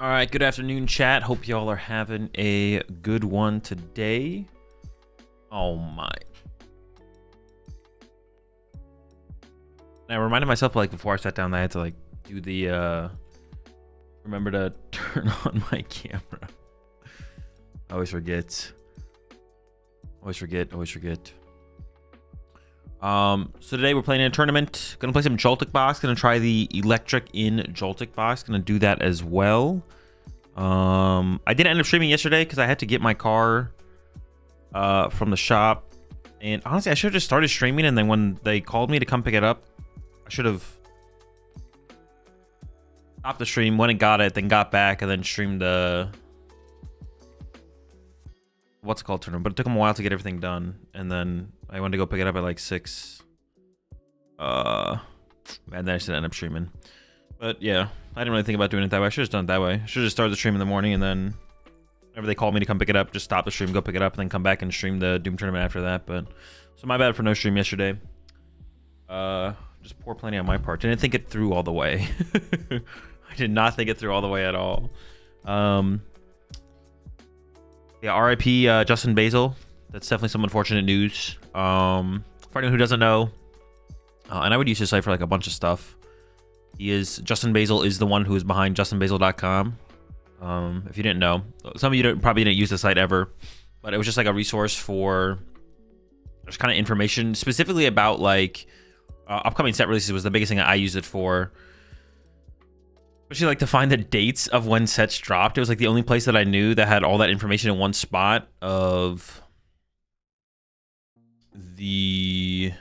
All right, good afternoon, chat. Hope y'all are having a good one today. Oh my. And I reminded myself, like, before I sat down that I had to, like, do the, remember to turn on my camera. I always forget. Always forget. So today we're playing in a tournament. Gonna play some Joltik box. Gonna try the electric in Joltik box. Gonna do that as well. I didn't end up streaming yesterday because I had to get my car from the shop. And honestly, I should have just started streaming, and then when they called me to come pick it up, I should have stopped the stream, went and got it, then got back, and then streamed the what's it called tournament. But it took them a while to get everything done, and then I wanted to go pick it up at like 6. And then I just didn't end up streaming. But yeah, I didn't really think about doing it that way. I should have done it that way. I should have just started the stream in the morning, and then whenever they called me to come pick it up, just stop the stream, go pick it up, and then come back and stream the Doom tournament after that. But so my bad for no stream yesterday. Just poor planning on my part. Didn't think it through all the way. I did not think it through all the way at all. Yeah, RIP Justin Basil. That's definitely some unfortunate news. For anyone who doesn't know, and I would use his site for like a bunch of stuff. Justin Basil is the one who is behind justinbasil.com. If you didn't know, some of you probably didn't use the site ever, but it was just like a resource for just kind of information specifically about like upcoming set releases. Was the biggest thing I used it for. Especially like to find the dates of when sets dropped. It was like the only place that I knew that had all that information in one spot of the...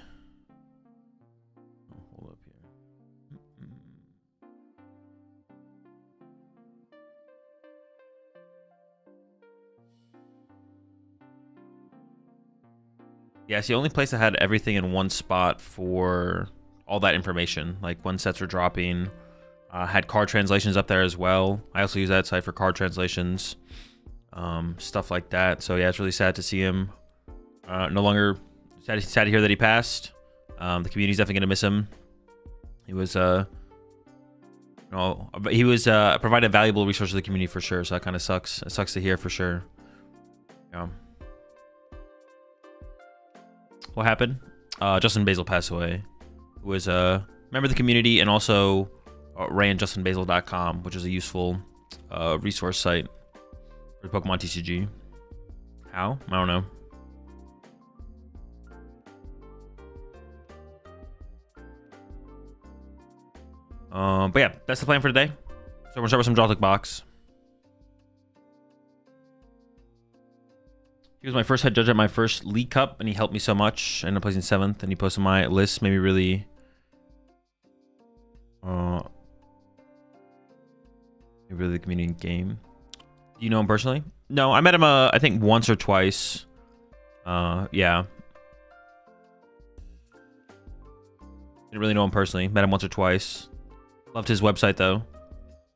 Hold up here. Yeah, it's the only place that had everything in one spot for all that information. Like when sets were dropping. Had card translations up there as well. I also use that site for card translations, stuff like that. So yeah, it's really sad to see him no longer. Sad to hear that he passed. The community's definitely gonna miss him. He was, provided a valuable resource to the community for sure. So that kind of sucks. It sucks to hear for sure. Yeah. What happened? Justin Basil passed away. Who was a member of the community and also ran justinbasil.com, which is a useful resource site for PokemonTCG. How? I don't know. But yeah, that's the plan for today. So we're gonna start with some Joltik box. He was my first head judge at my first League Cup, and he helped me so much. I ended up placing 7th, and he posted my list. Made me really the community game. Do you know him personally? No, I met him I think once or twice. Yeah. Didn't really know him personally. Met him once or twice. Loved his website though.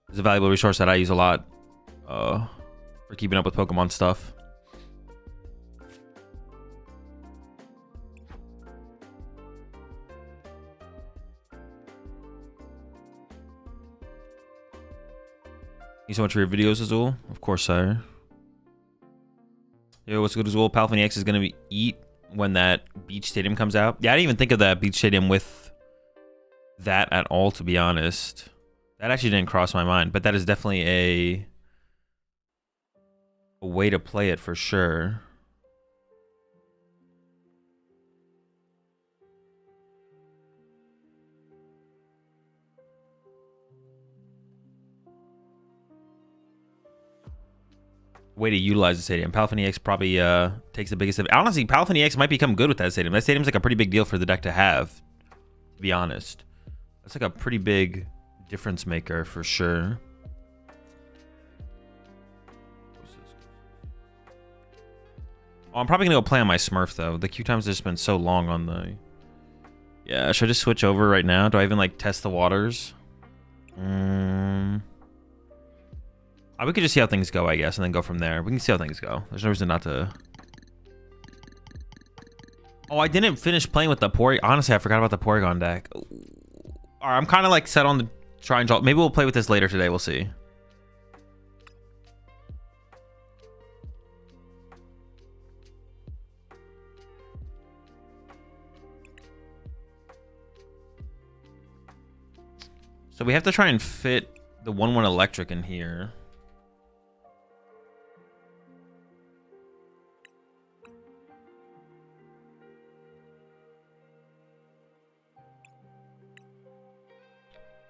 It's a valuable resource that I use a lot for keeping up with Pokemon stuff. Thank you so much for your videos, Azul. Of course, sire. Yo, what's good, Azul? Palafini X is going to eat when that beach stadium comes out. Yeah, I didn't even think of that beach stadium with that at all, to be honest. That actually didn't cross my mind, but that is definitely a way to play it for sure. Way to utilize the stadium. Palafini X probably takes the biggest. Honestly, Palafini X might become good with that stadium. That stadium's like a pretty big deal for the deck to have, to be honest. That's like a pretty big difference maker for sure. Oh, I'm probably gonna go play on my Smurf though. The queue times have just been so long on the... Yeah, should I just switch over right now? Do I even like test the waters? We could just see how things go, I guess, and then go from there. We can see how things go. There's no reason not to... Oh, I didn't finish playing with the Porygon. Honestly, I forgot about the Porygon deck. Alright, I'm kind of like set on the try and draw. Maybe we'll play with this later today. We'll see. So we have to try and fit the 1/1 electric in here.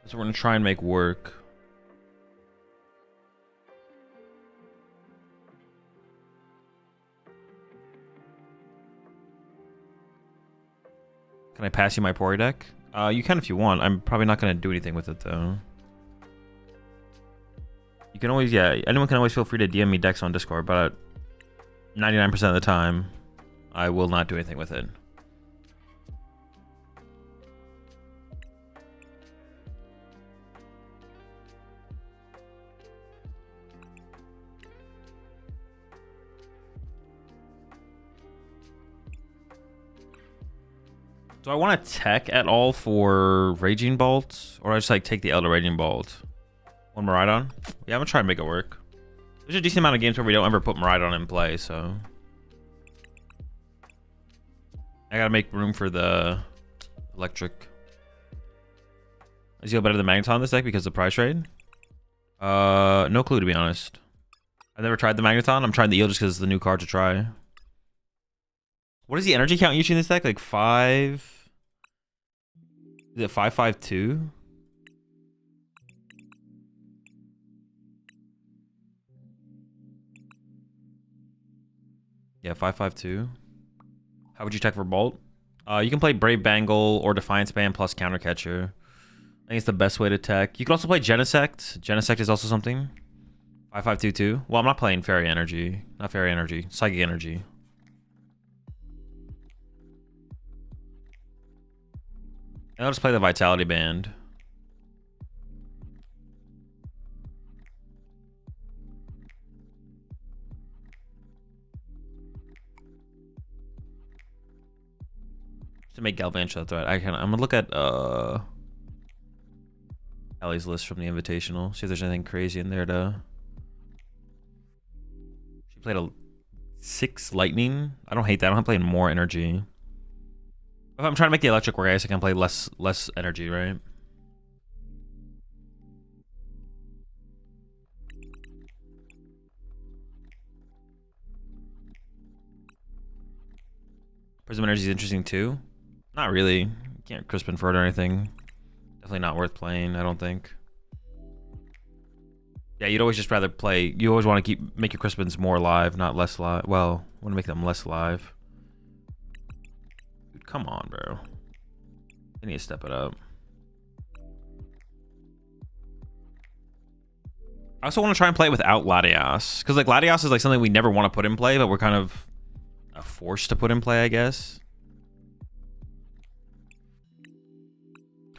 So we're gonna try and make work. Can I pass you my Pory deck? You can if you want. I'm probably not gonna do anything with it though. You can always, yeah, anyone can always feel free to DM me decks on Discord, but 99% of the time, I will not do anything with it. Do I want to tech at all for Raging Bolt? Or I just like take the Elder Raging Bolt? One Miraidon? Yeah, I'm gonna try and make it work. There's a decent amount of games where we don't ever put Miraidon in play, so I gotta make room for the electric. Is Eel better than Magneton this deck because of the price trade? No clue to be honest. I've never tried the Magneton. I'm trying the Eel just because it's the new card to try. What is the energy count usually in this deck? Like 5? Is it 552? Yeah, 552. How would you tech for Bolt? You can play Brave Bangle or Defiance Band plus Counter Catcher. I think it's the best way to tech. You can also play Genesect. Genesect is also something. 5522. Well, I'm not playing Fairy Energy. Not Fairy Energy. Psychic Energy. And I'll just play the Vitality Band. To make Galvantula a threat. I'm gonna look at Ellie's list from the Invitational. See if there's anything crazy in there to. She played a 6 Lightning. I don't hate that. I don't play more energy. If I'm trying to make the electric work, I guess I can play less energy, right? Prism Energy is interesting too. Not really. You can't Crispin for it or anything. Definitely not worth playing, I don't think. Yeah, you'd always just rather play. You always want to make your Crispins more alive, not less alive. Well, want to make them less alive. Dude, come on, bro. I need to step it up. I also want to try and play it without Latias. Because like Latias is like something we never want to put in play, but we're kind of forced to put in play, I guess.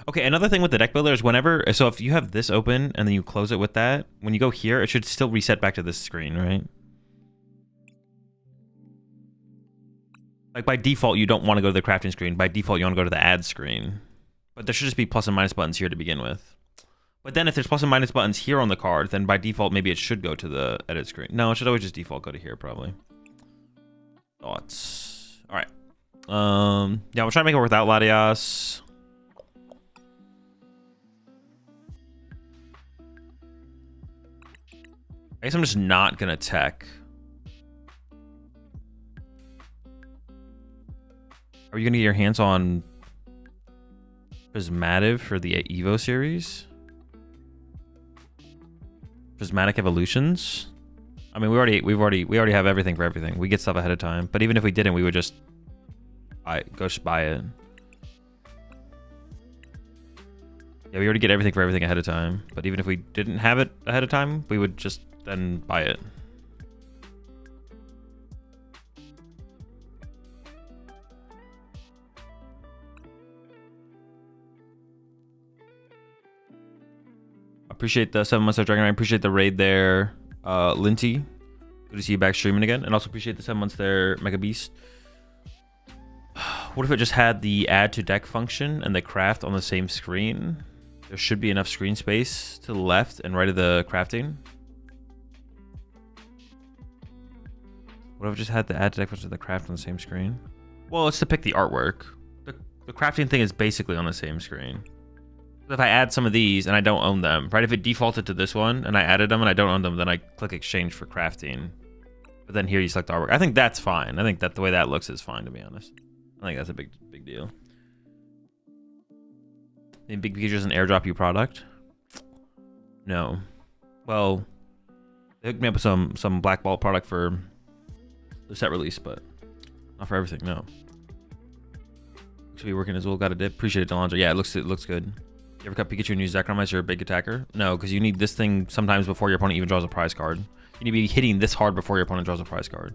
Okay, another thing with the deck builder is whenever, so if you have this open and then you close it with that, when you go here, it should still reset back to this screen, right? Like by default, you don't want to go to the crafting screen. By default, you want to go to the add screen. But there should just be plus and minus buttons here to begin with. But then if there's plus and minus buttons here on the card, then by default, maybe it should go to the edit screen. No, it should always just default go to here, probably. Thoughts. All right. Yeah, we'll try to make it work without Latias. I guess I'm just not gonna tech. Are you gonna get your hands on Prismative for the Evo series? Prismatic Evolutions? I mean, we already have everything for everything. We get stuff ahead of time, but even if we didn't, we would just go buy it. Yeah, we already get everything for everything ahead of time, but even if we didn't have it ahead of time, we would just then buy it. Appreciate the 7 months of Dragon. I appreciate the raid there, Linty. Good to see you back streaming again, and also appreciate the 7 months there, Mega Beast. What if it just had the add to deck function and the craft on the same screen? There should be enough screen space to the left and right of the crafting. What if I just had the add to deck function and the craft on the same screen? Well, it's to pick the artwork. The crafting thing is basically on the same screen. If I add some of these and I don't own them, right? If it defaulted to this one and I added them and I don't own them, then I click exchange for crafting. But then here you select artwork. I think that's fine. I think that the way that looks is fine, to be honest. I think that's a big deal. Did Big Features an airdrop you product? No. Well, they hooked me up with some Black Ball product for the set release, but not for everything. No. Should be working as well. Got a dip. Appreciate it, Delonzo. Yeah, it looks good. You ever cut Pikachu and use Zekrom as your big attacker? No, because you need this thing sometimes before your opponent even draws a prize card. You need to be hitting this hard before your opponent draws a prize card.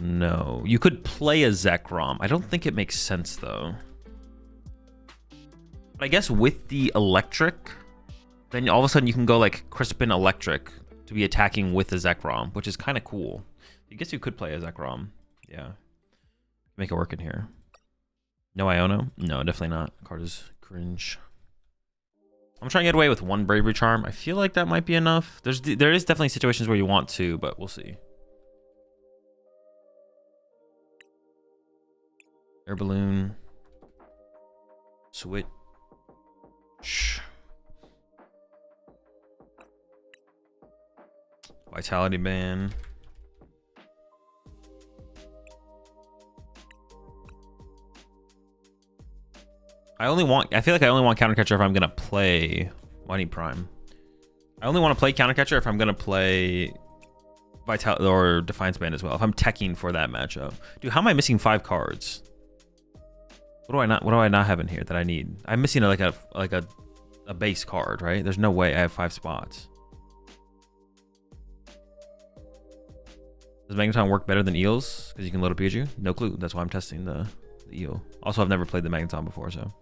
No. You could play a Zekrom. I don't think it makes sense, though. But I guess with the electric, then all of a sudden you can go like Crispin Electric to be attacking with a Zekrom, which is kind of cool. I guess you could play a Zekrom. Yeah. Make it work in here. No Iono? No, definitely not. Card is cringe. I'm trying to get away with one Bravery Charm. I feel like that might be enough. There is definitely situations where you want to, but we'll see. Air Balloon. Switch. Vitality Band. I feel like I only want Counter Catcher if I'm gonna play Money Prime. I only want to play Counter Catcher if I'm gonna play Vitality or Defiance Band as well. If I'm teching for that matchup. Dude, how am I missing 5 cards? What do I not have in here that I need? I'm missing like a base card, right? There's no way I have 5 spots. Does Magneton work better than Eels? Because you can load a Pikachu? No clue. That's why I'm testing the Eel. Also, I've never played the Magneton before, so.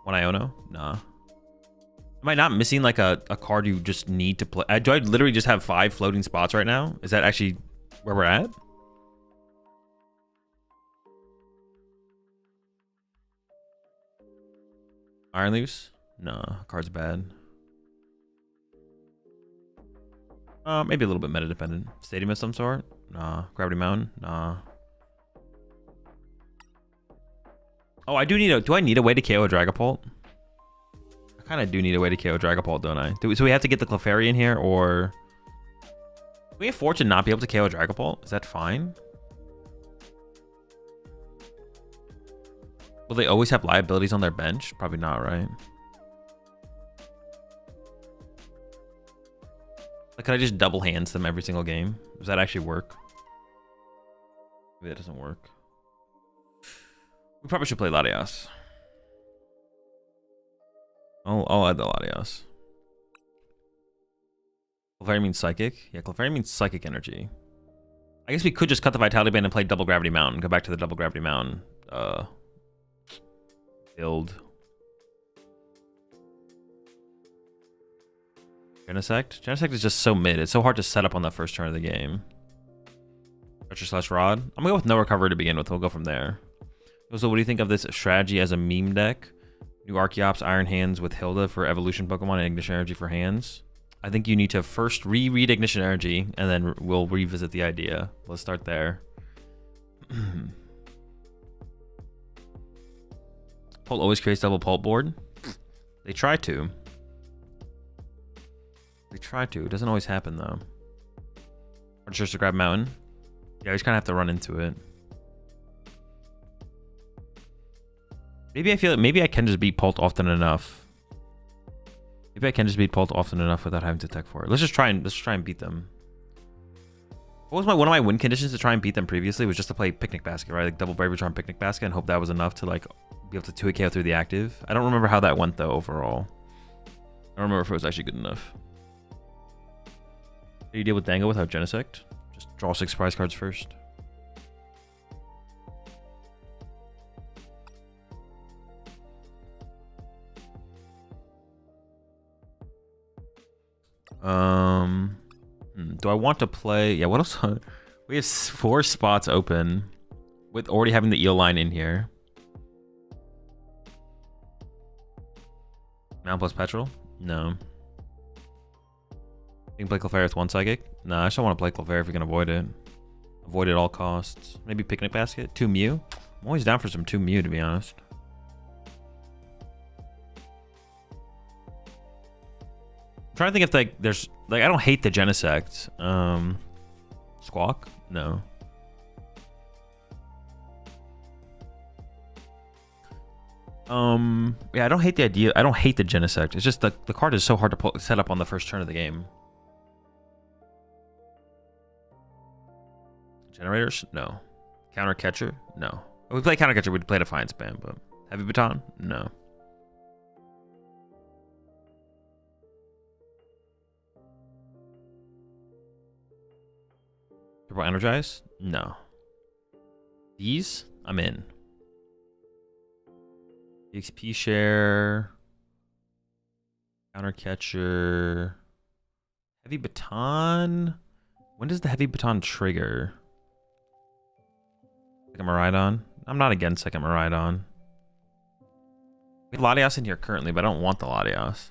One Iono? Nah. Am I not missing like a card you just need to play? Do I literally just have 5 floating spots right now? Is that actually where we're at? Iron Leaves? No, card's bad. Maybe a little bit meta dependent. Stadium of some sort? Nah. Gravity Mountain? Nah. Oh, I do need do I need a way to KO a Dragapult? I kind of do need a way to KO a Dragapult, don't I? So we have to get the Clefairy in here, or... Can we afford to not be able to KO a Dragapult? Is that fine? Will they always have liabilities on their bench? Probably not, right? Like, can I just double hands them every single game? Does that actually work? Maybe that doesn't work. We probably should play Latias. I'll add the Latias. Clefairy means Psychic? Yeah, Clefairy means Psychic Energy. I guess we could just cut the Vitality Band and play Double Gravity Mountain. Go back to the Double Gravity Mountain build. Genesect? Genesect is just so mid. It's so hard to set up on the first turn of the game. Stretcher/Rod. I'm gonna go with no recovery to begin with. We'll go from there. So what do you think of this strategy as a meme deck? New Archeops, Iron Hands with Hilda for Evolution Pokemon and Ignition Energy for hands. I think you need to first reread Ignition Energy, and then we'll revisit the idea. Let's start there. Pult always creates double Pult board. They try to. They try to. It doesn't always happen, though. Or just to grab Mountain. Yeah, we just kind of have to run into it. Maybe I feel like maybe I can just beat Pult often enough. Maybe I can just beat Pult often enough without having to tech for it. Let's try and beat them. What was one of my win conditions to try and beat them previously was just to play Picnic Basket, right? Like double Bravery Charm Picnic Basket and hope that was enough to like be able to 2 KO through the active. I don't remember how that went though overall. I don't remember if it was actually good enough. How do you deal with Dango without Genesect? Just draw 6 prize cards first. Do I want to play? Yeah, what else? We have 4 spots open with already having the eel line in here. Mount plus Petrol? No. You can play Clefairy with 1 Psychic? No, I just don't want to play Clefairy if we can avoid it. Avoid it at all costs. Maybe Picnic Basket? 2 Mew? I'm always down for some 2 Mew, to be honest. I'm trying to think if like there's like I don't hate the Genesect. Squawk? No. Yeah, I don't hate the idea. I don't hate the Genesect. It's just the card is so hard to set up on the first turn of the game. Generators? No. Counter Catcher? No. If we play Counter Catcher, we'd play Defiance Spam, but Heavy Baton? No. Turbo Energize? No. These? I'm in. XP share. Counter Catcher. Heavy Baton? When does the Heavy Baton trigger? Second Miraidon? I'm not against Second Miraidon. We have Latias in here currently, but I don't want the Latias.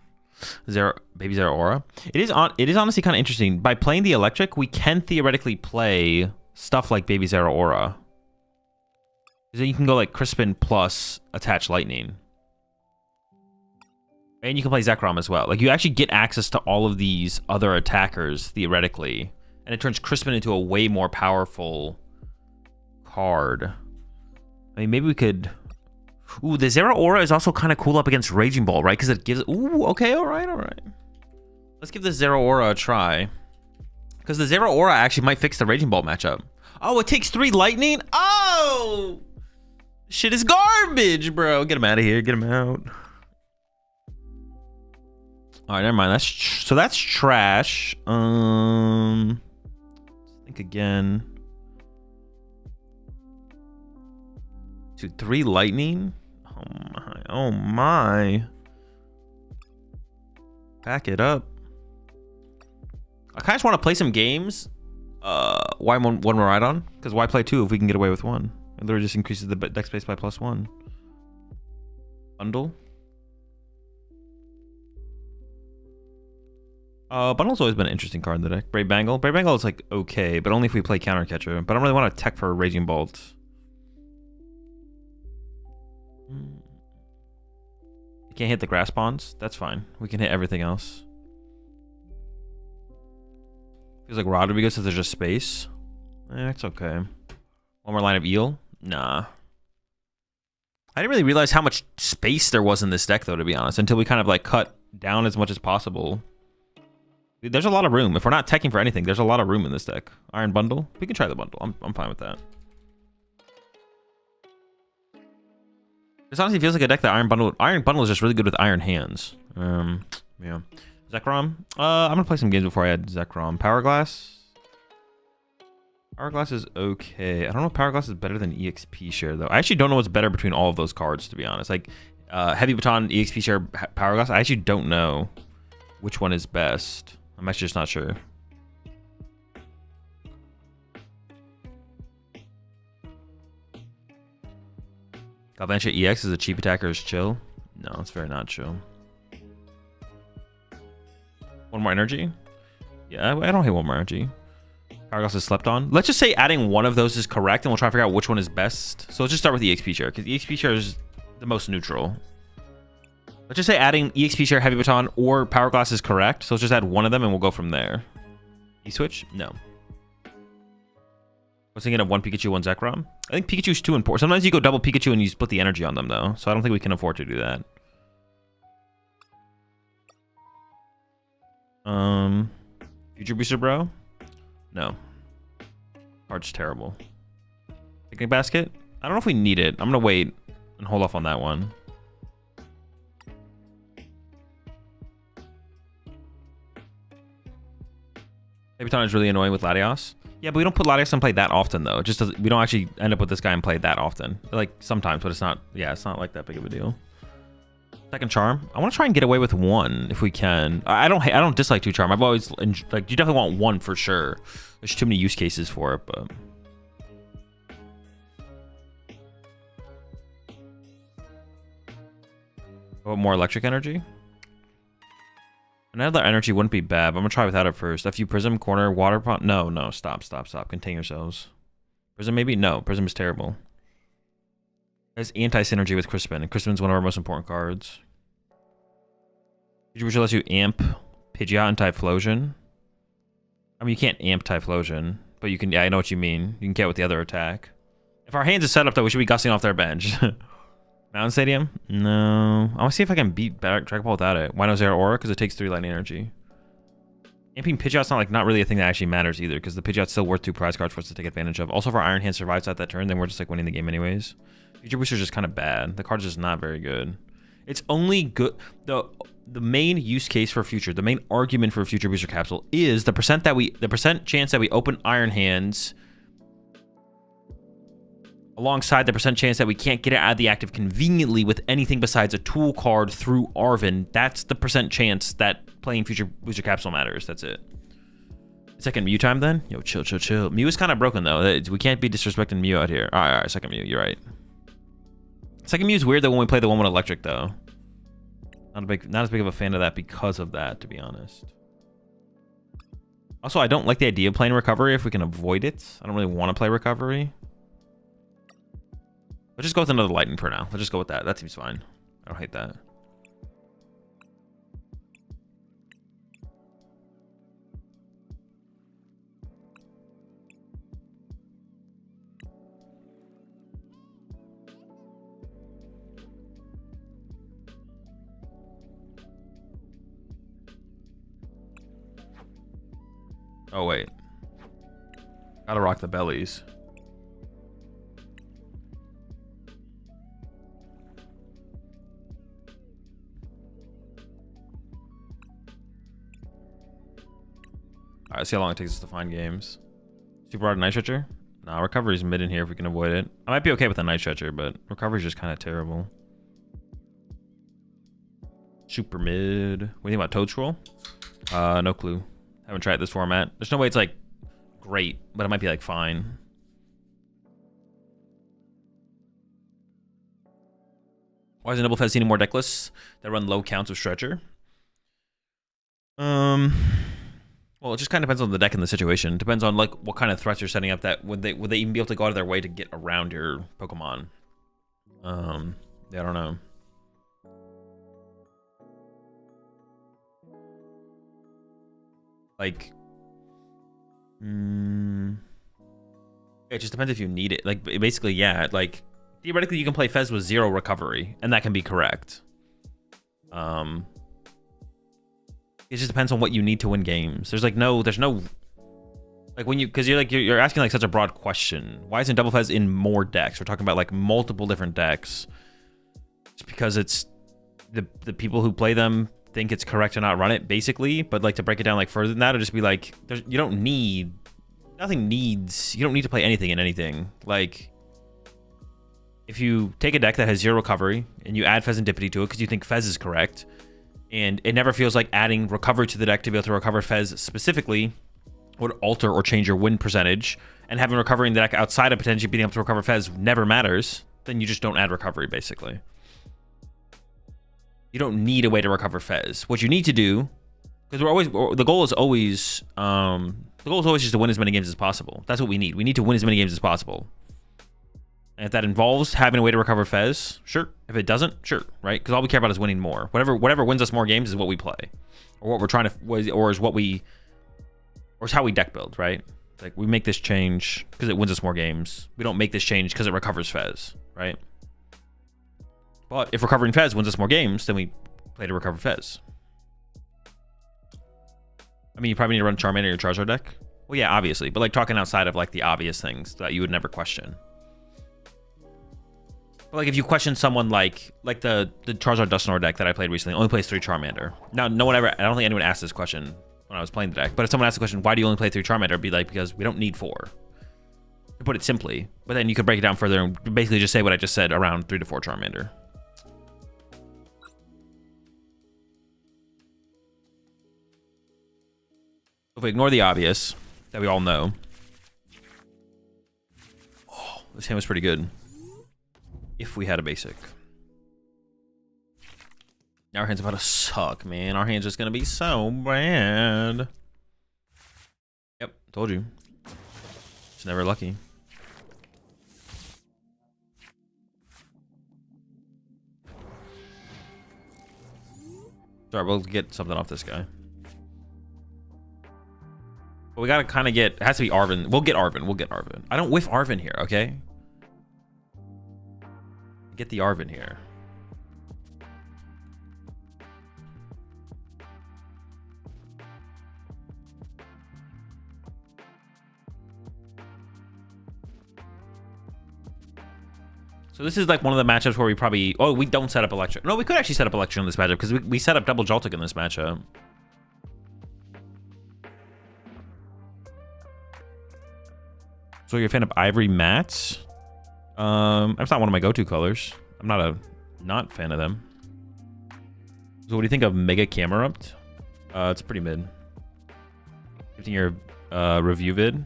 Baby Zeraora. It is honestly kind of interesting. By playing the electric, we can theoretically play stuff like Baby Zeraora. Then you can go like Crispin plus attach lightning. And you can play Zekrom as well. Like you actually get access to all of these other attackers theoretically. And it turns Crispin into a way more powerful card. I mean, maybe we could... Ooh, the Zeraora is also kind of cool up against Raging Ball, right? Because it gives... Ooh, okay, all right. Let's give the Zeraora a try. Because the Zeraora actually might fix the Raging Ball matchup. Oh, it takes 3 lightning? Oh! Shit is garbage, bro. Get him out of here. Get him out. All right, never mind. That's trash. Let's think again. 3 lightning? Oh my. Back it up. I kind of just want to play some games. Why one Miraidon? Because why play 2 if we can get away with 1? It literally just increases the deck space by +1. Bundle. Bundle's always been an interesting card in the deck. Brave Bangle. Brave Bangle is like okay, but only if we play Counter Catcher. But I don't really want to tech for Raging Bolt. You can't hit the grass bonds. That's fine. We can hit everything else. Feels like Rod would be good since there's just space. It's okay. One more line of Eel? Nah. I didn't really realize how much space there was in this deck, though, to be honest, until we kind of like cut down as much as possible. There's a lot of room. If we're not teching for anything, there's a lot of room in this deck. Iron Bundle? We can try the bundle. I'm fine with that. This honestly feels like a deck that Iron Bundle is just really good with Iron Hands. Yeah. Zekrom. I'm gonna play some games before I add Zekrom. Power Glass. Power Glass is okay. I don't know if Power Glass is better than EXP Share though. I actually don't know what's better between all of those cards, to be honest. Like Heavy Baton, EXP Share, Power Glass. I actually don't know which one is best. I'm actually just not sure. Galvantria EX is a cheap attacker is chill. No, it's very not chill. One more energy? Yeah, I don't hate one more energy. Power Glass is slept on. Let's just say adding one of those is correct, and we'll try to figure out which one is best. So let's just start with EXP Share, because EXP Share is the most neutral. Let's just say adding EXP Share, Heavy Baton, or Power Glass is correct. So let's just add one of them, and we'll go from there. E-switch? No. I was thinking of one Pikachu, one Zekrom. I think Pikachu's too important. Sometimes you go double Pikachu and you split the energy on them, though. So I don't think we can afford to do that. Future Booster, bro? No. Card's terrible. Picnic Basket? I don't know if we need it. I'm going to wait and hold off on that one. Heavy Baton is really annoying with Latias. Yeah, but we don't put Latias in play that often, though. It just doesn't, we don't actually end up with this guy in play that often. Like, sometimes, but it's not, yeah, it's not like that big of a deal. Second Charm. I want to try and get away with one if we can. I don't dislike 2 Charm. I've always, like, you definitely want 1 for sure. There's too many use cases for it, but... Oh, more electric energy? Another energy wouldn't be bad, but I'm gonna try without it first. FU Prism, corner, water pond. No, stop. Contain yourselves. Prism maybe? No, Prism is terrible. It has anti-synergy with Crispin, and Crispin's one of our most important cards. Which lets you amp Pidgeot and Typhlosion. I mean, you can't amp Typhlosion, but you can. Yeah, I know what you mean. You can get with the other attack. If our hands is set up, though, we should be gusting off their bench. Mountain Stadium? No. I want to see if I can beat Dragon Ball without it. Why no Zero Aura? Because it takes 3 lightning energy. Amping Pidgeot's not really a thing that actually matters either, because the Pidgeot's still worth 2 prize cards for us to take advantage of. Also, if our Iron Hand survives at that turn, then we're just like winning the game anyways. Future Booster's just kind of bad. The card's just not very good. It's only good. The main use case for Future, the main argument for a Future Booster capsule is the percent chance that we open Iron Hands alongside the percent chance that we can't get it out of the active conveniently with anything besides a tool card through Arven. That's the percent chance that playing Future Booster Capsule matters. That's it. Second Mew time then? Yo, chill. Mew is kind of broken though. We can't be disrespecting Mew out here. All right, second Mew. You're right. Second Mew is weird though when we play the one with electric though. Not as big of a fan of that because of that, to be honest. Also, I don't like the idea of playing recovery if we can avoid it. I don't really want to play recovery. Let's just go with another lightning for now. Let's just go with that. That seems fine. I don't hate that. Oh, wait. Gotta rock the bellies. Alright, see how long it takes us to find games. Super Art Night Stretcher? Nah, recovery's mid in here if we can avoid it. I might be okay with a Night Stretcher, but recovery's just kind of terrible. Super mid. What do you think about Toad Scroll? No clue. Haven't tried this format. There's no way it's like great, but it might be like fine. Why isn't Double Fez any more deck lists that run low counts of Stretcher? Well, it just kind of depends on the deck and the situation. It depends on like what kind of threats you're setting up. That would they even be able to go out of their way to get around your Pokemon? Yeah, I don't know. Like, it just depends if you need it. Like, basically, yeah. Like, theoretically, you can play Fez with 0 recovery, and that can be correct. It just depends on what you need to win games. There's no like when you, because you're asking like such a broad question. Why isn't Double Fez in more decks? We're talking about like multiple different decks. It's because it's the people who play them think it's correct to not run it, basically. But like to break it down like further than that, it'll just be like you don't need to play anything in anything. Like if you take a deck that has 0 recovery and you add Fez and Dippity to it because you think Fez is correct, and it never feels like adding recovery to the deck to be able to recover Fez specifically would alter or change your win percentage, and having recovery in the deck outside of potentially being able to recover Fez never matters, then you just don't add recovery, basically. You don't need a way to recover Fez. What you need to do, because the goal is always just to win as many games as possible. That's what we need. We need to win as many games as possible. And if that involves having a way to recover Fez, sure. If it doesn't, sure, right? Because all we care about is winning more. Whatever wins us more games is what we play, or what we're trying to, or is how we deck build, right? Like we make this change because it wins us more games. We don't make this change because it recovers Fez, right? But if recovering Fez wins us more games, then we play to recover Fez. I mean, you probably need to run Charmander in your Charizard deck. Well, yeah, obviously, but like talking outside of like the obvious things that you would never question. But like if you question someone like the Charizard Dusknoir deck that I played recently only plays 3 Charmander. Now, I don't think anyone asked this question when I was playing the deck, but if someone asked the question, why do you only play 3 Charmander? It'd be like, because we don't need 4. To put it simply. But then you could break it down further and basically just say what I just said, around 3 to 4 Charmander. If we ignore the obvious that we all know. Oh, this hand was pretty good. If we had a basic. Now our hand's about to suck, man. Our hand's just gonna be so bad. Yep, told you. It's never lucky. Sorry, we'll get something off this guy. But we gotta kind of get, it has to be Arven. We'll get Arven. We'll get Arven. I don't whiff Arven here, okay? Get the Arven here. So this is like one of the matchups where we probably... Oh, we don't set up Electric. No, we could actually set up Electric in this matchup because we set up double Joltik in this matchup. So you're a fan of Ivory Mats? That's not one of my go-to colors. I'm not fan of them. So what do you think of Mega Camerupt? It's pretty mid. Giving your review vid.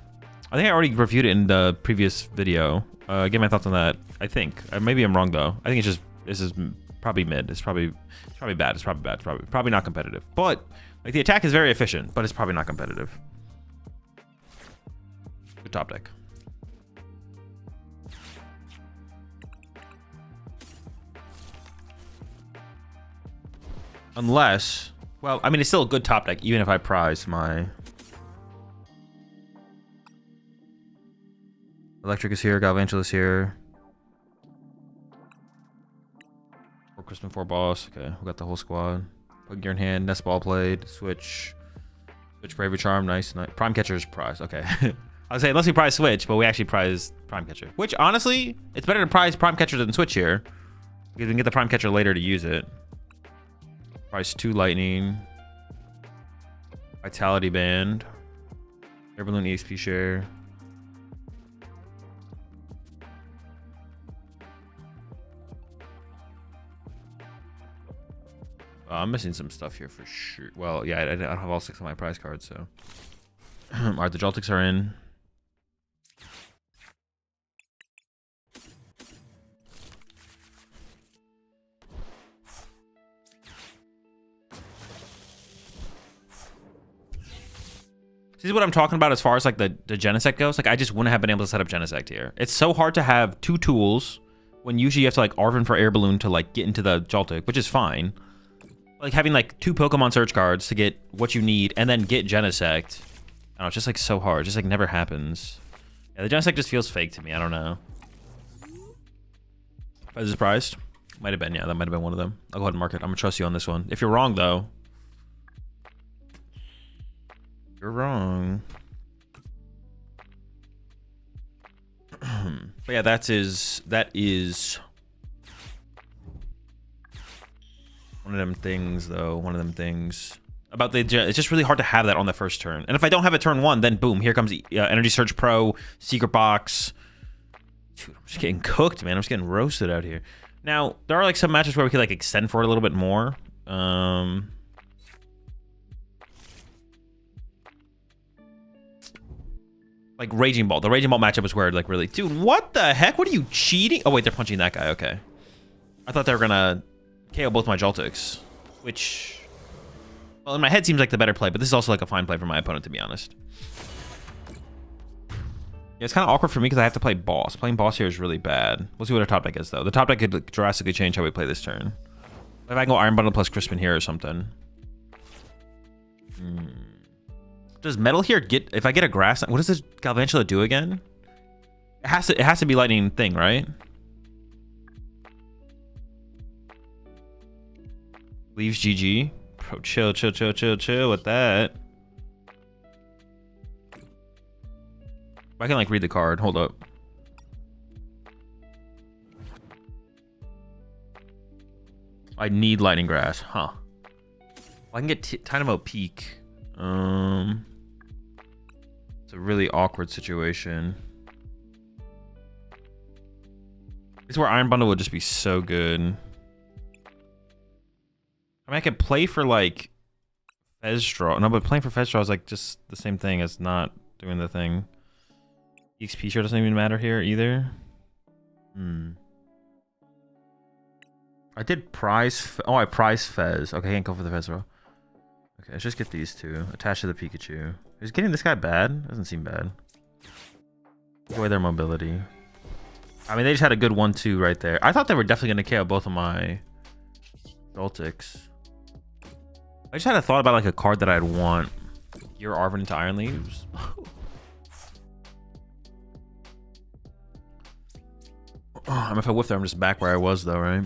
I think I already reviewed it in the previous video. Get my thoughts on that. I think maybe I'm wrong though. I think it's just this is probably mid. It's probably bad. It's probably bad. It's probably not competitive. But like the attack is very efficient, but it's probably not competitive. Good top deck. Unless, well, I mean, it's still a good top deck, even if I prize my... Electric is here, Galvantula is here. 4 Crispin, 4 Boss. Okay, we got the whole squad. Put gear in hand, Nest Ball played, switch Bravery Charm, nice. Prime Catcher's prize, okay. I was saying, unless we prize Switch, but we actually prize Prime Catcher. Which, honestly, it's better to prize Prime Catcher than Switch here. Because we can get the Prime Catcher later to use it. Price 2 Lightning. Vitality Band. Air Balloon EXP share. I'm missing some stuff here for sure. Well, yeah, I don't have all 6 of my prize cards, so. Alright, the Joltiks are in. This is what I'm talking about as far as like the Genesect goes. Like I just wouldn't have been able to set up Genesect here. It's so hard to have 2 tools when usually you have to like Arven for Air Balloon to like get into the Joltik, which is fine. Like having like 2 Pokemon search cards to get what you need and then get Genesect. I don't know, it's just like so hard. It just like never happens. Yeah, the Genesect just feels fake to me. I don't know. If I was surprised, might have been. Yeah, that might have been one of them. I'll go ahead and mark it. I'm gonna trust you on this one. If you're wrong though, you're wrong. But yeah, that is one of them things though. One of them things about the it's just really hard to have that on the first turn. And if I don't have it turn 1, then boom, here comes Energy Surge Pro, Secret Box. Dude, I'm just getting cooked, man. I'm just getting roasted out here. Now there are like some matches where we could like extend for it a little bit more. Like Raging Ball. The Raging Ball matchup is where like really... Dude, what the heck? What are you cheating? Oh, wait, they're punching that guy. Okay. I thought they were going to KO both my Joltiks. Which... Well, in my head seems like the better play, but this is also like a fine play for my opponent, to be honest. Yeah, it's kind of awkward for me because I have to play Boss. Playing Boss here is really bad. We'll see what our top deck is, though. The top deck could drastically change how we play this turn. If I can go Iron Bundle plus Crispin here or something. Does Metal here get... If I get a Grass... What does this Galvantula do again? It has to be Lightning thing, right? Leaves GG. Bro, chill with that. I can like read the card. Hold up. I need Lightning Grass. Huh. I can get Dynamo Peak. It's a really awkward situation. This is where Iron Bundle would just be so good. I mean, I could play for like Fezdraw. No, but playing for Fezdraw is like just the same thing as not doing the thing. EXP share doesn't even matter here either. I did prize. Oh, I prize Fez. Okay, I can't go for the Fezdraw. Okay, let's just get these 2 attached to the Pikachu. Is getting this guy bad? Doesn't seem bad. Take away their mobility. I mean, they just had a good 1-2 right there. I thought they were definitely going to KO both of my Joltiks. I just had a thought about like a card that I'd want. Gear Arvin into Iron Leaves. I mean, if I whiff there, I'm just back where I was, though, right?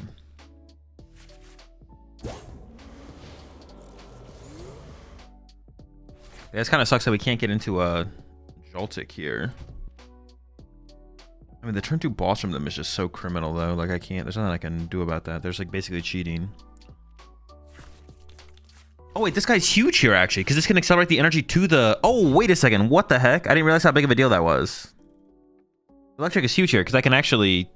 Yeah, it kind of sucks that we can't get into a Joltik here. I mean, the turn 2 boss from them is just so criminal, though. Like, I can't. There's nothing I can do about that. There's like basically cheating. Oh wait, this guy's huge here actually, because this can accelerate the energy to the. Oh wait a second, what the heck? I didn't realize how big of a deal that was. Electric is huge here because I can actually.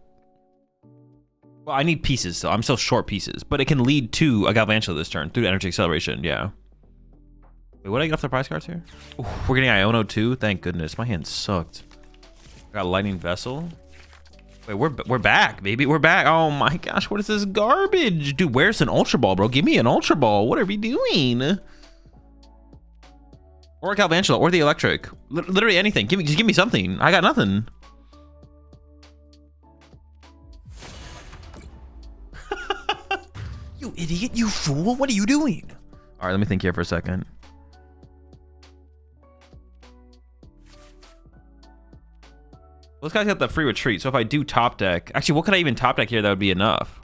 Well, I need pieces, so I'm still short pieces, but it can lead to a Galvantula this turn through the energy acceleration. Yeah. Wait, what did I get off the prize cards here? Ooh, we're getting Iono too. Thank goodness, my hand sucked. Got Lightning Vessel. Wait, we're back, baby. We're back. Oh my gosh, what is this garbage? Dude, where's an Ultra Ball, bro? Give me an Ultra Ball. What are we doing? Or a Galvantula, or the Electric. Literally anything. Just give me something. I got nothing. You idiot, you fool. What are you doing? All right, let me think here for a second. This guy's got the free retreat, so if I do top deck... Actually, what could I even top deck here that would be enough?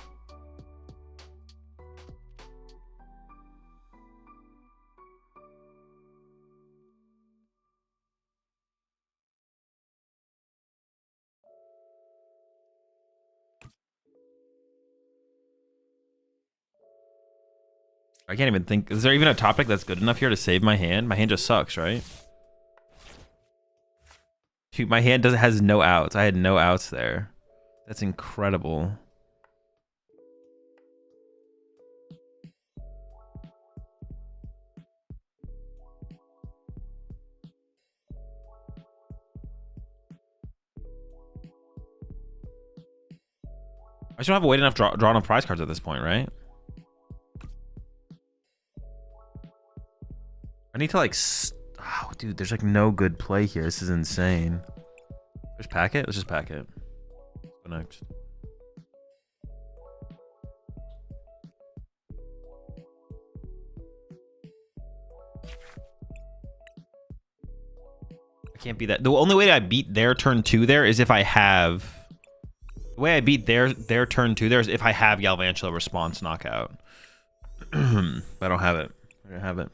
I can't even think... Is there even a top deck that's good enough here to save my hand? My hand just sucks, right? Dude, my hand has no outs. I had no outs there. That's incredible. I just don't have a way enough draw enough prize cards at this point, right? I need to like... Oh, dude, there's like no good play here. This is insane. There's Packet? Let's just Packet. Go next. I can't beat that. The only way I beat their turn 2 there is if I have... The way I beat their turn 2 there is if I have Galvantula response knockout. But I don't have it. I don't have it.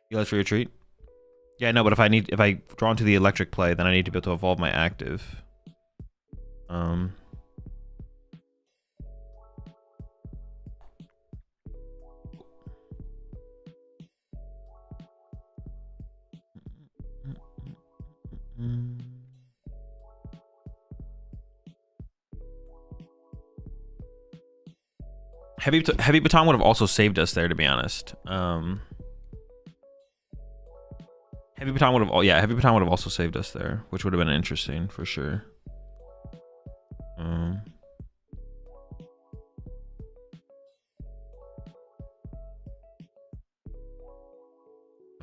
You guys for your treat? Yeah, no, but if I draw into the electric play, then I need to be able to evolve my active. Heavy Baton would have also saved us there, to be honest. Heavy Baton would have, yeah, Heavy Baton would have also saved us there, which would have been interesting for sure. All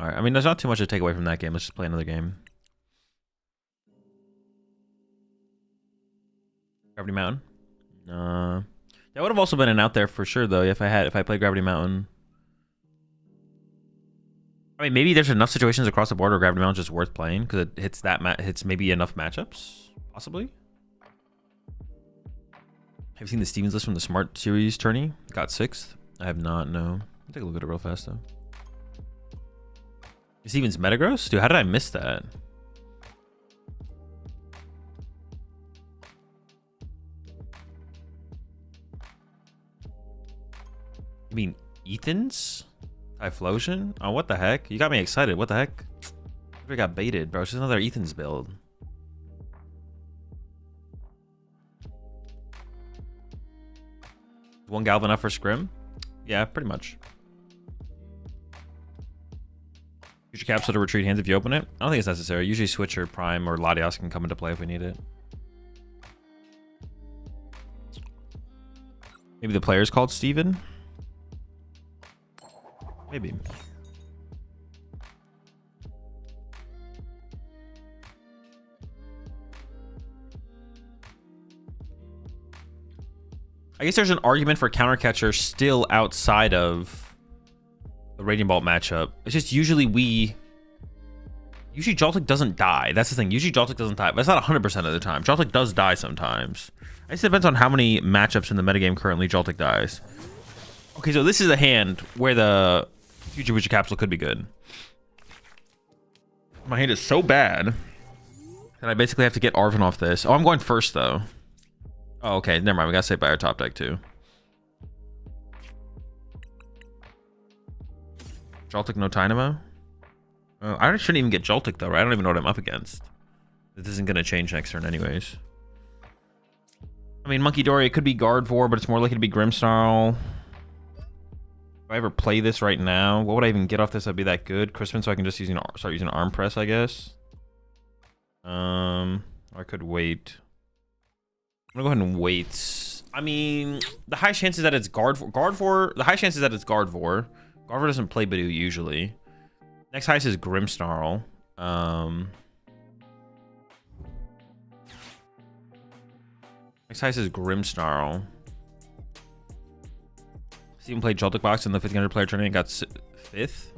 right, I mean, there's not too much to take away from that game. Let's just play another game. Gravity Mountain. That would have also been an out there for sure, though, if I played Gravity Mountain. I mean, maybe there's enough situations across the board where Gravity Mountain is just worth playing because it hits hits maybe enough matchups, possibly. Have you seen the Stevens list from the Smart Series tourney? Got 6th. I have not. No. I'll take a look at it real fast though. Stevens Metagross? Dude, how did I miss that? You mean Ethan's? Typhlosion? Oh, what the heck? You got me excited. What the heck? I got baited, bro. It's just another Ethan's build. One Galvan up for Scrim? Yeah, pretty much. Future Capsule to retreat hands if you open it? I don't think it's necessary. Usually Switch or Prime or Latios can come into play if we need it. Maybe the player's called Steven? Maybe. I guess there's an argument for counter catcher still outside of the the Raging Bolt matchup. It's just usually usually Joltik doesn't die. That's the thing. Usually Joltik doesn't die, but it's not 100% of the time. Joltik does die sometimes. It just depends on how many matchups in the metagame currently Joltik dies. Okay, so this is a hand where the Future Booster Capsule could be good. My hand is so bad that I basically have to get Arven off this. Oh, I'm going first, though. Oh, okay. Never mind. We got to say by our top deck, too. Joltik, no Dynamo? Oh, I shouldn't even get Joltik, though, right? I don't even know what I'm up against. This isn't going to change next turn anyways. I mean, Monkey Dory, it could be Gardevoir, but it's more likely to be Grimmsnarl. If I ever play this right now, what would I even get off this that'd be that good? Crispin, so I can just start using Arm Press, I guess. I could wait. I'm gonna go ahead and wait. I mean, the high chances that it's Gardevoir. The high chances that it's Gardevoir. Gardevoir doesn't play Bidoof usually. Next highest is Grimmsnarl. Next highest is Grimmsnarl. Steven played Joltik Box in the 1500 player tournament and got 5th.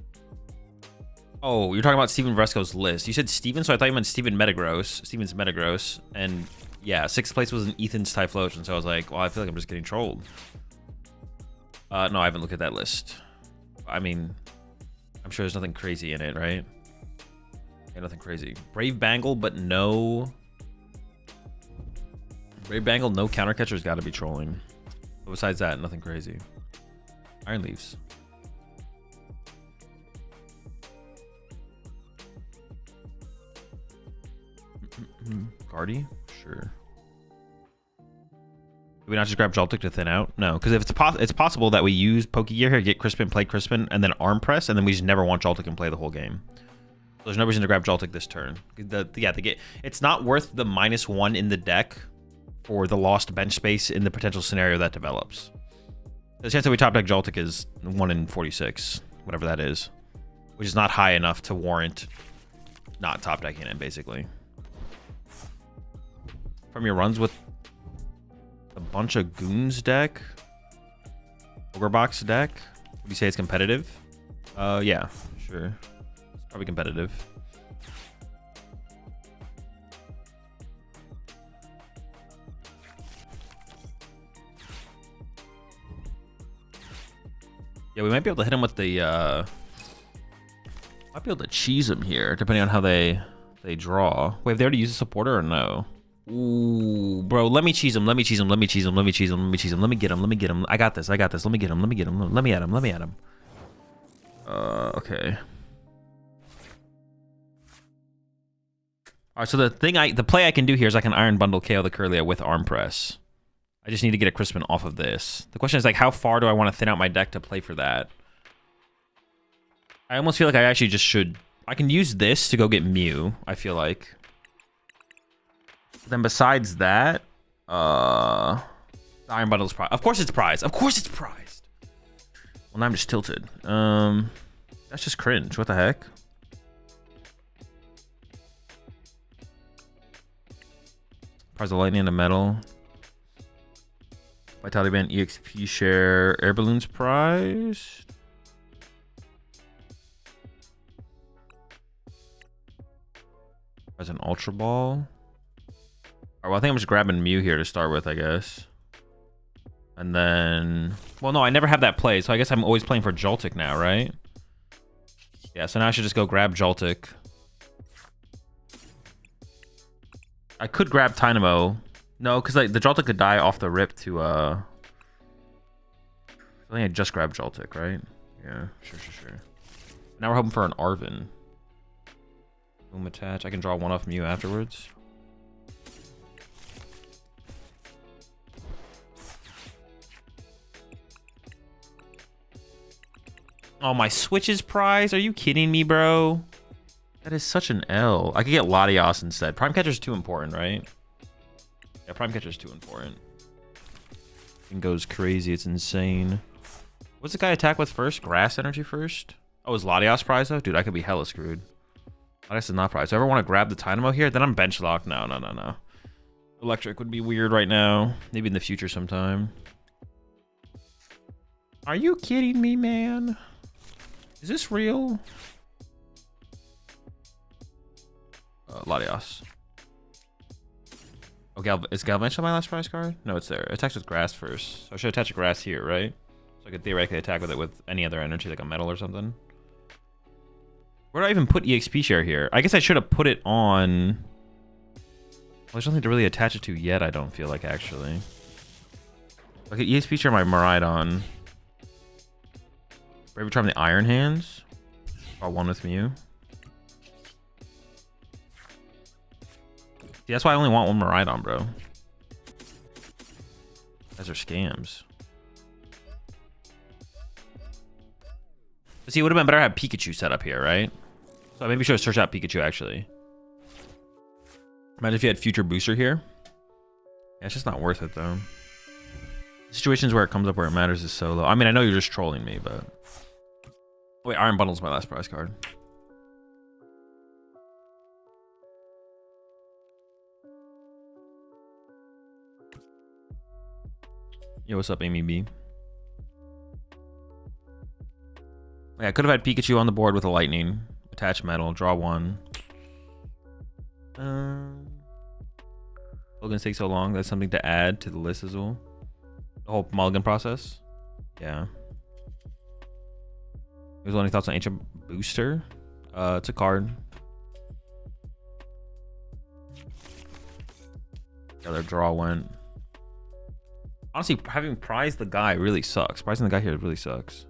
Oh, you're talking about Steven Vresco's list. You said Steven, so I thought you meant Steven Metagross. Steven's Metagross. And yeah, 6th place was an Ethan's Typhlosion. So I was like, well, I feel like I'm just getting trolled. No, I haven't looked at that list. I mean, I'm sure there's nothing crazy in it, right? Yeah, nothing crazy. Brave Bangle, but no... Brave Bangle, no counter catcher's got to be trolling. But besides that, nothing crazy. Iron Leaves. Guardy? Sure. Do we not just grab Joltik to thin out? No, because if it's possible that we use Pokegear here, get Crispin, play Crispin, and then Arm Press, and then we just never want Joltik and play the whole game. So there's no reason to grab Joltik this turn. It's not worth the -1 in the deck for the lost bench space in the potential scenario that develops. The chance that we top deck Joltik is 1 in 46, whatever that is, which is not high enough to warrant not top decking it, basically. From your runs with a bunch of Goons deck, Ogre Box deck, would you say it's competitive? Yeah, sure. It's probably competitive. Yeah, we might be able to hit him with the, might be able to cheese him here, depending on how they draw. Wait, have they already used a supporter or no? Ooh, bro, let me cheese him, let me cheese him, let me cheese him, let me cheese him, let me cheese him, let me get him, let me get him. I got this, let me get him, let me get him, let me at him, let me at him. Okay. Alright, so the play I can do here is I can Iron Bundle KO the Kirlia with Arm Press. I just need to get a Crispin off of this. The question is, like, how far do I want to thin out my deck to play for that? I almost feel like I actually just should... I can use this to go get Mew, I feel like. But then besides that... Iron Bundle's prized. Of course it's prized. Of course it's prized! Well, now I'm just tilted. That's just cringe. What the heck? Prize of Lightning and a Metal. Vitality Band, EXP share, Air Balloons prize. As an Ultra Ball. Alright, well, I think I'm just grabbing Mew here to start with, I guess. And then... Well, no, I never have that play, so I guess I'm always playing for Joltik now, right? Yeah, so now I should just go grab Joltik. I could grab Dynamo. No, because like the Joltik could die off the rip to I think I just grabbed Joltik, right? Yeah, sure. Now we're hoping for an Arven. Boom attach. I can draw one off Mew afterwards. Oh, my Switch is prize? Are you kidding me, bro? That is such an L. I could get Latios instead. Prime Catcher's too important, right? Yeah, Prime Catcher's too important. It goes crazy. It's insane. What's the guy attack with first? Grass Energy first? Oh, is Latios prize though? Dude, I could be hella screwed. Latios is not prize. So I ever want to grab the Dynamo here? Then I'm bench locked. No. Electric would be weird right now. Maybe in the future sometime. Are you kidding me, man? Is this real? Latios. Okay, is Galvanish on my last prize card? No, it's there. It attacks with grass first. So I should attach a grass here, right? So I could theoretically attack with it with any other energy, like a metal or something. Where do I even put EXP share here? I guess I should have put it on... Well, there's nothing to really attach it to yet, I don't feel like, actually. Okay, EXP share my Maridon. Brave Charm the Iron Hands. Draw one with Mew. See, that's why I only want one Maridon, bro. Those are scams. But see, it would have been better to have Pikachu set up here, right? So maybe we should have searched out Pikachu, actually. Imagine if you had Future Booster here. Yeah, it's just not worth it, though. Situations where it comes up where it matters is so low. I mean, I know you're just trolling me, but... Oh, wait, Iron Bundle's my last prize card. Yo, what's up, Amy B? Yeah, I could have had Pikachu on the board with a lightning. Attach metal, draw one. Mulligans take so long. That's something to add to the list as well. The whole mulligan process. Yeah. There's any thoughts on Ancient Booster? It's a card. The other draw went. Honestly, having prized the guy really sucks. Prizing the guy here really sucks.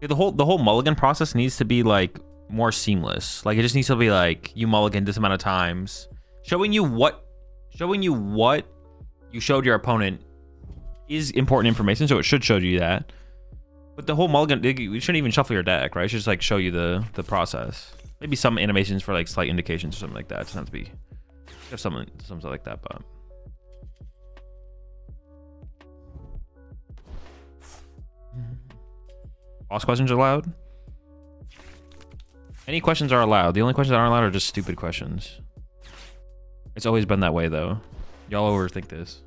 Yeah, the whole mulligan process needs to be like more seamless. Like it just needs to be like you mulligan this amount of times, showing you what you showed your opponent is important information. So it should show you that. But the whole mulligan, we shouldn't even shuffle your deck, right? It should just like show you the process. Maybe some animations for like slight indications or something like that. It doesn't have to be have something like that, but boss questions are allowed. Any questions are allowed. The only questions that aren't allowed are just stupid questions. It's always been that way though. Y'all overthink this.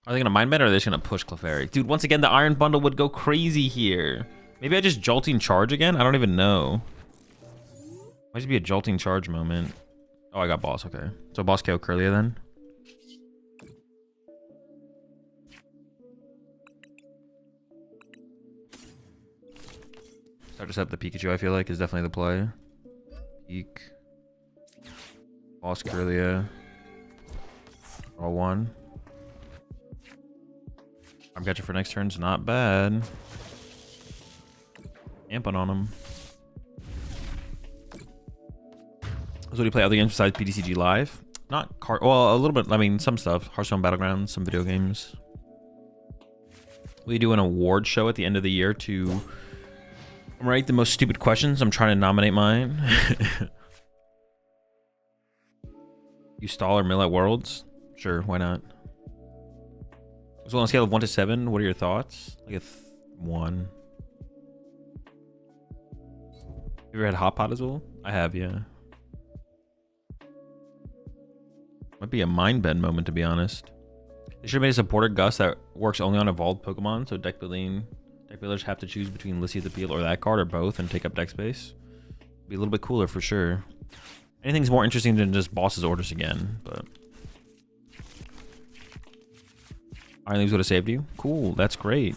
Are they gonna mind bet or are they just gonna push Clefairy? Dude, once again, the Iron Bundle would go crazy here. Maybe I just Jolting Charge again? I don't even know. Might just be a Jolting Charge moment. Oh, I got boss, okay. So boss KO Curlia then. Start to set up the Pikachu, I feel like, is definitely the play. Peek. Boss Curlia. Draw one. I'm catcher for next turn's not bad. Amping on him. So do you play other games besides PTCG Live? Not card. Well, a little bit. I mean, some stuff. Hearthstone Battlegrounds, some video games. We do an award show at the end of the year to write the most stupid questions. I'm trying to nominate mine. You stall or mill at Worlds? Sure, why not? So on a scale of 1 to 7, what are your thoughts? Like a 1. You ever had Hot Pot as well? I have, yeah. Might be a mind bend moment, to be honest. They should have made a supporter Gus that works only on evolved Pokemon, so deck builders have to choose between Lissy's Appeal or that card or both and take up deck space. Be a little bit cooler for sure. Anything's more interesting than just Boss's Orders again, but... Iron Leaves would have saved you. Cool, that's great.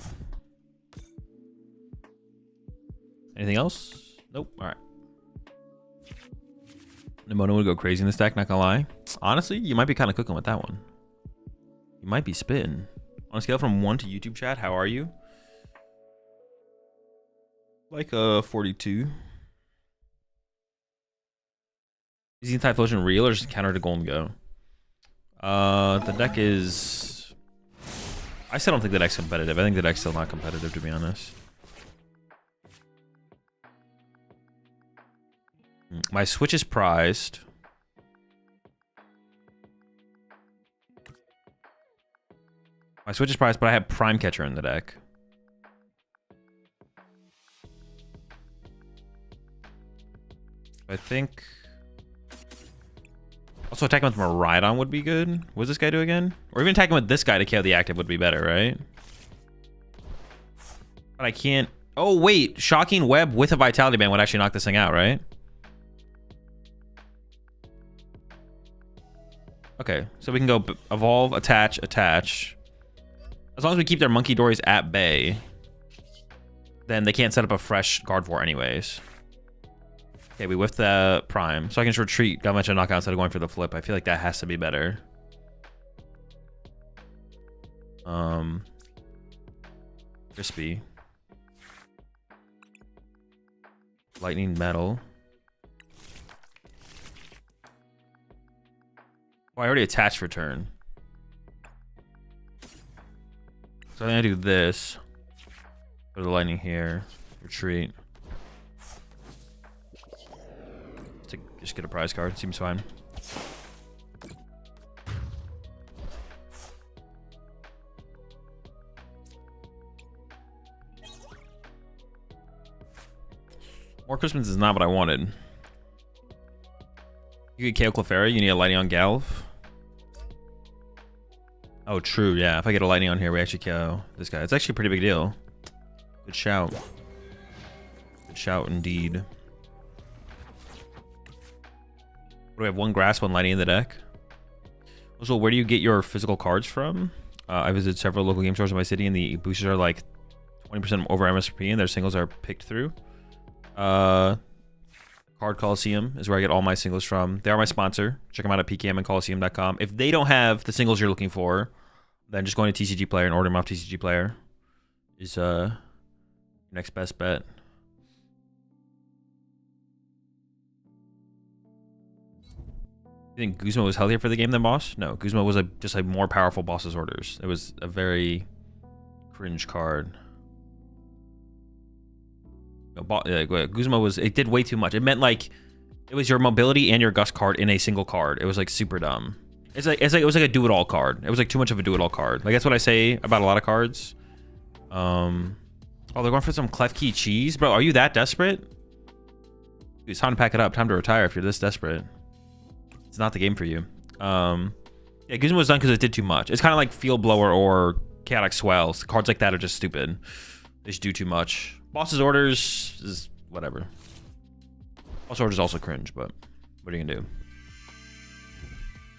Anything else? Nope. All right. Nimona would go crazy in this deck, not gonna lie. Honestly, you might be kind of cooking with that one. You might be spitting. On a scale from 1 to YouTube chat, how are you? Like 42. Is the Typhlosion real or just counter to Golden Go? The deck is... I still don't think the deck's competitive. I think the deck's still not competitive, to be honest. My Switch is prized. My switch is priced, but I have Prime Catcher in the deck. I think... Also attacking with Miraidon would be good. What does this guy do again? Or even attacking with this guy to KO the active would be better, right? But I can't... Oh, wait. Shocking Web with a Vitality Band would actually knock this thing out, right? Okay, so we can go evolve, attach, attach. As long as we keep their Monkey Dories at bay, then they can't set up a fresh guard for anyways. Okay, we whiffed the Prime. So I can just retreat, got much a knockout instead of going for the flip. I feel like that has to be better. Crispy. Lightning Metal. Oh, I already attached for turn. So I'm gonna do this. Put the lightning here. Retreat. Just get a prize card. Seems fine. More Christmas is not what I wanted. You get KO Clefairy, you need a lightning on Galv. Oh, true, yeah. If I get a lightning on here, we actually KO this guy. It's actually a pretty big deal. Good shout. Good shout indeed. What do we have? One grass, one lightning in the deck. Also, where do you get your physical cards from? I visited several local game stores in my city, and the boosters are like 20% over MSRP, and their singles are picked through. Card Coliseum is where I get all my singles from. They are my sponsor. Check them out at pkmandcoliseum.com. If they don't have the singles you're looking for, then just going to TCG Player and order them off TCG Player is your next best bet. You think Guzma was healthier for the game than Boss? No, Guzma was just a more powerful Boss's Orders. It was a very cringe card. Guzma was, it did way too much. It meant like it was your mobility and your gust card in a single card. It was like super dumb. It was like a do-it-all card. It was like too much of a do-it-all card. Like that's what I say about a lot of cards. Oh, they're going for some Klefki cheese, bro. Are you that desperate? Dude, it's time to pack it up. Time to retire if you're this desperate. It's not the game for you. Yeah, Guzma was done because it did too much. It's kind of like Field Blower or Chaotic Swells. Cards like that are just stupid. They just do too much. Boss's Orders is whatever. Boss's Orders is also cringe, but what are you gonna do?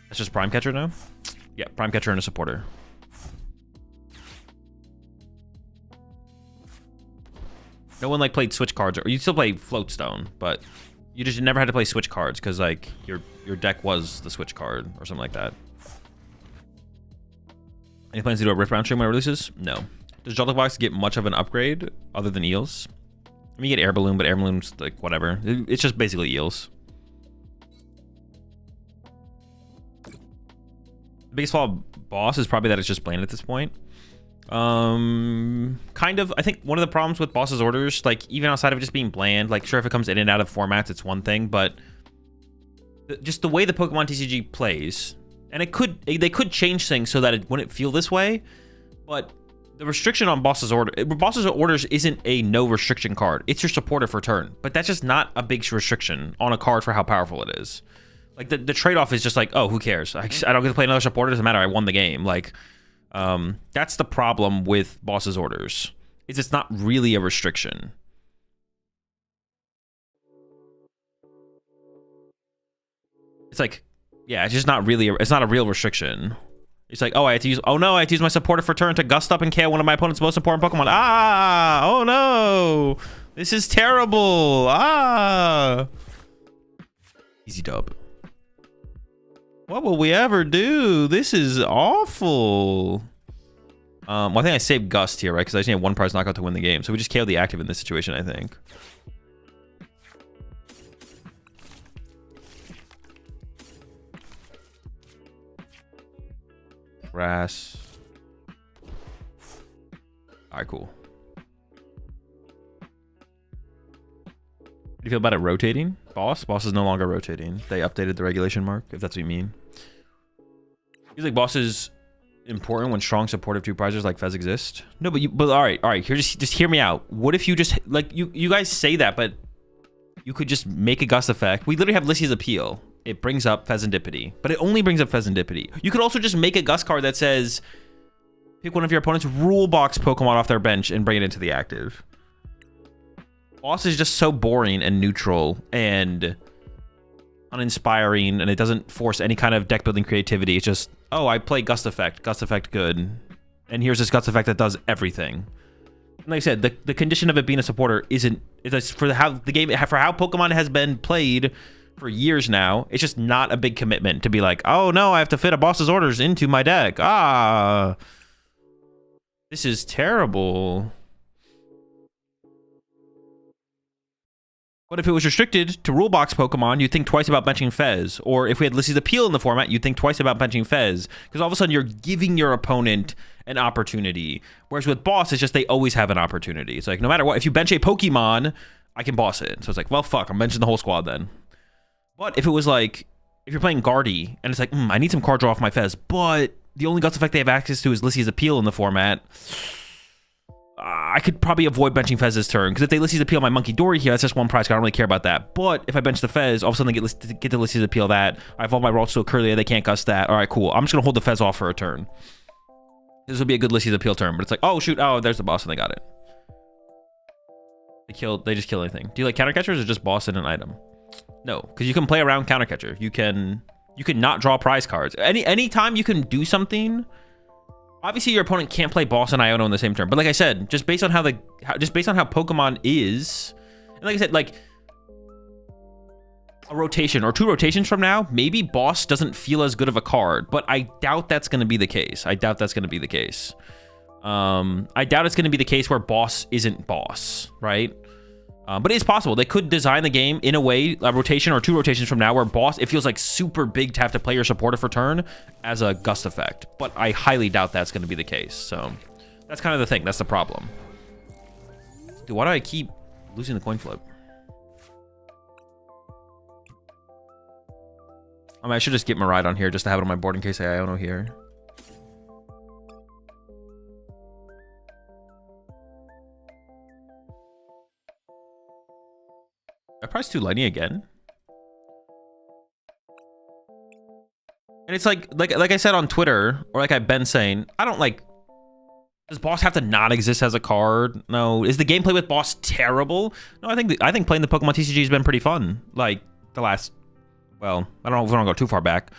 That's just Prime Catcher now? Yeah, Prime Catcher and a supporter. No one like played Switch cards, or you still play Floatstone, but you just never had to play Switch cards because like your deck was the Switch card or something like that. Any plans to do a Rift Round stream when it releases? No. Does Joltik Box get much of an upgrade other than Eels? I mean, you get Air Balloon, but Air Balloon's like whatever. It's just basically Eels. The biggest flaw of Boss is probably that it's just bland at this point. Kind of. I think one of the problems with Boss's Orders, like even outside of just being bland, like sure if it comes in and out of formats, it's one thing, but just the way the Pokemon TCG plays, and they could change things so that it wouldn't feel this way, but the restriction on Boss's Orders isn't a no restriction card. It's your supporter for turn, but that's just not a big restriction on a card for how powerful it is. Like the trade-off is just like, oh, who cares? I don't get to play another supporter. Doesn't matter. I won the game. Like, that's the problem with Boss's Orders. Is it's not really a restriction. It's like, yeah, it's just not really. It's not a real restriction. It's like, oh, I have to use my supporter for turn to gust up and KO one of my opponent's most important Pokemon. Ah, oh no, this is terrible. Ah, easy dub. What will we ever do? This is awful. Well, I think I saved Gust here, right? Because I just need one prize knockout to win the game. So we just KO the active in this situation, I think. Grass. Alright, cool. How do you feel about it rotating? Boss is no longer rotating. They updated the regulation mark, if that's what you mean. Feels like Boss is important when strong supportive two prizes like Fez exist. No, but all right. Here, just hear me out. What if you just like you guys say that, but you could just make a gust effect. We literally have Lissy's Appeal. It brings up Pheasantipity, but it only brings up Pheasantipity. You could also just make a gust card that says, pick one of your opponent's rule box Pokemon off their bench and bring it into the active. Boss is just so boring and neutral and uninspiring, and it doesn't force any kind of deck building creativity. It's just, oh, I play Gust Effect. Gust Effect good. And here's this Gust Effect that does everything. And like I said, the condition of it being a supporter isn't, it's for how the game, for how Pokemon has been played for years now. It's just not a big commitment to be like, oh no, I have to fit a boss's orders into my deck. Ah, this is terrible. But if it was restricted to rule box Pokemon, you'd think twice about benching Fez. Or if we had Lissy's Appeal in the format, you'd think twice about benching Fez. Because all of a sudden you're giving your opponent an opportunity. Whereas with boss, it's just they always have an opportunity. It's like, no matter what, if you bench a Pokemon, I can boss it. So it's like, well, fuck, I'm benching the whole squad then. But if it was like, if you're playing Guardy, and it's like, I need some card draw off my Fez, but the only Guts effect they have access to is Lissy's Appeal in the format, I could probably avoid benching Fez's turn, because if they Lissy's Appeal my Monkey Dory here, that's just one prize, I don't really care about that. But if I bench the Fez, all of a sudden they get to Lissy's Appeal that, I evolve my Ralts to a Curlia, they can't gust that. Alright, cool. I'm just going to hold the Fez off for a turn. This would be a good Lissy's Appeal turn, but it's like, oh shoot, oh, there's the boss, and they got it. They just kill anything. Do you like counter catchers or just boss in an item? No, because you can play around counter catcher. You can not draw prize cards. Anytime you can do something. Obviously, your opponent can't play boss and Iono in the same turn. But like I said, just based on how Pokemon is, and like I said, like a rotation or two rotations from now, maybe boss doesn't feel as good of a card. But I doubt that's going to be the case. I doubt it's going to be the case where boss isn't boss, right? But it is possible. They could design the game in a way, a rotation or two rotations from now, where boss, it feels like super big to have to play your supporter for turn as a gust effect. But I highly doubt that's going to be the case. So that's kind of the thing. That's the problem. Dude, why do I keep losing the coin flip? I mean, I should just get Maride on here just to have it on my board in case I Iono here. I priced 2 Lightning again. And it's like I said on Twitter, or like I've been saying, I don't like, does boss have to not exist as a card? No. Is the gameplay with boss terrible? No, I think playing the Pokemon TCG has been pretty fun. Like the last, well, I don't know if we don't go too far back.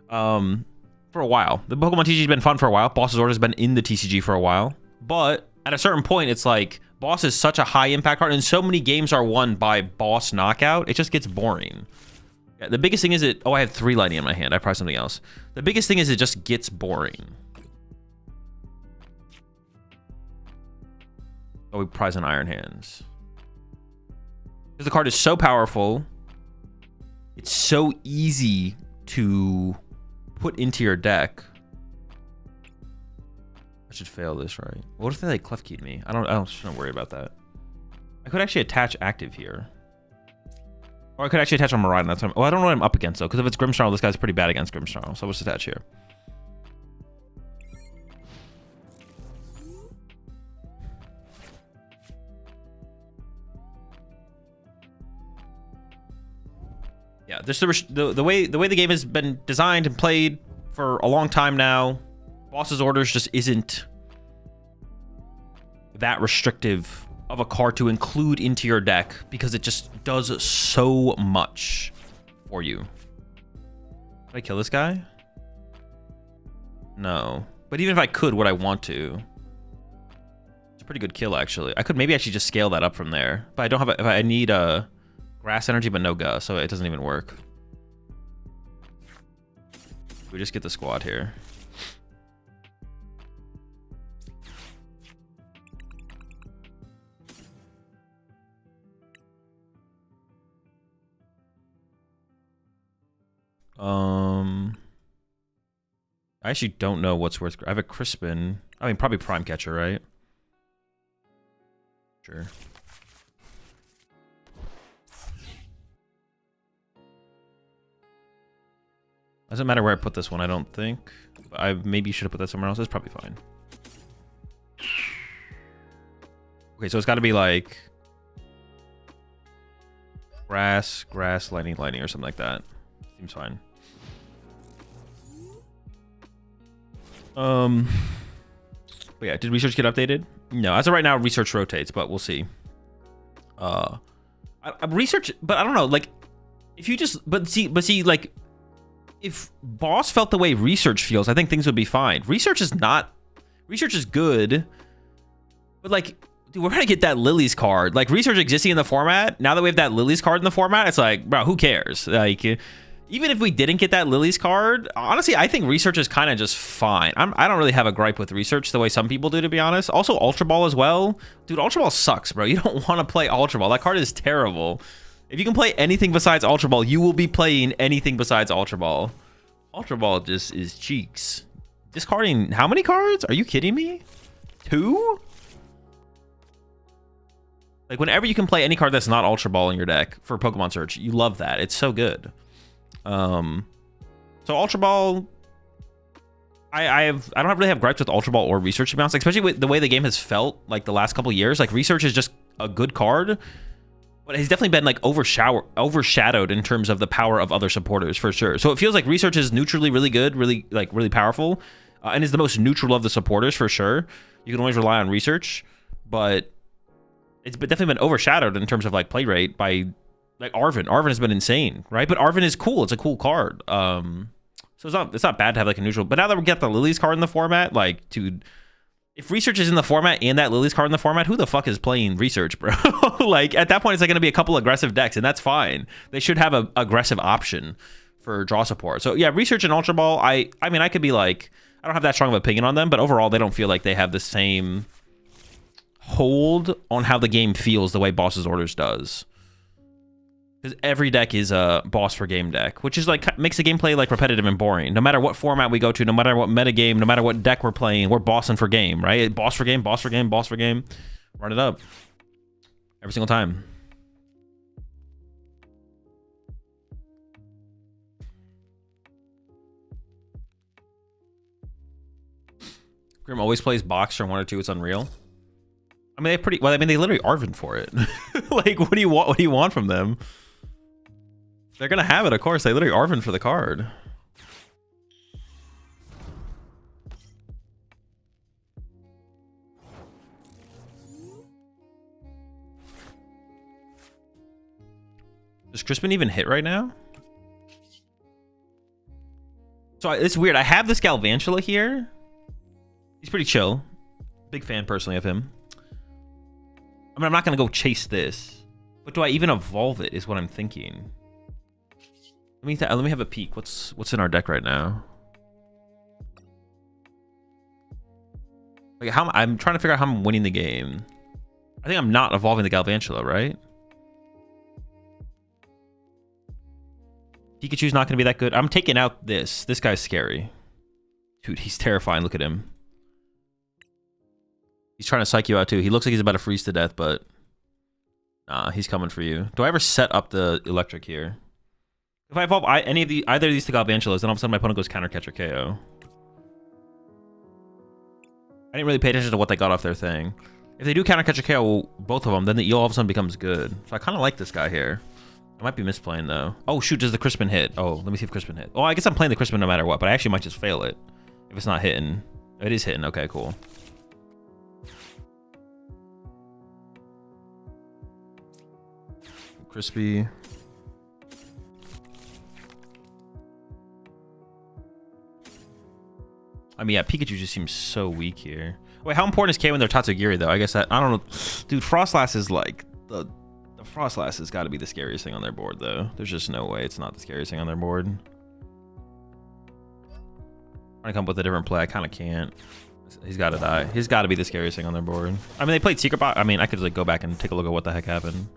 For a while. The Pokemon TCG has been fun for a while. Boss's Order has been in the TCG for a while. But at a certain point, it's like, boss is such a high impact card, and so many games are won by boss knockout, it just gets boring. Yeah, the biggest thing is it... Oh, I have 3 Lightning in my hand. I probably something else. The biggest thing is it just gets boring. Oh, we prize an Iron Hands. Because the card is so powerful, it's so easy to put into your deck. I should fail this, right? What if they like Clef Keyed me? I shouldn't worry about that. I could actually attach active here. Or I could actually attach on Maride. That's what I don't know what I'm up against though, because if it's Grimmsnarl, this guy's pretty bad against Grimmsnarl. So let's attach here. Yeah, this the way the game has been designed and played for a long time now. Boss's Orders just isn't that restrictive of a card to include into your deck because it just does so much for you. Did I kill this guy? No. But even if I could, would I want to? It's a pretty good kill, actually. I could maybe actually just scale that up from there. But I don't have I need a grass energy, but no Gus, so it doesn't even work. We just get the squad here. I actually don't know what's worth. I have a Crispin. I mean, probably Prime Catcher, right? Sure. Doesn't matter where I put this one, I don't think. I maybe should have put that somewhere else. It's probably fine. Okay, so it's got to be like grass, lightning, or something like that. Seems fine. But yeah, did research get updated? No, as of right now, research rotates, but we'll see. Research, but I don't know. Like, if you just, but see, like, if boss felt the way research feels, I think things would be fine. Research is good, but like, dude, we're gonna get that Lily's card. Like, research existing in the format, now that we have that Lily's card in the format, it's like, bro, who cares? Like, even if we didn't get that Lily's card, honestly, I think research is kind of just fine. I don't really have a gripe with research the way some people do, to be honest. Also, Ultra Ball as well. Dude, Ultra Ball sucks, bro. You don't want to play Ultra Ball. That card is terrible. If you can play anything besides Ultra Ball, you will be playing anything besides Ultra Ball. Ultra Ball just is cheeks. Discarding how many cards? Are you kidding me? 2? Like, whenever you can play any card that's not Ultra Ball in your deck for Pokemon Search, you love that. It's so good. So Ultra Ball, I don't really have gripes with Ultra Ball or Research, to be honest, especially with the way the game has felt like the last couple of years. Like, Research is just a good card, but it's definitely been like overshadowed in terms of the power of other supporters, for sure. So it feels like Research is neutrally really good, really powerful, and is the most neutral of the supporters, for sure. You can always rely on Research, but it's definitely been overshadowed in terms of like play rate by like Arven. Arven has been insane, right? But Arven is cool. It's a cool card. So it's not bad to have like a neutral. But now that we get the Lily's card in the format, like, dude, if Research is in the format and that Lily's card in the format, who the fuck is playing Research, bro? Like, at that point, it's like going to be a couple aggressive decks, and that's fine. They should have a aggressive option for draw support. So yeah, Research and Ultra Ball, I mean, I could be like, I don't have that strong of an opinion on them, but overall, they don't feel like they have the same hold on how the game feels the way Boss's Orders does. Because every deck is a boss for game deck, which is like, makes the gameplay like repetitive and boring. No matter what format we go to, no matter what metagame, no matter what deck we're playing, we're bossing for game, right? Boss for game, boss for game, boss for game. Run it up. Every single time. Grim always plays box turn 1 or 2. It's unreal. I mean, they literally Arven for it. Like, what do you want? What do you want from them? They're gonna have it, of course. They literally Arven for the card. Does Crispin even hit right now? So it's weird. I have this Galvantula here. He's pretty chill. Big fan personally of him. I mean, I'm not gonna go chase this, but do I even evolve it? Is what I'm thinking. Let me have a peek. What's in our deck right now? Like, I'm trying to figure out how I'm winning the game. I think I'm not evolving the Galvantula, right? Pikachu's not gonna be that good. I'm taking out this. This guy's scary. Dude, he's terrifying. Look at him. He's trying to psych you out too. He looks like he's about to freeze to death, but nah, he's coming for you. Do I ever set up the electric here? If I evolve either of these two Galvantulas, then all of a sudden my opponent goes counter catcher KO. I didn't really pay attention to what they got off their thing. If they do counter catcher KO both of them, then the eel all of a sudden becomes good. So I kind of like this guy here. I might be misplaying though. Oh shoot, does the Crispin hit? Oh, let me see if Crispin hit. Oh, I guess I'm playing the Crispin no matter what, but I actually might just fail it if it's not hitting. It is hitting. Okay, cool. Crispy. I mean, yeah, Pikachu just seems so weak here. Wait, how important is K when they're Tatsugiri, though? I guess that, I don't know. Dude, Frostlass is like, the Frostlass has got to be the scariest thing on their board, though. There's just no way it's not the scariest thing on their board. Trying to come up with a different play, I kind of can't. He's got to die. He's got to be the scariest thing on their board. I mean, they played Secret Bot. I mean, I could like go back and take a look at what the heck happened.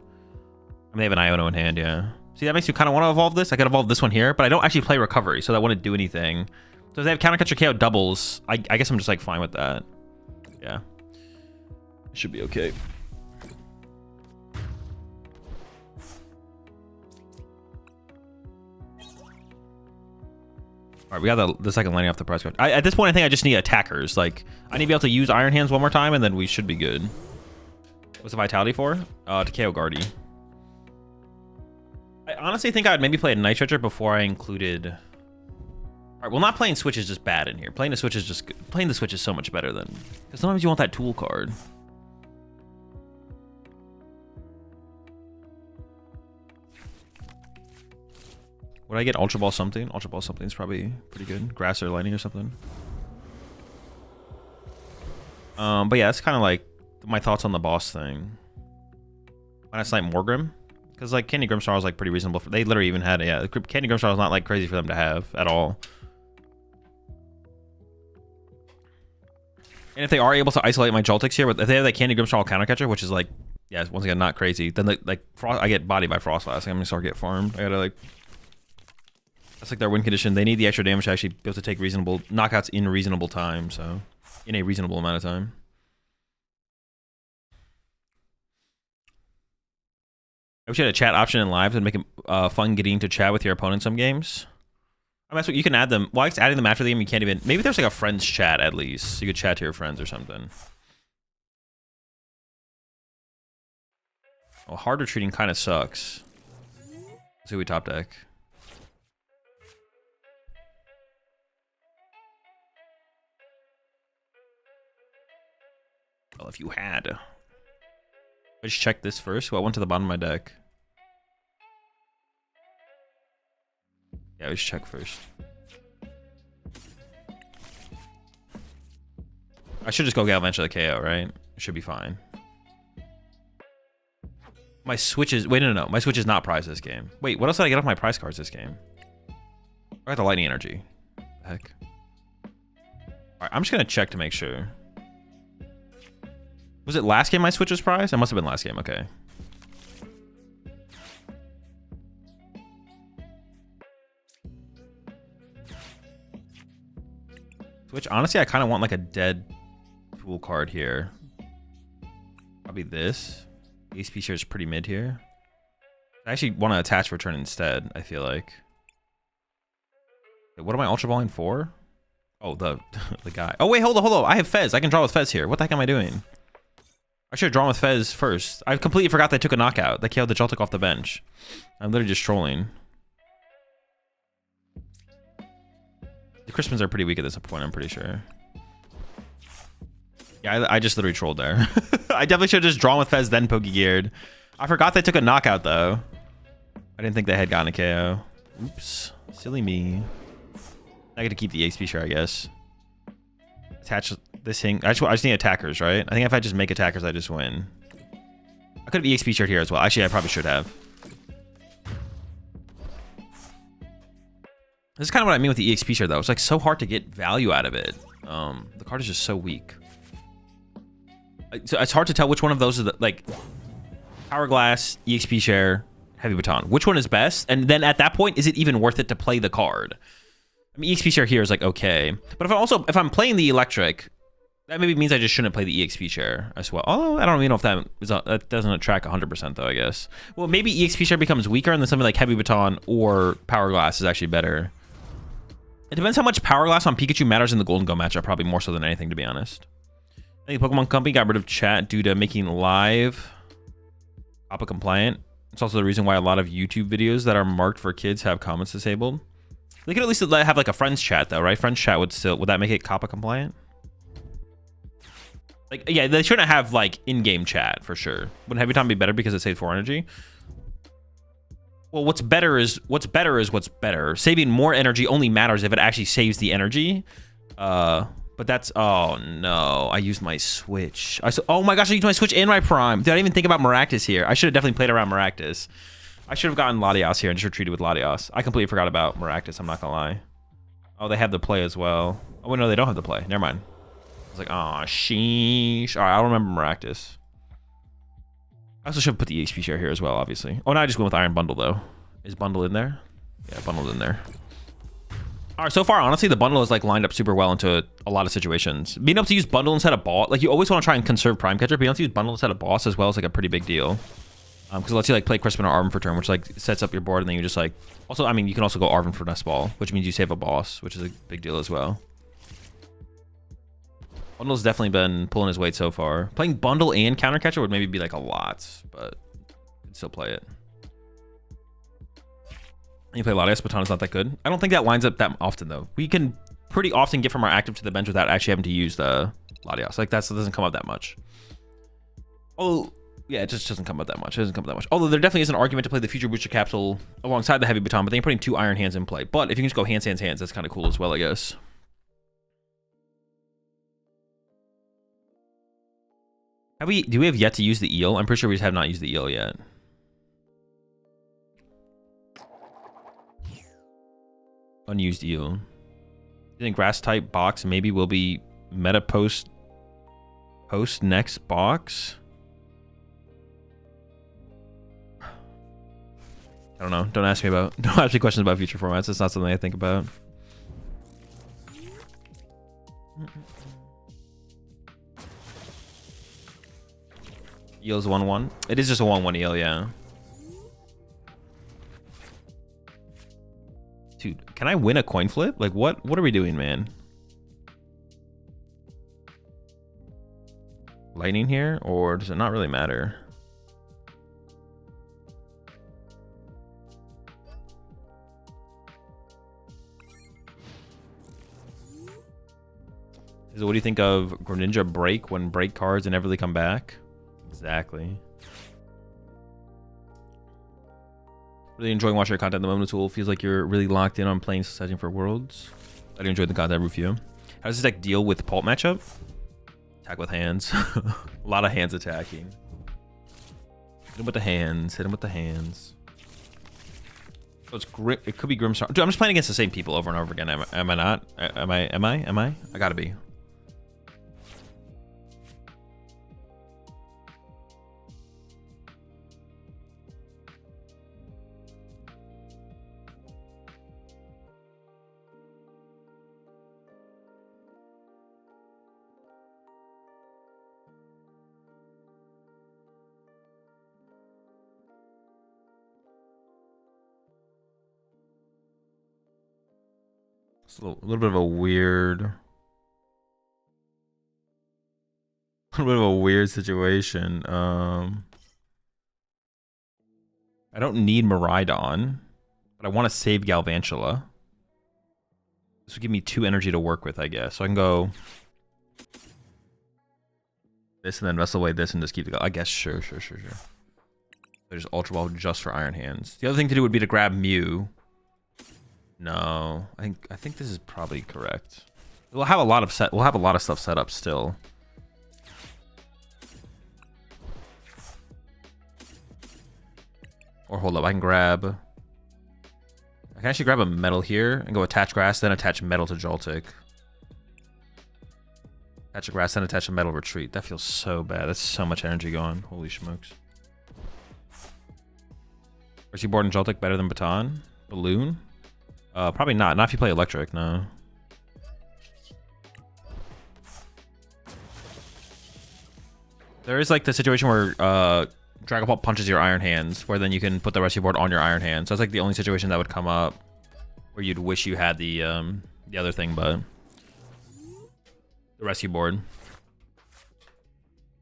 I mean, they have an Iono in hand, yeah. See, that makes you kind of want to evolve this. I could evolve this one here, but I don't actually play Recovery, so that wouldn't do anything. So if they have counter catcher KO doubles, I guess I'm just like fine with that. Yeah. It should be okay. All right, we got the second lining off the prize card. At this point, I think I just need attackers. Like, I need to be able to use Iron Hands one more time, and then we should be good. What's the vitality for? To KO Guardy. I honestly think I would maybe play a Night Treasure before I included... All right, well, not playing Switch is just bad in here. Playing the Switch is just... Playing the Switch is so much better than... Because sometimes you want that tool card. Would I get Ultra Ball something? Ultra Ball something is probably pretty good. Grass or Lightning or something. But yeah, that's kind of like my thoughts on the boss thing. Why not Snipe Morgrim? Because like Candy Grimstar was like pretty reasonable. They literally even had, yeah, Candy Grimstar was not like crazy for them to have at all. And if they are able to isolate my Joltiks here, if they have that Candy Grimstar counter catcher, which is like, yeah, once again, not crazy, then like I get bodied by Frostlass. I'm gonna start get farmed. I gotta like... That's like their win condition. They need the extra damage to actually be able to take reasonable knockouts in reasonable time. So, in a reasonable amount of time. I wish you had a chat option in live to make it fun getting to chat with your opponent some games. I mean, that's what you can add them. Well, I guess adding them after the game, you can't even... Maybe there's like a friends chat at least. So you could chat to your friends or something. Well, hard retreating kind of sucks. Let's see who we top deck. Well, if you had. Let's check this first. Well, I went to the bottom of my deck. Yeah, let's check first. I should just go Galvantula the KO, right? It should be fine. My Switch is... Wait, no. My Switch is not prize this game. Wait, what else did I get off my prize cards this game? I got the Lightning Energy. What the heck? Alright, I'm just gonna check to make sure. Was it last game my Switch was prize? It must have been last game, okay. Switch, honestly, I kind of want like a dead tool card here. Probably this. The HP share is pretty mid here. I actually want to attach return instead, I feel like. Wait, what am I Ultra Balling for? Oh, the guy. Oh, wait, hold on. I have Fez. I can draw with Fez here. What the heck am I doing? I should have drawn with Fez first. I completely forgot they took a knockout. They killed the Joltik off the bench. I'm literally just trolling. The Crispins are pretty weak at this point, I'm pretty sure. Yeah, I just literally trolled there. I definitely should have just drawn with Fez, then Pokegeared. I forgot they took a knockout, though. I didn't think they had gotten a KO. Oops. Silly me. I get to keep the XP share, I guess. Attach this thing. I just need attackers, right? I think if I just make attackers, I just win. I could have EXP shared here as well. Actually, I probably should have. This is kind of what I mean with the EXP share, though. It's like so hard to get value out of it. The card is just so weak. So it's hard to tell which one of those is the, like, Hourglass, EXP share, Heavy Baton. Which one is best? And then at that point, is it even worth it to play the card? I mean, EXP share here is like okay, but if I'm playing the electric, that maybe means I just shouldn't play the EXP share as well. Although I don't even know if that doesn't track 100% though. I guess. Well, maybe EXP share becomes weaker, and then something like Heavy Baton or Power Glass is actually better. It depends how much Power Glass on Pikachu matters in the Golden Go matchup. Probably more so than anything, to be honest. I think Pokemon Company got rid of chat due to making live APA compliant. It's also the reason why a lot of YouTube videos that are marked for kids have comments disabled. They could at least have like a friends chat though, right? Friends chat would that make it COPPA compliant? Like, yeah, they shouldn't have like in-game chat for sure. Wouldn't Heavy Time be better because it saves 4 energy? Well, what's better is what's better. Saving more energy only matters if it actually saves the energy. But that's, oh no, I used my Switch. Oh my gosh, I used my Switch and my Prime. Did I even think about Maractus here? I should have definitely played around Maractus. I should have gotten Latios here and just retreated with Latios. I completely forgot about Maractus, I'm not gonna lie. Oh, they have the play as well. Oh, wait, no, they don't have the play. Never mind. I was like, oh, sheesh. All right, I'll remember Maractus. I also should have put the EXP share here as well, obviously. Oh, no, I just went with Iron Bundle, though. Is Bundle in there? Yeah, Bundle's in there. All right, so far, honestly, the Bundle is like lined up super well into a lot of situations. Being able to use Bundle instead of Boss, like you always want to try and conserve Prime Catcher, being able to use Bundle instead of Boss as well is like a pretty big deal. Because it lets you like play Crispin or Arvin for turn, which like sets up your board, and then you just like also, I mean, you can also go Arvin for Nest Ball, which means you save a boss, which is a big deal as well. Bundle's definitely been pulling his weight so far. Playing Bundle and Counter Catcher would maybe be like a lot, but you can still play it. You play Latias, Baton is not that good. I don't think that lines up that often though. We can pretty often get from our active to the bench without actually having to use the Latias. Like that doesn't come up that much. Oh. Yeah, it just doesn't come up that much. It doesn't come up that much. Although there definitely is an argument to play the Future Booster Capsule alongside the Heavy Baton, but then you're putting 2 Iron Hands in play. But if you can just go hands, hands, hands, that's kind of cool as well, I guess. Do we have yet to use the eel? I'm pretty sure we just have not used the eel yet. Unused eel. I think grass type box maybe will be meta post next box. I don't know. Don't ask me questions about future formats. It's not something I think about. Eel's 1/1. It is just a 1/1 eel, yeah. Dude, can I win a coin flip? Like what are we doing, man? Lightning here, or does it not really matter? So what do you think of Greninja break when break cards inevitably come back? Exactly. Really enjoying watching your content at the moment, Tool. Feels like you're really locked in on playing Setting for Worlds. I do enjoy the content review. How does this deck deal with Pulp matchup? Attack with hands. A lot of hands attacking. Hit him with the hands. Hit him with the hands. So it's it could be Grimstar. Dude, I'm just playing against the same people over and over again. Am I not? Am I? I gotta be. It's a little bit of a weird situation. I don't need Miraidon, but I want to save Galvantula. This would give me 2 energy to work with, I guess. So I can go this and then wrestle away this and just keep the. I guess sure. There's Ultra Ball just for Iron Hands. The other thing to do would be to grab Mew. No, I think this is probably correct. We'll have a lot of stuff set up still. Or hold up, I can actually grab a metal here and go attach grass, then attach metal to Joltik. Attach a grass, then attach a metal retreat. That feels so bad. That's so much energy gone. Holy smokes. Is he board and Joltik better than Baton? Balloon? Probably not. Not if you play electric, no. There is like the situation where Dragon Ball punches your Iron Hands, where then you can put the rescue board on your Iron Hands. So that's like the only situation that would come up where you'd wish you had the other thing, but the rescue board.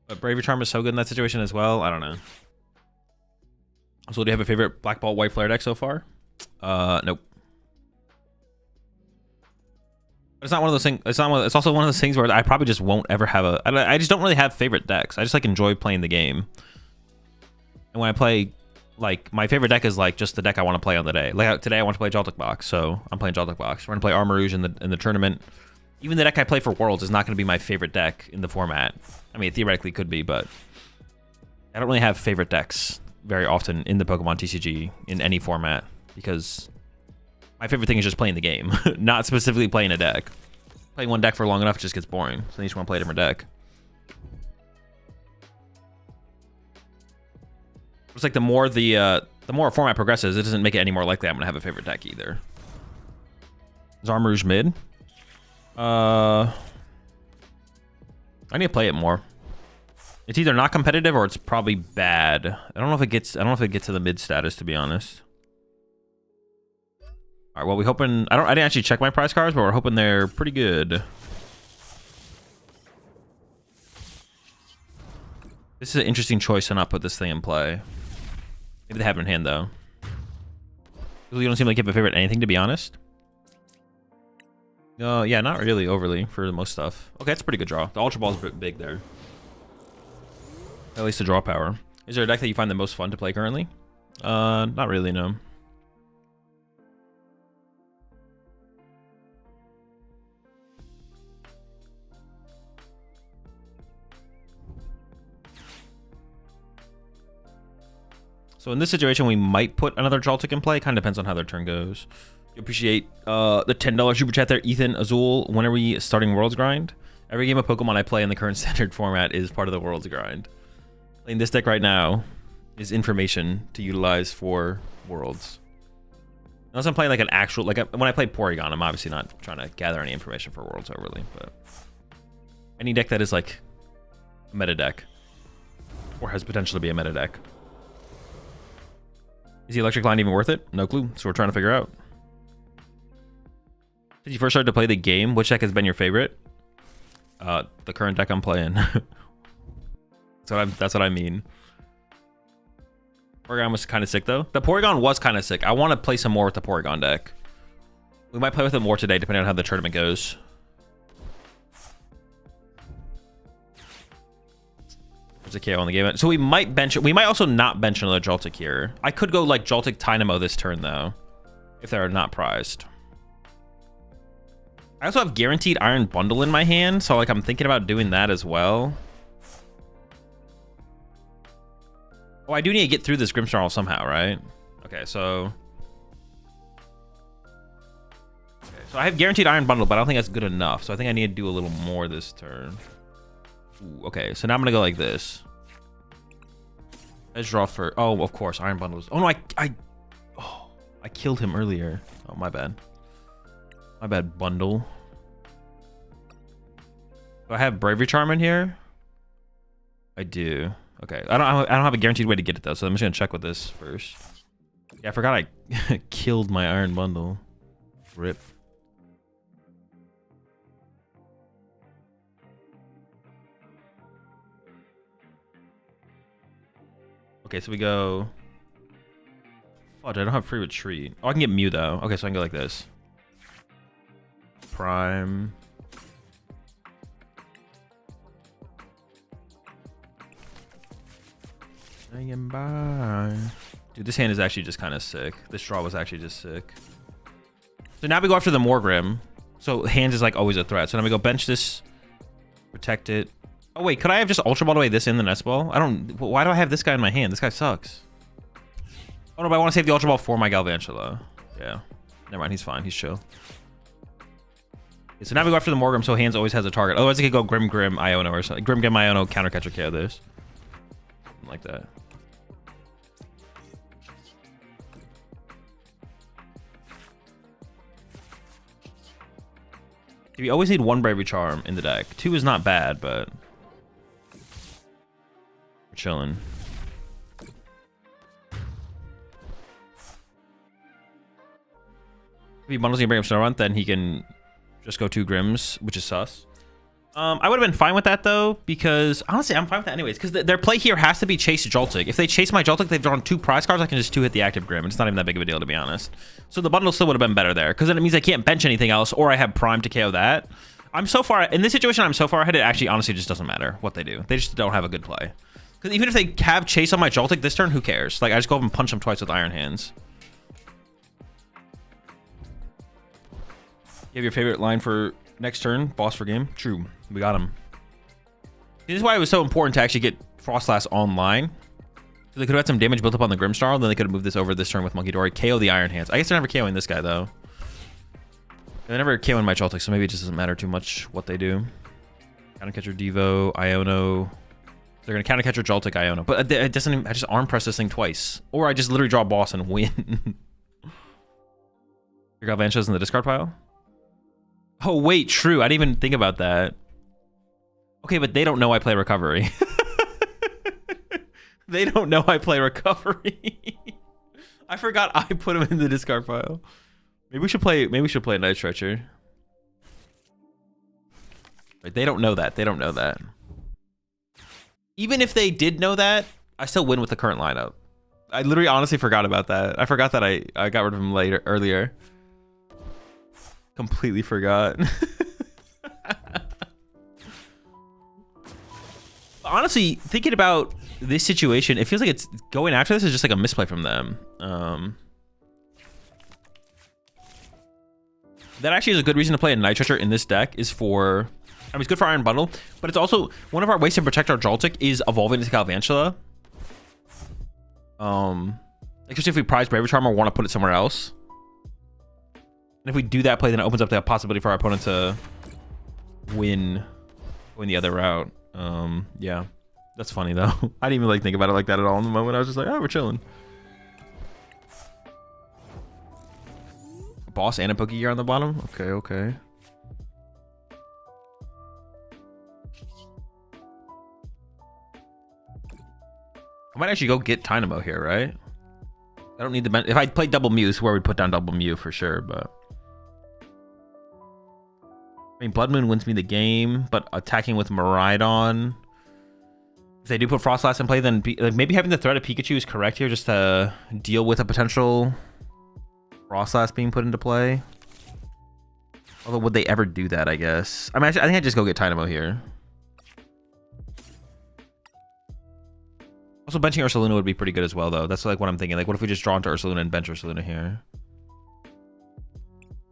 But Bravery Charm is so good in that situation as well. I don't know. So do you have a favorite Black Ball White Flare deck so far? Nope. It's not one of those things. It's also one of those things where I probably just won't ever have a. I just don't really have favorite decks. I just like enjoy playing the game. And when I play, like my favorite deck is like just the deck I want to play on the day. Like today I want to play Joltik Box, so I'm playing Joltik Box. We're gonna play Armarouge in the tournament. Even the deck I play for Worlds is not gonna be my favorite deck in the format. I mean, it theoretically could be, but I don't really have favorite decks very often in the Pokemon TCG in any format because my favorite thing is just playing the game, not specifically playing a deck. Playing one deck for long enough just gets boring, so you just want to play a different deck. It's like the more a format progresses, it doesn't make it any more likely I'm gonna have a favorite deck either. Is Armarouge mid? I need to play it more. It's either not competitive or it's probably bad. I don't know if it gets to the mid status, to be honest. All right, well, we hoping I didn't actually check my prize cards, but we're hoping they're pretty good. This is an interesting choice to not put this thing in play. Maybe they have it in hand though. You don't seem like you have a favorite anything, to be honest. Yeah, not really overly for most stuff. Okay, that's a pretty good draw. The Ultra Ball's big there. At least the draw power. Is there a deck that you find the most fun to play currently? Not really, no. So in this situation, we might put another Joltik in play. Kind of depends on how their turn goes. You appreciate the $10 super chat there, Ethan Azul. When are we starting Worlds Grind? Every game of Pokemon I play in the current standard format is part of the Worlds Grind. Playing this deck right now is information to utilize for Worlds. Unless I'm playing like an actual, like when I play Porygon, I'm obviously not trying to gather any information for Worlds overly, but any deck that is like a meta deck or has potential to be a meta deck. Is the electric line even worth it? No clue. So we're trying to figure out. Did you first start to play the game? Which deck has been your favorite? The current deck I'm playing. That's what I mean. Porygon was kind of sick though. The Porygon was kind of sick. I want to play some more with the Porygon deck. We might play with it more today, depending on how the tournament goes. There's a KO on the game. So we might bench it. We might also not bench another Joltik here. I could go like Joltik Dynamo this turn though, if they're not prized. I also have guaranteed Iron Bundle in my hand, so like I'm thinking about doing that as well. Oh, I do need to get through this Grimmsnarl somehow, right? Okay, so I have guaranteed Iron Bundle, but I don't think that's good enough. So I think I need to do a little more this turn. Ooh, okay, so now I'm gonna go like this. Let's draw for. Oh, of course, Iron Bundles. Oh no, I killed him earlier. Oh, my bad. My bad, bundle. Do I have Bravery Charm in here? I do. Okay, I don't have a guaranteed way to get it though, so I'm just gonna check with this first. Yeah, I forgot I killed my Iron Bundle. Rip. Okay, so we go. Oh, I don't have free retreat. Oh, I can get Mew though. Okay, so I can go like this. Prime. Hanging by. Dude, this hand is actually just kind of sick. This draw was actually just sick. So now we go after the Morgrim. So hands is like always a threat. So now we go bench this, protect it. Oh wait, could I have just Ultra Ball away this in the Nest Ball? I don't. Why do I have this guy in my hand? This guy sucks. Oh no, but I want to save the Ultra Ball for my Galvantula. Yeah. Never mind, he's fine. He's chill. Okay, so now we go after the Morgrim, so hands always has a target. Otherwise, it could go Grim Iono or something. Grim Iono counter catcher KO this. Something like that. You always need one Bravery Charm in the deck. 2 is not bad, but we're chilling. If he bundles and bring up Snowrun, then he can just go 2 Grims, which is sus. I would have been fine with that though, because honestly, I'm fine with that anyways. Because their play here has to be chase Joltik. If they chase my Joltik, they've drawn 2 prize cards. I can just 2-hit the active Grim. It's not even that big of a deal, to be honest. So the bundle still would have been better there, because then it means I can't bench anything else, or I have Prime to KO that. I'm so far in this situation. I'm so far ahead. It actually, honestly, just doesn't matter what they do. They just don't have a good play. Because even if they have chase on my Joltik this turn, who cares? Like I just go up and punch them twice with Iron Hands. You have your favorite line for next turn, boss for game? True, we got him. This is why it was so important to actually get Frostlass online. So they could have had some damage built up on the Grimmsnarl, then they could have moved this over this turn with Monkey Dory, KO the Iron Hands. I guess they're never KOing this guy though. They're never KOing my Joltik, so maybe it just doesn't matter too much what they do. Countercatcher Devo, Iono. They're gonna countercatcher Joltik, Iono, but it doesn't even, I just arm press this thing twice, or I just literally draw a boss and win. Your Galvantula's in the discard pile. Oh wait, true. I didn't even think about that. Okay, but they don't know I play recovery. They don't know I play recovery. I forgot I put him in the discard pile. Maybe we should play Night Stretcher. Right, they don't know that. They don't know that. Even if they did know that, I still win with the current lineup. I literally honestly forgot about that. I forgot that I got rid of him earlier. Completely forgot. Honestly, thinking about this situation, it feels like it's going after this is just like a misplay from them. That actually is a good reason to play a Night Stretcher in this deck is for, I mean, it's good for Iron Bundle, but it's also one of our ways to protect our Joltik is evolving into Galvantula. Especially if we prize Bravery Charm or want to put it somewhere else. And if we do that play, then it opens up the possibility for our opponent to win the other route. Yeah, that's funny though. I didn't even like think about it like that at all in the moment. I was just like, oh, we're chilling. Boss and a Pokegear on the bottom. Okay, okay. I might actually go get Tynamo here, right? I don't need the... If I played double Mew, this is where we'd put down double Mew for sure, but... I mean, Blood Moon wins me the game, but attacking with Miraidon... If they do put Frostlass in play, then like maybe having the threat of Pikachu is correct here just to deal with a potential Frostlass being put into play. Although, would they ever do that, I guess? I mean, I think I'd just go get Tynamo here. Also, benching Ursaluna would be pretty good as well, though. That's like what I'm thinking. Like, what if we just draw into Ursaluna and bench Ursaluna here?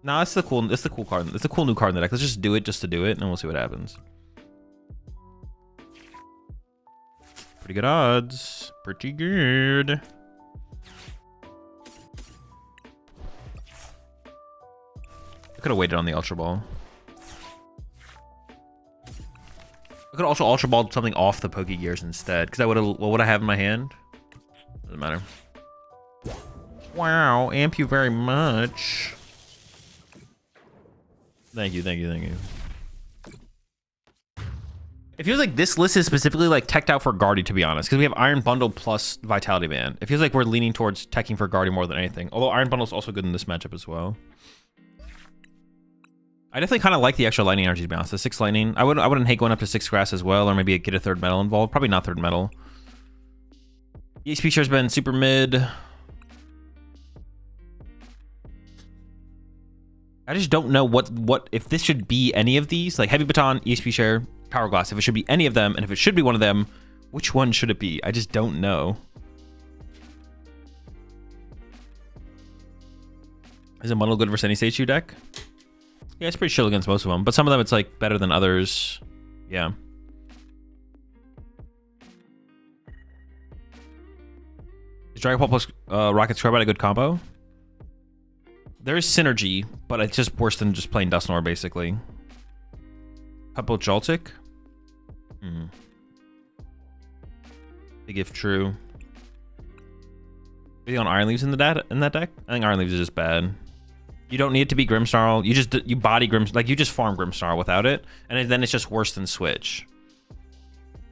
No, it's the cool card. It's a cool new card in the deck. Let's just do it just to do it, and we'll see what happens. Pretty good odds. Pretty good. I could have waited on the Ultra Ball. I could also Ultra Ball something off the Pokegears instead, because I would have. What would I have in my hand? Doesn't matter. Wow, amp you very much. Thank you, thank you, thank you. It feels like this list is specifically like teched out for Guardy, to be honest, because we have Iron Bundle plus Vitality Band. It feels like we're leaning towards teching for Guardy more than anything. Although Iron Bundle is also good in this matchup as well. I definitely kind of like the extra lightning energy, to be honest. The 6 lightning. I wouldn't hate going up to 6 grass as well, or maybe get a third metal involved. Probably not third metal. The HP share's been super mid. I just don't know what if this should be any of these, like Heavy Baton, EXP share, Power Glass. If it should be any of them, and if it should be one of them, which one should it be? I just don't know. Is a Muddle good versus any Stage 2 deck? Yeah, it's pretty chill against most of them, but some of them it's like better than others. Yeah. Is Dragon Ball plus Rocket Scrubite a good combo? There is synergy, but it's just worse than just playing Dusknoir, basically. Couple Joltik. Big if true. Are you on Iron Leaves in that deck? I think Iron Leaves is just bad. You don't need it to be Grimmsnarl. You body Grimmsnarl, like you just farm Grimmsnarl without it, and then it's just worse than Switch.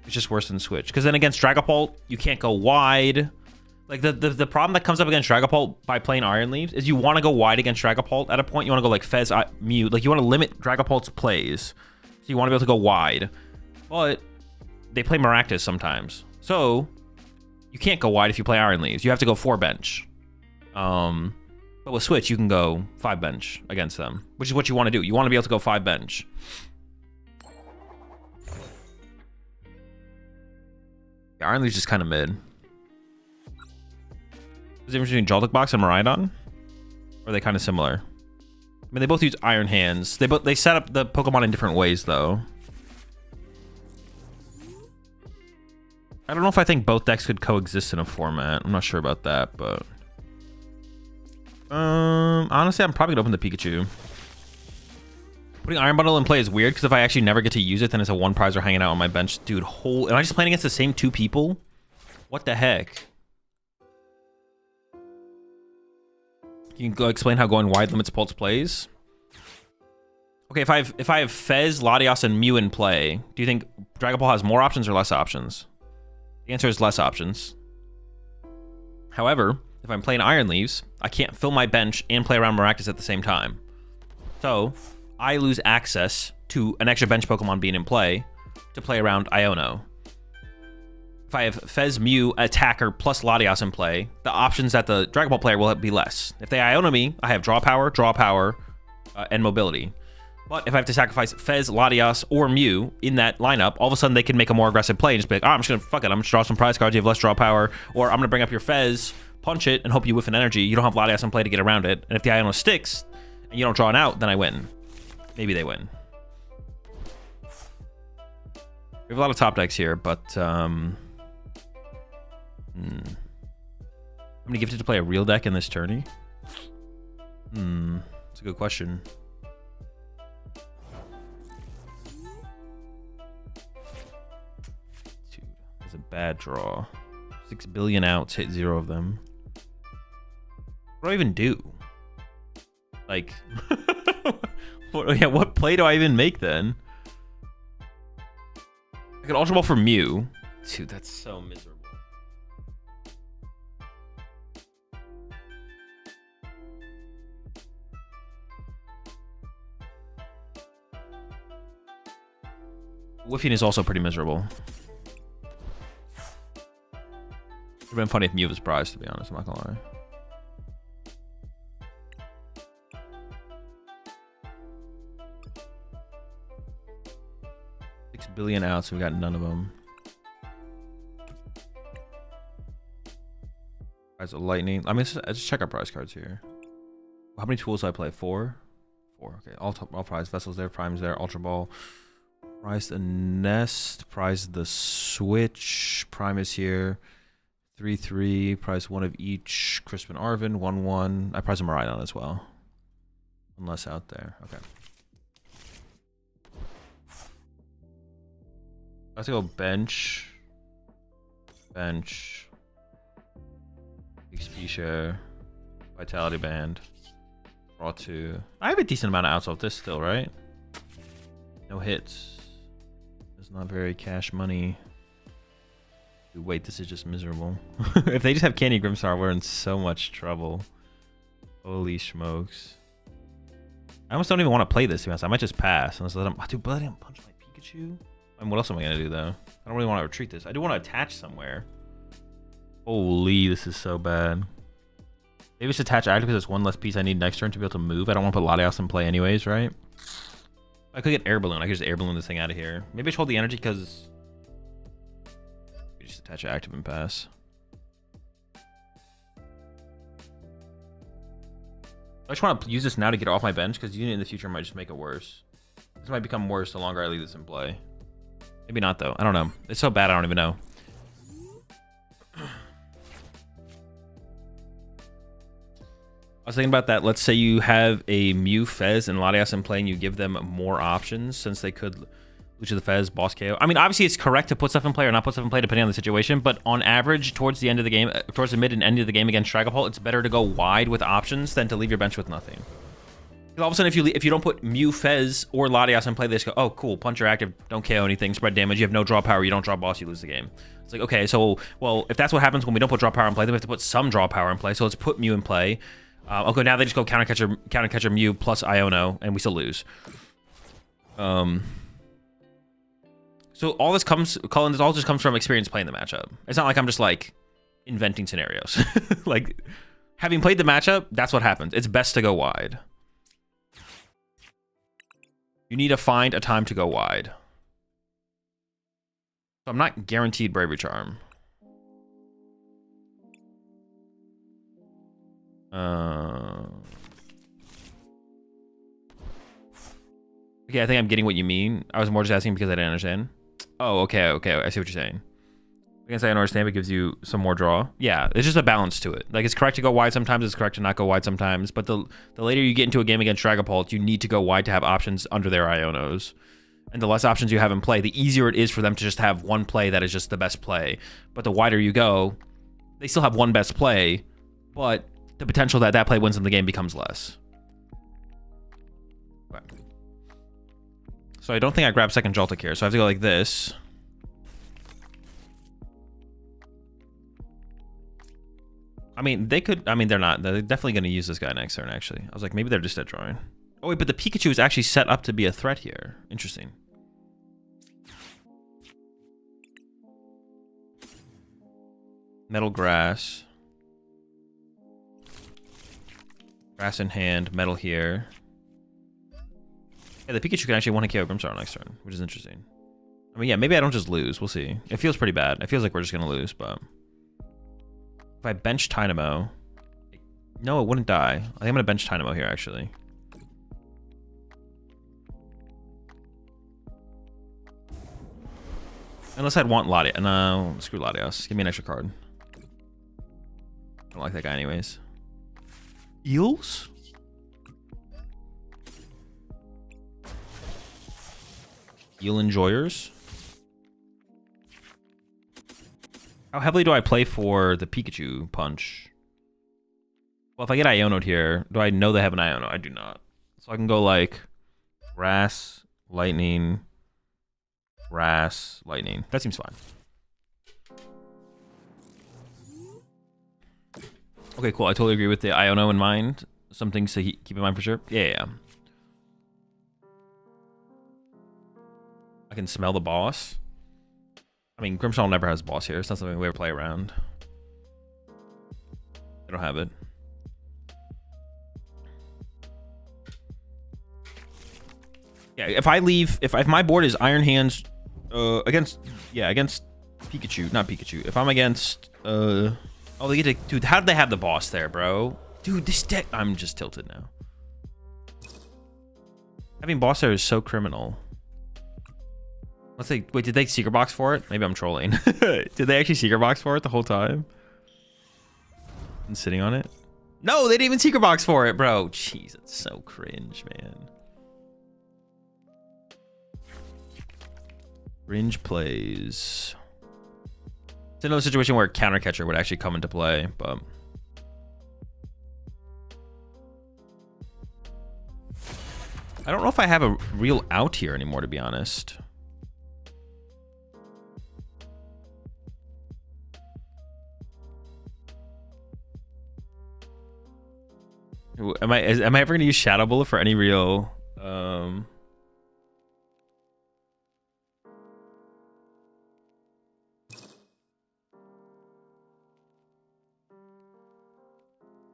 It's just worse than Switch. Because then against Dragapult, you can't go wide. Like the problem that comes up against Dragapult by playing Iron Leaves is you want to go wide against Dragapult. At a point, you want to go like Fez, Mew. Like you want to limit Dragapult's plays, so you want to be able to go wide. But they play Maractus sometimes, so you can't go wide if you play Iron Leaves. You have to go 4 bench. But with Switch, you can go 5 bench against them, which is what you want to do. You want to be able to go 5 bench. Yeah, Iron Leaves is just kind of mid. Is the difference between Joltik Box and Miraidon? Or are they kind of similar? I mean, they both use Iron Hands. They set up the Pokemon in different ways, though. I don't know if I think both decks could coexist in a format. I'm not sure about that, but... honestly, I'm probably gonna open the Pikachu. Putting Iron Bundle in play is weird, because if I actually never get to use it, then it's a 1 prizer hanging out on my bench. Dude, am I just playing against the same 2 people? What the heck? You can go explain how going wide limits Pult's plays. Okay, if I have Fez, Latios, and Mew in play, do you think Dragon Ball has more options or less options? The answer is less options. However, if I'm playing Iron Leaves, I can't fill my bench and play around Maractus at the same time. So I lose access to an extra bench Pokemon being in play to play around Iono. If I have Fez, Mew, Attacker, plus Latias in play, the options that the Dragon Ball player will be less. If they Iono me, I have Draw Power, and Mobility. But if I have to sacrifice Fez, Latias, or Mew in that lineup, all of a sudden they can make a more aggressive play and just be like, oh, I'm just gonna fuck it. I'm gonna draw some prize cards. You have less draw power, or I'm gonna bring up your Fez, punch it, and hope you whiff an energy. You don't have Latias in play to get around it. And if the Iono sticks and you don't draw it out, then I win. Maybe they win. We have a lot of top decks here, but I'm gonna gift it to play a real deck in this tourney. That's a good question. Dude, that's a bad draw. 6 billion outs, hit 0 of them. What do I even do? Like, what play do I even make then? I could Ultra Ball for Mew. Dude, that's so miserable. Whiffing is also pretty miserable. It would have been funny if Mew was prized, to be honest. I'm not gonna lie. Billion outs, so we got none of them. Prize of Lightning. I mean, let's just check our prize cards here. How many tools do I play? 4? 4. Okay, all prize vessels there, primes there, Ultra Ball. Prize the Nest, prize the Switch. Prime is here. 3/3. Prize 1 of each. Crispin Arvin 1/1. I prize a Maridon as well. One less out there. Okay. I have to go bench, XP share, vitality band, draw 2. I have a decent amount of outs off this still, right? No hits. It's not very cash money. Dude, wait, this is just miserable. If they just have Candy Grimstar, we're in so much trouble. Holy smokes. I almost don't even want to play this, to be honest. I might just pass. Unless let him. Dude, but I didn't punch my Pikachu. I mean, what else am I going to do, though? I don't really want to retreat this. I do want to attach somewhere. Holy, this is so bad. Maybe it's attach active because it's one less piece I need next turn to be able to move. I don't want to put Latias in play anyways, right? I could get Air Balloon. I could just Air Balloon this thing out of here. Maybe I should hold the energy because... just attach active and pass. I just want to use this now to get off my bench because using it in the future might just make it worse. This might become worse the longer I leave this in play. Maybe not, though. I don't know. It's so bad, I don't even know. I was thinking about that. Let's say you have a Mew, Fez, and Latias in play, and you give them more options since they could Lucha the Fez, Boss KO. I mean, obviously, it's correct to put stuff in play or not put stuff in play depending on the situation, but on average, towards the end of the game, towards the mid and end of the game against Dragapult, it's better to go wide with options than to leave your bench with nothing. All of a sudden, if you don't put Mew, Fez, or Latias in play, they just go, oh, cool, punch your active, don't KO anything, spread damage, you have no draw power, you don't draw boss, you lose the game. It's like, okay, so, well, if that's what happens when we don't put draw power in play, then we have to put some draw power in play, so let's put Mew in play. Okay, now they just go countercatcher Mew plus Iono, and we still lose. So all this comes, Colin, this all just comes from experience playing the matchup. It's not like I'm just, like, inventing scenarios. Like, having played the matchup, that's what happens. It's best to go wide. You need to find a time to go wide. So I'm not guaranteed Bravery Charm. Okay, I think I'm getting what you mean. I was more just asking because I didn't understand. Oh, okay, I see what you're saying. I guess I understand, but it gives you some more draw. Yeah, it's just a balance to it. Like, it's correct to go wide sometimes, it's correct to not go wide sometimes, but the later you get into a game against Dragapult, you need to go wide to have options under their Ionos. And the less options you have in play, the easier it is for them to just have one play that is just the best play. But the wider you go, they still have one best play, but the potential that that play wins them the game becomes less. Okay. So I don't think I grab second Joltik here, so I have to go like this. I mean, they could. I mean, they're not. They're definitely going to use this guy next turn, actually. I was like, maybe they're just dead drawing. Oh, wait, but the Pikachu is actually set up to be a threat here. Interesting. Metal Grass. Grass in hand, metal here. Yeah, the Pikachu can actually one-hit KO Grimmsnarl next turn, which is interesting. I mean, yeah, maybe I don't just lose. We'll see. It feels pretty bad. It feels like we're just going to lose, but... If I bench Tynamo... No, it wouldn't die. I think I'm going to bench Tynamo here, actually. Unless I'd want Latias. No, screw Latias. Give me an extra card. I don't like that guy anyways. Eels? Eel Enjoyers? How heavily do I play for the Pikachu punch? Well, if I get Iono'd here, do I know they have an Iono? I do not. So I can go like Grass, Lightning, Grass, Lightning. That seems fine. Okay, cool. I totally agree with the Iono in mind. Some things to keep in mind for sure. Yeah. I can smell the boss. I mean, Grimmsnarl never has boss here. It's not something we ever play around. They don't have it. Yeah, if I leave, if my board is Iron Hands against Pikachu, not Pikachu. If I'm against oh, they get to, dude, how did they have the boss there, bro? Dude, this deck, I'm just tilted now. Having boss there is so criminal. Let's say, wait, did they secret box for it? Maybe I'm trolling. Did they actually secret box for it the whole time? And sitting on it? No, they didn't even secret box for it, bro. Jeez, it's so cringe, man. Cringe plays. It's another situation where counter catcher would actually come into play, but I don't know if I have a real out here anymore, to be honest. Am I ever gonna use Shadow Bullet for any real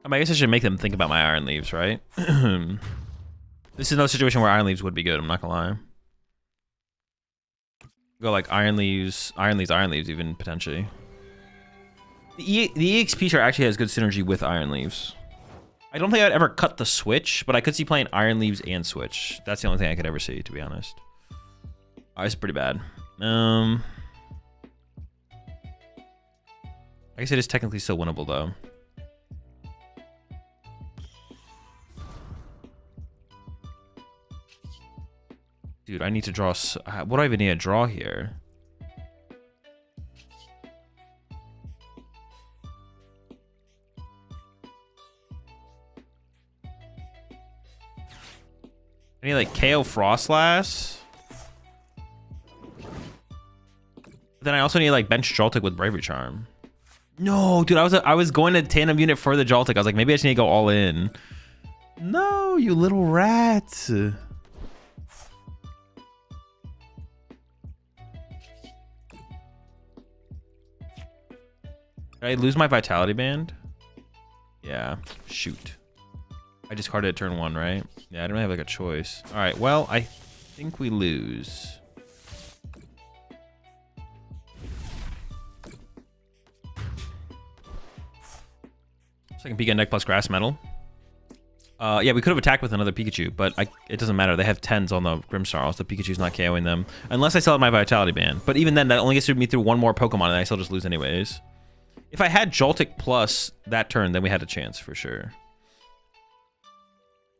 I guess I should make them think about my Iron Leaves, right? This is no situation where Iron Leaves would be good, I'm not gonna lie. Go like Iron Leaves, even potentially. The EXP chart actually has good synergy with Iron Leaves. I don't think I'd ever cut the Switch, but I could see playing Iron Leaves and Switch. That's the only thing I could ever see, to be honest. Oh, it's pretty bad. I guess it is technically still winnable, though. Dude, I need to draw... What do I even need to draw here? I need like KO Frostlass. Then I also need like bench Joltik with Bravery Charm. No, dude, I was going to tandem unit for the Joltik. I was like, maybe I just need to go all in. No, you little rat. Did I lose my Vitality Band? Yeah, shoot. I discarded it turn 1, right? Yeah, I don't have like a choice. All right, well, I think we lose. Second Pika Neck plus Grass Metal. Yeah, we could have attacked with another Pikachu, but it doesn't matter. They have 10s on the Grimmsnarl, so the Pikachu's not KOing them. Unless I still have my Vitality Band. But even then, that only gets me through one more Pokemon, and I still just lose anyways. If I had Joltik plus that turn, then we had a chance for sure.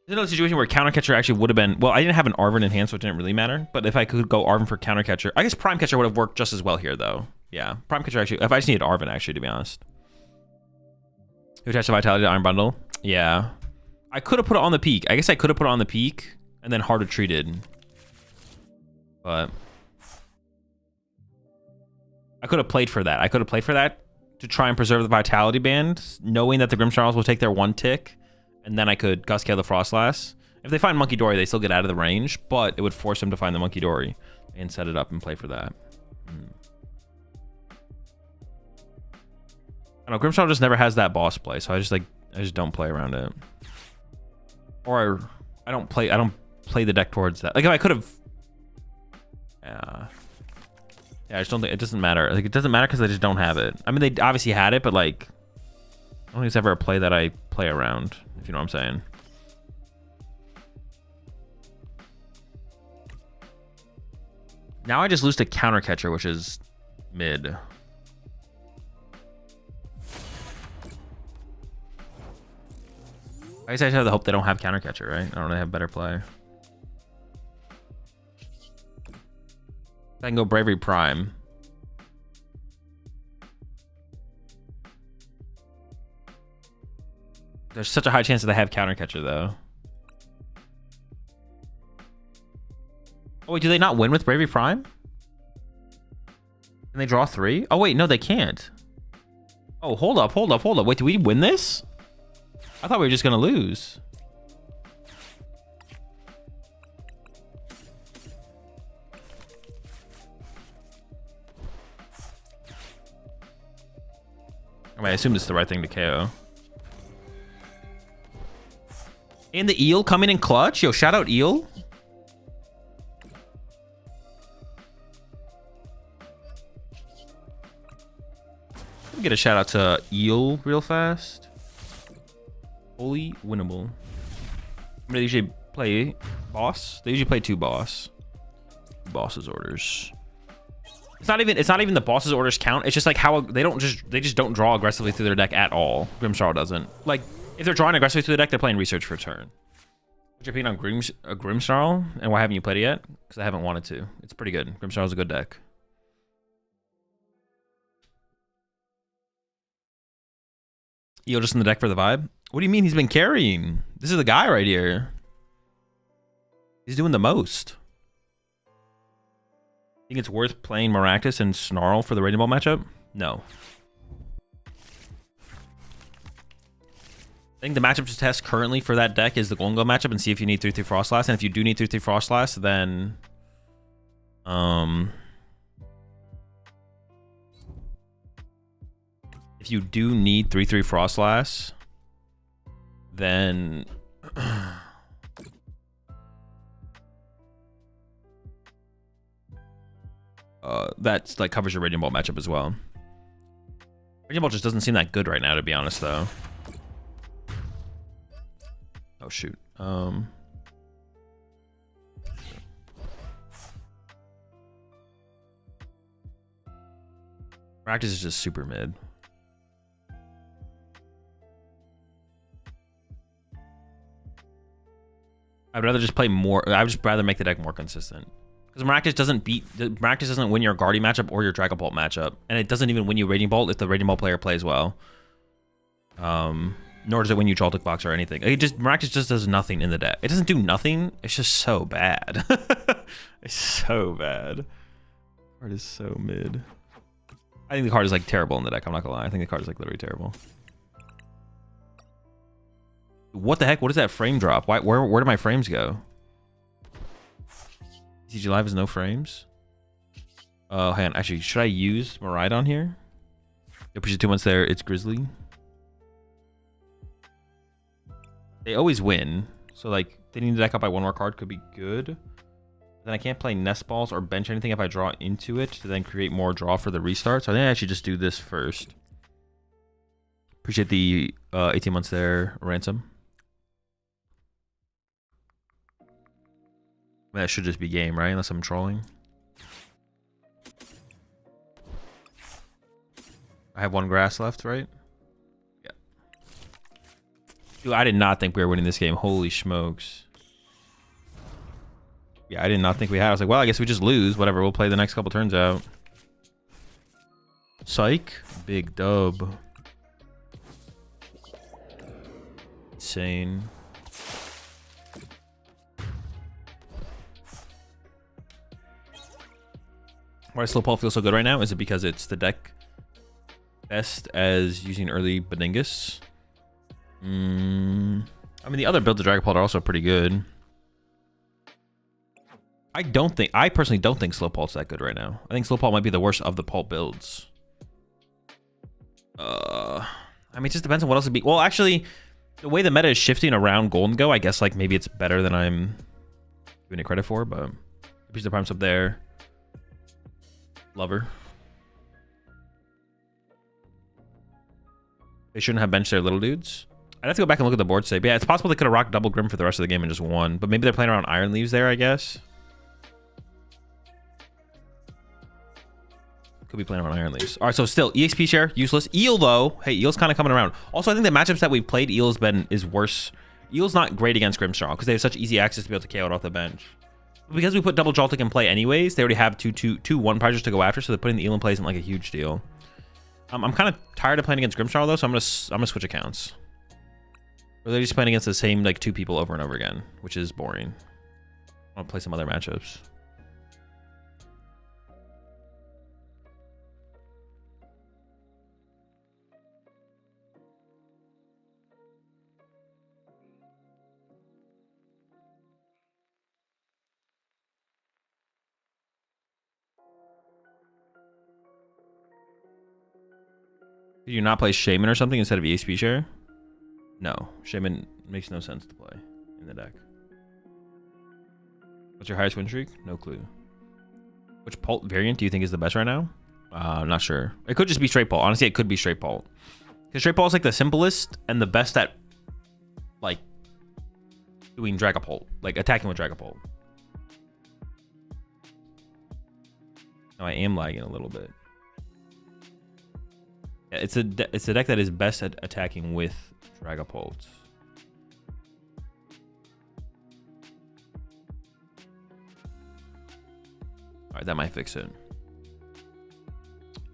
There's another situation where counter catcher actually would have been... Well, I didn't have an Arven in hand, so it didn't really matter. But if I could go Arven for counter catcher... I guess Prime Catcher would have worked just as well here, though. Yeah, Prime Catcher actually... If I just needed Arven, actually, to be honest. Who attached the Vitality to Iron Bundle? Yeah. I could have put it on the peak. I guess I could have put it on the peak and then harder treated. But... I could have played for that. to try and preserve the Vitality Band, knowing that the Grimmsnarls will take their 1 tick, and then I could Guscale the Frostlass. If they find Monkey Dory, they still get out of the range, but it would force them to find the Monkey Dory and set it up and play for that. I don't know, Grimmsnarl just never has that boss play, so I just don't play around it. Or I don't play the deck towards that. Like if I could have yeah, I just don't think it doesn't matter. Like it doesn't matter because I just don't have it. I mean, they obviously had it, but like I don't think it's ever a play that I play around, if you know what I'm saying. Now I just lose to Counter Catcher, which is mid. I guess I just have the hope they don't have Counter Catcher, right? I don't really have better play. I can go Bravery Prime. There's such a high chance that they have Counter Catcher, though. Oh, wait, do they not win with Bravery Prime? Can they draw 3? Oh, wait, no, they can't. Oh, hold up. Wait, do we win this? I thought we were just gonna lose. I mean, I assume this is the right thing to KO. And the Eel coming in clutch. Yo, shout out Eel. Let me get a shout out to Eel real fast. Fully winnable. They usually play boss. They usually play 2 boss. Boss's orders. It's not even the boss's orders count. It's just like how they just don't draw aggressively through their deck at all. Grimmsnarl doesn't. Like if they're drawing aggressively through the deck, they're playing research for a turn. What's your opinion on Grimmsnarl, and why haven't you played it yet? Because I haven't wanted to. It's pretty good. Grimmsnarl's a good deck. Eel just in the deck for the vibe. What do you mean he's been carrying? This is the guy right here. He's doing the most. Think it's worth playing Maractus and Snarl for the Raging Ball matchup? No. I think the matchup to test currently for that deck is the Golden Glow matchup and see if you need 3/3 Frostlass. And if you do need 3/3 Frostlass, then if you do need 3/3 Frostlass, then that's like covers your Raging Ball matchup as well. Raging Ball just doesn't seem that good right now, to be honest, though. Oh shoot. Practice is just super mid. I'd rather just play more. I would just rather make the deck more consistent. Because Maractus doesn't win your Guardian matchup or your Dragon Bolt matchup. And it doesn't even win you Raging Bolt if the Raging Bolt player plays well. Nor does it win you Joltik box or anything. Maractus just does nothing in the deck. It doesn't do nothing. It's just so bad. It's so bad. The card is so mid. I think the card is like terrible in the deck. I'm not gonna lie. I think the card is like literally terrible. What the heck? What is that frame drop? Where do my frames go? TCG Live has no frames. Oh, hang on. Actually, should I use Miraidon here? Yep, push it 2 months there. It's Grizzly. They always win. So, like, thinning the deck up by 1 more card could be good. Then I can't play Nest Balls or bench anything if I draw into it to then create more draw for the restart. So I think I should just do this first. Appreciate the 18 months there, Ransom. That should just be game, right? Unless I'm trolling. I have 1 grass left, right? Yeah. Dude, I did not think we were winning this game. Holy smokes. Yeah, I did not think we had. I was like, well, I guess we just lose. Whatever, we'll play the next couple turns out. Psych. Big dub. Insane. Why does Slow Paul feel so good right now? Is it because it's the deck best as using early Bedingus. I mean, the other builds of Dragapult are also pretty good. I personally don't think Slowpoke's that good right now. I think Slowpoke might be the worst of the Pult builds. I mean, it just depends on what else would be. Well, actually, the way the meta is shifting around Golden Go, I guess like maybe it's better than I'm giving it credit for, but piece of primes up there. Lover. They shouldn't have benched their little dudes. I'd have to go back and look at the board state. But yeah, it's possible they could have rocked double Grim for the rest of the game and just won. But maybe they're playing around Iron Leaves there, I guess. Could be playing around Iron Leaves. All right, so still, EXP share, useless. Eel, though. Hey, Eel's kind of coming around. Also, I think the matchups that we've played, Eel is worse. Eel's not great against Grimmstrong because they have such easy access to be able to KO it off the bench. But because we put double Joltik in play anyways, they already have two 1-prizers to go after, so putting the Eel in play isn't like a huge deal. I'm kind of tired of playing against Grimmstrong, though, so I'm gonna switch accounts. Or they're just playing against the same like 2 people over and over again, which is boring. I want to play some other matchups. Did you not play Shaman or something instead of EXP share? No, Shaman makes no sense to play in the deck. What's your highest win streak? No clue. Which Pult variant do you think is the best right now? I'm not sure. It could just be straight Pult. Honestly, it could be straight Pult. Because straight Pult is like the simplest and the best at like doing Dragapult, like attacking with Dragapult. No, I am lagging a little bit. Yeah, it's a deck that is best at attacking with Dragapult. Alright, that might fix it.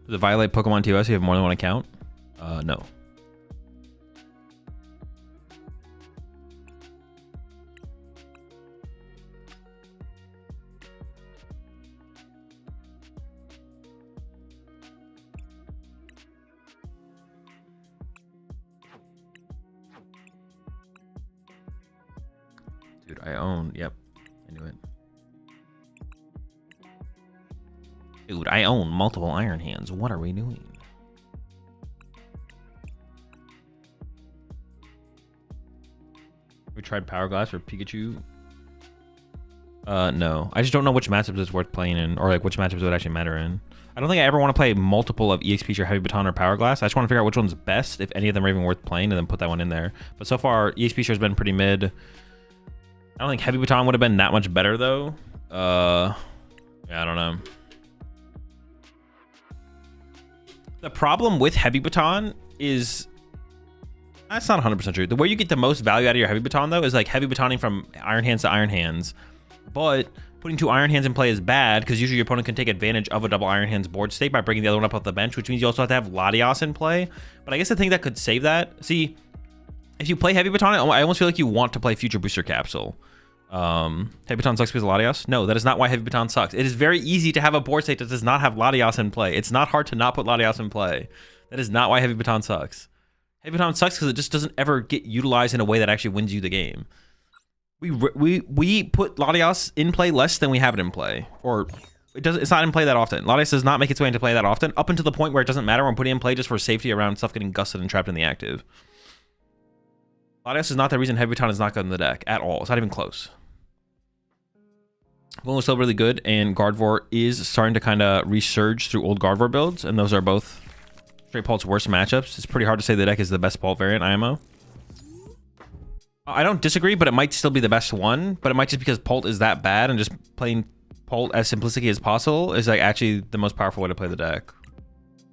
Does it violate PokemonTCG? You have more than one account? No. Dude, I own. Yep. I knew it. Dude, I own multiple Iron Hands. What are we doing? We tried Power Glass for Pikachu. No. I just don't know which matchups it's worth playing in, or like which matchups it would actually matter in. I don't think I ever want to play multiple of EXP or Heavy Baton or Power Glass. I just want to figure out which one's best, if any of them are even worth playing, and then put that one in there. But so far, EXP has been pretty mid. I don't think Heavy Baton would have been that much better though. Yeah, I don't know. The problem with Heavy Baton is that's not 100% true. The way you get the most value out of your Heavy Baton though is like Heavy Batoning from Iron Hands to Iron Hands. But putting 2 Iron Hands in play is bad because usually your opponent can take advantage of a double Iron Hands board state by bringing the other one up off the bench, which means you also have to have Latias in play. But I guess the thing that could save that, see, if you play Heavy Baton, I almost feel like you want to play Future Booster Capsule. Heavy Baton sucks because of Latias? No, that is not why Heavy Baton sucks. It is very easy to have a board state that does not have Latias in play. It's not hard to not put Latias in play. That is not why Heavy Baton sucks. Heavy Baton sucks because it just doesn't ever get utilized in a way that actually wins you the game. We put Latias in play less than we have it in play. Or it's not in play that often. Latias does not make its way into play that often, up until the point where it doesn't matter when putting in play just for safety around stuff getting gusted and trapped in the active. Latias is not the reason Heavy Baton is not good in the deck at all. It's not even close. Golem is still really good, and Gardevoir is starting to kind of resurge through old Gardevoir builds, and those are both straight Pult's worst matchups. It's pretty hard to say the deck is the best Pult variant IMO. I don't disagree, but it might still be the best one, but it might just because Pult is that bad, and just playing Pult as simplistically as possible is like actually the most powerful way to play the deck,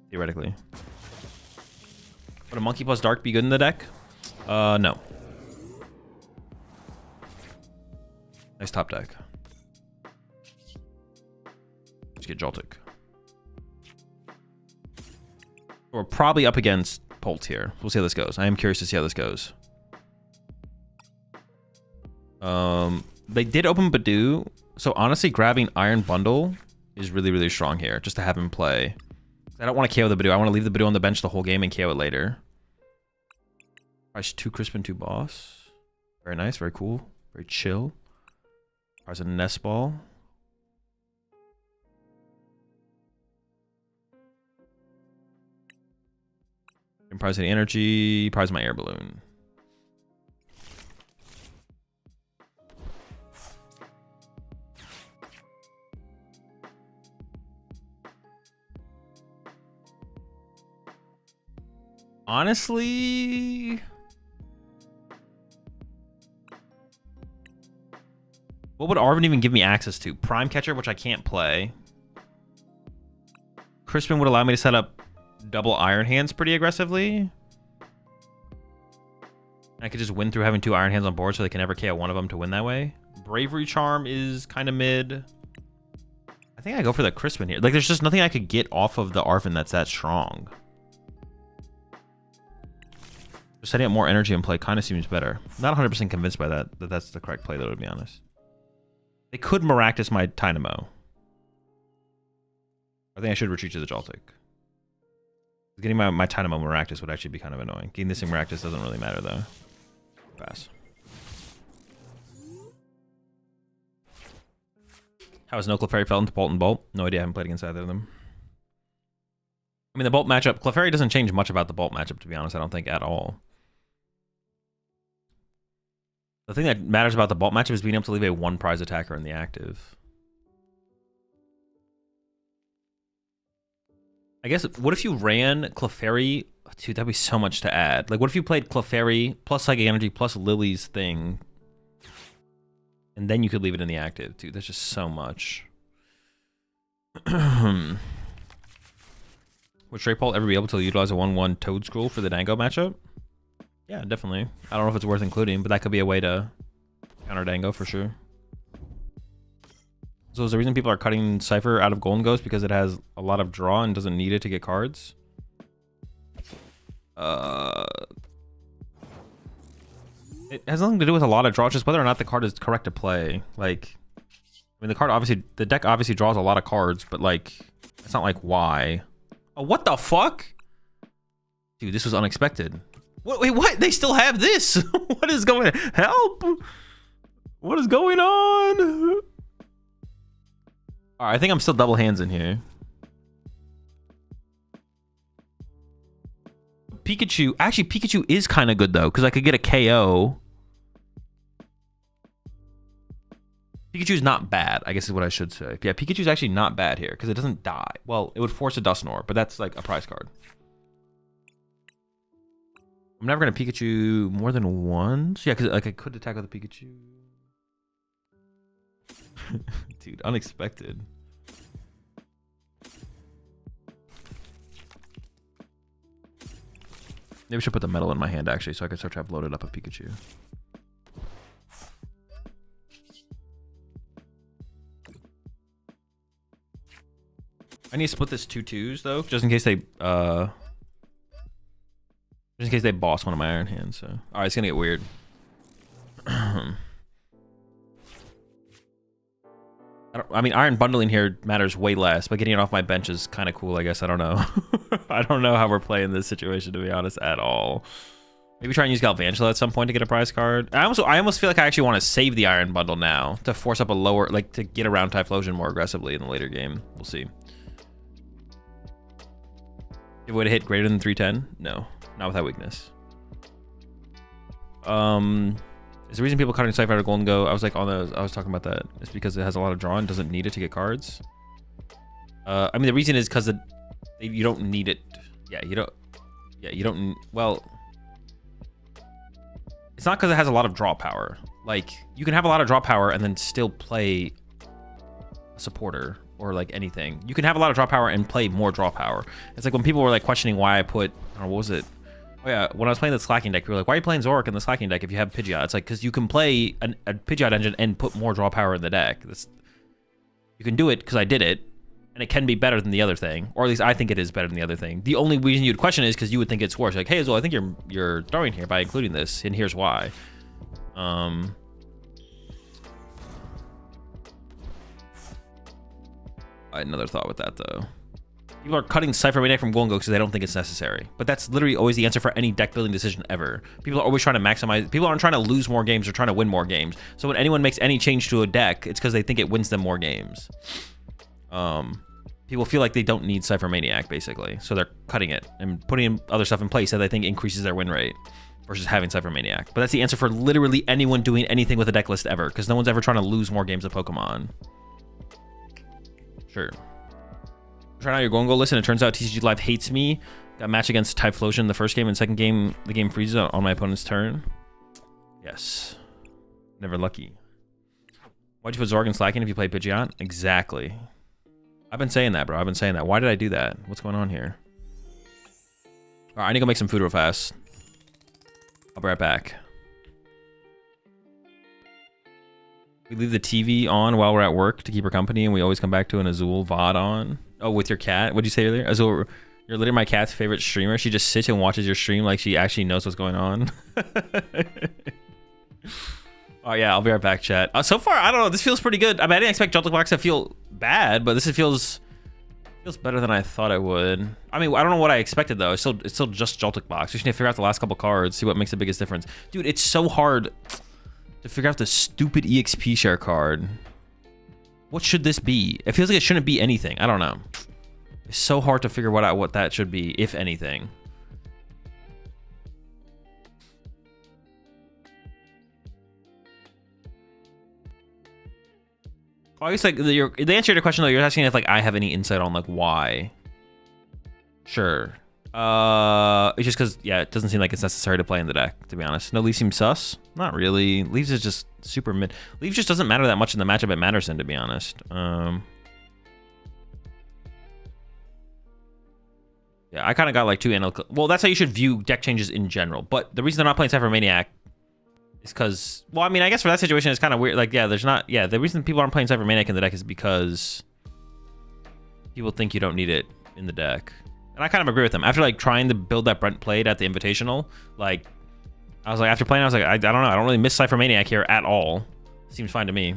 theoretically. Would a Monkey plus Dark be good in the deck? No. Nice top deck. Let's get Joltik. We're probably up against Pult here. We'll see how this goes. I am curious to see how this goes. They did open Badoo, so honestly grabbing Iron Bundle is really, really strong here, just to have him play. I don't want to KO the Badoo. I want to leave the Badoo on the bench the whole game and KO it later. Price 2 Crisp and 2 Boss. Very nice, very cool, very chill. Price a Nest Ball. And prize the energy, prize my air balloon. Honestly, what would Arvin even give me access to? Prime Catcher, which I can't play. Crispin would allow me to set up double Iron Hands pretty aggressively. I could just win through having 2 Iron Hands on board so they can never KO one of them to win that way. Bravery Charm is kind of mid. I think I go for the Crispin here. Like, there's just nothing I could get off of the Arvin that's that strong. Just setting up more energy in play kind of seems better. Not 100% convinced by that that's the correct play, though, to be honest. They could Maractus my Dynamo. I think I should retreat to the Joltik. Getting my Dynamo Maractus would actually be kind of annoying. Getting this in Maractus doesn't really matter, though. Pass. How is no Clefairy fell into Bolt and Bolt? No idea. I haven't played against either of them. I mean, the Bolt matchup, Clefairy doesn't change much about the Bolt matchup, to be honest. I don't think at all. The thing that matters about the Bolt matchup is being able to leave a 1 prize attacker in the active. I guess, what if you ran Clefairy? Dude, that'd be so much to add. Like, what if you played Clefairy plus Psychic Energy plus Lily's thing? And then you could leave it in the active. Dude, that's just so much. Would Stray Paul ever be able to utilize a 1-1 Toad Scroll for the Dango matchup? Yeah, definitely. I don't know if it's worth including, but that could be a way to counter Dango for sure. So is the reason people are cutting Cypher out of Golden Ghost because it has a lot of draw and doesn't need it to get cards? It has nothing to do with a lot of draw, just whether or not the card is correct to play. Like, I mean, the deck obviously draws a lot of cards, but like, it's not like why. Oh, what the fuck? Dude, this was unexpected. Wait, what? They still have this? What is going on? Help! What is going on? Alright, I think I'm still double hands in here. Pikachu. Actually, Pikachu is kind of good, though, because I could get a KO. Pikachu's not bad, I guess is what I should say. Yeah, Pikachu's actually not bad here, because it doesn't die. Well, it would force a Dusknoir, but that's like a prize card. I'm never going to Pikachu more than once. Yeah, because like, I could attack with a Pikachu. Dude, unexpected. Maybe I should put the metal in my hand, actually, so I can start to have loaded up a Pikachu. I need to split this 2/2s, though, just in case they boss one of my Iron Hands. So, all right, it's gonna get weird. I mean, Iron Bundling here matters way less, but getting it off my bench is kind of cool, I guess. I don't know. I don't know how we're playing this situation, to be honest, at all. Maybe try and use Galvantula at some point to get a prize card. I almost feel like I actually want to save the Iron Bundle now to force up a lower, like, to get around Typhlosion more aggressively in the later game. We'll see. If it would hit greater than 310? No, not with that weakness. Is the reason people cutting Cypher out of Golden Go? I was talking about that. It's because it has a lot of draw and doesn't need it to get cards. I mean, the reason is because you don't need it. Yeah, you don't. Yeah, you don't. Well, it's not because it has a lot of draw power. Like, you can have a lot of draw power and then still play a supporter or like anything. You can have a lot of draw power and play more draw power. It's like when people were like questioning why I put, or what was it? Oh yeah, when I was playing the Slacking deck, we were like, why are you playing Zoroark in the Slacking deck if you have Pidgeot? It's like, because you can play a Pidgeot engine and put more draw power in the deck. You can do it because I did it, and it can be better than the other thing, or at least I think it is better than the other thing. The only reason you'd question it is because you would think it's worse. Like, hey, Azul, I think you're throwing here by including this, and here's why. I had another thought with that, though. People are cutting Cypher Maniac from Golden Go because they don't think it's necessary. But that's literally always the answer for any deck building decision ever. People are always trying to maximize. People aren't trying to lose more games. They're trying to win more games. So when anyone makes any change to a deck, it's because they think it wins them more games. People feel like they don't need Cypher Maniac, basically. So they're cutting it and putting other stuff in place that they think increases their win rate versus having Cypher Maniac. But that's the answer for literally anyone doing anything with a deck list ever, because no one's ever trying to lose more games of Pokemon. Sure. Trying out your Golden Go list, and it turns out TCG Live hates me. Got a match against Typhlosion in the first game, and second game, the game freezes on my opponent's turn. Yes. Never lucky. Why'd you put Zorg and Slacken if you play Pidgeot? Exactly. I've been saying that, bro. I've been saying that. Why did I do that? What's going on here? All right, I need to go make some food real fast. I'll be right back. We leave the TV on while we're at work to keep her company, and we always come back to an Azul VOD on. Oh, with your cat? What'd you say earlier? Azul, you're literally my cat's favorite streamer. She just sits and watches your stream like she actually knows what's going on. Oh, yeah, I'll be right back, chat. So far, I don't know. This feels pretty good. I mean, I didn't expect Joltik Box to feel bad, but this feels better than I thought it would. I mean, I don't know what I expected, though. It's still just Joltik Box. We just need to figure out the last couple cards, see what makes the biggest difference. Dude, it's so hard to figure out the stupid EXP share card. What should this be? It feels like it shouldn't be anything. I don't know. It's so hard to figure out what that should be, if anything. I guess like the answer to your question though, you're asking if like I have any insight on like why. Sure. It's just because yeah, it doesn't seem like it's necessary to play in the deck, to be honest. No, Leaf seems sus. Not really. Leaves is just super mid. Leaf just doesn't matter that much in the matchup it matters in, to be honest. Yeah, I kind of got like two analytical. Well, that's how you should view deck changes in general. But the reason they're not playing Cypher Maniac is because, well, I mean, I guess for that situation, it's kind of weird. Like, yeah, there's not, yeah, the reason people aren't playing Cypher Maniac in the deck is because people think you don't need it in the deck. And I kind of agree with them. After, like, trying to build that Brent played at the Invitational, like, I was like, after playing, I was like, I don't know. I don't really miss Cypher Maniac here at all. Seems fine to me.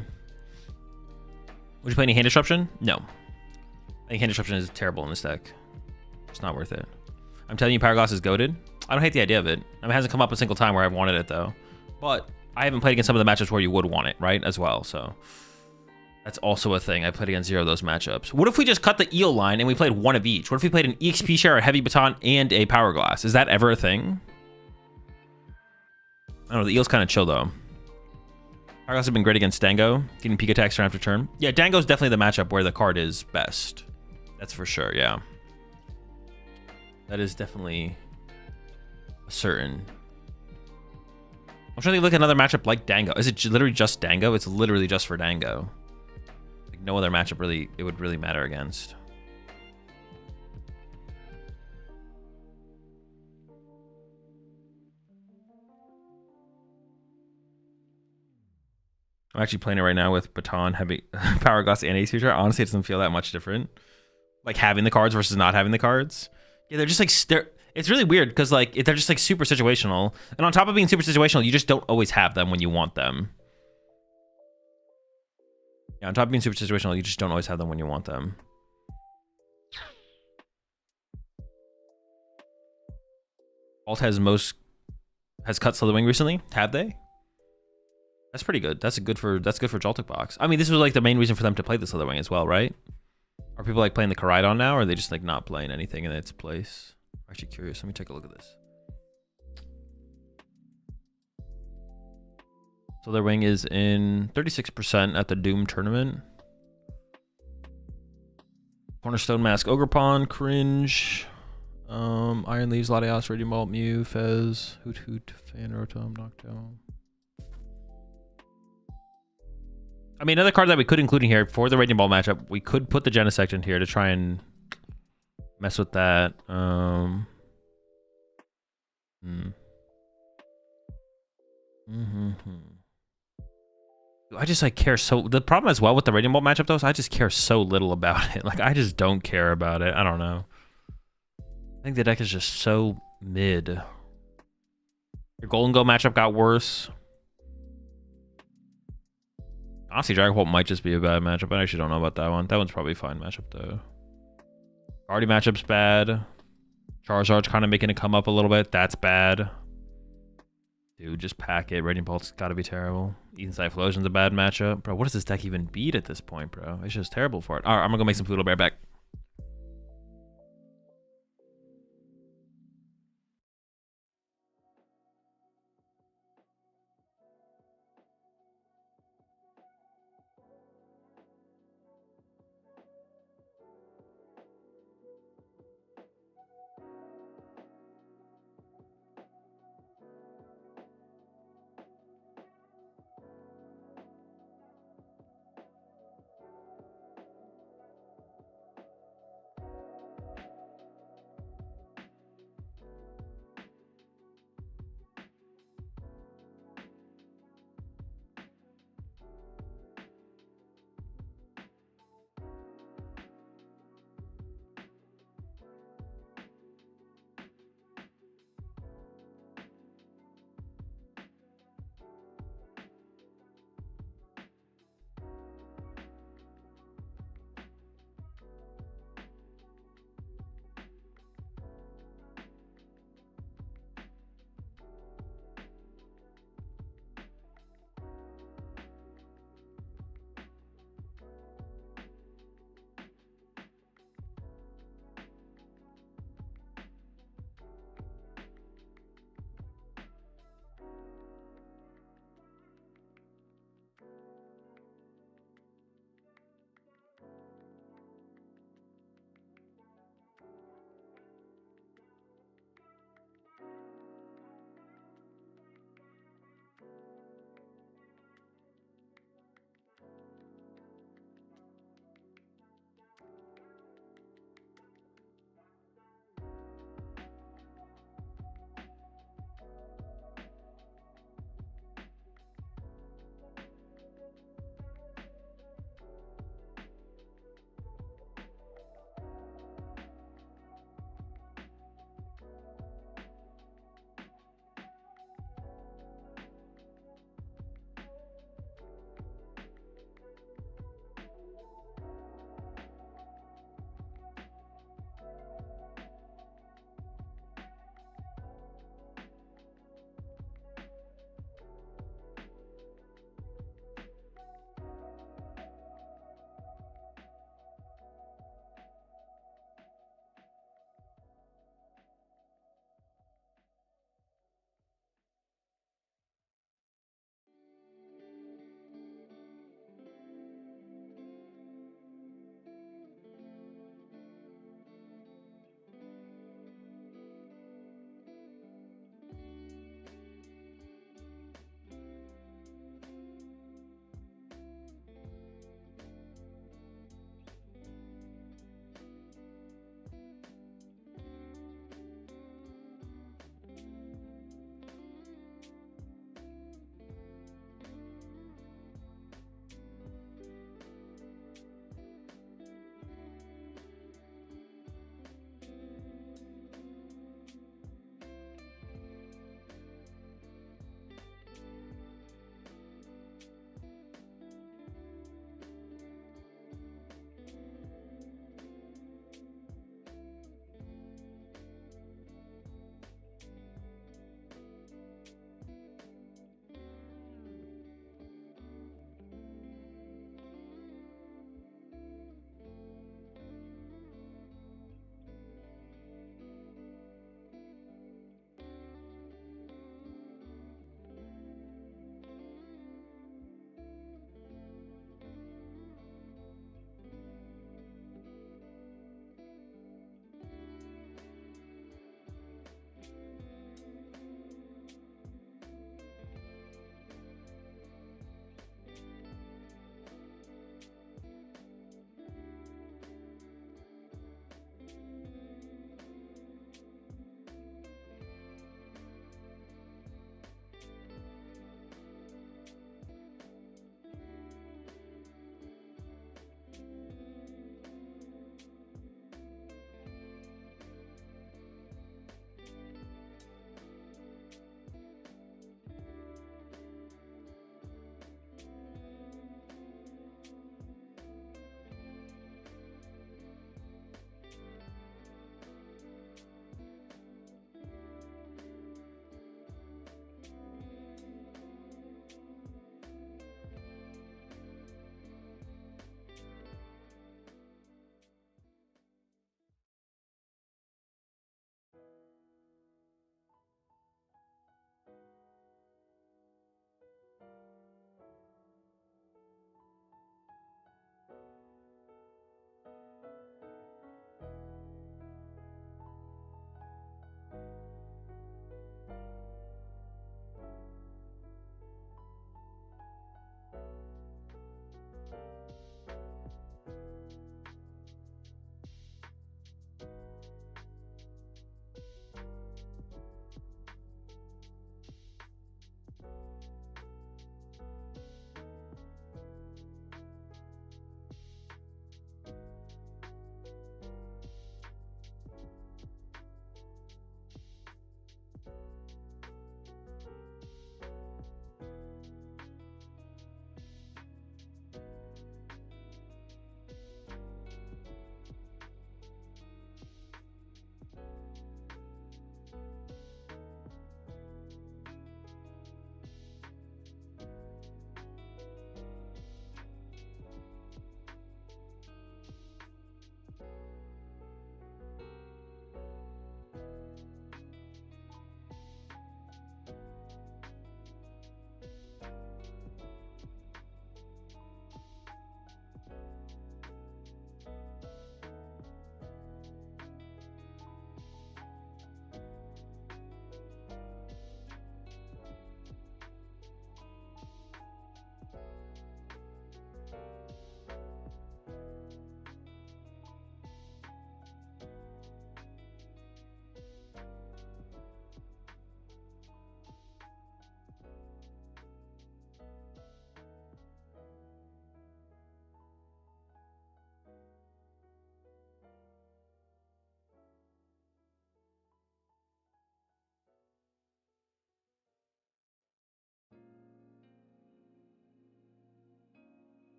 Would you play any Hand Disruption? No. I think Hand Disruption is terrible in this deck. It's not worth it. I'm telling you, Power Glass is goated. I don't hate the idea of it. I mean, it hasn't come up a single time where I've wanted it, though. But I haven't played against some of the matchups where you would want it, right? As well, so that's also a thing. I played against 0 of those matchups. What if we just cut the eel line and we played one of each? What if we played an EXP share, a heavy baton, and a power glass? Is that ever a thing? I don't know. The eel's kind of chill though. Power glass has been great against Dango, getting peak attacks turn after turn. Yeah, Dango's definitely the matchup where the card is best. That's for sure. Yeah, that is definitely a certain. I'm trying to look at another matchup like Dango. Is it literally just Dango? It's literally just for Dango. Like no other matchup really it would really matter against. I'm actually playing it right now with Baton, Heavy, Power Glass, and Ace Feature. Honestly, it doesn't feel that much different. Like having the cards versus not having the cards. Yeah, they're just like it's really weird because like they're just like super situational, and on top of being super situational, you just don't always have them when you want them. Yeah, on top of being super situational, you just don't always have them when you want them. Alt has cut Slitherwing recently. Have they? That's pretty good. That's good for Joltik Box. I mean, this was like the main reason for them to play the Slitherwing as well, right? Are people like playing the Koraidon now, or are they just like not playing anything in its place? I'm actually curious. Let me take a look at this. Slitherwing is in 36% at the Doom tournament. Cornerstone Mask, Ogerpon, Cringe, Iron Leaves, Latias, Radiant Bolt, Mew, Fez, Hoot Hoot, Fan, Rotom, Noctowl. I mean, another card that we could include in here for the Raging Ball matchup, we could put the Genesect in here to try and mess with that. I just like care so. The problem as well with the Raging Ball matchup though is I just care so little about it. Like I just don't care about it. I don't know. I think the deck is just so mid. Your Golden Go matchup got worse. Honestly, Dragon Bolt might just be a bad matchup. I actually don't know about that one. That one's probably a fine matchup, though. Party matchup's bad. Charizard's kind of making it come up a little bit. That's bad. Dude, just pack it. Raging Pulse gotta be terrible. Inside Explosion's a bad matchup. Bro, what does this deck even beat at this point, bro? It's just terrible for it. All right, I'm gonna go make some food. I'll be right back.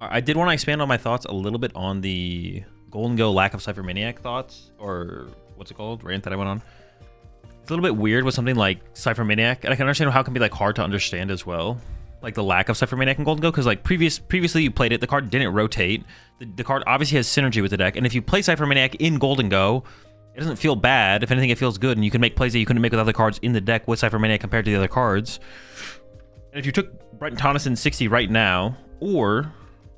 I did want to expand on my thoughts a little bit on the Golden Go lack of Cypher Maniac thoughts, or what's it called? Rant that I went on. It's a little bit weird with something like Cypher Maniac, and I can understand how it can be like hard to understand as well. Like the lack of Cypher Maniac in Golden Go, because like previously you played it, the card didn't rotate. The card obviously has synergy with the deck, and if you play Cypher Maniac in Golden Go, it doesn't feel bad. If anything, it feels good, and you can make plays that you couldn't make with other cards in the deck with Cypher Maniac compared to the other cards. And if you took Brenton Tonneson 60 right now, or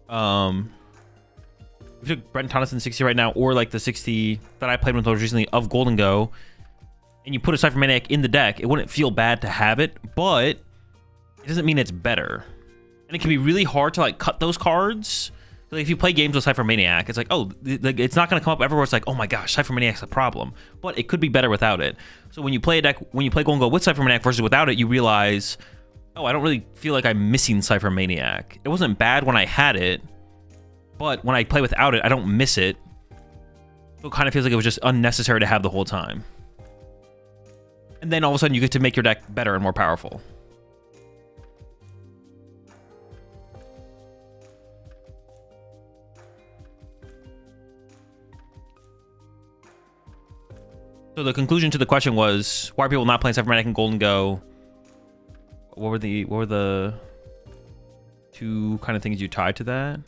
if you took Brenton Tonneson 60 right now, or like the 60 that I played with most recently of Golden Go, and you put a Cypher Maniac in the deck, it wouldn't feel bad to have it, but it doesn't mean it's better. And it can be really hard to like cut those cards. Like if you play games with Cypher Maniac, it's like, oh, like it's not going to come up everywhere. It's like, oh my gosh, Cypher Maniac's a problem. But it could be better without it. So when you play a deck, when you play Golden Go with Cypher Maniac versus without it, you realize, oh, I don't really feel like I'm missing Cypher Maniac. It wasn't bad when I had it, but when I play without it, I don't miss it. So it kind of feels like it was just unnecessary to have the whole time. And then all of a sudden you get to make your deck better and more powerful. So the conclusion to the question was, why are people not playing Cypher Maniac and Golden Go? What were the two kind of things you tied to that?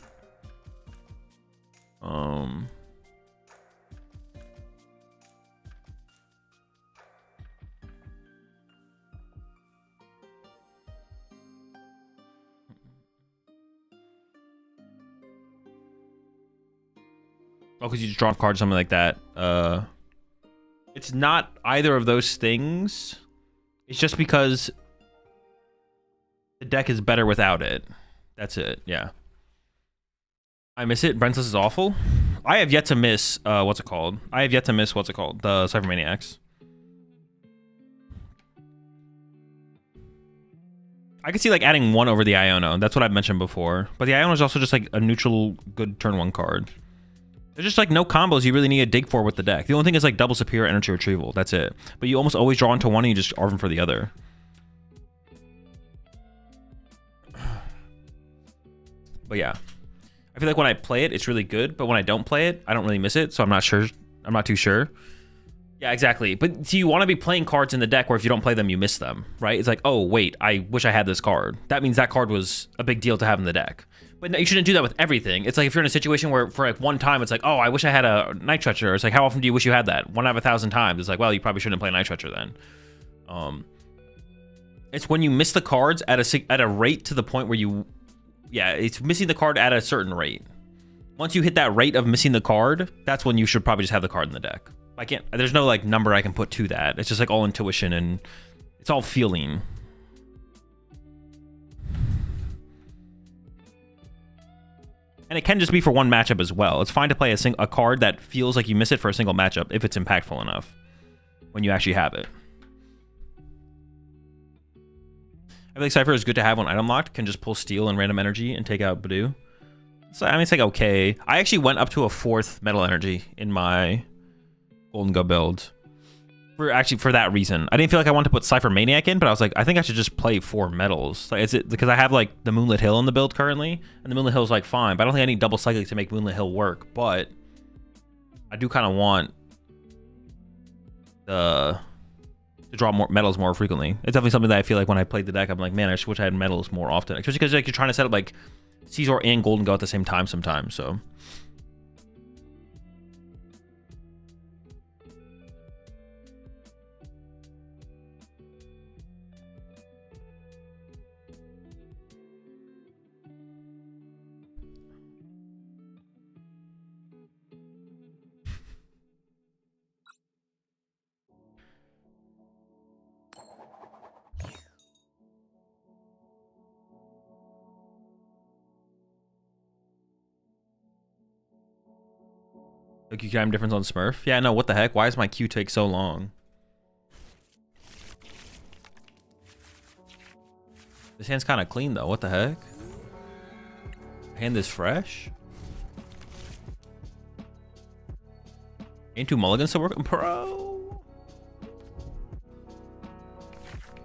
Oh, because you just draw cards, something like that. It's not either of those things. It's just because the deck is better without it. That's it. Yeah. I miss it. Brentless is awful. I have yet to miss what's it called? The Cypher Maniacs. I could see like adding one over the Iono. That's what I've mentioned before. But the Iono is also just like a neutral good turn one card. There's just like no combos you really need to dig for with the deck. The only thing is like double superior energy retrieval. That's it. But you almost always draw into one and you just arm for the other. But yeah, I feel like when I play it, it's really good. But when I don't play it, I don't really miss it. So I'm not sure. I'm not too sure. Yeah, exactly. But so you want to be playing cards in the deck where if you don't play them, you miss them, right? It's like, oh, wait, I wish I had this card. That means that card was a big deal to have in the deck. But no, you shouldn't do that with everything. It's like if you're in a situation where for like one time, it's like, oh, I wish I had a Night Stretcher. It's like, how often do you wish you had that? 1 out of 1,000 times. It's like, well, you probably shouldn't play Night Stretcher then. It's when you miss the cards at a rate to the point where you, yeah, it's missing the card at a certain rate. Once you hit that rate of missing the card, that's when you should probably just have the card in the deck. I can't, there's no like number I can put to that. It's just like all intuition and it's all feeling. And it can just be for one matchup as well. It's fine to play a card that feels like you miss it for a single matchup if it's impactful enough when you actually have it. I feel like Cypher is good to have when item locked. Can just pull Steel and Random Energy and take out Badoo. So, I mean, it's like okay. I actually went up to a 4th Metal Energy in my Golden Go build. For that reason. I didn't feel like I wanted to put Cypher Maniac in, but I was like, I think I should just play 4 metals. Like, is it because I have like the Moonlit Hill in the build currently, and the Moonlit Hill is like fine, but I don't think I need double cyclic to make Moonlit Hill work. But I do kind of want to draw more metals more frequently. It's definitely something that I feel like when I played the deck, I'm like, man, I just wish I had metals more often. Especially because like you're trying to set up like Caesar and Golden Go at the same time sometimes. So. The queue time difference on Smurf? Yeah, no, what the heck? Why does my queue take so long? This hand's kind of clean, though. What the heck? Hand is fresh? Ain't 2 mulligans to work? Bro!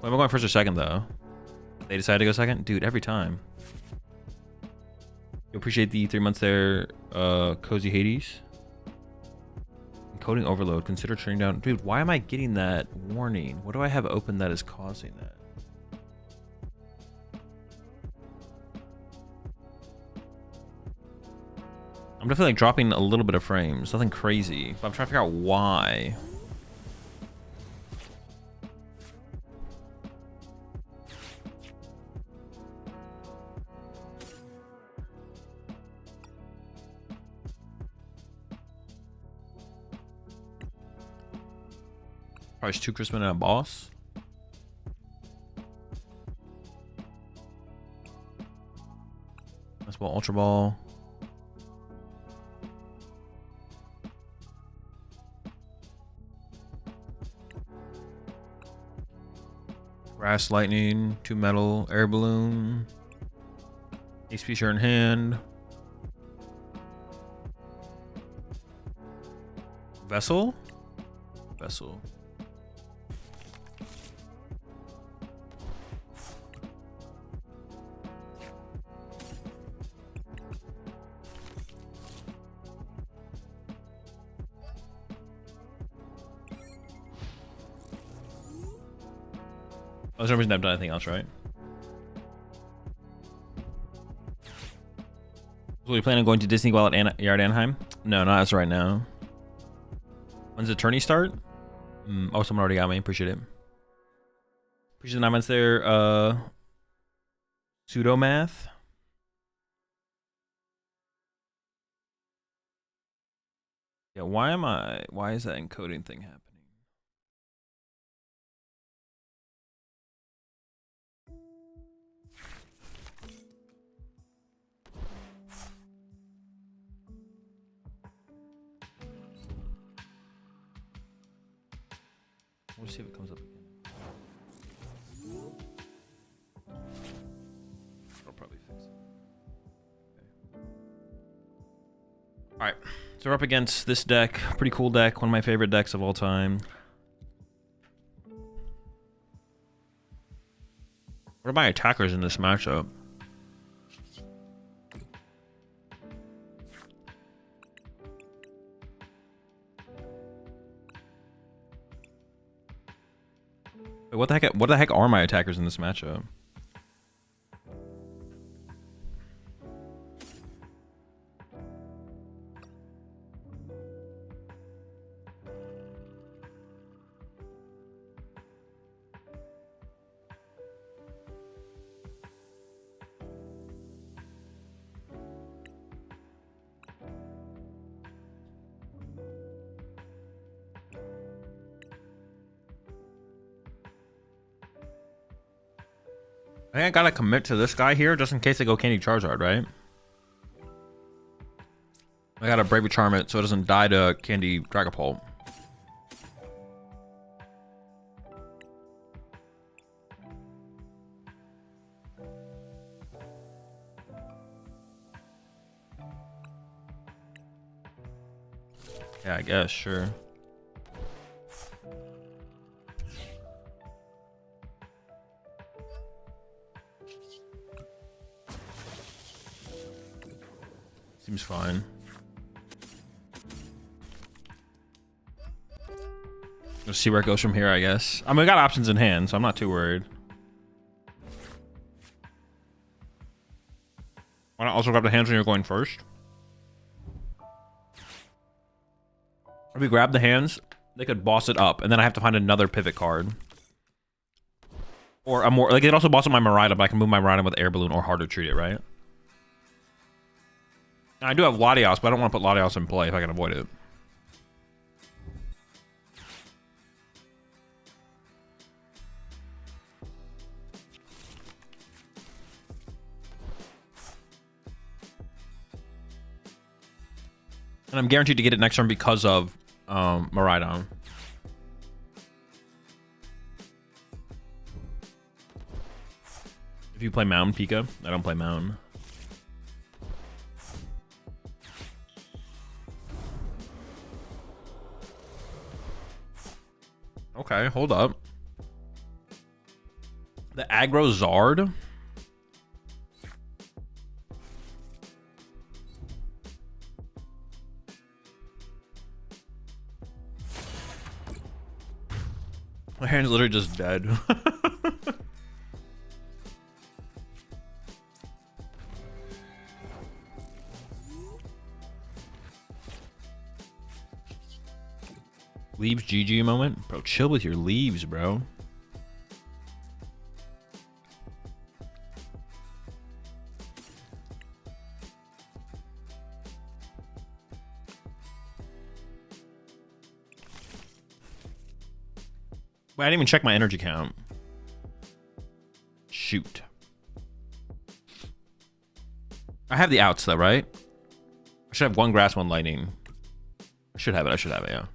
Wait, am I going first or second, though? They decided to go second? Dude, every time. You appreciate the 3 months there, Cozy Hades. Encoding overload. Consider turning down. Dude, why am I getting that warning? What do I have open that is causing that? I'm definitely like dropping a little bit of frames. Nothing crazy. But I'm trying to figure out why. Probably 2 Crispin and a boss. That's Ultra Ball. Grass Lightning, 2 Metal, Air Balloon, HP Share in Hand, Vessel. There's no reason I've done anything else, right? So we plan on going to Disney while at Yard Anaheim? No, not as right now. When's the tourney start? Oh, someone already got me. Appreciate it. Appreciate the 9 months there. Pseudomath. Yeah, why is that encoding thing happening? We'll see if it comes up again. I'll probably fix it. Okay. Alright, so we're up against this deck. Pretty cool deck, one of my favorite decks of all time. What are my attackers in this matchup? Wait, what the heck are my attackers in this matchup? I think I gotta commit to this guy here just in case I go Candy Charizard, right? I gotta Bravely Charm it so it doesn't die to Candy Dragapult. Yeah, I guess, sure. Seems fine. Let's see where it goes from here, I guess. I mean, we got options in hand, so I'm not too worried. Why not also grab the hands when you're going first? If we grab the hands, they could boss it up, and then I have to find another pivot card. Or a more, like, it also boss up my Marida, but I can move my Marida with Air Balloon or Harder Treat it, right? I do have Latios, but I don't want to put Latios in play if I can avoid it. And I'm guaranteed to get it next turn because of Maridon. If you play Mountain Pika, I don't play Mountain. Okay, hold up. The aggro Zard? My hand's literally just dead. Leaves GG moment? Bro, chill with your leaves, bro. Wait, I didn't even check my energy count. Shoot. I have the outs though, right? I should have one grass, one lightning. I should have it, yeah.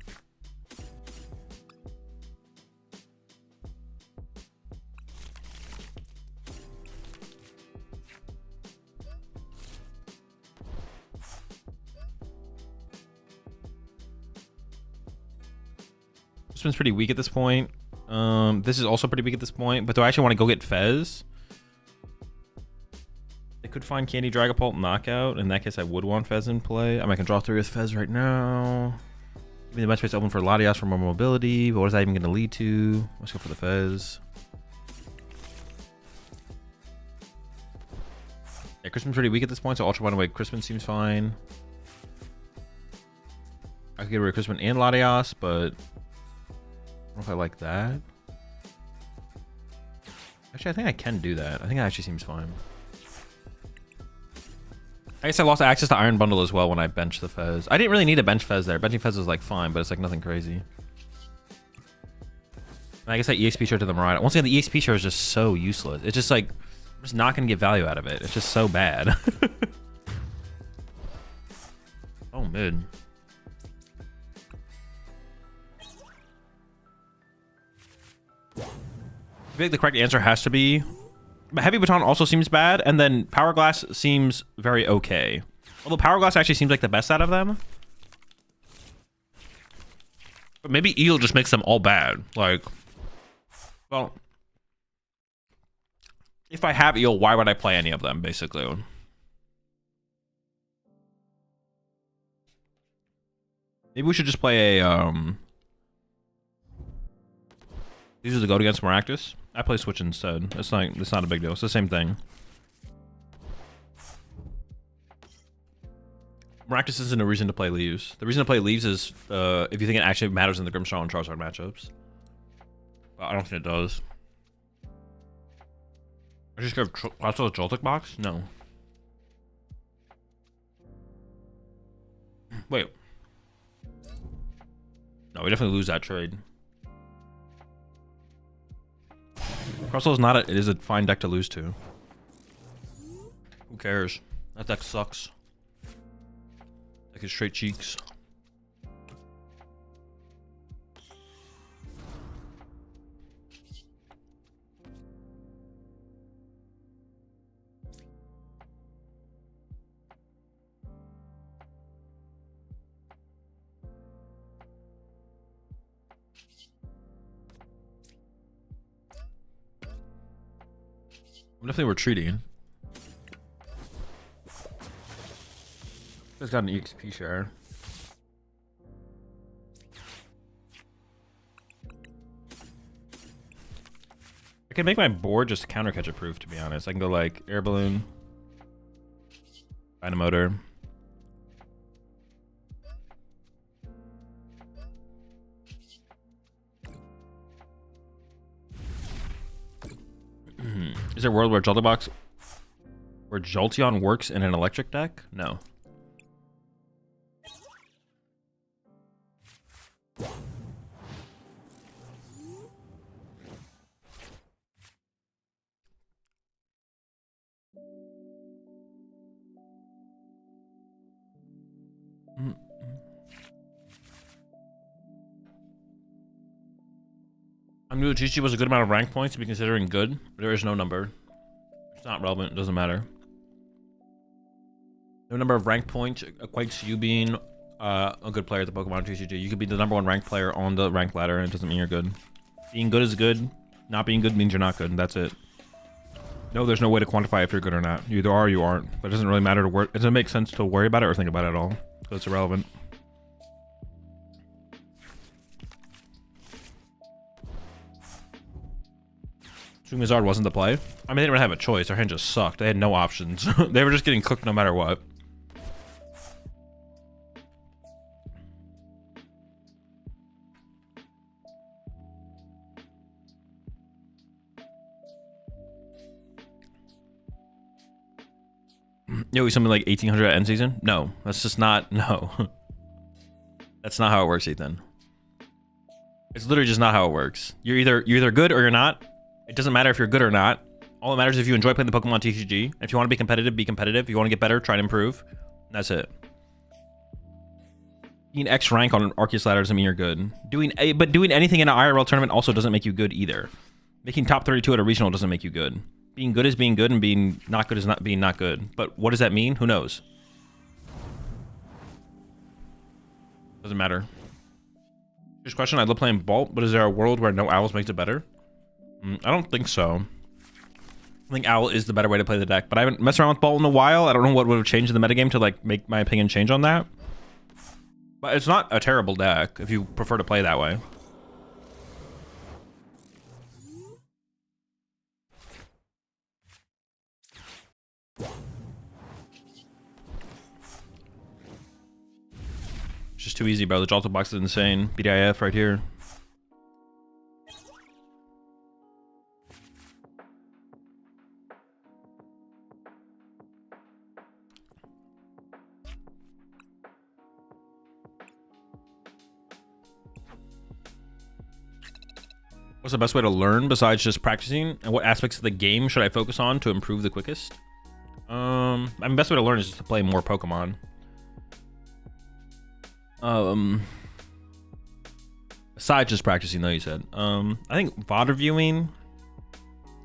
This one's pretty weak at this point. This is also pretty weak at this point, but do I actually want to go get Fez? I could find Candy Dragapult knockout. In that case, I would want Fez in play. I mean, I can draw 3 with Fez right now. Give me the bench space open for Latias for more mobility, but what is that even going to lead to? Let's go for the Fez. Yeah, Crispin's pretty weak at this point, so Ultra One away Crispin seems fine. I could get rid of Crispin and Latias, but I don't know if I like that. Actually, I think I can do that. I think that actually seems fine. I guess I lost access to Iron Bundle as well when I benched the Fez. I didn't really need a bench Fez there. Benching Fez was like fine, but it's like nothing crazy. And I guess that EXP share to the Mariah. Once again, the EXP share is just so useless. It's just like, I'm just not going to get value out of it. It's just so bad. Oh, mid. I feel like the correct answer has to be, but Heavy Baton also seems bad, and then Power Glass seems very okay. Although Power Glass actually seems like the best out of them. But maybe Eel just makes them all bad. Like, well, if I have Eel, why would I play any of them, basically? Maybe we should just play a, these are the goat against Maractus. I play Switch instead. It's not a big deal. It's the same thing. Maractus isn't a reason to play Leaves. The reason to play Leaves is if you think it actually matters in the Grimmshaw and Charizard matchups. But I don't think it does. I just grab also a Joltik box? No. Wait. No, we definitely lose that trade. Crustle is not it is a fine deck to lose to. Who cares? That deck sucks. Like his straight cheeks. I'm definitely retreating. He's got an EXP share. I can make my board just counter catch proof, to be honest. I can go like Air Balloon, Dynamotor. Is there a world where where Jolteon works in an electric deck? No. I knew GG was a good amount of rank points to be considering good, but there is no number. It's not relevant, it doesn't matter. No number of rank points equates to you being a good player at the PokemonTCG. You could be the #1 ranked player on the rank ladder and it doesn't mean you're good. Being good is good, not being good means you're not good, and that's it. No, there's no way to quantify if you're good or not. You either are or you aren't, but it doesn't really matter to work. It doesn't make sense to worry about it or think about it at all, so it's irrelevant. Charizard wasn't the play. I mean, they didn't really have a choice. Their hand just sucked. They had no options. They were just getting cooked no matter what. Yo, he's something like 1800 at end season? No, that's just not, no. That's not how it works, Ethan. It's literally just not how it works. You're either good or you're not. It doesn't matter if you're good or not. All that matters is if you enjoy playing the Pokemon TCG. If you want to be competitive, be competitive. If you want to get better, try to improve. That's it. Being X rank on an Arceus ladder doesn't mean you're good. But doing anything in an IRL tournament also doesn't make you good either. Making top 32 at a regional doesn't make you good. Being good is being good, and being not good is not being not good. But what does that mean? Who knows? Doesn't matter. First question, I love playing Bolt, but is there a world where no owls makes it better? I don't think so. I think owl is the better way to play the deck, but I haven't messed around with Bolt in a while. I don't know what would have changed in the metagame to like make my opinion change on that. But it's not a terrible deck if you prefer to play that way. It's just too easy, bro. The Joltik box is insane. BDIF right here. What's the best way to learn besides just practicing? And what aspects of the game should I focus on to improve the quickest? I mean, the best way to learn is just to play more Pokemon. Besides just practicing, though, you said. I think VOD reviewing,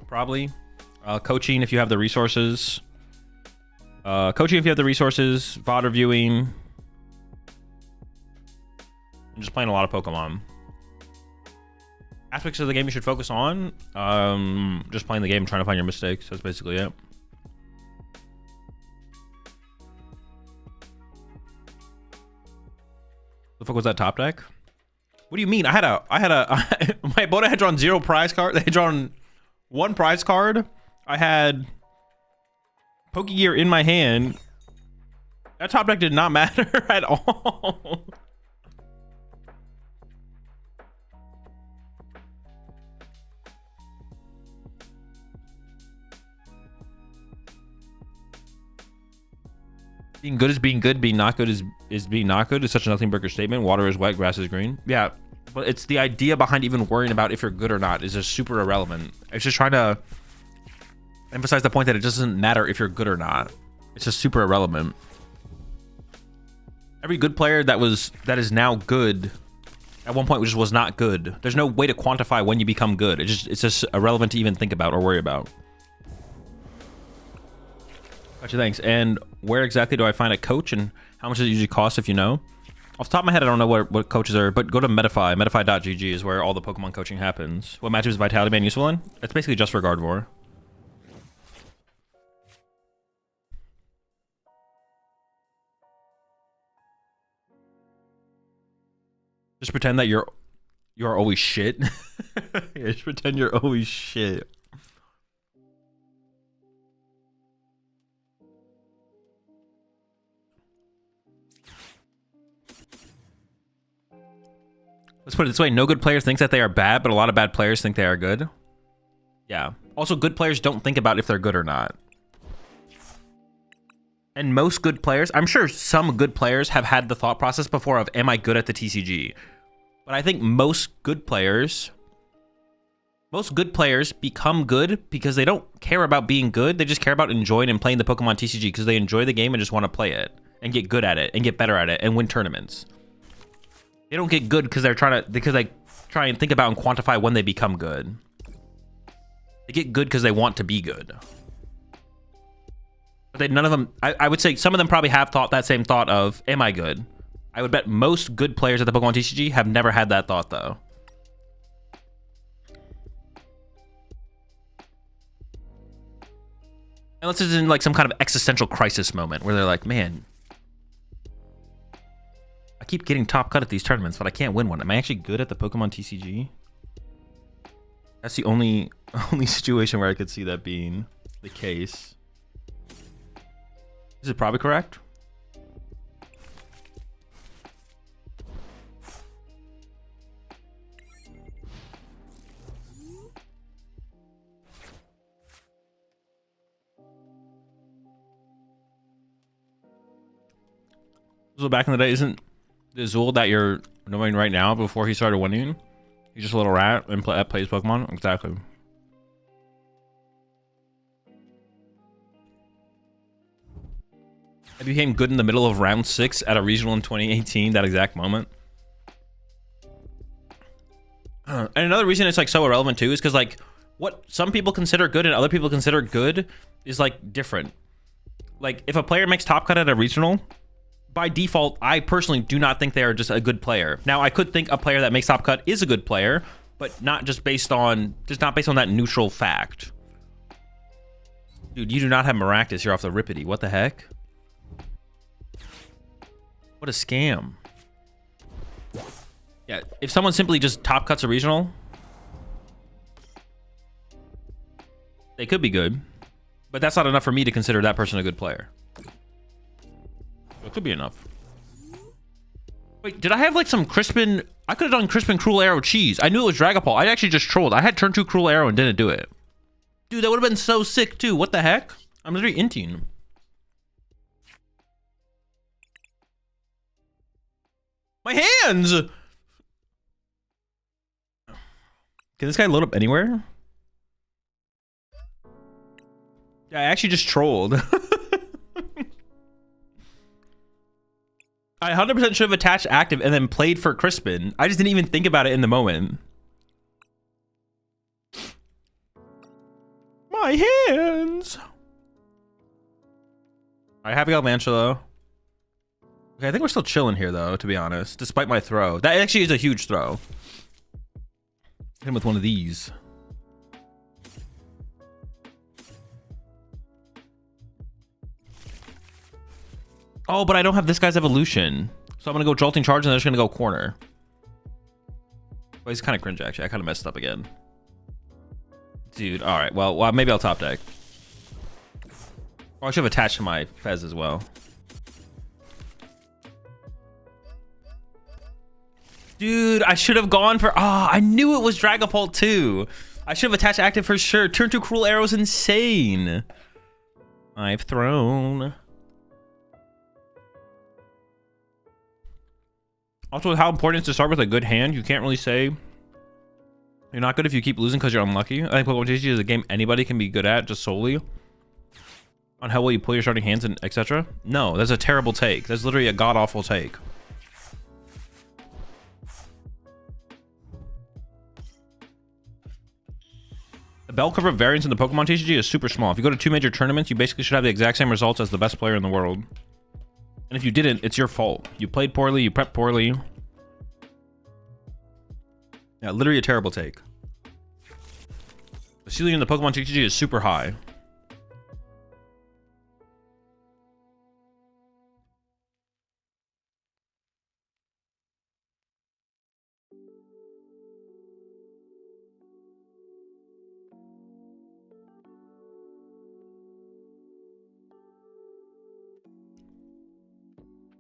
probably. Coaching if you have the resources. VOD reviewing. And just playing a lot of Pokemon. Aspects of the game you should focus on. Just playing the game, trying to find your mistakes. That's basically it. The fuck was that top deck? What do you mean? my opponent had drawn 0 prize card. They had drawn 1 prize card. I had Pokegear in my hand. That top deck did not matter at all. Being good is being good. Being not good is being not good. Is such a nothing burger statement. Water is wet, grass is green. Yeah, but it's the idea behind even worrying about if you're good or not is just super irrelevant. It's just trying to emphasize the point that it doesn't matter if you're good or not. It's just super irrelevant. Every good player that is now good at one point just was not good. There's no way to quantify when you become good. It's just irrelevant to even think about or worry about. Gotcha, thanks. And where exactly do I find a coach, and how much does it usually cost if you know? Off the top of my head, I don't know what coaches are, but go to Metafy. Metafy.gg is where all the Pokemon coaching happens. What matchup is Vitality Band useful in? It's basically just for Gardevoir. Just pretend that you're always shit. Yeah, just pretend you're always shit. Let's put it this way. No good player thinks that they are bad, but a lot of bad players think they are good. Yeah. Also, good players don't think about if they're good or not. And most good players, I'm sure some good players have had the thought process before of, am I good at the TCG? But I think most good players become good because they don't care about being good. They just care about enjoying and playing the Pokemon TCG because they enjoy the game and just want to play it and get good at it and get better at it and win tournaments. They don't get good because they try and think about and quantify when they become good. They get good because they want to be good. But none of them, I would say some of them probably have thought that same thought of, am I good? I would bet most good players at the Pokemon TCG have never had that thought though. Unless it's in like some kind of existential crisis moment where they're like, man, I keep getting top cut at these tournaments, but I can't win one. Am I actually good at the Pokemon TCG? That's the only... only situation where I could see that being the case. Is it probably correct? So back in the day, isn't the Azul that you're knowing right now before he started winning? He's just a little rat and plays Pokemon? Exactly. I became good in the middle of round 6 at a regional in 2018, that exact moment. And another reason it's like so irrelevant too is because like what some people consider good and other people consider good is like different. Like if a player makes top cut at a regional, by default, I personally do not think they are just a good player. Now, I could think a player that makes top cut is a good player, but not based on that neutral fact. Dude, you do not have Maractus. You're off the rippity. What the heck? What a scam. Yeah, if someone simply just top cuts a regional, they could be good, but that's not enough for me to consider that person a good player. It could be enough. Wait, did I have like some Crispin? I could have done Crispin Cruel Arrow Cheese. I knew it was Dragapult. I actually just trolled. I had turn 2 Cruel Arrow and didn't do it. Dude, that would have been so sick too. What the heck? I'm literally inting. My hands! Can this guy load up anywhere? Yeah, I actually just trolled. I 100% should have attached active and then played for Crispin. I just didn't even think about it in the moment. My hands. All right, happy Galvantula. Okay, I think we're still chilling here though, to be honest, despite my throw. That actually is a huge throw. Hit him with one of these. Oh, but I don't have this guy's evolution. So I'm going to go Jolting Charge and then I'm just going to go corner. Well, he's kind of cringe, actually. I kind of messed up again. Dude, all right. Well, maybe I'll top deck. Oh, I should have attached to my Fez as well. Dude, I should have gone for... Ah, I knew it was Dragapult too. I should have attached active for sure. Turn 2 Cruel Arrow is insane. I've thrown... Also, how important it is to start with a good hand. You can't really say you're not good if you keep losing because you're unlucky. I think PokemonTCG is a game anybody can be good at just solely on how well you play your starting hands and etc. No, that's a terrible take. That's literally a god-awful take. The bell curve of variance in the PokemonTCG is super small. If you go to 2 major tournaments, you basically should have the exact same results as the best player in the world. And if you didn't, it's your fault. You played poorly, you prepped poorly. Yeah, literally a terrible take. The ceiling in the PokemonTCG is super high.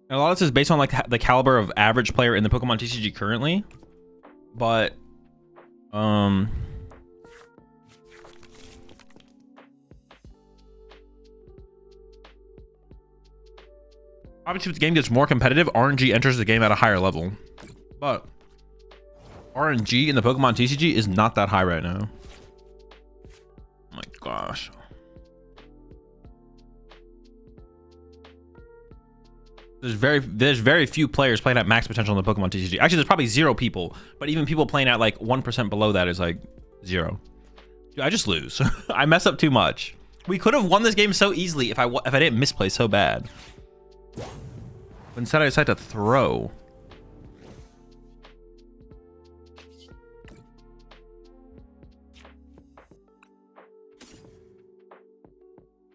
And a lot of this is based on like the caliber of average player in the PokemonTCG currently, but obviously if the game gets more competitive, RNG enters the game at a higher level, but RNG in the PokemonTCG is not that high right now. Oh my gosh. There's very few players playing at max potential in the PokemonTCG. Actually, there's probably 0 people, but even people playing at like 1% below that is like 0. Dude, I just lose. I mess up too much. We could have won this game so easily if I didn't misplay so bad. But instead, I decided to throw.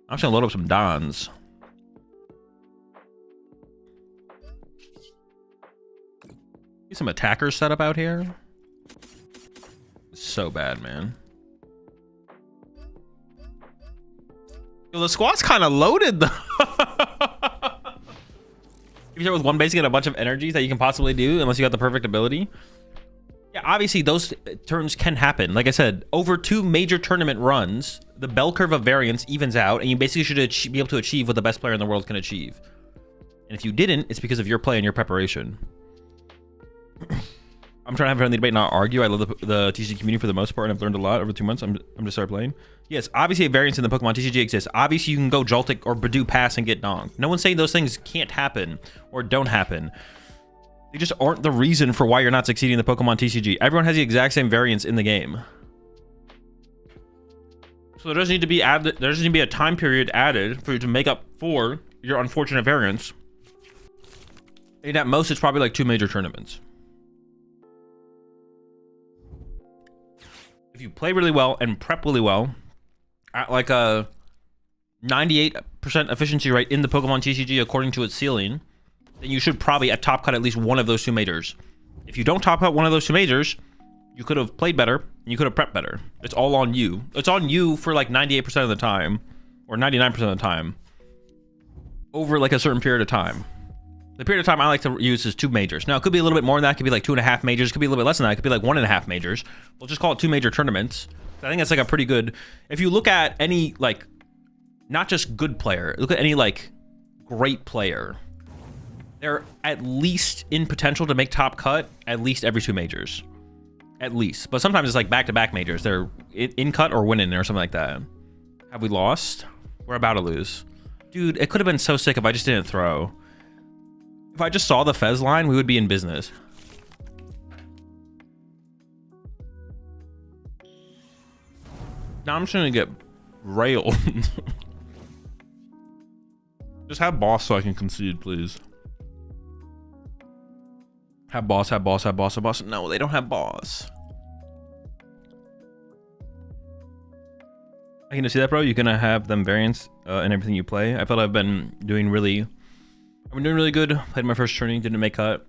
I'm just gonna load up some Dons. Some attackers set up out here. So bad, man. Yo, the squad's kind of loaded though. If you start with one basic and a bunch of energies that you can possibly do, unless you got the perfect ability. Yeah, obviously those turns can happen. Like I said, over 2 major tournament runs, the bell curve of variance evens out, and you basically should be able to achieve what the best player in the world can achieve. And if you didn't, it's because of your play and your preparation. I'm trying to have a friendly debate, not argue. I love the TCG community for the most part, and I've learned a lot over 2 months. I'm just started playing. Yes, obviously a variance in the Pokemon TCG exists. Obviously you can go Joltik or Badoo Pass and get donked. No one's saying those things can't happen or don't happen. They just aren't the reason for why you're not succeeding in the Pokemon TCG. Everyone has the exact same variance in the game. So there doesn't need to be added. There doesn't need to be a time period added for you to make up for your unfortunate variance. And at most, it's probably like 2 major tournaments. If you play really well and prep really well, at like a 98% efficiency rate in the Pokemon TCG according to its ceiling, then you should probably at top cut at least one of those 2 majors. If you don't top cut one of those 2 majors, you could have played better and you could have prepped better. It's all on you. It's on you for like 98% of the time, or 99% of the time, over like a certain period of time. The period of time I like to use is 2 majors. Now, it could be a little bit more than that. It could be like 2.5 majors. It could be a little bit less than that. It could be like 1.5 majors. We'll just call it 2 major tournaments. I think that's like a pretty good... If you look at any, like, not just good player, look at any, like, great player, they're at least in potential to make top cut at least every 2 majors. At least. But sometimes it's like back-to-back majors. They're in cut or winning or something like that. Have we lost? We're about to lose. Dude, it could have been so sick if I just didn't throw. If I just saw the Fez line, we would be in business. Now I'm just gonna get railed. Just have boss so I can concede, please. Have boss, have boss, have boss, have boss. No, they don't have boss. I can see that, bro. You're gonna have them variants in everything you play. I felt I've been doing really good. Played my first tourney, didn't make cut.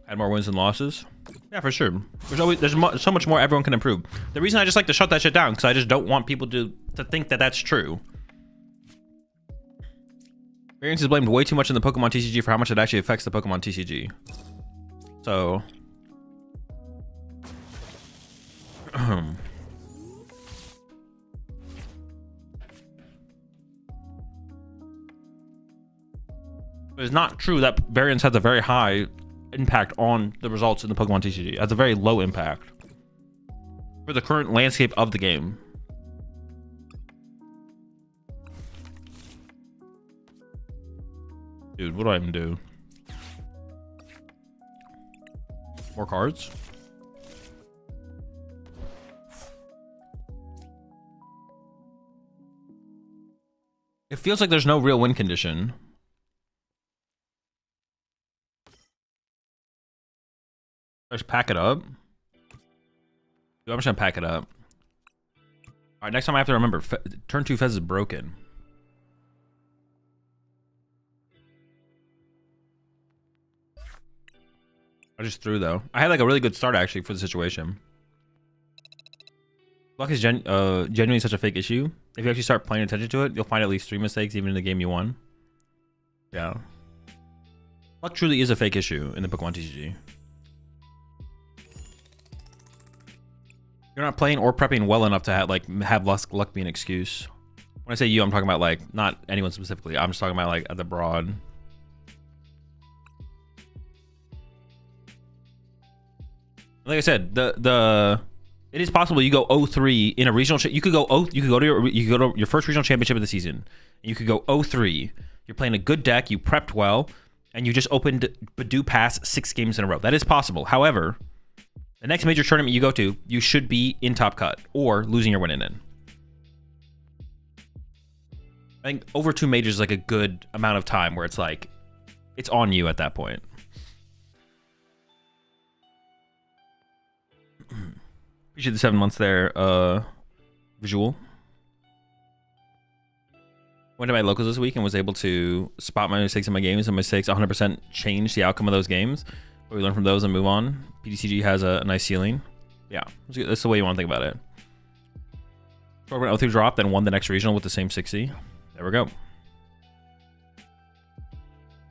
Had more wins than losses. Yeah, for sure. There's so much more everyone can improve. The reason I just like to shut that shit down, because I just don't want people to think that that's true. Variance is blamed way too much in the Pokemon TCG for how much it actually affects the Pokemon TCG. So... It's not true that variance has a very high impact on the results in the Pokemon TCG. It has a very low impact for the current landscape of the game. Dude, what do I even do? More cards? It feels like there's no real win condition. Let's pack it up. Dude, I'm just gonna pack it up. All right, next time I have to remember, turn 2 Fez is broken. I just threw though. I had like a really good start actually for the situation. Luck is genuinely such a fake issue. If you actually start paying attention to it, you'll find at least 3 mistakes even in the game you won. Yeah. Luck truly is a fake issue in the Pokemon TCG. You're not playing or prepping well enough to have luck be an excuse. When I say you, I'm talking about like not anyone specifically. I'm just talking about like at the broad. Like I said, it is possible you go 0-3 in a regional. You could go to your first regional championship of the season, and you could go 0-3. You're playing a good deck. You prepped well, and you just opened Badoo Pass 6 games in a row. That is possible. However, the next major tournament you go to, you should be in top cut or losing your winning in. I think over 2 majors is like a good amount of time where it's like, it's on you at that point. Appreciate the 7 months there, Visual. Went to my locals this week and was able to spot my mistakes in my games, and mistakes 100% changed the outcome of those games. But we learn from those and move on. PTCG has a nice ceiling. Yeah, that's the way you want to think about it. Porygon 03 drop, then won the next regional with the same 60. There we go.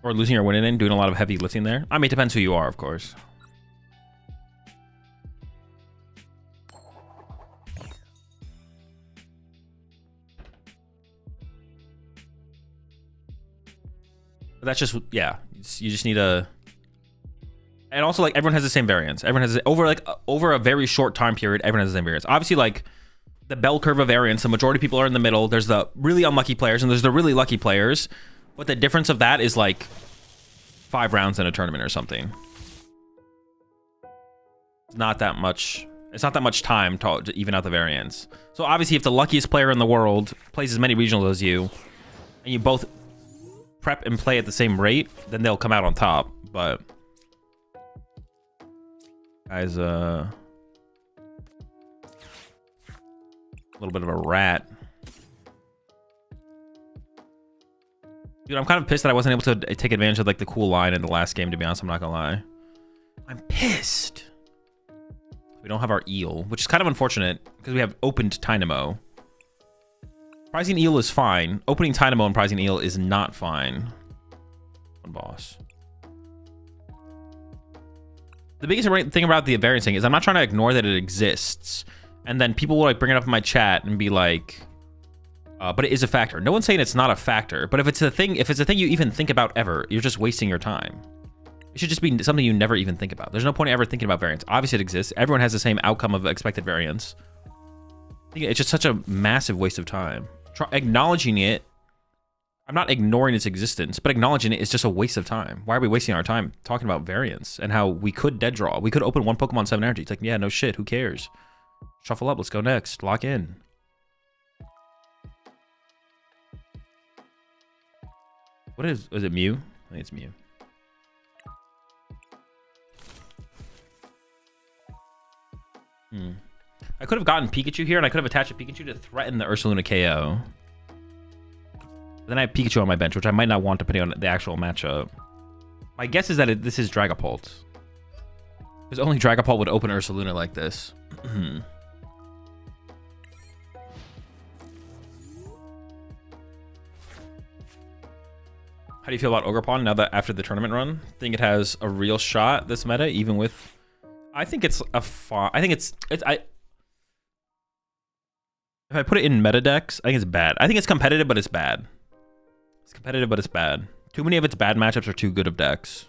Or losing or winning in, doing a lot of heavy lifting there. I mean, it depends who you are, of course. But that's just, yeah, you just need a... And also, like, everyone has the same variance. Everyone has, over a very short time period, everyone has the same variance. Obviously, like, the bell curve of variance, the majority of people are in the middle. There's the really unlucky players, and there's the really lucky players. But the difference of that is, like, 5 rounds in a tournament or something. It's not that much. It's not that much time to even out the variance. So, obviously, if the luckiest player in the world plays as many regionals as you, and you both prep and play at the same rate, then they'll come out on top. But... Guy's a little bit of a rat. Dude, I'm kind of pissed that I wasn't able to take advantage of like the cool line in the last game, to be honest. I'm not gonna lie. I'm pissed. We don't have our eel, which is kind of unfortunate because we have opened Tynamo. Prizing eel is fine. Opening Tynamo and prizing eel is not fine. One boss. The biggest thing about the variancing is I'm not trying to ignore that it exists. And then people will like bring it up in my chat and be like, but it is a factor. No one's saying it's not a factor, but if it's a thing you even think about ever, you're just wasting your time. It should just be something you never even think about. There's no point ever thinking about variance. Obviously it exists. Everyone has the same outcome of expected variance. I think it's just such a massive waste of time. Acknowledging it, I'm not ignoring its existence, but acknowledging it is just a waste of time. Why are we wasting our time talking about variance and how we could dead draw? We could open one Pokemon 7 energy. It's like, yeah, no shit. Who cares? Shuffle up. Let's go next. Lock in. What is it Mew? I think it's Mew. I could have gotten Pikachu here, and I could have attached a Pikachu to threaten the Ursaluna KO. Then I have Pikachu on my bench, which I might not want depending on the actual matchup. My guess is that this is Dragapult. Because only Dragapult would open Ursaluna like this. How do you feel about Ogerpon now that after the tournament run? Think it has a real shot this meta, even with... I think it's a fun... I think it's... If I put it in meta decks, I think it's bad. I think it's competitive, but it's bad. It's competitive, but it's bad. Too many of its bad matchups are too good of decks.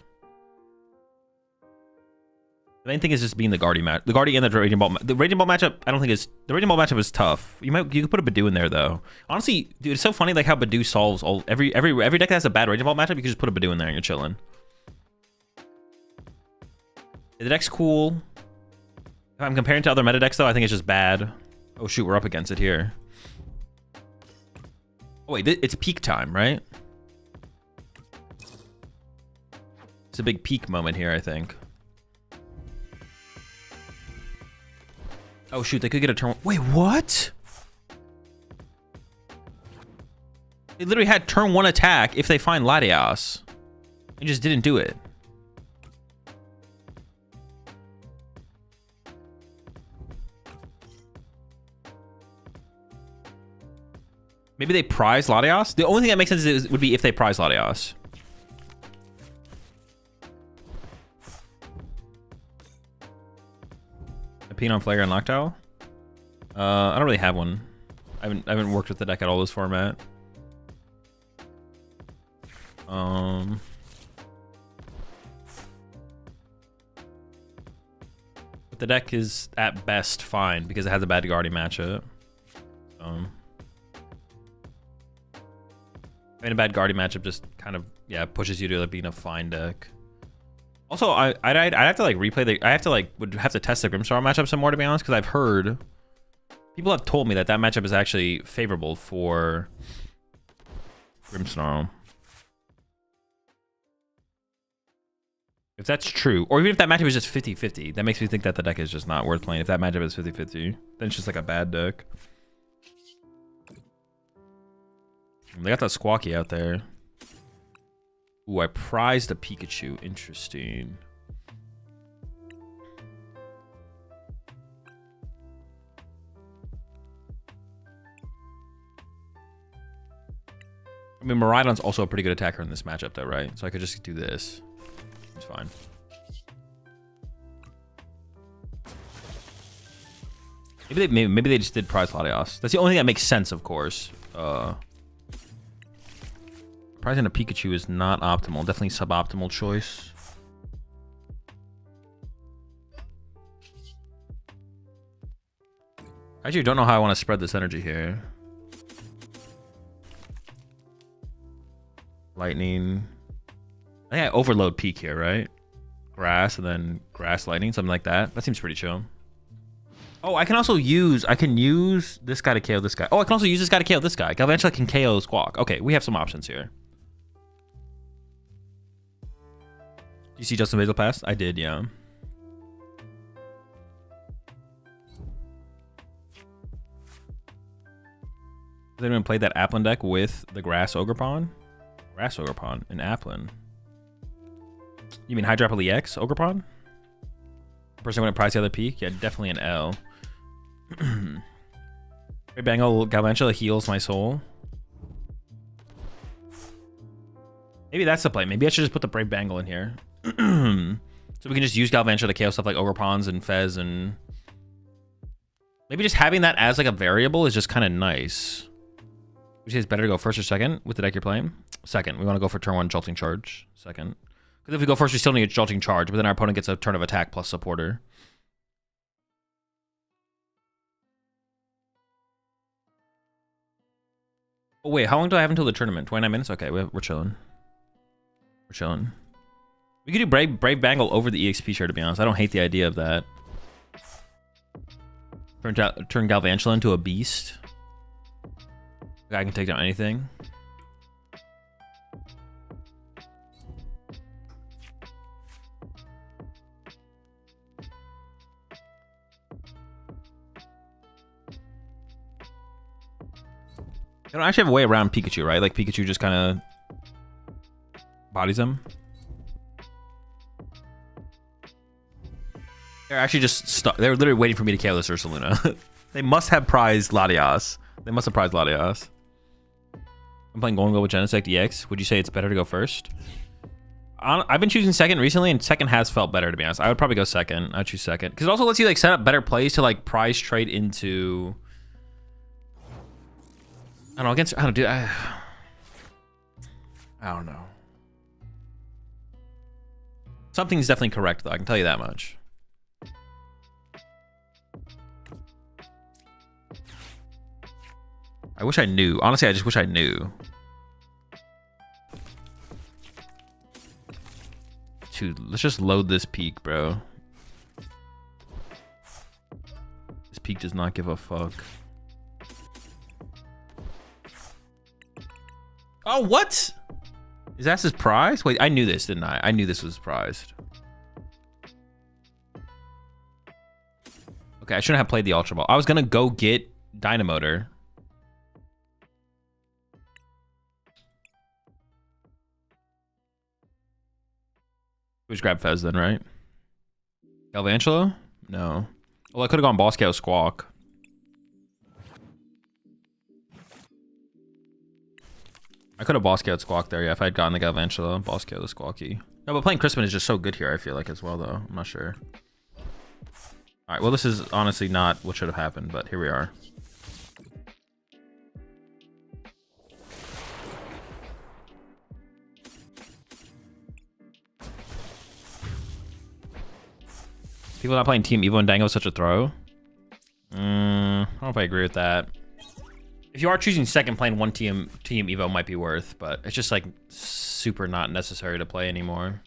The main thing is just being the Guardy match. The Guardy and the Raging Ball. The Raging Ball matchup, I don't think is... The Raging Ball matchup is tough. You could put a Badoo in there, though. Honestly, dude, it's so funny like how Badoo solves all... Every deck that has a bad Raging Ball matchup, you can just put a Badoo in there and you're chilling. The deck's cool. If I'm comparing to other meta decks, though, I think it's just bad. Oh, shoot, we're up against it here. Oh, wait, it's peak time, right? It's a big peak moment here, I think. Oh, shoot, they could get a turn... Wait, what? They literally had turn 1 attack if they find Latias. They just didn't do it. Maybe they prize Latias? The only thing that makes sense would be if they prize Latias. A Pinon Flare and Noctowl? I don't really have one. I haven't worked with the deck at all this format. But the deck is at best fine because it has a bad Guardian matchup. I mean, a bad Guardian matchup just kind of, yeah, pushes you to like being a fine deck. Also, I'd have to like replay the, would have to test the Grimmsnarl matchup some more, to be honest, because I've heard people have told me that matchup is actually favorable for Grimmsnarl. If that's true, or even if that matchup is just 50-50, that makes me think that the deck is just not worth playing. If that matchup is 50-50, then it's just like a bad deck. They got that Squawky out there. Ooh, I prized a Pikachu. Interesting. I mean, Miraidon's also a pretty good attacker in this matchup, though, right? So I could just do this. It's fine. Maybe they just did prize Latios. That's the only thing that makes sense, of course. Prizing a Pikachu is not optimal. Definitely suboptimal choice. I actually don't know how I want to spread this energy here. Lightning. I think I overload peak here, right? Grass and then grass lightning, something like that. That seems pretty chill. Oh, I can use this guy to KO this guy. Oh, I can also use this guy to KO this guy. Galvantula can KO Squawk. Okay, we have some options here. Do you see Justin Basil pass? I did, yeah. Has anyone played that Applin deck with the Grass Ogerpon? Grass Ogerpon in Applin. You mean Hydrapple EX Ogerpon? Person when it prize the other peak? Yeah, definitely an L. Great Bangle Galvantula heals my soul. Maybe that's the play. Maybe I should just put the Brave Bangle in here. So we can just use Galvantula to KO stuff like Ogerpons and Fez, and maybe just having that as like a variable is just kind of nice. Which is better to go first or second with the deck you're playing? Second. We want to go for turn 1 Jolting Charge. Second. Because if we go first, we still need a Jolting Charge, but then our opponent gets a turn of attack plus supporter. Oh, wait. How long do I have until the tournament? 29 minutes? Okay, we're chilling. We're chilling. We could do Brave Bangle over the EXP share, to be honest. I don't hate the idea of that. Turn Galvantula into a beast. I can take down anything. I don't actually have a way around Pikachu, right? Like Pikachu just kind of bodies him. They're actually just stuck. They're literally waiting for me to KO this Ursaluna. They must have prized Latios. They must have prized Latios. I'm playing Golden Gold with Genesect EX. Would you say it's better to go first? I've been choosing second recently, and second has felt better, to be honest. I would probably go second. I'd choose second. Because it also lets you like set up better plays to like prize trade into... I don't know, against... I don't do... I don't know. Something's definitely correct, though. I can tell you that much. I wish I knew. Honestly, I just wish I knew. Dude, let's just load this peak, bro. This peak does not give a fuck. Oh, what? Is that his prize? Wait, I knew this, didn't I? I knew this was prized. Okay, I shouldn't have played the Ultra Ball. I was gonna go get Dynamotor. We just grab Fez then, right? Galvantula? No. Well, I could have gone Boss KO Squawk. I could have Boss KO'd Squawk there, yeah, if I had gotten the Galvantula. Boss KO the Squawky. No, but playing Crispin is just so good here, I feel like, as well, though. I'm not sure. Alright, well, this is honestly not what should have happened, but here we are. People not playing Team Evo and Dango is such a throw. I don't know if I agree with that. If you are choosing second, playing one Team Evo might be worth, but it's just like super not necessary to play anymore.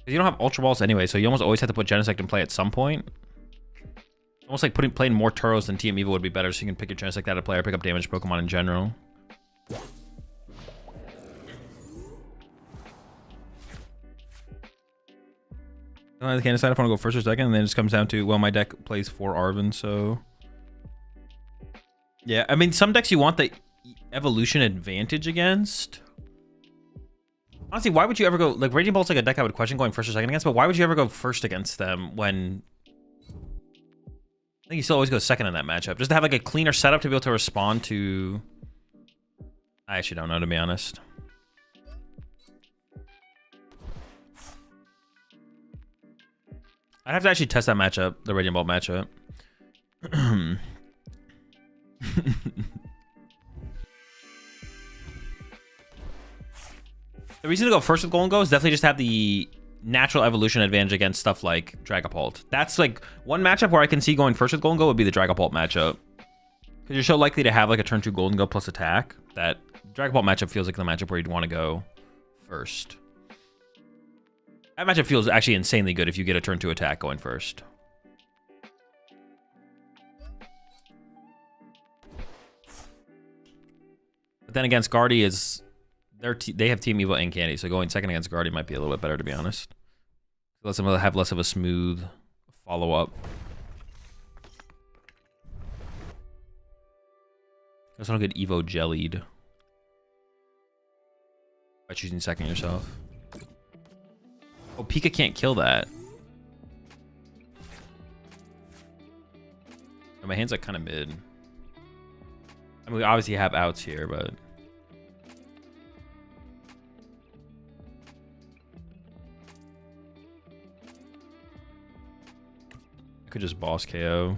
You don't have Ultra Balls anyway, so you almost always have to put Genesect in play at some point. Almost like playing more Turos than Team Evo would be better, so you can pick your Genesect out of play or pick up damaged Pokemon in general. I can't decide if I want to go first or second, and then it just comes down to, well, my deck plays 4 Arven, so... Yeah, I mean, some decks you want the evolution advantage against. Honestly, why would you ever go... Like, Raging Bolt's like a deck I would question going first or second against, but why would you ever go first against them when... I think you still always go second in that matchup. Just to have, like, a cleaner setup to be able to respond to I actually don't know, to be honest. I'd have to actually test that matchup, the Radiant Bolt matchup. The reason to go first with Golden Go is definitely just have the natural evolution advantage against stuff like Dragapult. That's like one matchup where I can see going first with Golden Go would be the Dragapult matchup. Because you're so likely to have like a turn 2 Golden Go plus attack that Dragapult matchup feels like the matchup where you'd want to go first. That matchup feels actually insanely good if you get a turn 2 attack going first. But then against Guardy is they have Team Evo and Candy, so going second against Guardy might be a little bit better, to be honest. Let them have less of a smooth follow up. That's not a good Evo jellied by choosing second yourself. Oh, Pika can't kill that. Oh, my hand's like kind of mid. I mean, we obviously have outs here, but I could just boss KO.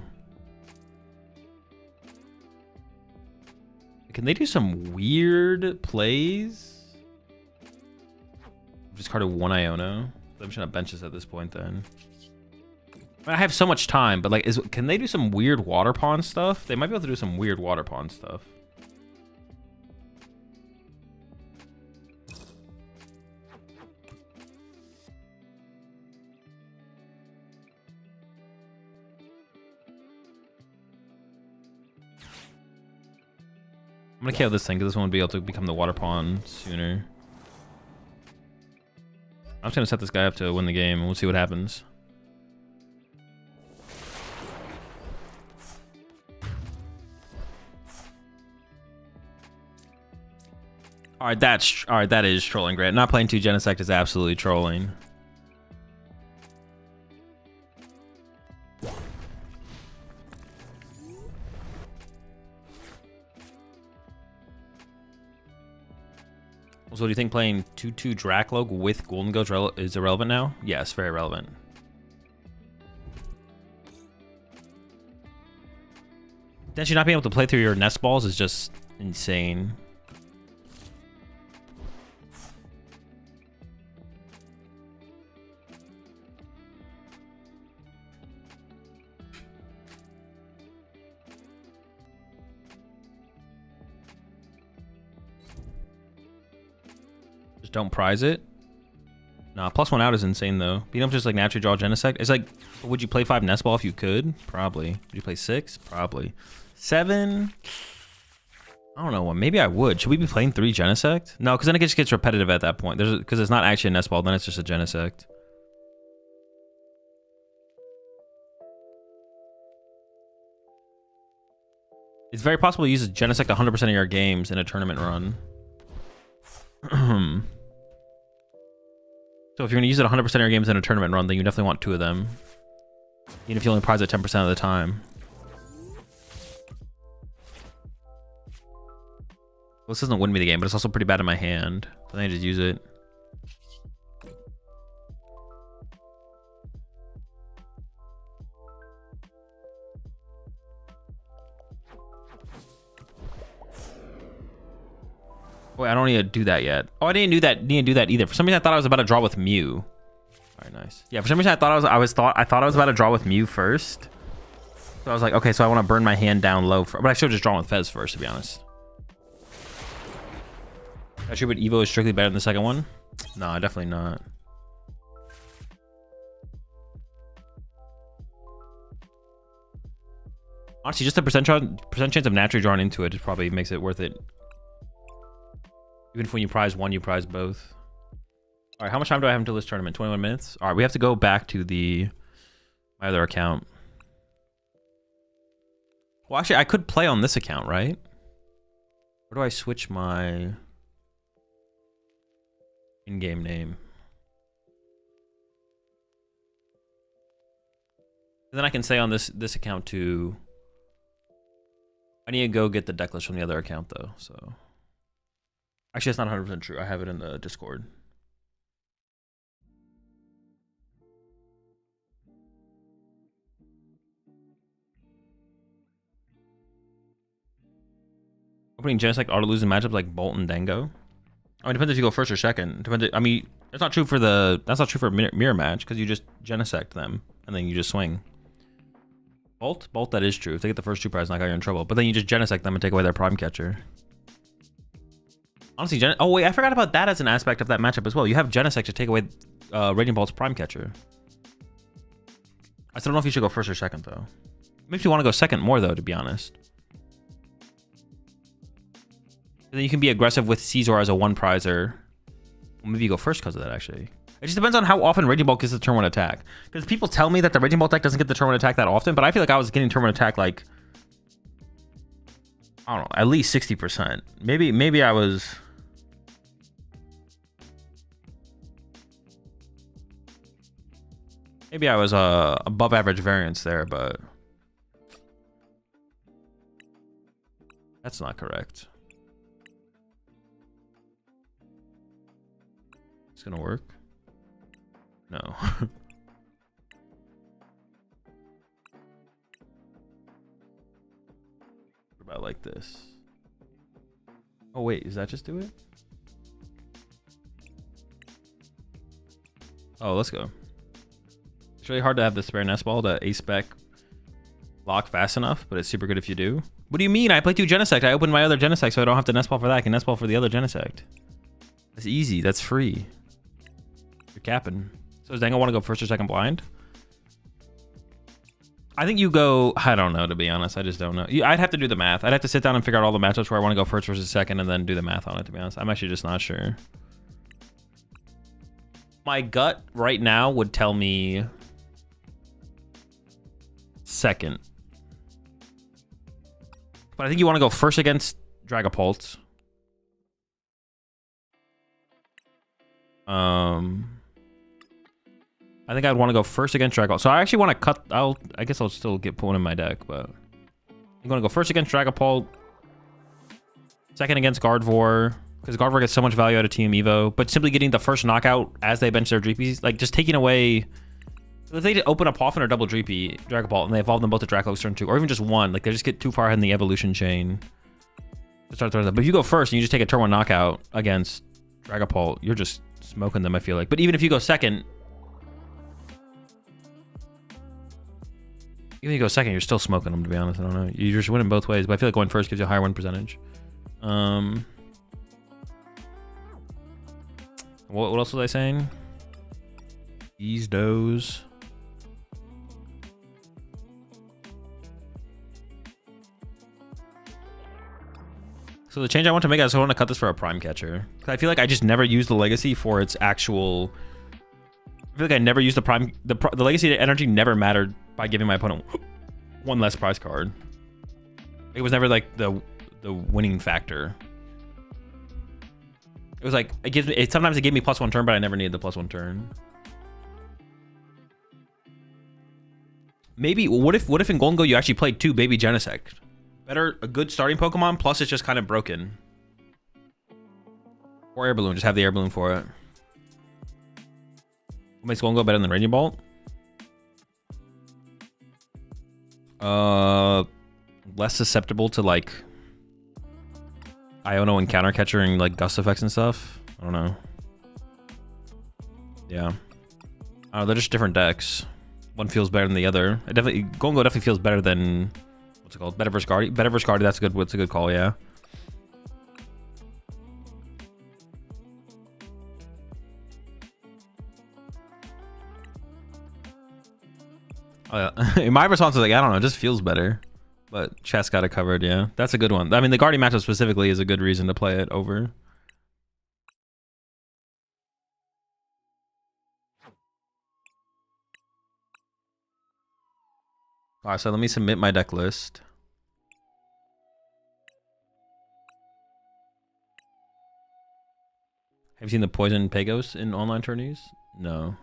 Can they do some weird plays? Just carded one Iono. I'm just gonna bench this at this point then. I have so much time, but like, can they do some weird water pond stuff? They might be able to do some weird water pond stuff. I'm gonna KO this thing because this one would be able to become the water pond sooner. I'm just gonna set this guy up to win the game and we'll see what happens. Alright, that is trolling, Grant. Not playing 2 Genesect is absolutely trolling. So do you think playing 2/2 Dracloak with Golden Go is irrelevant now? Yes, very relevant. Potentially not being able to play through your nest balls is just insane. Just don't prize it. Nah, +1 out is insane though. Being able to just like naturally draw Genesect. It's like, would you play 5 nest ball if you could? Probably. Would you play 6? Probably. 7? I don't know. Maybe I would. Should we be playing 3 Genesect? No, because then it just gets repetitive at that point. Because it's not actually a nest ball, then it's just a Genesect. It's very possible to use Genesect 100% of your games in a tournament run. So if you're going to use it 100% of your games in a tournament run, then you definitely want 2 of them. Even if you only prize it 10% of the time. Well, this doesn't win me the game, but it's also pretty bad in my hand. So I just use it. Wait, I don't need to do that yet. Oh, I didn't do that either. For some reason, I thought I was about to draw with Mew. All right, nice. Yeah, for some reason, I thought I was about to draw with Mew first. So I was like, okay, so I want to burn my hand down low, but I should have just drawn with Fez first, to be honest. Actually, but Evo is strictly better than the second one? No, definitely not. Honestly, just the percent chance of naturally drawing into it probably makes it worth it. Even if when you prize one, you prize both. All right, how much time do I have until this tournament? 21 minutes? All right, we have to go back to my other account. Well, actually, I could play on this account, right? Where do I switch my in-game name? And then I can say on this account to... I need to go get the deck list from the other account, though, so... Actually, that's not 100% true. I have it in the Discord. Opening Genesect auto losing matchups like Bolt and Dango. I mean, depends if you go first or second. Depends. I mean, that's not true for a mirror match because you just Genesect them and then you just swing. Bolt, that is true. If they get the first 2 prizes, you're in trouble. But then you just Genesect them and take away their Prime Catcher. Honestly, oh wait, I forgot about that as an aspect of that matchup as well. You have Genesect to take away Radiant Bolt's Prime Catcher. I still don't know if you should go first or second though. Makes me want to go second more though, to be honest. And then you can be aggressive with Caesar as a 1 prizer. Well, maybe you go first because of that, actually. It just depends on how often Raging Bolt gets the turn 1 attack. Because people tell me that the Raging Bolt deck doesn't get the turn 1 attack that often, but I feel like I was getting turn 1 attack like, I don't know, at least 60%. Maybe I was... Maybe I was above average variance there, but... That's not correct. It's gonna work? No. What about like this? Oh wait, does that just do it? Oh, let's go. It's really hard to have the spare nest ball to A-spec lock fast enough, but it's super good if you do. What do you mean? I play 2 Genesect. I opened my other Genesect, so I don't have to nest ball for that. I can nest ball for the other Genesect. That's easy. That's free. You're capping. So does Dango want to go first or second blind? I think you go... I don't know, to be honest. I just don't know. I'd have to do the math. I'd have to sit down and figure out all the matchups where I want to go first versus second and then do the math on it, to be honest. I'm actually just not sure. My gut right now would tell me... second. But I think you want to go first against Dragapult. I think I'd want to go first against Dragapult. So I actually want to cut... I guess I'll still put one in my deck, but... I'm going to go first against Dragapult. Second against Gardevoir. Because Gardevoir gets so much value out of Team Evo. But simply getting the first knockout as they bench their Dreepies. Like, just taking away... If they open up Poffin or double Dreepy, Dragapult, and they evolve them both to Dracolox turn 2, or even just one, like they just get too far ahead in the evolution chain to start throwing them. But if you go first and you just take a turn 1 knockout against Dragapult, you're just smoking them, I feel like. But even if you go second, you're still smoking them, to be honest. I don't know. You're just winning both ways, but I feel like going first gives you a higher win percentage. What else was I saying? These does. So the change I want to make is I want to cut this for a Prime Catcher. Because I feel like I just never used the Legacy for its actual... I feel like I never used the Prime... The Legacy energy never mattered by giving my opponent 1 less prize card. It was never like the winning factor. It was like... Sometimes it gave me +1 turn, but I never needed the +1 turn. Maybe... What if in Golden Go you actually played 2 Baby Genesect? A good starting Pokemon, plus it's just kind of broken. Or Air Balloon, just have the Air Balloon for it. What makes Golden Go better than Raging Bolt? Less susceptible to like Iono and Counter Catchering like gust effects and stuff. I don't know. Yeah. They're just different decks. One feels better than the other. Golden Go definitely feels better than... What's it called? Better versus Guardy. Better versus Guardy. That's a good call. Yeah. My response is like, I don't know. It just feels better. But chat's got it covered. Yeah, that's a good one. I mean, the Guardy matchup specifically is a good reason to play it over. All right, so let me submit my deck list. Have you seen the Poison Pagos in online tourneys? No.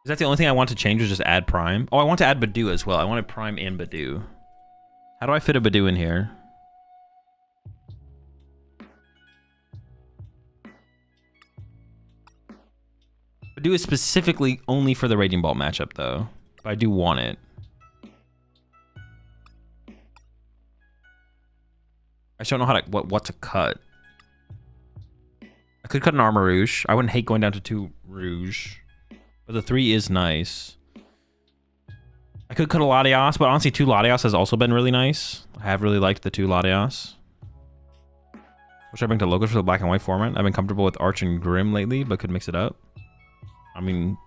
Is that the only thing I want to change, is just add Prime? Oh, I want to add Badoo as well. I wanted Prime and Badoo. How do I fit a Badoo in here? Badoo is specifically only for the Raging Ball matchup, though. But I do want it. I just don't know how to what to cut. I could cut an Armarouge. I wouldn't hate going down to 2 Rouge. But the 3 is nice. I could cut a Latias, but honestly 2 Latias has also been really nice. I have really liked the 2 Latias. What should I bring to logos for the black and white format? I've been comfortable with Arch and Grim lately, but could mix it up. I mean,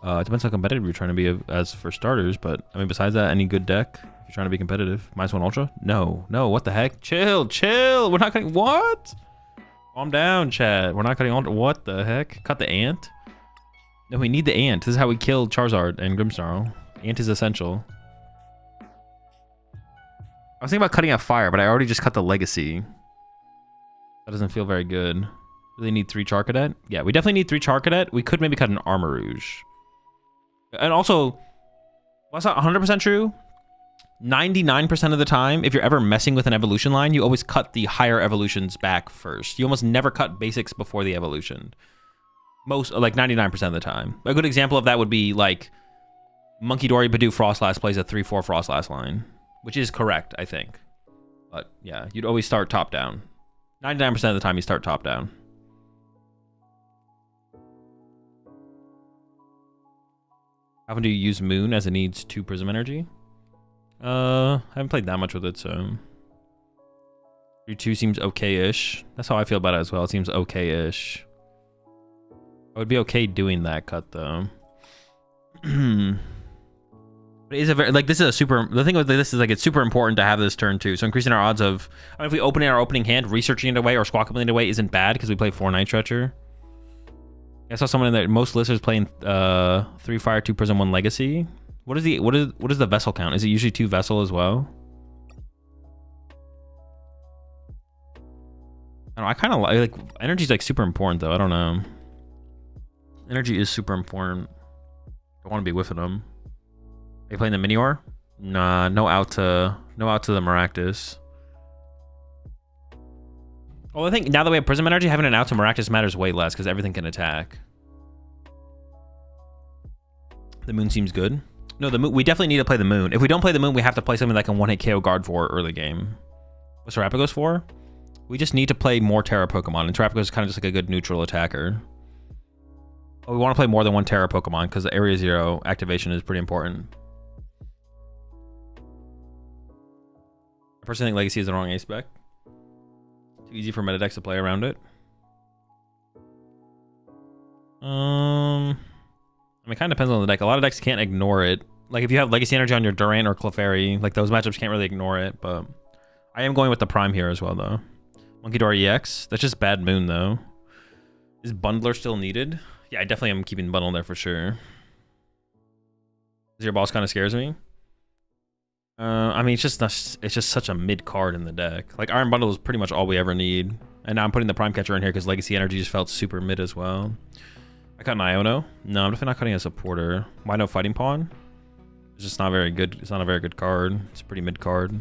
it depends how competitive you're trying to be as for starters, but I mean, besides that, any good deck, if you're trying to be competitive. -1 Ultra? No, what the heck? Chill. We're not cutting, what? Calm down, chat. We're not cutting Ultra, what the heck? Cut the Ant? No, we need the Ant. This is how we kill Charizard and Grimmsnarl. Ant is essential. I was thinking about cutting out Fire, but I already just cut the Legacy. That doesn't feel very good. Really need 3 Charcadet? Yeah, we definitely need 3 Charcadet. We could maybe cut an Armarouge. And also, well, that's not 100% true. 99% of the time, if you're ever messing with an evolution line, you always cut the higher evolutions back first. You almost never cut basics before the evolution. Most, like 99% of the time. A good example of that would be like Monkey Dory Badoo Frostlass plays a 3-4 Frostlass line, which is correct, I think. But yeah, you'd always start top down. 99% of the time you start top down. How often do you use Moon as it needs 2 Prism Energy? I haven't played that much with it, so 3-2 seems okay-ish. That's how I feel about it as well. It seems okay-ish. I would be okay doing that cut though. But it is a very, like, this is a super, the thing with this is like it's super important to have this turn too. So increasing our odds of, I mean, if we open in our opening hand, researching it away or squawking it away isn't bad because we play 4 Night Stretcher. I saw someone in there, most listers playing 3 Fire, 2 Prism, 1 Legacy. What is the vessel count? Is it usually 2 vessel as well? I don't know, I kind of like energy's like super important though. I don't know. Energy is super important. I want to be whiffing them. Are you playing the Minior? Nah, no out to the Maractus. Well, I think now that we have Prism Energy, having an out to Maractus matters way less because everything can attack. The Moon seems good. No, the Moon, we definitely need to play the Moon. If we don't play the Moon, we have to play something like a 1-hit KO guard for early game. What's Terrapagos for? We just need to play more Terra Pokemon, and Terrapagos is kind of just like a good neutral attacker. But we want to play more than 1 Terra Pokemon because the Area 0 activation is pretty important. I personally think Legacy is the wrong ace spec. Too easy for meta decks to play around it. I mean, it kind of depends on the deck. A lot of decks can't ignore it. Like if you have Legacy Energy on your Durant or Clefairy, like those matchups can't really ignore it. But I am going with the Prime here as well, though. Monkey Dory EX. That's just bad Moon, though. Is Bundler still needed? Yeah, I definitely am keeping Bundle there for sure. Your boss kind of scares me. I mean, it's just such a mid card in the deck. Like Iron Bundle is pretty much all we ever need. And now I'm putting the Prime Catcher in here because Legacy Energy just felt super mid as well. I cut an Iono. No, I'm definitely not cutting a supporter. Why no Fighting Pawn? It's just not very good. It's not a very good card. It's a pretty mid card.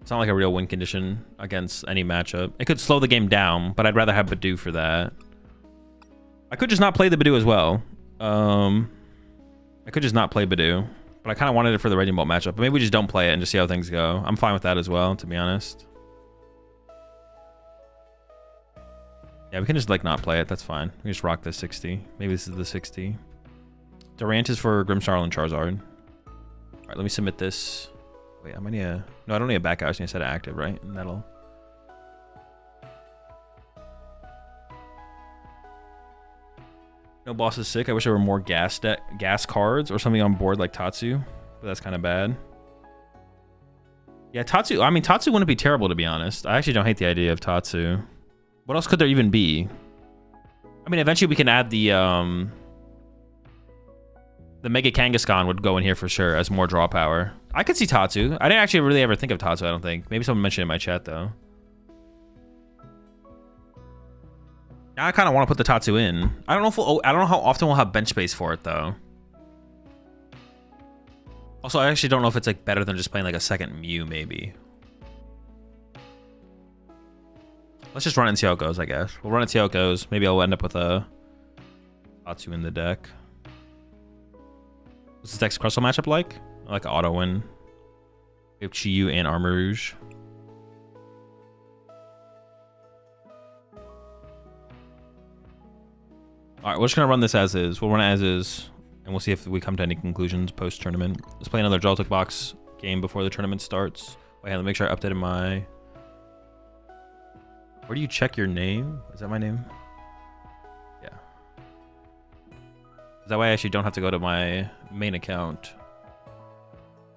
It's not like a real win condition against any matchup. It could slow the game down, but I'd rather have Badoo for that. I could just not play the Badoo as well. I could just not play Badoo, but I kind of wanted it for the Raging Bolt matchup. But maybe we just don't play it and just see how things go. I'm fine with that as well, to be honest. Yeah, we can just like not play it. That's fine. We just rock this 60. Maybe this is the 60. Durant is for Grimmsnarl and Charizard. All right, let me submit this. Wait, I might need a... No, I don't need a back out. I just need to set it active, right? And that'll... No boss is sick. I wish there were more gas cards or something on board like Tatsu, but that's kind of bad. Yeah, Tatsu. I mean, Tatsu wouldn't be terrible, to be honest. I actually don't hate the idea of Tatsu. What else could there even be? I mean, eventually we can add the Mega Kangaskhan would go in here for sure as more draw power. I could see Tatsu. I didn't actually really ever think of Tatsu, I don't think. Maybe someone mentioned it in my chat, though. Now I kind of want to put the Tatsu in. I don't know if I don't know how often we'll have bench space for it, though. Also, I actually don't know if it's like better than just playing like a second Mew, maybe. Let's just run it and see how it goes, I guess. We'll run it and see how it goes. Maybe I'll end up with a Atsu in the deck. What's this deck's Crustle matchup like? I like auto win. We have Chiyu and Armarouge. Alright, we're just gonna run this as is. We'll run it as is, and we'll see if we come to any conclusions post-tournament. Let's play another Joltik box game before the tournament starts. Wait, let me make sure I updated my... Where do you check your name? Is that my name? Yeah. That way I actually don't have to go to my main account.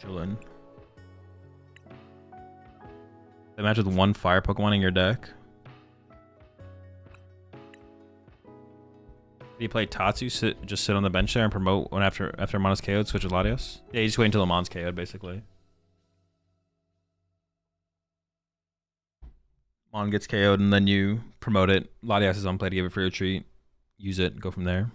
Chillin'. They match with one fire Pokemon in your deck. Do you play Tatsu, just sit on the bench there and promote when after Mon's KO'd, switch with Latios? Yeah, you just wait until the Mon's KO'd, basically. Mon gets KO'd and then you promote it. Latios is on play to give it for your treat. Use it, go from there.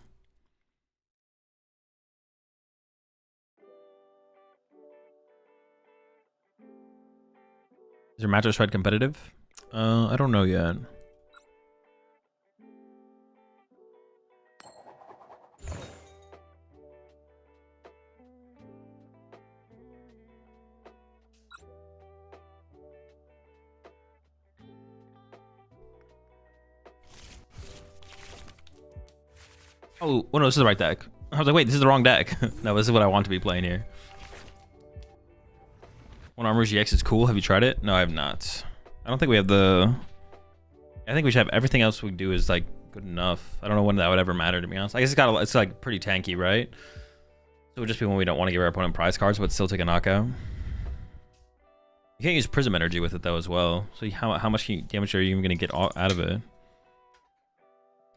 Is your matchup spread competitive? I don't know yet. Oh, no, this is the right deck. I was like, wait, this is the wrong deck. No, this is what I want to be playing here. One Armarouge EX is cool. Have you tried it? No, I have not. I don't think we have the... I think we should have everything else we do is like good enough. I don't know when that would ever matter, to be honest. I guess it's like pretty tanky, right? So it would just be when we don't want to give our opponent prize cards, but still take a knockout. You can't use Prism Energy with it though as well. So how much damage are you even going to get out of it?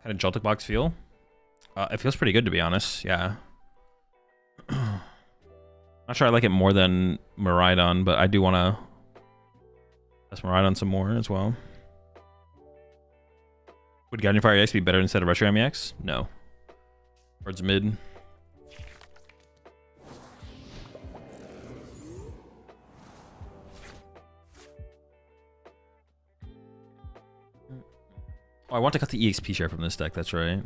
How did Joltik box feel? It feels pretty good, to be honest. Yeah. Not sure I like it more than Miraidon, but I do want to test Miraidon some more as well. Would Guardian Fire EX be better instead of Retro EX? No. Towards mid. Oh, I want to cut the EXP share from this deck, that's right.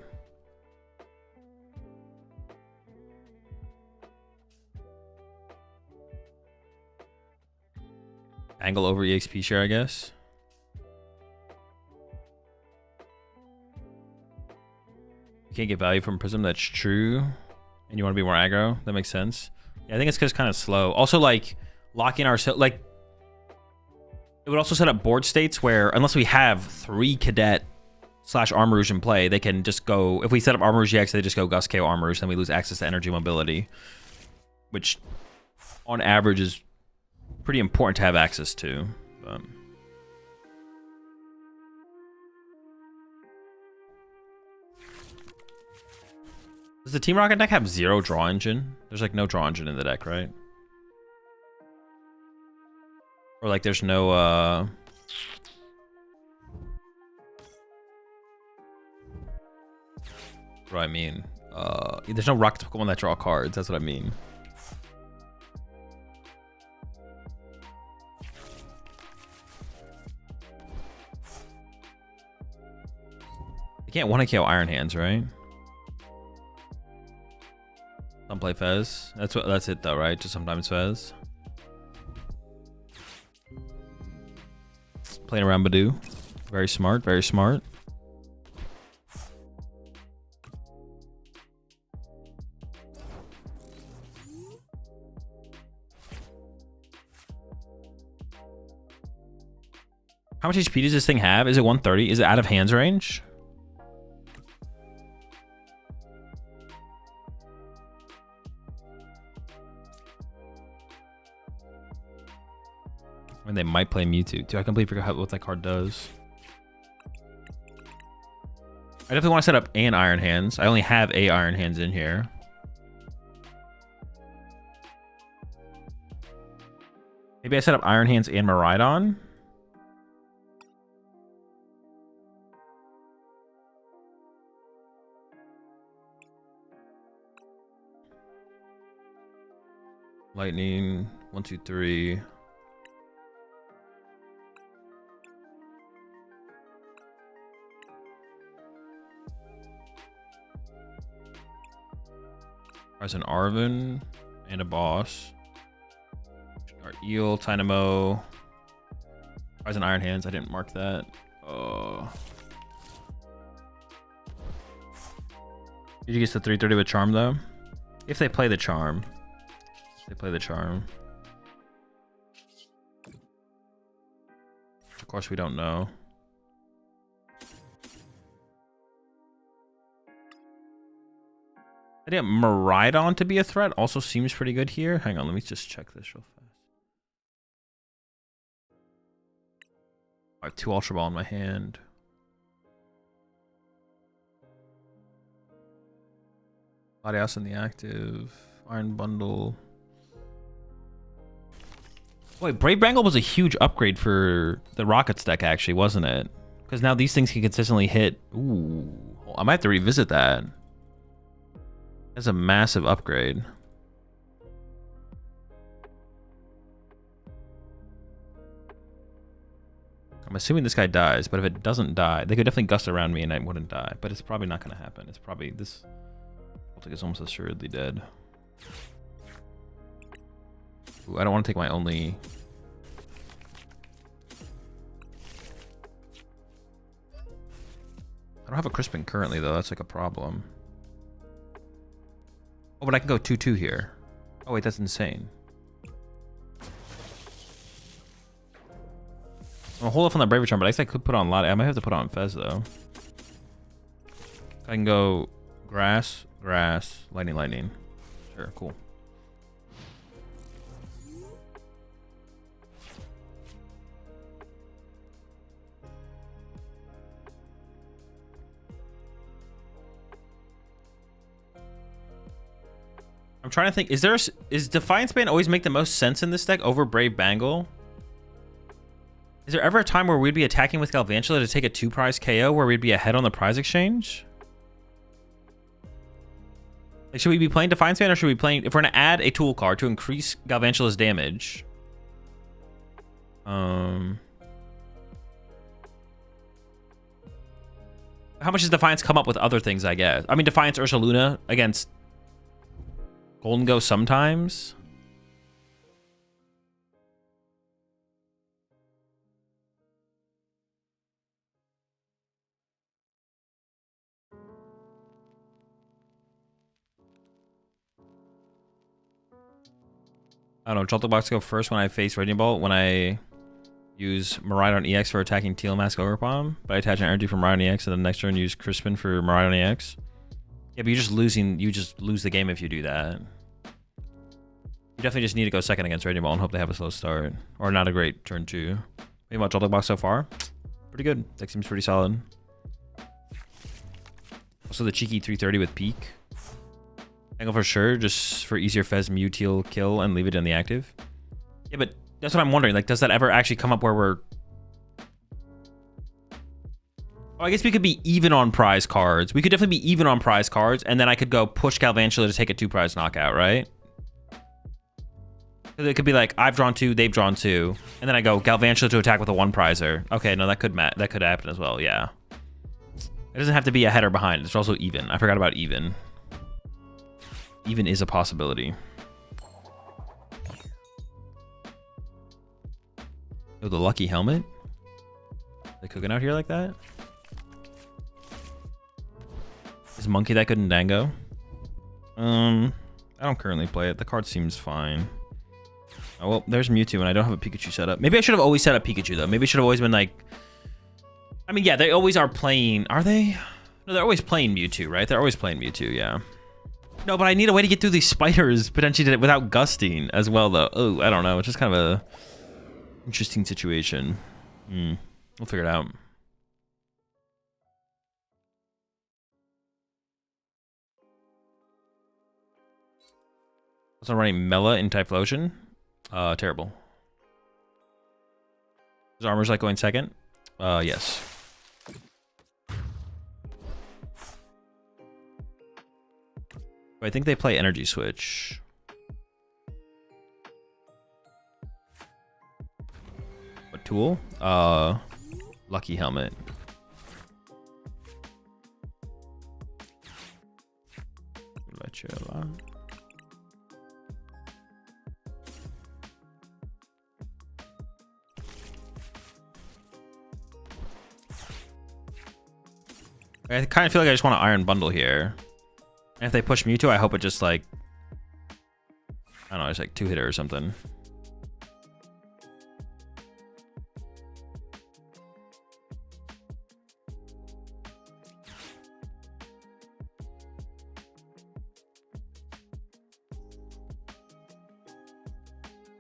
Angle over EXP share, I guess. You can't get value from Prism, that's true. And you want to be more aggro, that makes sense. Yeah, I think it's because it's kind of slow. Also, like, locking ourselves, like, it would also set up board states where, unless we have 3 Cadet / Armarouge in play, they can just go, if we set up Armarouge EX, they just go Gust KO Armarouge, then we lose access to energy mobility. Which, on average, is pretty important to have access to. But does the Team Rocket deck have 0 draw engine? There's like no draw engine in the deck, right? Or like there's no what do I mean? There's no Rocket Pokemon that draw cards, that's what I mean. You can't 1-hit KO Iron Hands, right? Some play Fez. That's it though, right? Just sometimes Fez. Playing around Badoo. Very smart, very smart. How much HP does this thing have? Is it 130? Is it out of hands range? And they might play Mewtwo. Dude, I completely forgot what that card does. I definitely want to set up an Iron Hands. I only have a Iron Hands in here. Maybe I set up Iron Hands and Miraidon. Lightning, 1, 2, 3. There's an Arvin and a boss. Our Eel, Dynamo. There's an Iron Hands. I didn't mark that. Did you get the 330 with Charm though? If they play the Charm. If they play the Charm. Of course, we don't know. I think Maridon to be a threat also seems pretty good here. Hang on, let me just check this real fast. I have 2 Ultra Ball in my hand. Latias in the active. Iron Bundle. Wait, Brave Bangle was a huge upgrade for the Rockets deck, actually, wasn't it? Because now these things can consistently hit. Ooh, I might have to revisit that. That's a massive upgrade. I'm assuming this guy dies, but if it doesn't die, they could definitely gust around me and I wouldn't die. But it's probably not going to happen. It's probably this. Joltik is almost assuredly dead. Ooh, I don't want to take my only. I don't have a Crispin currently though. That's like a problem. Oh, but I can go 2/2 here. Oh wait, that's insane. I'll hold off on that Bravery Charm, but I guess I could put on Lottie. I might have to put on Fez though. I can go Grass, Grass, Lightning, Lightning. Sure, cool. I'm trying to think, is Defiance Band always make the most sense in this deck over Brave Bangle? Is there ever a time where we'd be attacking with Galvantula to take a 2-prize KO where we'd be ahead on the prize exchange? Like, should we be playing Defiance Band or should we be playing, if we're gonna add a tool card to increase Galvantula's damage? How much does Defiance come up with other things, I guess? I mean, Defiance Ursaluna against Golden Go sometimes. I don't know. Joltik Box go first when I face Raging Bolt. When I use Maridon EX for attacking Teal Mask Ogre Palm, but I attach an energy from Maridon EX and then next turn use Crispin for Maridon EX. Yeah, but you just lose the game if you do that. You definitely just need to go second against Raging Ball and hope they have a slow start. Or not a great turn 2. Maybe about Joltik Box so far. Pretty good. Deck seems pretty solid. Also the cheeky 330 with Peak. Angle for sure, just for easier Fez Mewtwo kill and leave it in the active. Yeah, but that's what I'm wondering. Like, does that ever actually come up where we're... Oh, I guess we could be even on prize cards. We could definitely be even on prize cards, and then I could go push Galvantula to take a 2-prize knockout, right? It could be like, I've drawn 2, they've drawn 2, and then I go Galvantula to attack with a 1-prizer. Okay, no, that could happen as well, yeah. It doesn't have to be ahead or behind. It's also even. I forgot about even. Even is a possibility. Oh, the lucky helmet? They cooking out here like that? Is Monkey that good in Dango? I don't currently play it. The card seems fine. Oh, well, there's Mewtwo, and I don't have a Pikachu set up. Maybe I should have always set up Pikachu, though. Maybe it should have always been like... I mean, yeah, they always are playing... Are they? No, they're always playing Mewtwo, right? They're always playing Mewtwo, yeah. No, but I need a way to get through these spiders, potentially without gusting as well, though. Oh, I don't know. It's just kind of a interesting situation. We'll figure it out. Also running Mela in Typhlosion. Terrible. His armor's like going second. Yes. I think they play Energy Switch. What tool? Lucky Helmet. I kind of feel like I just want to Iron Bundle here. And if they push Mewtwo, I hope it just like, I don't know, it's like 2-hitter or something.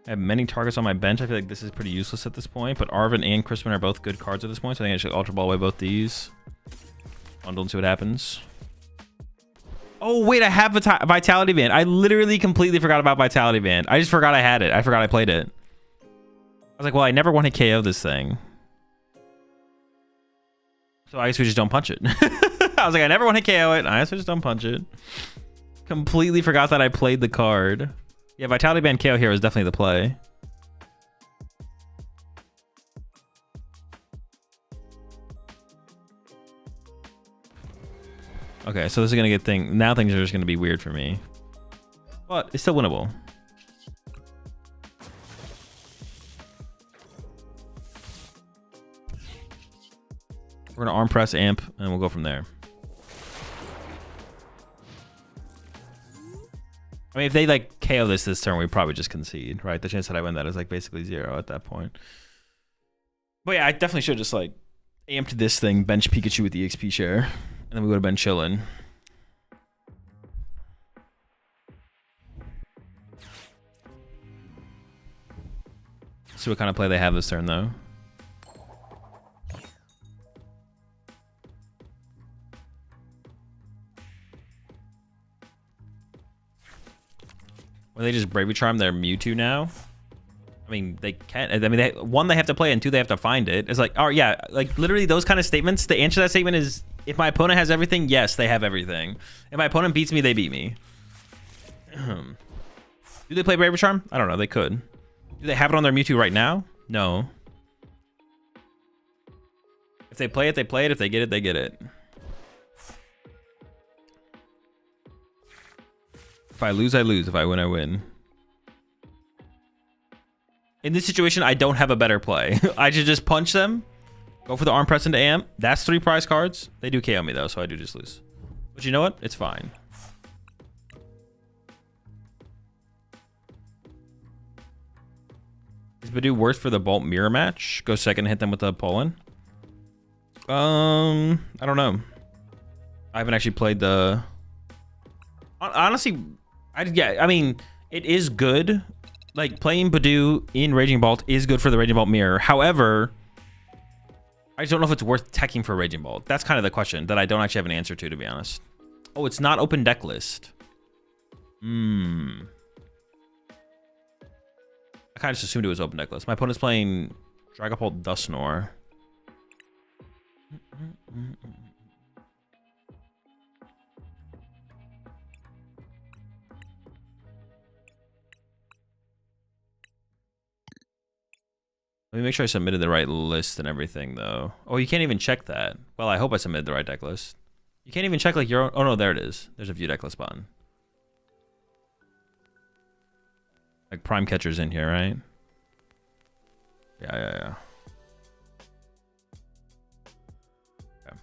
I have many targets on my bench. I feel like this is pretty useless at this point, but Arvin and Crispin are both good cards at this point, so I think I should Ultra Ball away both these. Bundle and see what happens. Oh, wait, I have Vitality Band. I literally completely forgot about Vitality Band. I just forgot I had it. I forgot I played it. I was like, well, I never want to KO this thing. So I guess we just don't punch it. I was like, I never want to KO it. I guess we just don't punch it. Completely forgot that I played the card. Yeah, Vitality Band KO here is definitely the play. Okay, so this is gonna get now things are just gonna be weird for me. But it's still winnable. We're gonna arm press amp and we'll go from there. I mean, if they like KO this turn, we probably just concede, right? The chance that I win that is like basically 0 at that point. But yeah, I definitely should just like amped this thing, bench Pikachu with the XP share, and then we would have been chilling. See what kind of play they have this turn though. Or they just Bravery Charm their Mewtwo now? I mean, they can't. I mean, one, they have to play, and two, they have to find it. It's like, oh yeah, like literally those kind of statements. The answer to that statement is, if my opponent has everything, yes, they have everything. If my opponent beats me, they beat me. Do they play Bravery Charm? I don't know. They could. Do they have it on their Mewtwo right now? No. If they play it, they play it. If they get it, they get it. If I lose, I lose. If I win, I win. In this situation, I don't have a better play. I should just punch them, go for the arm press into amp. That's 3 prize cards. They do KO me though, so I do just lose. But you know what? It's fine. Is Badoo worth for the Bolt mirror match? Go second and hit them with the Poland? I don't know. I haven't actually played the... Honestly, I mean, it is good. Like, playing Badoo in Raging Bolt is good for the Raging Bolt mirror. However, I just don't know if it's worth teching for Raging Bolt. That's kind of the question that I don't actually have an answer to be honest. Oh, it's not open deck list. I kind of just assumed it was open deck list. My opponent's playing Dragapult Dusknoir. Let me make sure I submitted the right list and everything, though. Oh, you can't even check that. Well, I hope I submitted the right deck list. You can't even check, like, your own... Oh, no, there it is. There's a view deck list button. Like, Prime Catcher's in here, right? Yeah. Okay.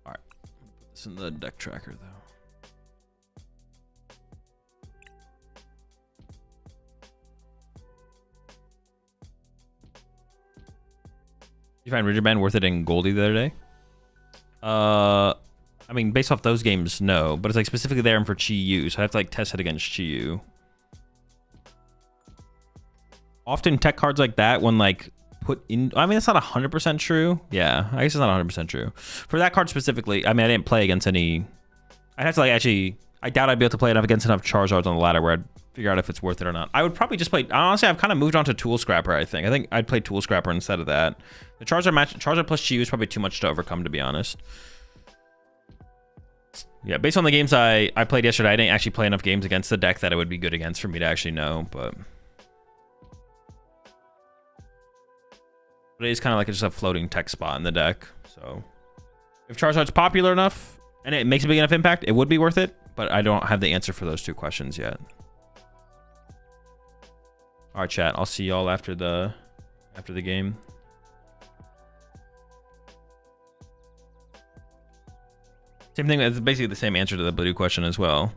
Alright. Put this in the deck tracker, though. You find Rigid Band worth it in Goldie the other day? I mean, based off those games, no. But it's like specifically there for Chi-Yu, so I have to like test it against Chi-Yu. Often tech cards like that, when like put in, I mean, it's not 100% true. Yeah, I guess it's not 100% true. For that card specifically, I mean, I didn't play against any. I'd have to like actually. I doubt I'd be able to play enough against enough Charizards on the ladder where I'd figure out if it's worth it or not. I would probably just play... Honestly, I've kind of moved on to Tool Scrapper, I think. I think I'd play Tool Scrapper instead of that. The Charizard plus Chi-Yu is probably too much to overcome, to be honest. Yeah, based on the games I played yesterday, I didn't actually play enough games against the deck that it would be good against for me to actually know, but it is kind of like just a floating tech spot in the deck. So if Charizard's popular enough and it makes a big enough impact, it would be worth it. But I don't have the answer for those two questions yet. All right, chat. I'll see y'all after the after the game. Same thing. It's basically the same answer to the Badoo question as well.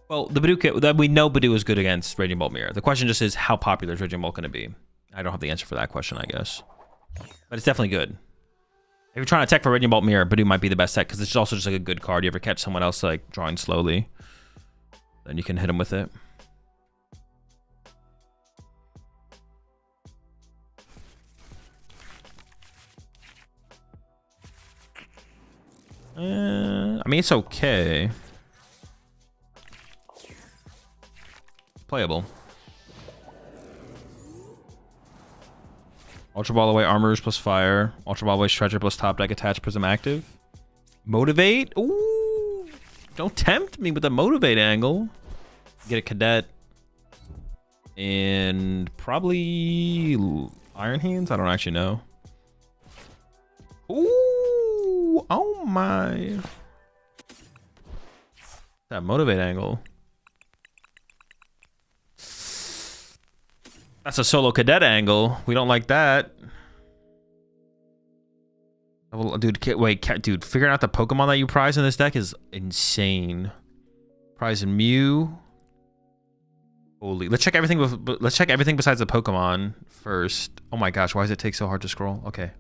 Well, the Badoo that we know Badoo is good against Raging Bolt Mirror. The question just is how popular is Raging Bolt going to be? I don't have the answer for that question, I guess. But it's definitely good. If you're trying to tech for Raging Bolt Mirror, Badoo might be the best tech because it's also just like a good card. You ever catch someone else like drawing slowly, then you can hit them with it. I mean, it's okay. Playable. Ultra Ball away, Armarouge plus fire. Ultra Ball away, Treasure plus top deck attach prism active. Motivate? Ooh. Don't tempt me with a motivate angle. Get a cadet. And probably Iron Hands? I don't actually know. Ooh. Oh my. That motivate angle. That's a solo cadet angle. We don't like that. Dude, dude, figuring out the Pokemon that you prize in this deck is insane. Prize in Mew. Holy, let's check everything. Let's check everything besides the Pokemon first. Oh my gosh, why does it take so hard to scroll? Okay,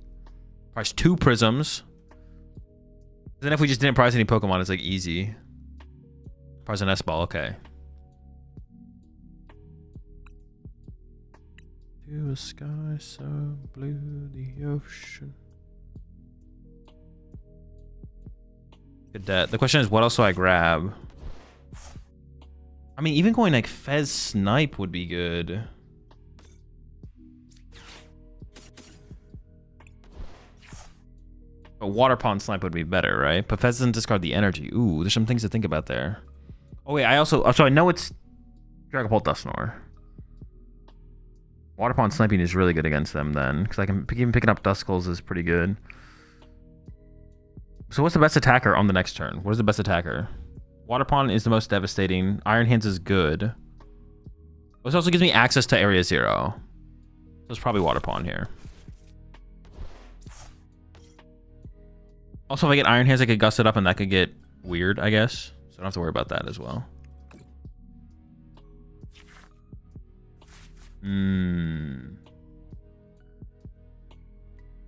prize 2 prisms. Then if we just didn't prize any Pokemon, it's like easy. Prize an S-Ball. Okay. To a sky so blue, the ocean. Cadet. The question is, what else do I grab? I mean, even going like Fez Snipe would be good. But Water Pond Snipe would be better, right? But Fez doesn't discard the energy. Ooh, there's some things to think about there. Oh wait, so I know it's Dragapult Dusknoir. Water Pond Sniping is really good against them then, because even picking up Duskulls is pretty good. So what's the best attacker on the next turn? What is the best attacker? Water Pond is the most devastating. Iron Hands is good. This also gives me access to Area 0. So it's probably Water Pond here. Also, if I get Iron Hands, I could gust it up and that could get weird, I guess. So I don't have to worry about that as well.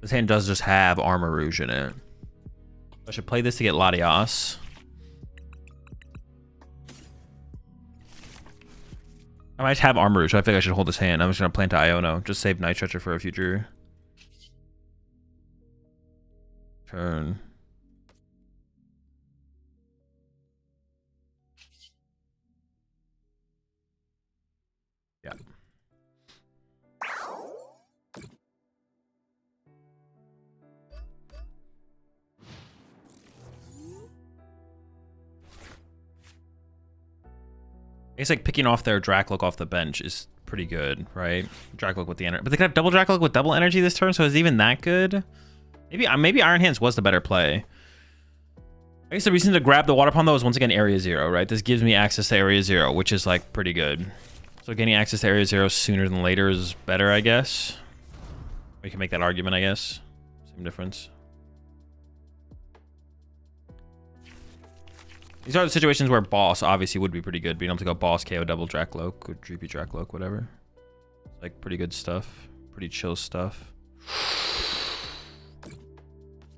This hand does just have Armarouge in it. I should play this to get Latias. I might have Armarouge, so I think I should hold this hand. I'm just going to plan to Iono. Just save Night Stretcher for a future turn. Yeah. It's like picking off their Dracloak off the bench is pretty good, right? Dracloak with the energy, but they could have double Dracloak with double energy this turn, so is it even that good? Maybe Iron Hands was the better play. I guess the reason to grab the Water Pond though is once again Area 0, right? This gives me access to Area 0, which is like pretty good. So getting access to Area 0 sooner than later is better, I guess. We can make that argument, I guess. Same difference. These are the situations where Boss obviously would be pretty good. Being able to go Boss, KO, double Dracloak, or Dreepy Dracloak, whatever. It's like pretty good stuff. Pretty chill stuff.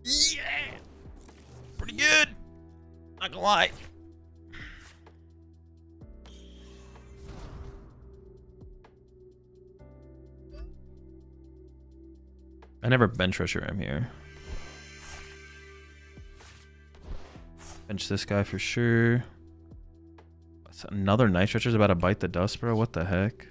Yeah! Pretty good! Not gonna lie. I never bench Reshiram here. Bench this guy for sure. That's another Night Stretcher's about to bite the dust, bro. What the heck?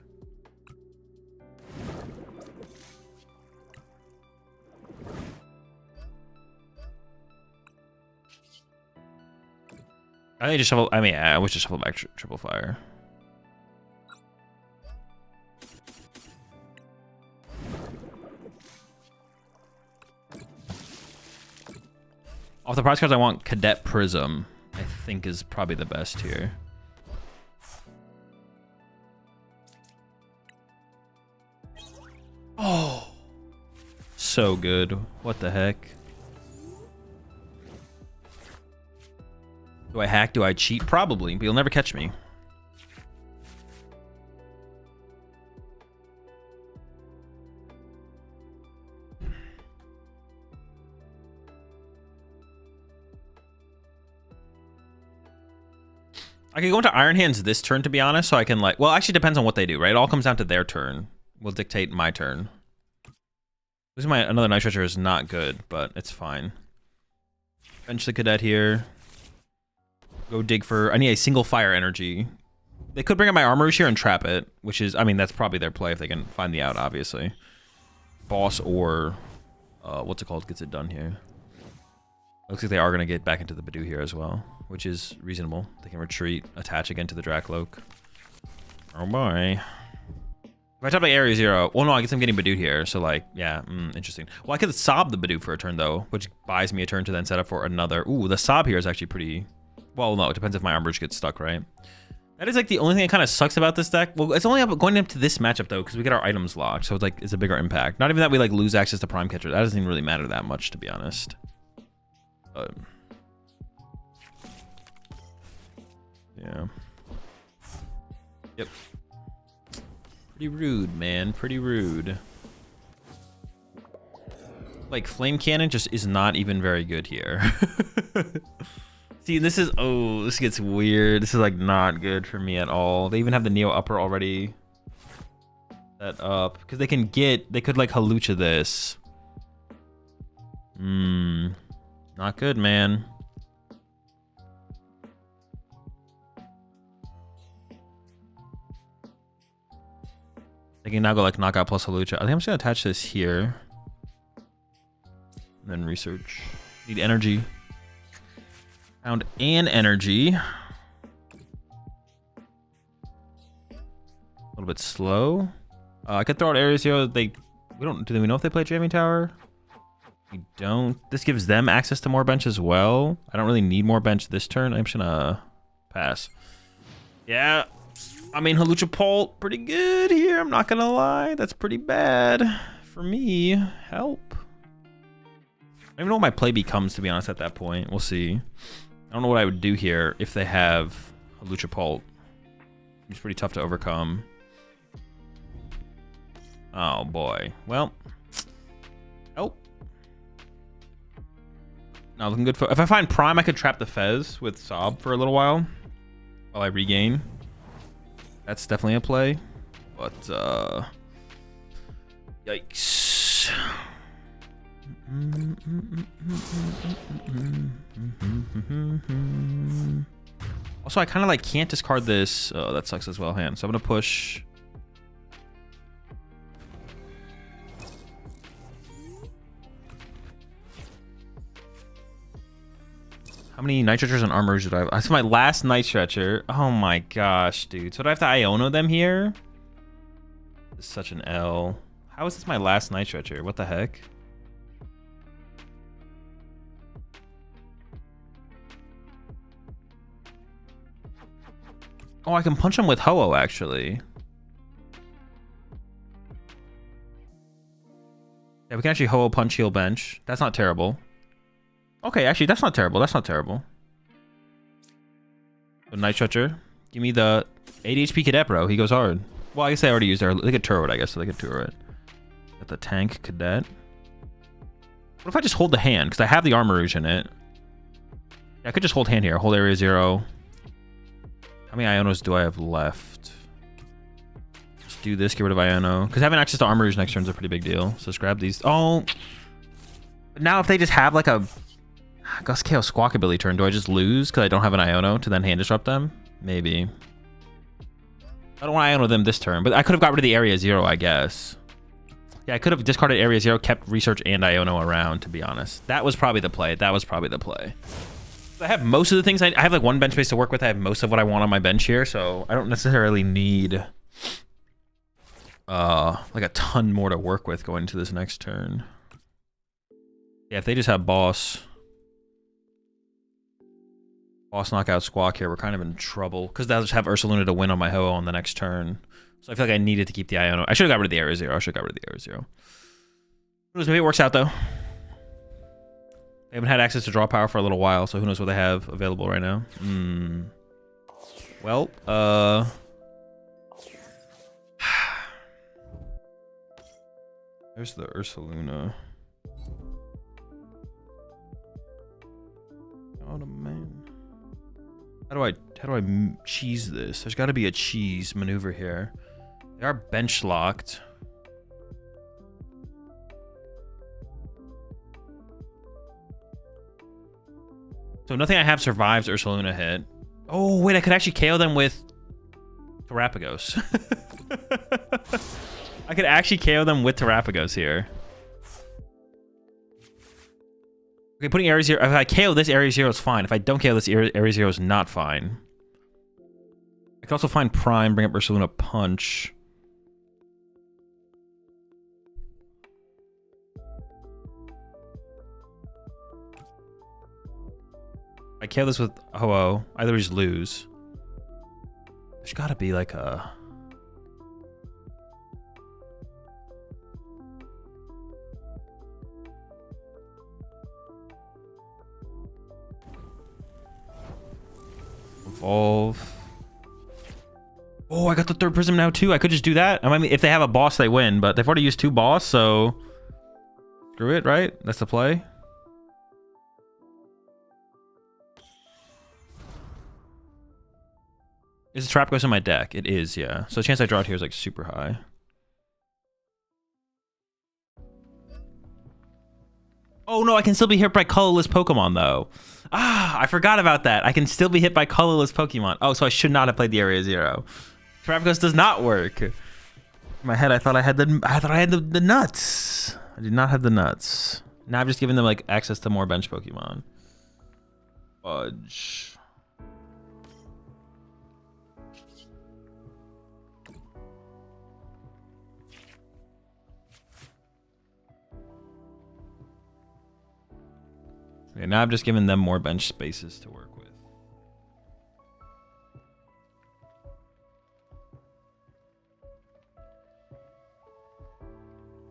I need to shuffle. I mean, I wish to shuffle back triple fire. Off the prize cards, I want Cadet Prism. I think is probably the best here. Oh, so good. What the heck? Do I hack? Do I cheat? Probably, but you'll never catch me. I could go into Iron Hands this turn, to be honest, so I can, like... Well, actually depends on what they do, right? It all comes down to their turn. Will dictate my turn. Losing my another Night Stretcher is not good, but it's fine. Bench the Cadet here. Go dig for... I need a single fire energy. They could bring up my Armarouge here and trap it, which is... I mean, that's probably their play if they can find the out, obviously. Boss or... what's it called? Gets it done here. Looks like they are going to get back into the Badoo here as well, which is reasonable. They can retreat, attach again to the Dracloak. Oh boy. If I tap like Area 0, well no, I guess I'm getting Badoo here, so like, yeah, interesting. Well, I could sob the Badoo for a turn though, which buys me a turn to then set up for another. Ooh, the sob here is actually pretty... Well, no, it depends if my Armarouge gets stuck, right? That is like the only thing that kind of sucks about this deck. Well, it's only going into this matchup though, because we get our items locked, so it's like, it's a bigger impact. Not even that we like lose access to Prime Catcher. That doesn't even really matter that much, to be honest. Yeah. Yep. Pretty rude, man. Pretty rude. Like, Flame Cannon just is not even very good here. See, this is... Oh, this gets weird. This is, like, not good for me at all. They even have the Neo Upper already set up. Because they can get... They could, like, Halucha this. Not good, man. They can now go like knockout plus Halucha. I think I'm just gonna attach this here. And then research. Need energy. Found an energy. A little bit slow. I could throw out Area 0. Do we know if they play Jamming Tower? We don't. This gives them access to more bench as well. I don't really need more bench this turn. I'm just gonna pass. Yeah. I mean, Halucha Pult, pretty good here. I'm not gonna lie. That's pretty bad for me. Help. I don't even know what my play becomes, to be honest, at that point. We'll see. I don't know what I would do here if they have Halucha Pult. It's pretty tough to overcome. Oh, boy. Well. Help. Not looking good for... If I find Prime, I could trap the Fez with Sob for a little while I regain. That's definitely a play, but yikes. Also, I kind of like can't discard this. Oh, that sucks as well, hand. So I'm gonna push. How many Night Stretchers and Armarouge do I have? That's my last Night Stretcher. Oh my gosh, dude. So do I have to Iono them here? This is such an L. How is this my last Night Stretcher? What the heck? Oh, I can punch him with Ho-Oh, actually. Yeah, we can actually Ho-Oh punch heal bench. That's not terrible. Okay, actually, that's not terrible. That's not terrible. So Night Stretcher. Give me the 8 HP Cadet, bro. He goes hard. Well, I guess they already used their... They could Turbo it, I guess, so they could Turbo it. Got the Tank Cadet. What if I just hold the hand? Because I have the Armarouge in it. Yeah, I could just hold hand here. Hold Area 0. How many Ionos do I have left? Just do this, get rid of Iono. Because having access to Armarouge next turn is a pretty big deal. So just grab these. Oh! But now if they just have like a... Gust Chaos Squawkabilly turn, do I just lose because I don't have an Iono to then hand disrupt them? Maybe. I don't want to Iono them this turn, but I could have got rid of the Area 0, I guess. Yeah, I could have discarded Area 0, kept Research and Iono around, to be honest. That was probably the play. That was probably the play. I have most of the things. I have like one bench space to work with. I have most of what I want on my bench here, so I don't necessarily need like a ton more to work with going into this next turn. Yeah, if they just have boss knockout Squawk here, we're kind of in trouble because they'll just have Ursaluna to win on my Ho-Oh on the next turn. So I feel like I needed to keep the Iono. I should have got rid of the Area Zero. I should have got rid of the Area Zero. Who knows? Maybe it works out though. They haven't had access to draw power for a little while, so who knows what they have available right now. Well, there's the Ursaluna. Oh man. How do I cheese this? There's got to be a cheese maneuver here. They are bench locked. So nothing I have survives Ursaluna hit. Oh wait, I could actually KO them with Terapagos. I could actually KO them with Terapagos here. Okay, putting Area Zero. If I KO this, Area Zero is fine. If I don't KO this, Area Zero is not fine. I can also find Prime, bring up Ursaluna Punch. I KO this with Ho-Oh. I literally just lose. There's gotta be like a... Evolve. Oh, I got the third prism now too. I could just do that. I mean, if they have a boss, they win, but they've already used 2 boss, so screw it, right? That's the play. Is the Terapagos in my deck? It is, yeah. So the chance I draw it here is like super high. Oh no, I can still be hit by colorless Pokemon though. Ah, I forgot about that. I can still be hit by colorless Pokemon. Oh, so I should not have played the Area Zero. Terapagos does not work. In my head, I thought I had the nuts. I did not have the nuts. Now I've just given them like access to more bench Pokemon. Fudge. Okay, now I've just given them more bench spaces to work with.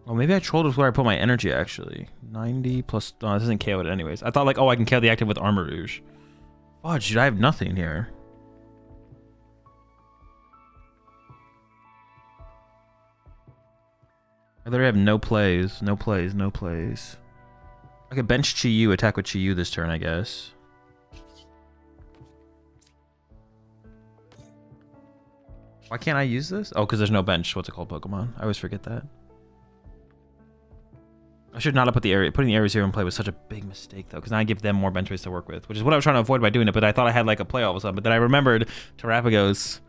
Oh, maybe I trolled with where I put my energy, actually. 90 plus... Oh, this doesn't KO it anyways. I thought, like, oh, I can KO the active with Armarouge. Fudge, dude, I have nothing here. I literally have no plays. No plays, no plays. I could bench Chi-Yu, attack with Chi-Yu this turn, I guess. Why can't I use this? Oh, because there's no bench. What's it called, Pokemon? I always forget that. I should not have putting the Area Zero in play was such a big mistake, though, because now I give them more bench space to work with, which is what I was trying to avoid by doing it, but I thought I had, like, a play all of a sudden, but then I remembered Terapagos.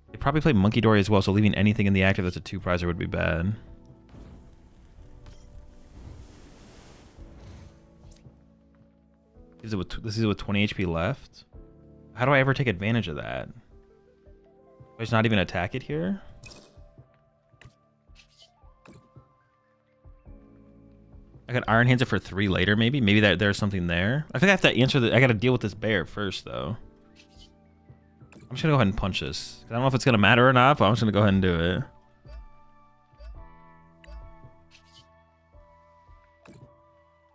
They probably play Monkey Dory as well, so leaving anything in the active that's a 2-prizer would be bad. This is with 20 HP left. How do I ever take advantage of that? Do I just not even attack it here? I could Iron Hands it for 3 later, maybe? Maybe there's something there. I think I have to answer I gotta deal with this bear first, though. I'm just gonna go ahead and punch this. I don't know if it's gonna matter or not, but I'm just gonna go ahead and do it.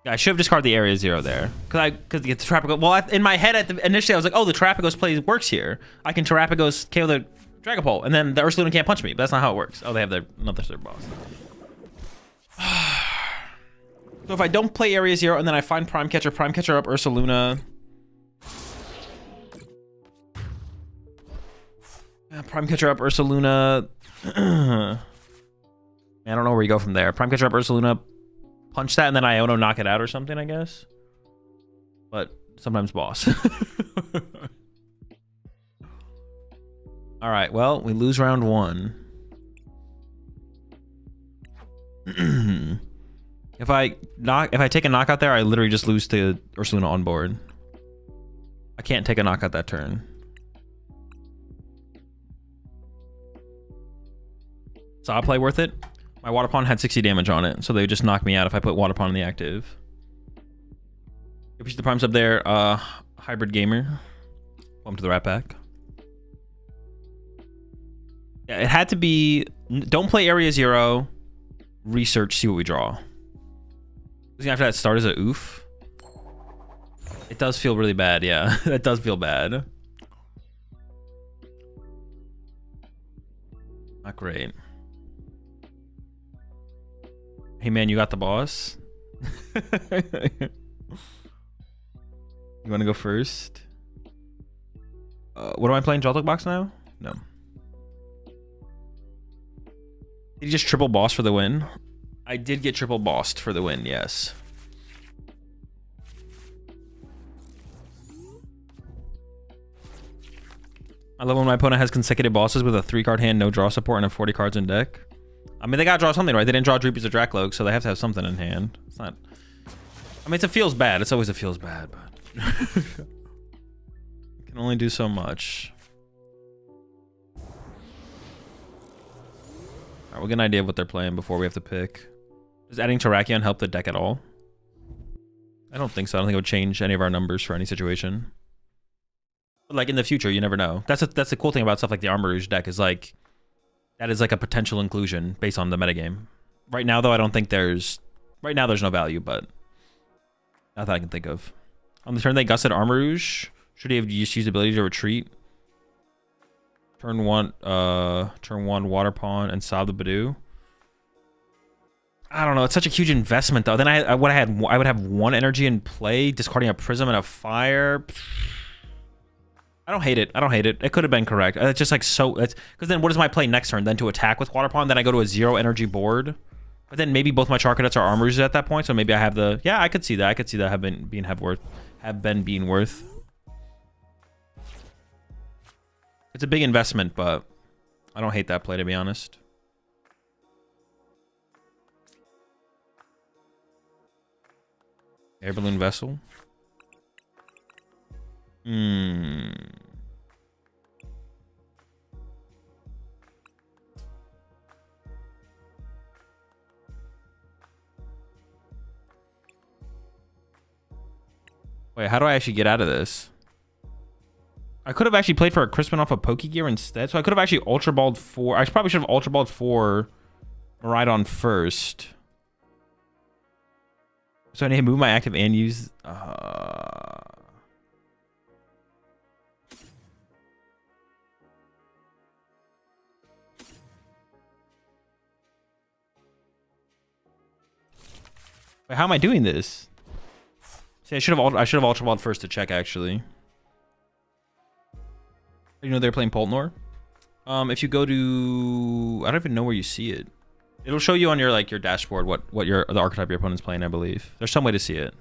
Yeah, I should have discarded the Area Zero there, because the Terapagos. Well, in my head initially I was like, oh, the Terapagos play works here. I can Terapagos KO the Dragapult, and then the Ursaluna can't punch me. But that's not how it works. Oh, they have another third boss. So if I don't play Area Zero and then I find Prime Catcher up Ursaluna. Prime Catcher up Ursaluna. I don't know where you go from there. Prime Catcher up Ursaluna, punch that, and then Iono knock it out or something, I guess. But sometimes boss. All right, well, we lose round 1. If I take a knockout there, I literally just lose to Ursaluna on board. I can't take a knockout that turn. Saw play worth it? My Water Pond had 60 damage on it, so they would just knock me out if I put Water Pond in the active. Appreciate the primes up there. Hybrid Gamer. Welcome to the Rat Pack. Yeah, it had to be... Don't play Area 0. Research, see what we draw. After that start is a oof. It does feel really bad, yeah. That does feel bad. Not great. Hey man, you got the boss? You want to go first? What am I playing? Joltik box now? No. Did you just triple boss for the win? I did get triple bossed for the win, yes. I love when my opponent has consecutive bosses with a 3-card hand, no draw support, and a 40 cards in deck. I mean, they gotta draw something, right? They didn't draw Dreepies or Drakloak, so they have to have something in hand. It's not... I mean, it feels bad. It's always a feels bad, but... can only do so much. Alright, we'll get an idea of what they're playing before we have to pick. Does adding Terrakion help the deck at all? I don't think so. I don't think it would change any of our numbers for any situation. But like in the future, you never know. That's the cool thing about stuff like the Armarouge deck is like that is like a potential inclusion based on the metagame. Right now, though, I don't think there's... Right now, there's no value, but... Not that I can think of. On the turn they gusted Armarouge, should he have just used the ability to retreat? Turn one Water Pawn and Sob the Badoo. I don't know. It's such a huge investment, though. Then I would have one energy in play, discarding a Prism and a Fire. I don't hate it. I don't hate it. It could have been correct. It's just like so... Because then what is my play next turn? Then to attack with Water Pawn, then I go to a 0 energy board. But then maybe both my Char Cadets are Armarouges at that point, so maybe I have the... Yeah, I could see that. I could see that have been being worth. It's a big investment, but I don't hate that play, to be honest. Air Balloon Vessel. Wait, how do I actually get out of this? I could have actually played for a Crispin off of Pokegear instead. So I could have actually Ultra Balled 4. I probably should have Ultra Balled 4 Miraidon first. So I need to move my active and use... Wait, how am I doing this? See, I should have Ultra Balled first to check, actually. You know they're playing Poltnor. If you go to... I don't even know where you see it. It'll show you on your your dashboard what the archetype your opponent's playing, I believe. There's some way to see it.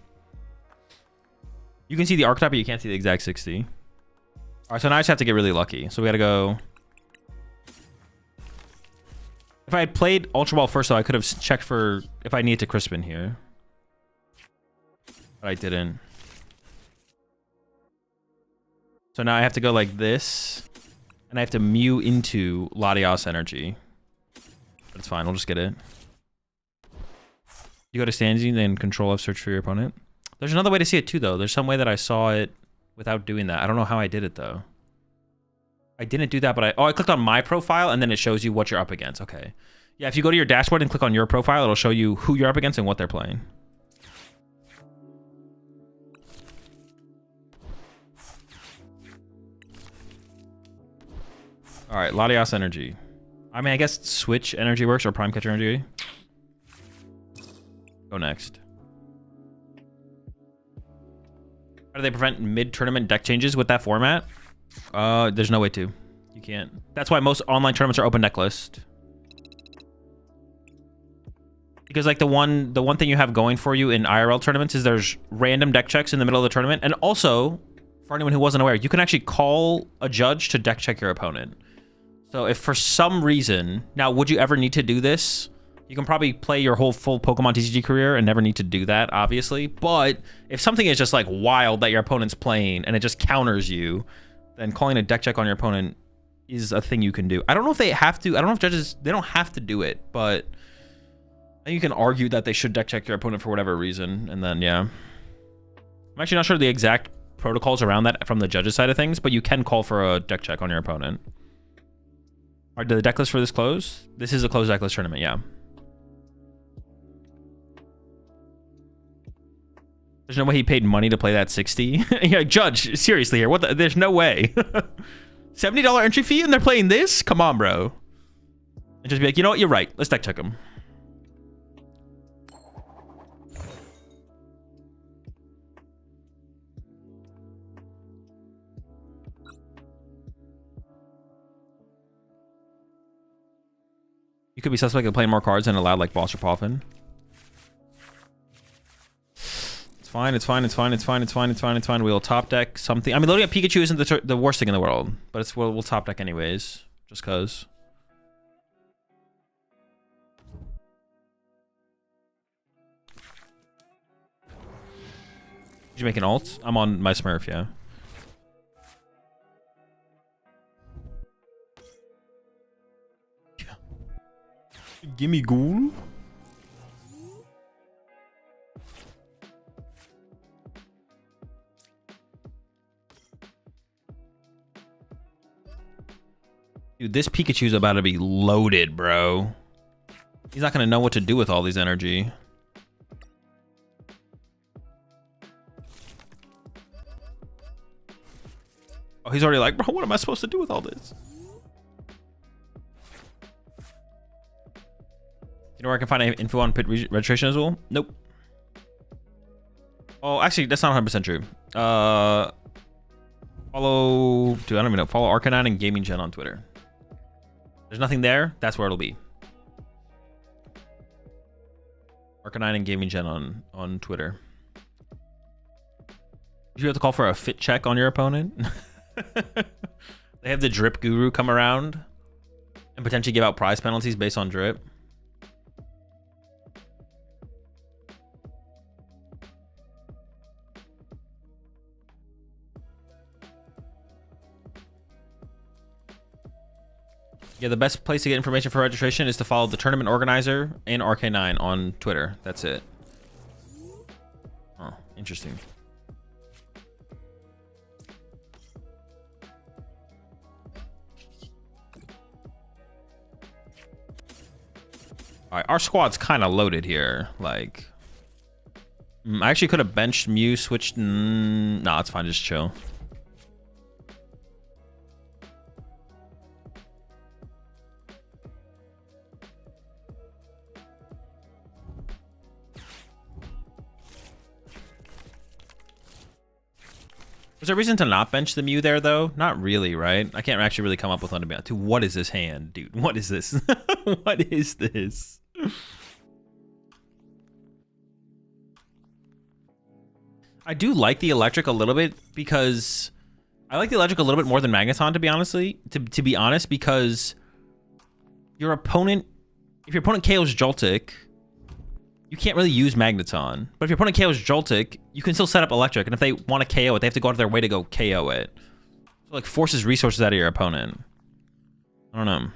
You can see the archetype, but you can't see the exact 60. All right, so now I just have to get really lucky. So we got to go... If I had played Ultra Ball first, though, I could have checked for if I needed to Crispin here. But I didn't. So now I have to go like this. And I have to Mew into Latios Energy. But it's fine, we'll just get it. You go to Stanzy, then Control F, search for your opponent. There's another way to see it too, though. There's some way that I saw it without doing that. I don't know how I did it, though. I didn't do that, but I clicked on my profile, and then it shows you what you're up against. Okay. Yeah, if you go to your dashboard and click on your profile, it'll show you who you're up against and what they're playing. All right, Latios Energy. I mean, I guess Switch Energy works or Prime Catcher Energy. Go next. How do they prevent mid-tournament deck changes with that format? There's no way to. You can't. That's why most online tournaments are open deck list. Because like the one thing you have going for you in IRL tournaments is there's random deck checks in the middle of the tournament, and also for anyone who wasn't aware, you can actually call a judge to deck check your opponent. So if for some reason, now would you ever need to do this? You can probably play your whole full Pokemon TCG career and never need to do that, obviously. But if something is just like wild that your opponent's playing and it just counters you, then calling a deck check on your opponent is a thing you can do. I don't know if they have to. I don't know if judges, they don't have to do it, but I think you can argue that they should deck check your opponent for whatever reason. And then, yeah. I'm actually not sure the exact protocols around that from the judges side of things, but you can call for a deck check on your opponent. All right, did the deck list for this close? This is a closed deck list tournament, yeah. There's no way he paid money to play that 60. Yeah, Judge, seriously here, what the, there's no way. $70 entry fee and they're playing this? Come on, bro. And just be like, you know what, you're right. Let's deck check him. You could be suspect of playing more cards than allowed, like Boss or Poffin. It's fine, it's fine, it's fine, it's fine, it's fine, it's fine, it's fine. We'll top deck something. I mean, loading up Pikachu isn't the worst thing in the world, but it's we'll top deck anyways, just cause. Did you make an ult? I'm on my Smurf, yeah. Gimme ghoul. Dude, this Pikachu's about to be loaded, bro. He's not gonna know what to do with all these energy. Oh, he's already like, bro, what am I supposed to do with all this? You know where I can find info on pit registration as well? Nope. Oh, actually, that's not 100% true. Follow... Dude, I don't even know. Follow Arcanine and Gaming Gen on Twitter. There's nothing there. That's where it'll be. Arcanine and Gaming Gen on Twitter. You have to call for a fit check on your opponent. They have the drip guru come around and potentially give out prize penalties based on drip. Yeah, the best place to get information for registration is to follow the tournament organizer and RK9 on Twitter. That's it. Oh, interesting. All right, our squad's kind of loaded here. Like, I actually could have benched Mew, switched. Nah, it's fine. Just chill. Was there a reason to not bench the Mew there, though? Not really, right? I can't actually really come up with one to be honest. Dude, what is this hand, dude? What is this? What is this? I do like the electric a little bit because I like the electric a little bit more than Magneton, to be honest, because your opponent, if your opponent KOs Joltik, you can't really use Magneton. But if your opponent KOs Joltik, you can still set up electric, and if they want to KO it, they have to go out of their way to go KO it. So like forces resources out of your opponent. I don't know.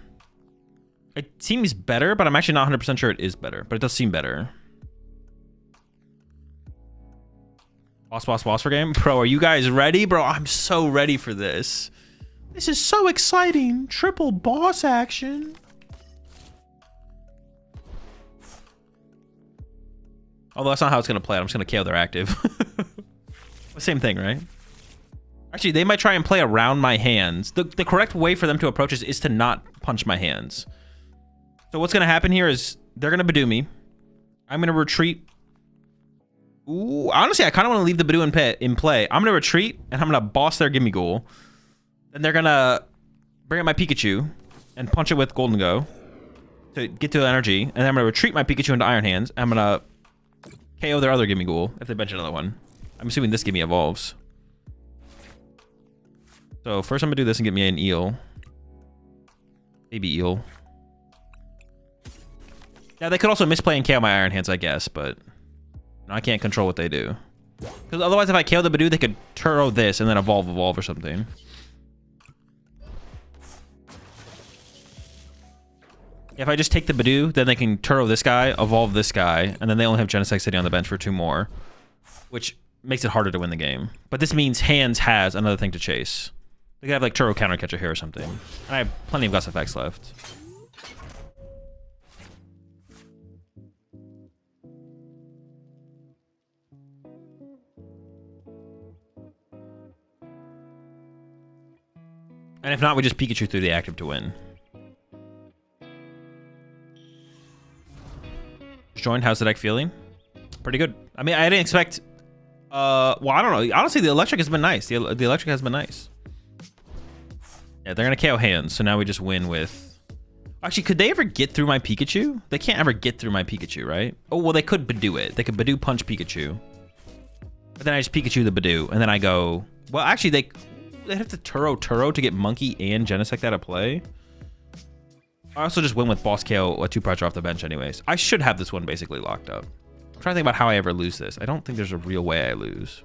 It seems better, but I'm actually not 100% sure it is better, but it does seem better. Boss for game? Bro, are you guys ready? Bro, I'm so ready for this. This is so exciting. Triple boss action. Although that's not how it's going to play. I'm just going to KO their active. Same thing, right? Actually, they might try and play around my hands. The correct way for them to approach is to not punch my hands. So what's going to happen here is they're going to Badoo me. I'm going to retreat. Ooh, honestly, I kind of want to leave the Badoo in play. I'm going to retreat, and I'm going to boss their Gimme Ghoul. Then they're going to bring up my Pikachu and punch it with Golden Go to get to the energy. And then I'm going to retreat my Pikachu into Iron Hands. I'm going to KO their other Gimme Ghoul if they bench another one. I'm assuming this Gimme evolves. So first I'm going to do this and get me an eel. Baby eel. Yeah, they could also misplay and KO my Iron Hands, I guess, but I can't control what they do. Because otherwise, if I KO the Badoo, they could Turo this and then evolve or something. If I just take the Badoo, then they can Turo this guy, evolve this guy, and then they only have Genesect sitting on the bench for 2 more. Which makes it harder to win the game. But this means hands has another thing to chase. They could have like Turo counter catcher here or something. And I have plenty of Gust effects left. And if not, we just Pikachu through the active to win. Joined, how's the deck feeling? Pretty good. I mean, I didn't expect... well, I don't know. Honestly, the electric has been nice. The electric has been nice. Yeah, they're going to KO hands, so now we just win with... Actually, could they ever get through my Pikachu? They can't ever get through my Pikachu, right? Oh, well, they could Badoo it. They could Badoo punch Pikachu. But then I just Pikachu the Badoo, and then I go... Well, actually, they have to Turo to get Monkey and Genesect out of play. I also just win with Boss KO a 2-pressure off the bench anyways. I should have this one basically locked up. I'm trying to think about how I ever lose this. I don't think there's a real way I lose.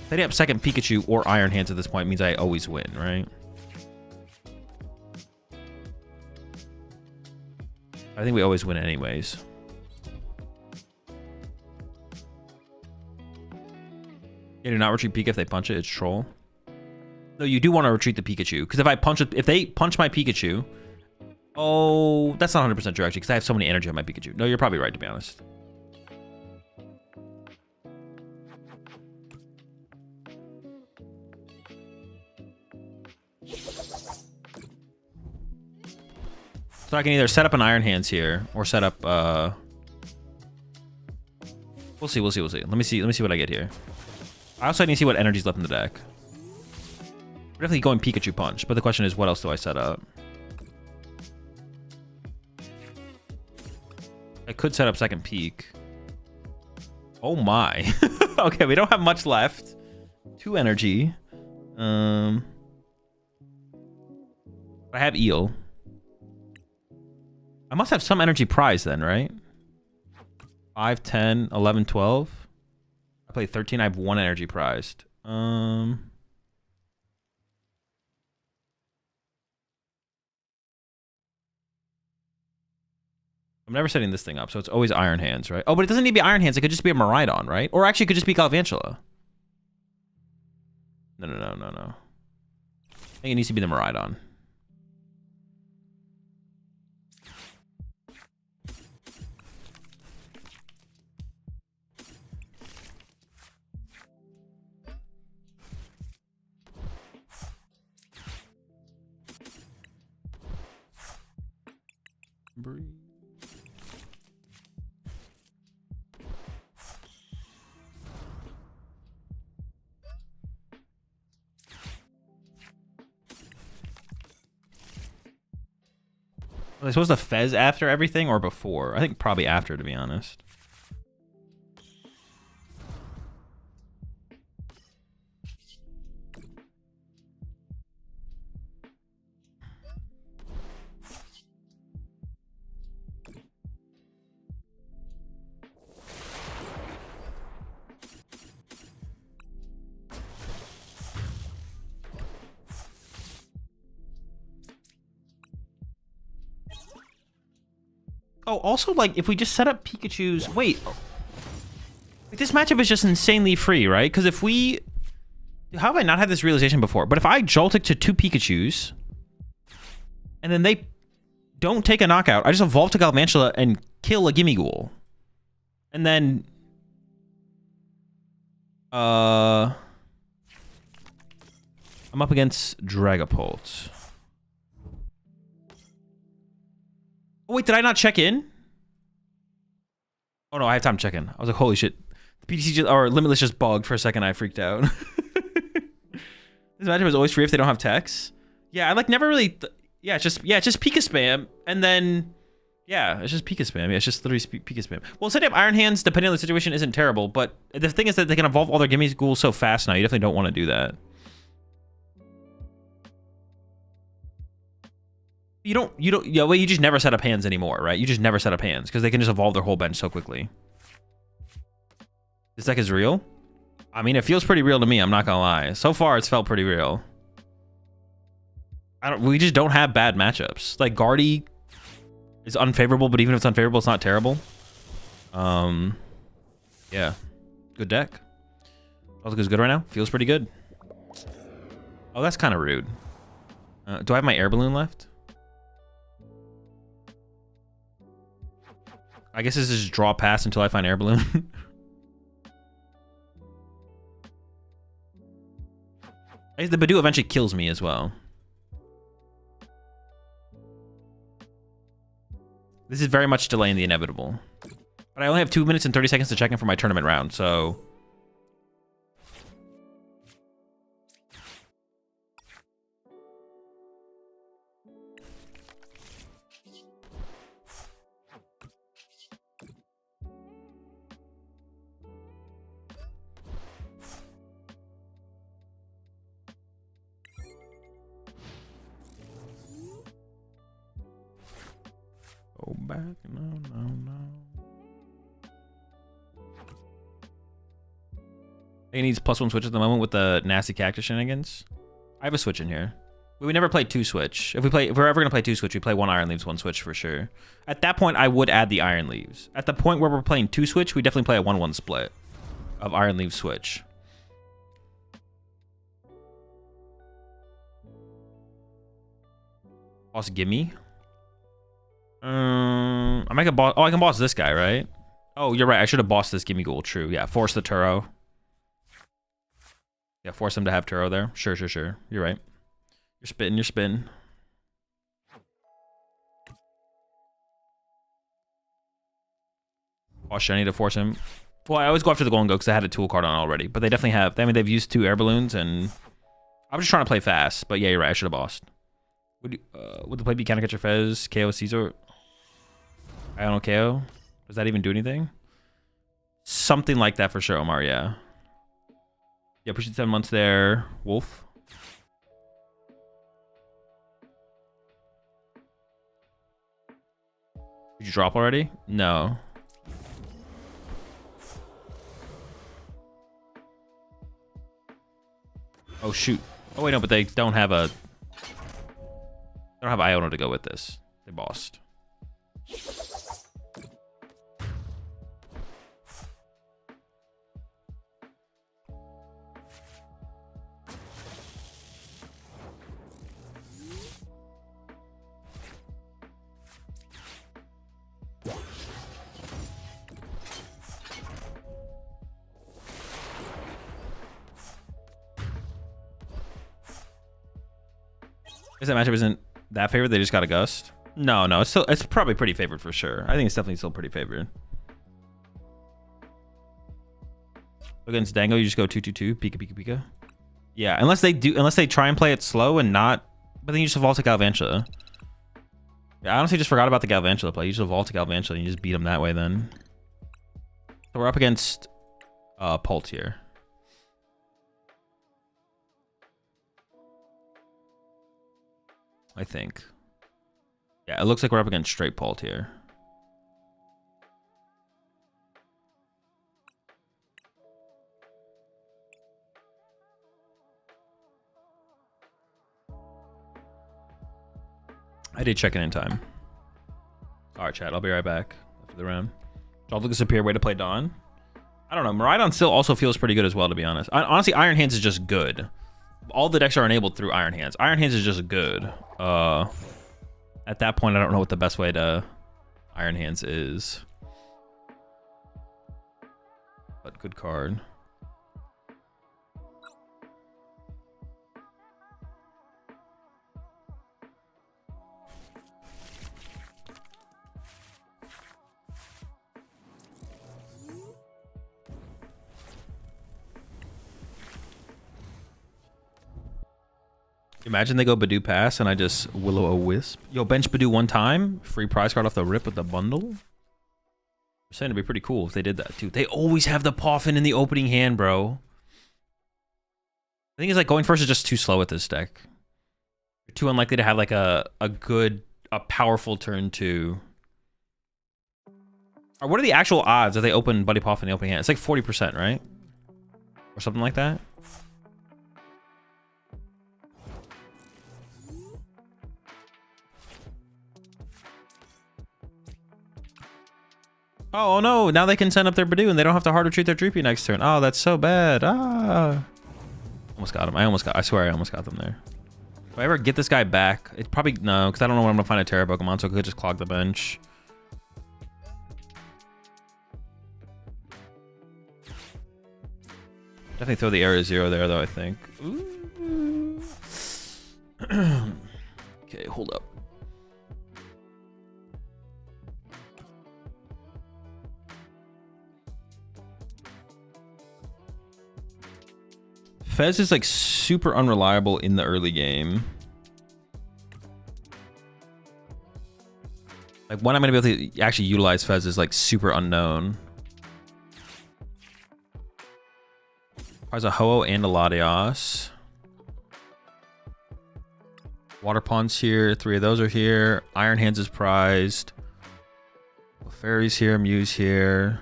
Setting up second Pikachu or Iron Hands at this point means I always win, right? I think we always win anyways. Yeah, do not retreat Pika if they punch it. It's troll. No, you do want to retreat the Pikachu because if they punch my Pikachu, oh, that's not 100% true actually because I have so many energy on my Pikachu. No, you're probably right to be honest. So I can either set up an Iron Hands here or set up. We'll see. Let me see what I get here. I also need to see what energy's left in the deck. We're definitely going Pikachu punch, but the question is, what else do I set up? I could set up second peak. Oh my. Okay, we don't have much left. 2 energy. I have Eel. I must have some energy prize then, right? 5, 10, 11, 12. I play 13. I have 1 energy prized. I'm never setting this thing up, so it's always Iron Hands, right? Oh, but it doesn't need to be Iron Hands. It could just be a Miraidon, right? Or actually, it could just be Galvantula. No. I think it needs to be the Miraidon. Breathe. Are they supposed to fez after everything or before? I think probably after, to be honest. Oh, also, like, if we just set up Pikachu's... Wait. Like, this matchup is just insanely free, right? Because if we... How have I not had this realization before? But if I Joltik to 2 Pikachus, and then they don't take a knockout, I just evolve to Galvantula and kill a Gimmighoul. And then... I'm up against Dragapult. Oh, wait, did I not check in? Oh, no, I have time to check in. I was like, holy shit. The PTC or Limitless just bugged for a second. I freaked out. This matchup is always free if they don't have techs. Yeah, I like never really... yeah, it's just Pika spam. And then... Yeah, it's just Pika spam. Yeah, it's just literally Pika spam. Well, setting up Iron Hands, depending on the situation, isn't terrible. But the thing is that they can evolve all their Gimmighoul so fast now. You definitely don't want to do that. Yeah, well, you just never set up hands anymore, right? You just never set up hands because they can just evolve their whole bench so quickly. This deck is real? I mean, it feels pretty real to me, I'm not gonna lie. So far, it's felt pretty real. We just don't have bad matchups. Like, Guardy is unfavorable, but even if it's unfavorable, it's not terrible. Yeah. Good deck. Joltik is good right now. Feels pretty good. Oh, that's kind of rude. Do I have my air balloon left? I guess this is just draw pass until I find air balloon. I guess the Badoo eventually kills me as well. This is very much delaying the inevitable. But I only have 2 minutes and 30 seconds to check in for my tournament round, so... Go back, no. He needs +1 switch at the moment with the nasty cactus shenanigans. I have a switch in here. We would never play 2 switch. If we're ever gonna play 2 switch, we play 1 Iron Leaves, 1 switch for sure. At that point, I would add the Iron Leaves. At the point where we're playing 2 switch, we definitely play a 1-1 split of Iron Leaves switch. Boss gimme. I make a boss. Oh, I can boss this guy, right? Oh, you're right. I should have bossed this gimme ghoul. True. Yeah, force the Turo. Yeah, force him to have Turo there. Sure. You're right. You're spitting. Boss Shiny to force him. Well, I always go after the Golden Goat because I had a tool card on already. But they definitely have. I mean, they've used 2 air balloons, and I was just trying to play fast. But yeah, you're right. I should have bossed. Would the play be Counter Catcher Fez, KO Caesar? I don't know, KO. Does that even do anything? Something like that for sure, Omar, yeah. Yeah, pushing 7 months there. Wolf. Did you drop already? No. Oh, shoot. Oh, wait, no, but they don't have a... They don't have Iona to go with this. They bossed. Guess that matchup isn't that favored. They just got a gust. No, it's probably pretty favored for sure. I think it's definitely still pretty favored. Against Dango, you just go 2-2-2, Pika. Yeah, unless they try and play it slow and not, but then you just vault to Galvantula. Yeah, I honestly just forgot about the Galvantula play. You just vault to Galvantula and you just beat them that way then. So we're up against Pult here. I think. Yeah, it looks like we're up against straight Pult here. I did check in time. Alright, chat. I'll be right back after the round. Joltik is a superior way to play Dawn. I don't know. Miraidon still also feels pretty good as well, to be honest. Honestly, Iron Hands is just good. All the decks are enabled through Iron Hands. Iron Hands is just good. At that point, I don't know what the best way to Iron Hands is. But good card. Imagine they go Badoo pass and I just Will-O-Wisp. Yo, bench Badoo 1 time. Free prize card off the rip with the bundle. I'm saying it'd be pretty cool if they did that too. They always have the Poffin in the opening hand, bro. The thing is, like, going first is just too slow with this deck. You're too unlikely to have like a powerful turn 2. Or what are the actual odds that they open Buddy Poff in the opening hand? It's like 40%, right? Or something like that. Oh no, now they can send up their Badoo and they don't have to hard retreat their Droopy next turn. Oh, that's so bad. Ah. Almost got him. I swear I almost got them there. If I ever get this guy back, it probably, no, because I don't know when I'm going to find a Terra Pokemon, so I could just clog the bench. Definitely throw the Area Zero there, though, I think. Ooh. Okay, hold up. Fez is like super unreliable in the early game. Like when I'm gonna be able to actually utilize Fez is like super unknown. There's a Ho-Oh and a Latios. Water Pond's here. 3 of those are here. Iron Hands is prized. Fairy's here. Mew's here.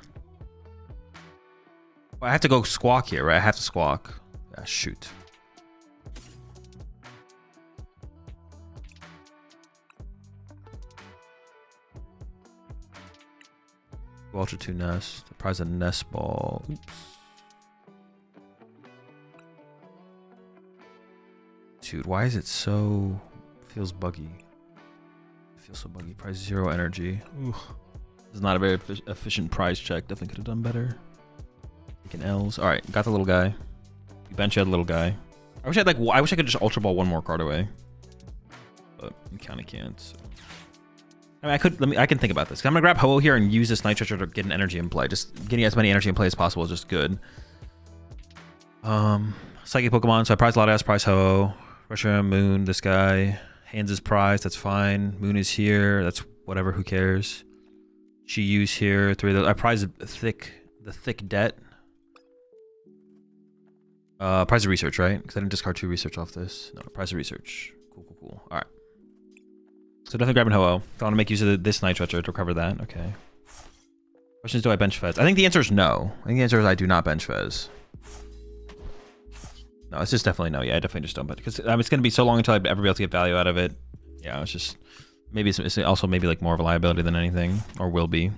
Well, I have to go Squawk here, right? I have to Squawk. Ah, shoot. Ultra 2 Nest. Prize a Nest Ball. Oops. Dude, why is it so... Feels buggy. It feels so buggy. Prize 0 energy. Ooh. This is not a very efficient prize check. Definitely could have done better. Taking L's. Alright, got the little guy. You bench out little guy. I wish I had like I wish I could just Ultra Ball one more card away. But you kinda can't. So. I mean I can think about this. I'm gonna grab Ho-Oh here and use this Night Treasure to get an energy in play. Just getting as many energy in play as possible is just good. Psychic Pokemon, so I prize Latias, prize Ho-Oh. Russia, Moon, this guy. Hands is prized, that's fine. Moon is here, that's whatever, who cares. Chi-Yu's here, 3 of those. I prize the thick debt. Prize of research, right? Because I didn't discard 2 research off this. No, prize of research. Cool. Alright. So definitely grabbing Ho-Oh. If I want to make use of this Night Treasure to recover that. Okay. Question is, do I bench Fez? I think the answer is no. I think the answer is I do not bench Fez. No, it's just definitely no. Yeah, I definitely just don't bench. Because it's going to be so long until I ever be able to get value out of it. Yeah, it's just... Maybe it's also maybe like more of a liability than anything. Or will be.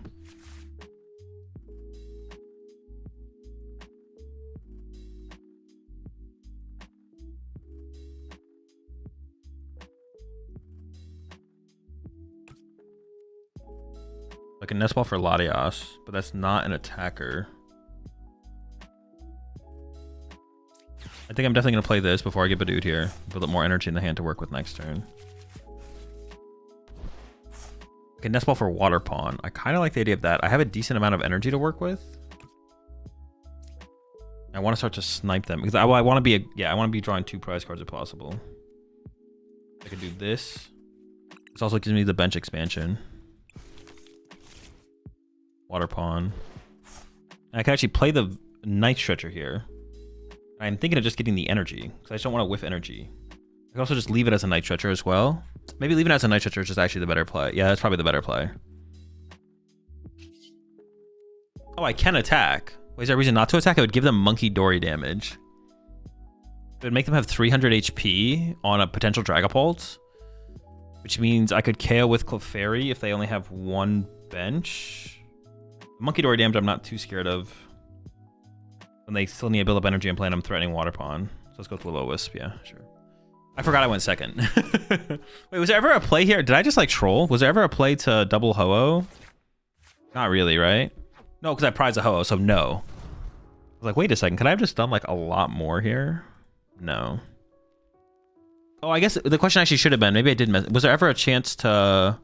Like a Nest Ball for Latias, but that's not an attacker. I think I'm definitely going to play this before I get Badooed here. Build up more energy in the hand to work with next turn. Like a Nest Ball for Water Pond. I kind of like the idea of that. I have a decent amount of energy to work with. I want to start to snipe them because I want to be I want to be drawing 2 prize cards if possible. I could do this. This also gives me the bench expansion. Water Pond. And I can actually play the Night Stretcher here. I'm thinking of just getting the energy because I just don't want to whiff energy. I can also just leave it as a Night Stretcher as well. Maybe leaving it as a Night Stretcher is just actually the better play. Yeah, that's probably the better play. Oh, I can attack. Wait, is there a reason not to attack? I would give them Monkey Dory damage. It would make them have 300 HP on a potential Dragapult, which means I could KO with Clefairy if they only have 1 bench. Monkey Dory damage I'm not too scared of. When they still need to build up energy and play, and I'm threatening Water Pond. So let's go with Will-O-Wisp, yeah, sure. I forgot I went second. Wait, was there ever a play here? Did I just like troll? Was there ever a play to double Ho-Oh? Not really, right? No, because I prize a Ho-Oh, so no. I was like, wait a second, could I have just done like a lot more here? No. Oh, I guess the question actually should have been, maybe I did miss. Was there ever a chance to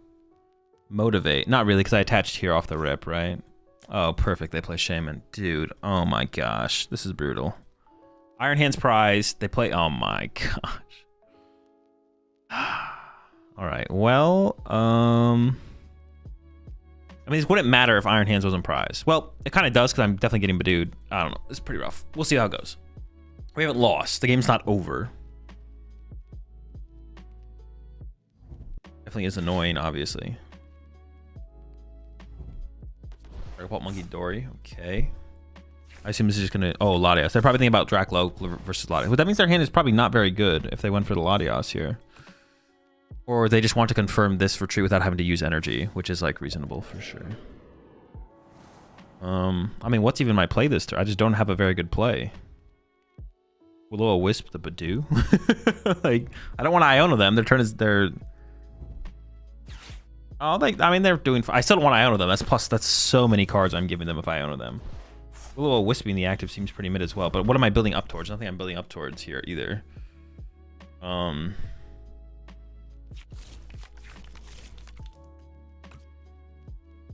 motivate? Not really, because I attached here off the rip, right? Oh, perfect. They play Shaman. Dude, oh my gosh. This is brutal. Iron Hands prize. They play... Oh my gosh. Alright, well... I mean, it wouldn't matter if Iron Hands wasn't prized. Well, it kind of does, because I'm definitely getting Badooed. I don't know. It's pretty rough. We'll see how it goes. We haven't lost. The game's not over. Definitely is annoying, obviously. Dragapult, Monkey Dory, okay. I assume this is just gonna... Oh, Latias. They're probably thinking about Draclo versus Latias. But that means their hand is probably not very good if they went for the Latias here. Or they just want to confirm this retreat without having to use energy, which is like reasonable for sure. I mean, what's even my play this turn? I just don't have a very good play. Will-O-Wisp the Badoo? Like, I don't want to Iono them. Their turn is their... Oh, like, I mean, they're doing... I still don't want to Iono them. That's so many cards I'm giving them if I Iono them. Will-O-Wisp being the active seems pretty mid as well. But what am I building up towards? Nothing I'm building up towards here either. I'm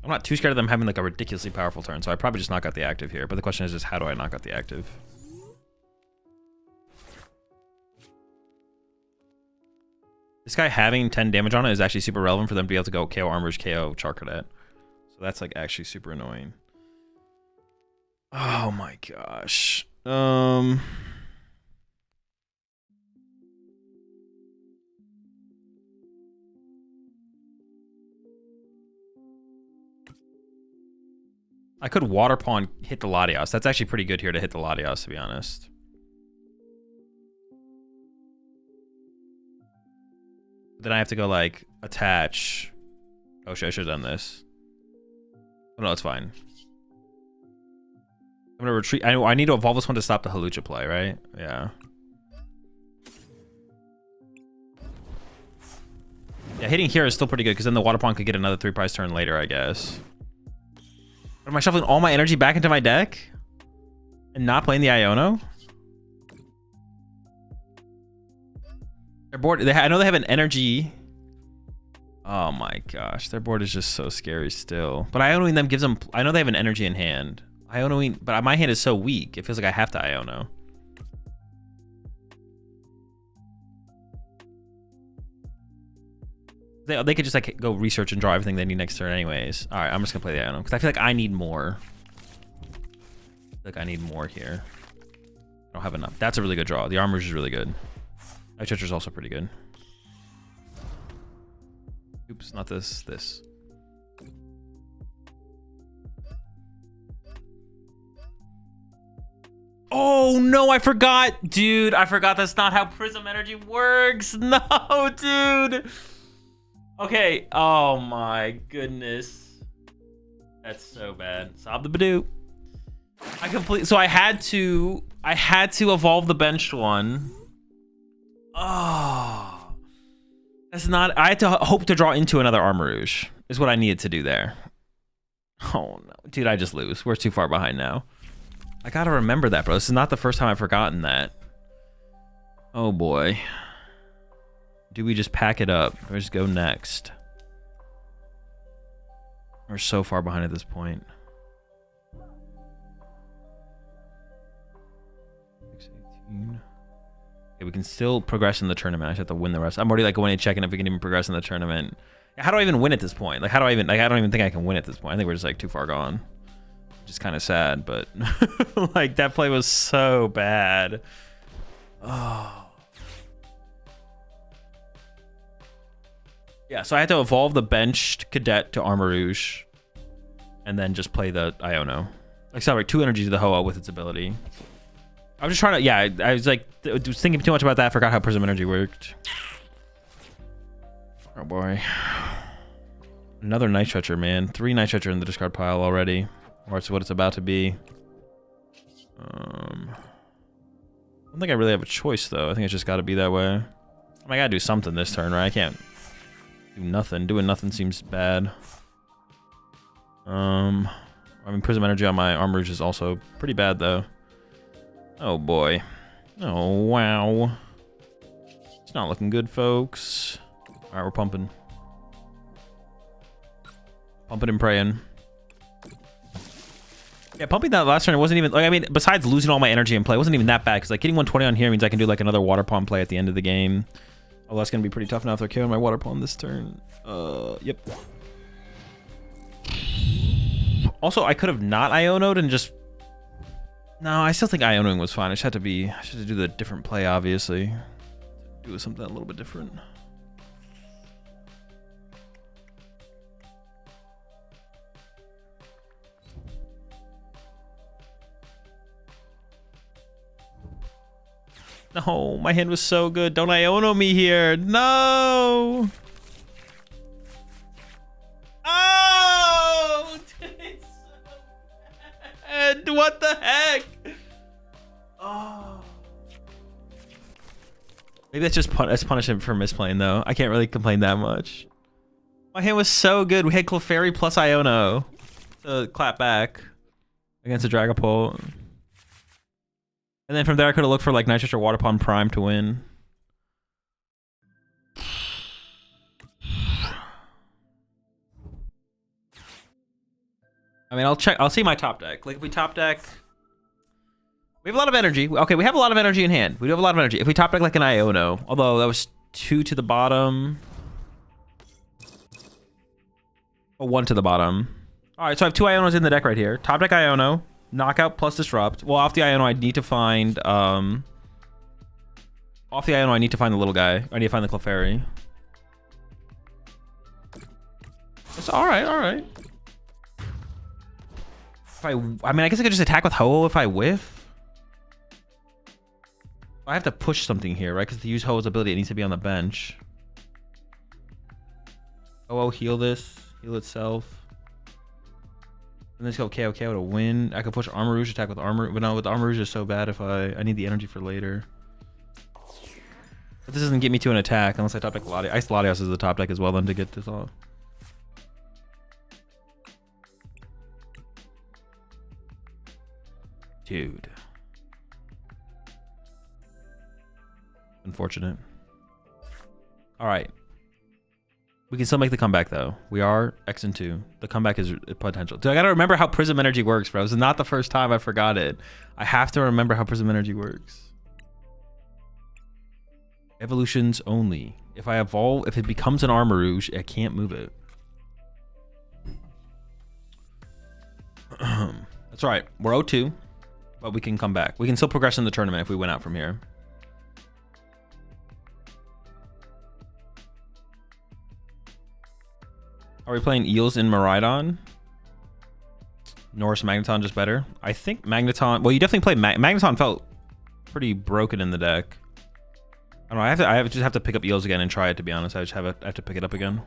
not too scared of them having like a ridiculously powerful turn, so I probably just knock out the active here. But the question is just how do I knock out the active? This guy having 10 damage on it is actually super relevant for them to be able to go KO Armarouge, KO Charcadet. So that's like actually super annoying. Oh my gosh. I could Water Pawn hit the Latios. That's actually pretty good here to hit the Latios, to be honest. Then I have to go like attach. Oh shit, I should have done this. Oh no, it's fine. I'm gonna retreat. I need to evolve this one to stop the Halucha play, right? Yeah. Yeah, hitting here is still pretty good because then the Water Pawn could get another 3-prize turn later, I guess. But am I shuffling all my energy back into my deck? And not playing the Iono? Their board, I know they have an energy. Oh my gosh, their board is just so scary still. But Ionoing them gives them, I know they have an energy in hand. Ionoing, but my hand is so weak, it feels like I have to Iono. They could just like go research and draw everything they need next turn anyways. All right, I'm just gonna play the Iono because I feel like I need more. I need more here. I don't have enough. That's a really good draw. The Armarouge is really good. Night Treacher is also pretty good. Oops, not this. This. Oh no, I forgot, dude. I forgot that's not how Prism Energy works. No, dude. Okay. Oh my goodness. That's so bad. Sob the Badoo. So I had to evolve the benched one. Oh. That's not, I had to hope to draw into another Armarouge is what I needed to do there. Oh no. Dude, I just lose. We're too far behind now. I gotta remember that, bro. This is not the first time I've forgotten that. Oh boy. Do we just pack it up or just go next? We're so far behind at this point. 618. Okay, we can still progress in the tournament. I just have to win the rest. I'm already like going and checking if we can even progress in the tournament. How do I even win at this point? Like, how do I even, like, I don't even think I can win at this point. I think we're just like too far gone. Which is kind of sad, but like that play was so bad. Oh. Yeah, so I had to evolve the benched Cadet to Armarouge and then just play the Iono. Accelerate 2 energy to the Hoa with its ability. I was just trying to, yeah, I was like, was thinking too much about that. I forgot how Prism Energy worked. Oh boy. Another Night Treacher, man. 3 Night Treacher in the discard pile already. Or it's what it's about to be. I don't think I really have a choice, though. I think it's just got to be that way. I mean, I got to do something this turn, right? I can't do nothing. Doing nothing seems bad. I mean, Prism Energy on my Armarouge is also pretty bad, though. Oh, boy. Oh, wow. It's not looking good, folks. All right, we're pumping. Pumping and praying. Yeah, pumping that last turn, it wasn't even, like, I mean, besides losing all my energy in play, it wasn't even that bad, because, like, getting 120 on here means I can do, like, another Water Pawn play at the end of the game. Oh, that's going to be pretty tough now if they're killing my Water Pawn this turn. Yep. Also, I could have not Iono'd and just... No, I still think Ionoing was fine. I just had to do the different play, obviously. Do something a little bit different. No, my hand was so good. Don't Iono me here. No. Oh, it's so Maybe that's just that's punishment for misplaying though. I can't really complain that much. My hand was so good. We had Clefairy plus Iono to clap back against a Dragapult. And then from there I could have looked for like Nitrous or Water Pond Prime to win. I mean, I'll see my top deck. Like if we top deck, we have a lot of energy. Okay, we have a lot of energy in hand. We do have a lot of energy. If we top deck like an Iono, although that was 2 to the bottom. Oh, 1 to the bottom. All right, so I have 2 Ionos in the deck right here. Top deck Iono, knockout plus disrupt. Well, off the Iono, I need to find off the Iono, I need to find the little guy. I need to find the Clefairy. It's all right, all right. If I mean, I guess I could just attack with Ho-Oh if I whiff. I have to push something here, right? Because to use Ho-Oh's ability, it needs to be on the bench. Ho-Oh, heal this. Heal itself. And let's go KO to win. I could push Armarouge, attack with Armor. But no, with Armarouge is so bad if I need the energy for later. But this doesn't get me to an attack unless I top deck Latios. Ice Latios is the top deck as well then to get this off. Dude. Unfortunate. All right. We can still make the comeback though. We are X and 2. The comeback is potential. Dude, I gotta remember how Prism Energy works, bro. This is not the first time I forgot it. I have to remember how Prism Energy works. Evolutions only. If I evolve, if it becomes an Armarouge, I can't move it. That's all right. We're 0-2, but we can come back. We can still progress in the tournament if we win out from here. Are we playing Eels in Miraidon? Norse Magneton just better? I think Magneton... Well, you definitely play... Magneton felt pretty broken in the deck. I don't know. I just have to pick up Eels again and try it, to be honest. I have to pick it up again.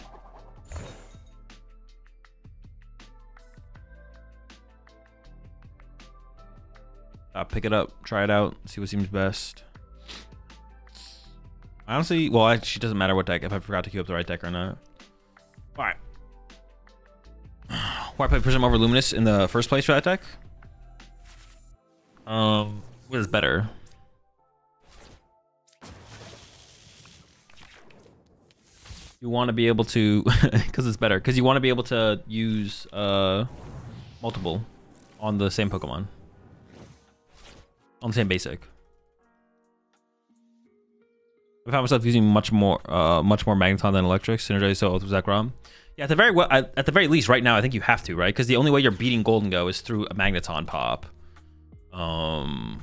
Pick it up. Try it out. See what seems best. Honestly... Well, actually, it doesn't matter what deck. If I forgot to queue up the right deck or not. All right. Why play Prism over Luminous in the first place for that deck? What is better? You want to be able to, because it's better. Because you want to be able to use multiple on the same Pokemon, on the same basic. I found myself using much more Magneton than Electric. Synergize so with Zekrom. Yeah, at the very least, right now, I think you have to, right? Because the only way you're beating Golden Go is through a Magneton pop. You don't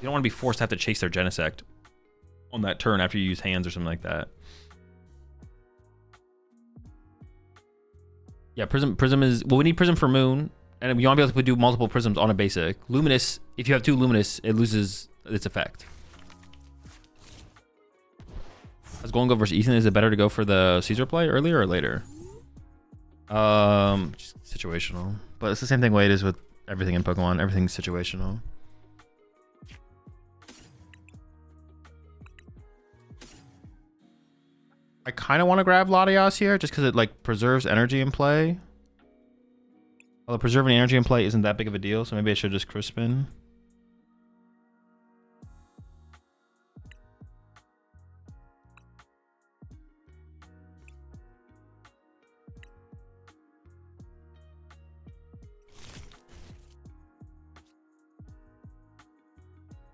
want to be forced to have to chase their Genesect on that turn after you use hands or something like that. Yeah, Prism is... Well, we need Prism for Moon, and you want to be able to do multiple Prisms on a basic. Luminous, if you have 2 Luminous, it loses its effect. As Golden Go versus Ethan, is it better to go for the Caesar play earlier or later? Just situational. But it's the same thing way it is with everything in Pokemon. Everything's situational. I kind of want to grab Latios here just because it like preserves energy in play. Although preserving energy in play isn't that big of a deal, so maybe I should just Crispin.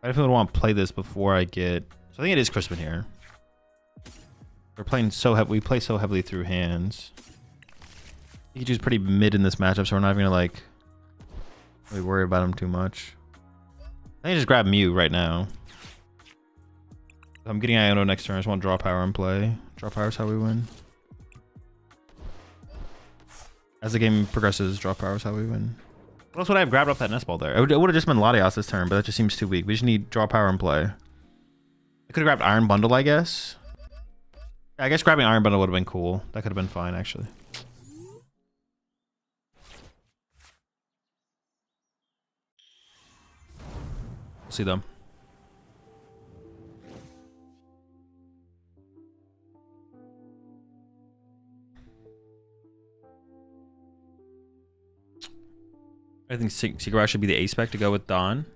I definitely want to play this before I get... So I think it is Crispin here. We're playing so heavy. We play so heavily through hands. Pikachu's pretty mid in this matchup, so we're not even gonna like really worry about him too much. I think I just grab Mew right now. I'm getting Iono next turn. I just want Draw Power in play. Draw Power is how we win. As the game progresses, Draw Power is how we win. What else would I have grabbed off that Nest Ball there? It would have just been Latios this turn, but that just seems too weak. We just need Draw Power in play. I could have grabbed Iron Bundle, I guess. Yeah, I guess grabbing Iron Bundle would have been cool. That could have been fine, actually. We'll see them. I think Secret Rock should be the A spec to go with Dawn.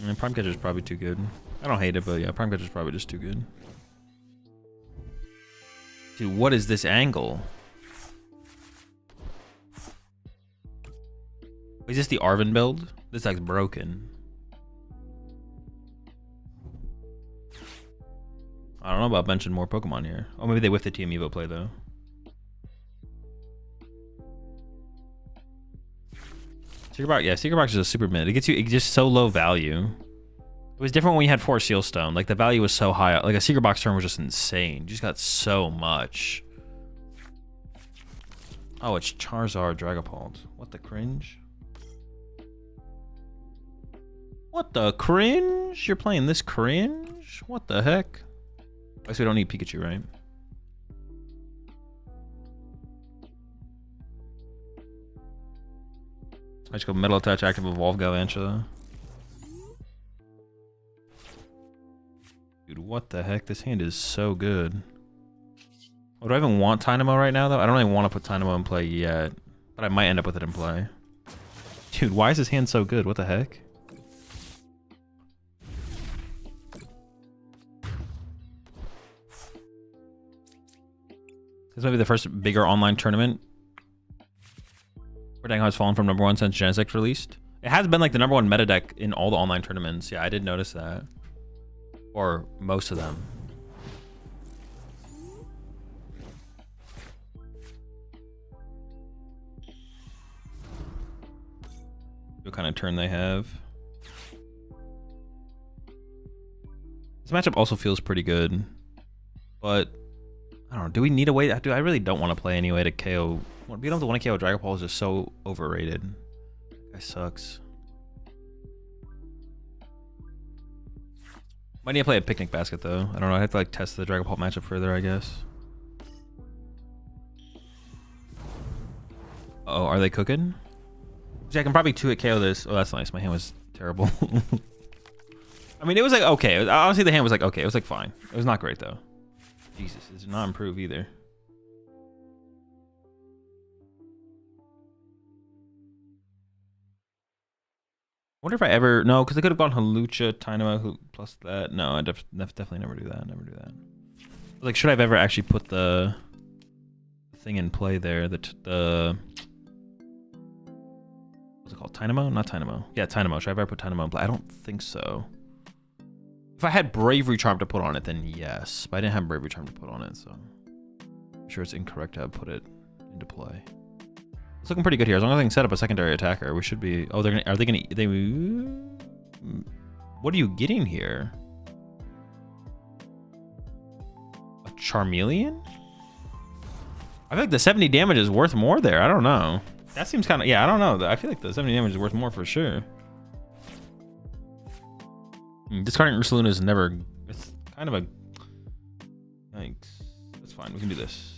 And Prime Catcher is probably too good. I don't hate it, but yeah, Prime Catcher is probably just too good. Dude, what is this angle? Is this the Arvin build? This deck's broken. I don't know about benching more Pokemon here. Oh, maybe they whiffed the Team Evo play though. Secret Box, yeah, Secret Box is a super mid. It gets you, it's just so low value. It was different when you had 4 Seal Stone. Like the value was so high. Like a Secret Box turn was just insane. You just got so much. Oh, it's Charizard Dragapult. What the cringe? What the cringe? You're playing this cringe? What the heck? I guess we don't need Pikachu, right? I just go Metal Attach, Active Evolve, Galvantula. Dude, what the heck? This hand is so good. Oh, do I even want Tynamo right now, though? I don't really want to put Tynamo in play yet. But I might end up with it in play. Dude, why is this hand so good? What the heck? This might be the first bigger online tournament where Dango has fallen from #1 since Genesect released. It has been like the #1 meta deck in all the online tournaments. Yeah, I did notice that. Or most of them. What kind of turn they have. This matchup also feels pretty good. But I don't know. Do we need a way? I really don't want to play any way to KO. We don't have to want to KO Dragapult is just so overrated. That guy sucks. Might need to play a Picnic Basket though. I don't know. I have to like test the Dragapult matchup further, I guess. Oh, are they cooking? See, I can probably 2-hit KO this. Oh, that's nice. My hand was terrible. I mean, it was like okay. Honestly, the hand was like okay. It was like fine. It was not great though. Jesus, it did not improve either. Wonder if I ever no, because I could have gone Halucha, Tynamo, plus that. No, I definitely never do that. Never do that. Like, should I have ever actually put the thing in play there? The what's it called? Tynamo? Not Tynamo. Yeah, Tynamo. Should I ever put Tynamo in play? I don't think so. If I had Bravery Charm to put on it, then yes. But I didn't have Bravery Charm to put on it, so I'm sure it's incorrect to have put it into play. It's looking pretty good here. As long as I can set up a secondary attacker, we should be. Oh, they're gonna. Are they gonna? They. What are you getting here? A Charmeleon? I feel like the 70 damage is worth more there. I don't know. That seems kind of. Yeah, I don't know. I feel like the 70 damage is worth more for sure. Discarding Ursaluna is never. It's kind of a. Thanks. That's fine. We can do this.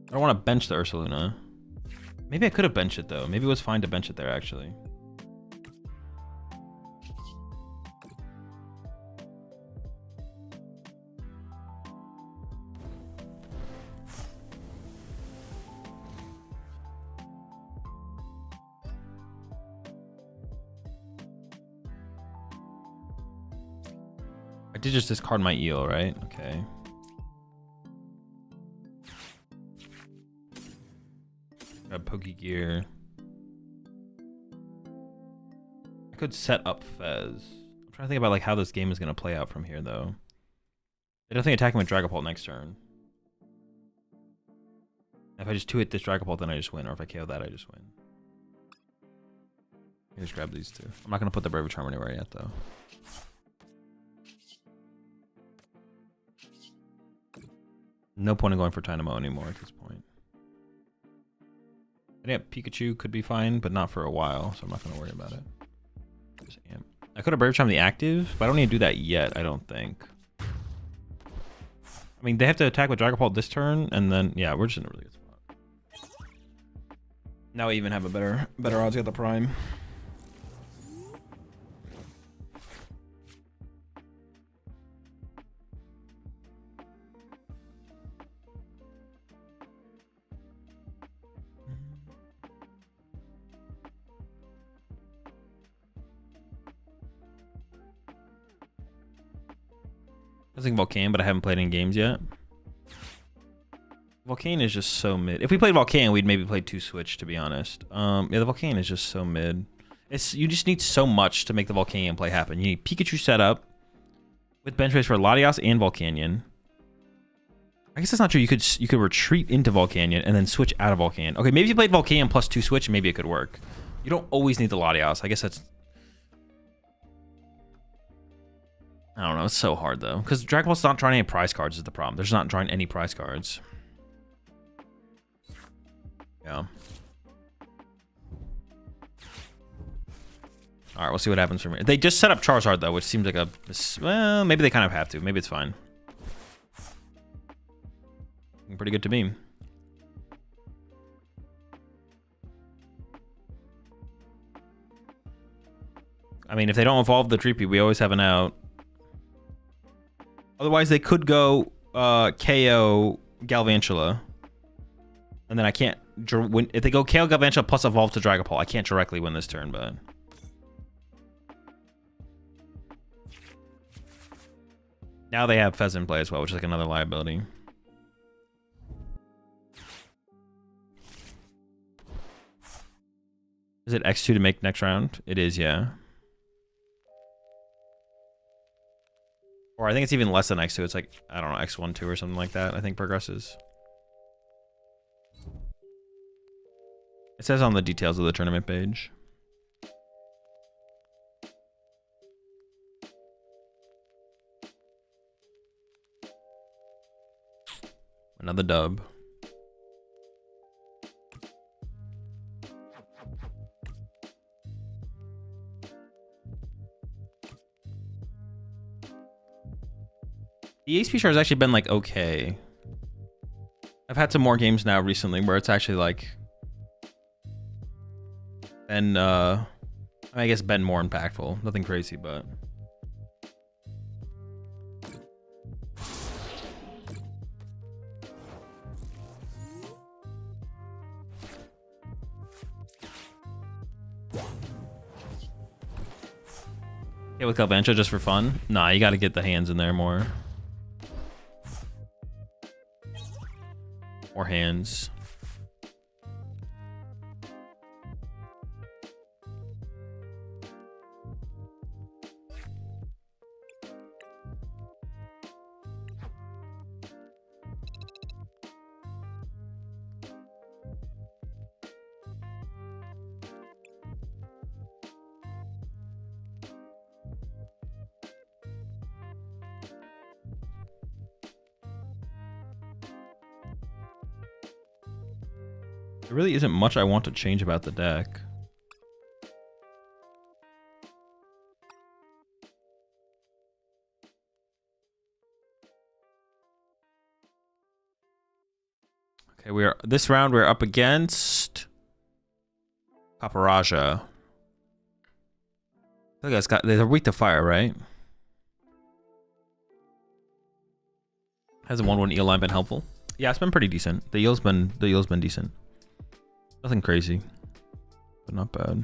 I don't want to bench the Ursaluna. Maybe I could have benched it though. Maybe it was fine to bench it there actually. I did just discard my eel, right? Okay. Grab Pokegear. I could set up Fez. I'm trying to think about like how this game is gonna play out from here though. They definitely attack him with Dragapult next turn. If I just 2-hit this Dragapult, then I just win. Or if I KO that, I just win. Let me just grab these two. I'm not gonna put the Bravery Charm anywhere yet though. No point in going for Tynamo anymore at this point. Yeah, Pikachu could be fine, but not for a while, so I'm not going to worry about it. Just amp. I could have Brave Charm the active, but I don't need to do that yet, I don't think. I mean, they have to attack with Dragapult this turn, and then, yeah, we're just in a really good spot. Now we even have a better odds at the Prime. I think Volcane, but I haven't played any games yet. Volcane is just so mid. If we played Volcane, we'd maybe play 2 Switch, to be honest. Yeah, the Volcane is just so mid. You just need so much to make the Volcanion play happen. You need Pikachu setup with bench space for Latias and Volcanion. I guess that's not true. You could retreat into Volcanion and then switch out of Volcanion. Okay, maybe if you played Volcanion plus 2 Switch, maybe it could work. You don't always need the Latias. I guess that's... I don't know. It's so hard, though. Because Dragon Ball's not drawing any prize cards is the problem. They're just not drawing any prize cards. Yeah. Alright, we'll see what happens from here. They just set up Charizard, though, which seems like a... Well, maybe they kind of have to. Maybe it's fine. Pretty good to me. I mean, if they don't evolve the Dreepy, we always have an out. Otherwise, they could go KO Galvantula. And then I can't... If they go KO Galvantula plus evolve to Dragapult, I can't directly win this turn, but... Now they have Fez in play as well, which is like another liability. Is it X2 to make next round? It is, yeah. Or I think it's even less than X2. It's like, I don't know, X1, 2 or something like that, I think progresses. It says on the details of the tournament page. Another dub. The HP share has actually been like okay. I've had some more games now recently where it's actually like been I guess been more impactful. Nothing crazy, but yeah, with Galvantula just for fun? Nah, you gotta get the hands in there more. More hands. There really isn't much I want to change about the deck. Okay, this round we're up against Paparaja. I think they're weak to fire, right? Has a 1/1 eel line been helpful? Yeah, it's been pretty decent. The eel's been decent. Nothing crazy, but not bad.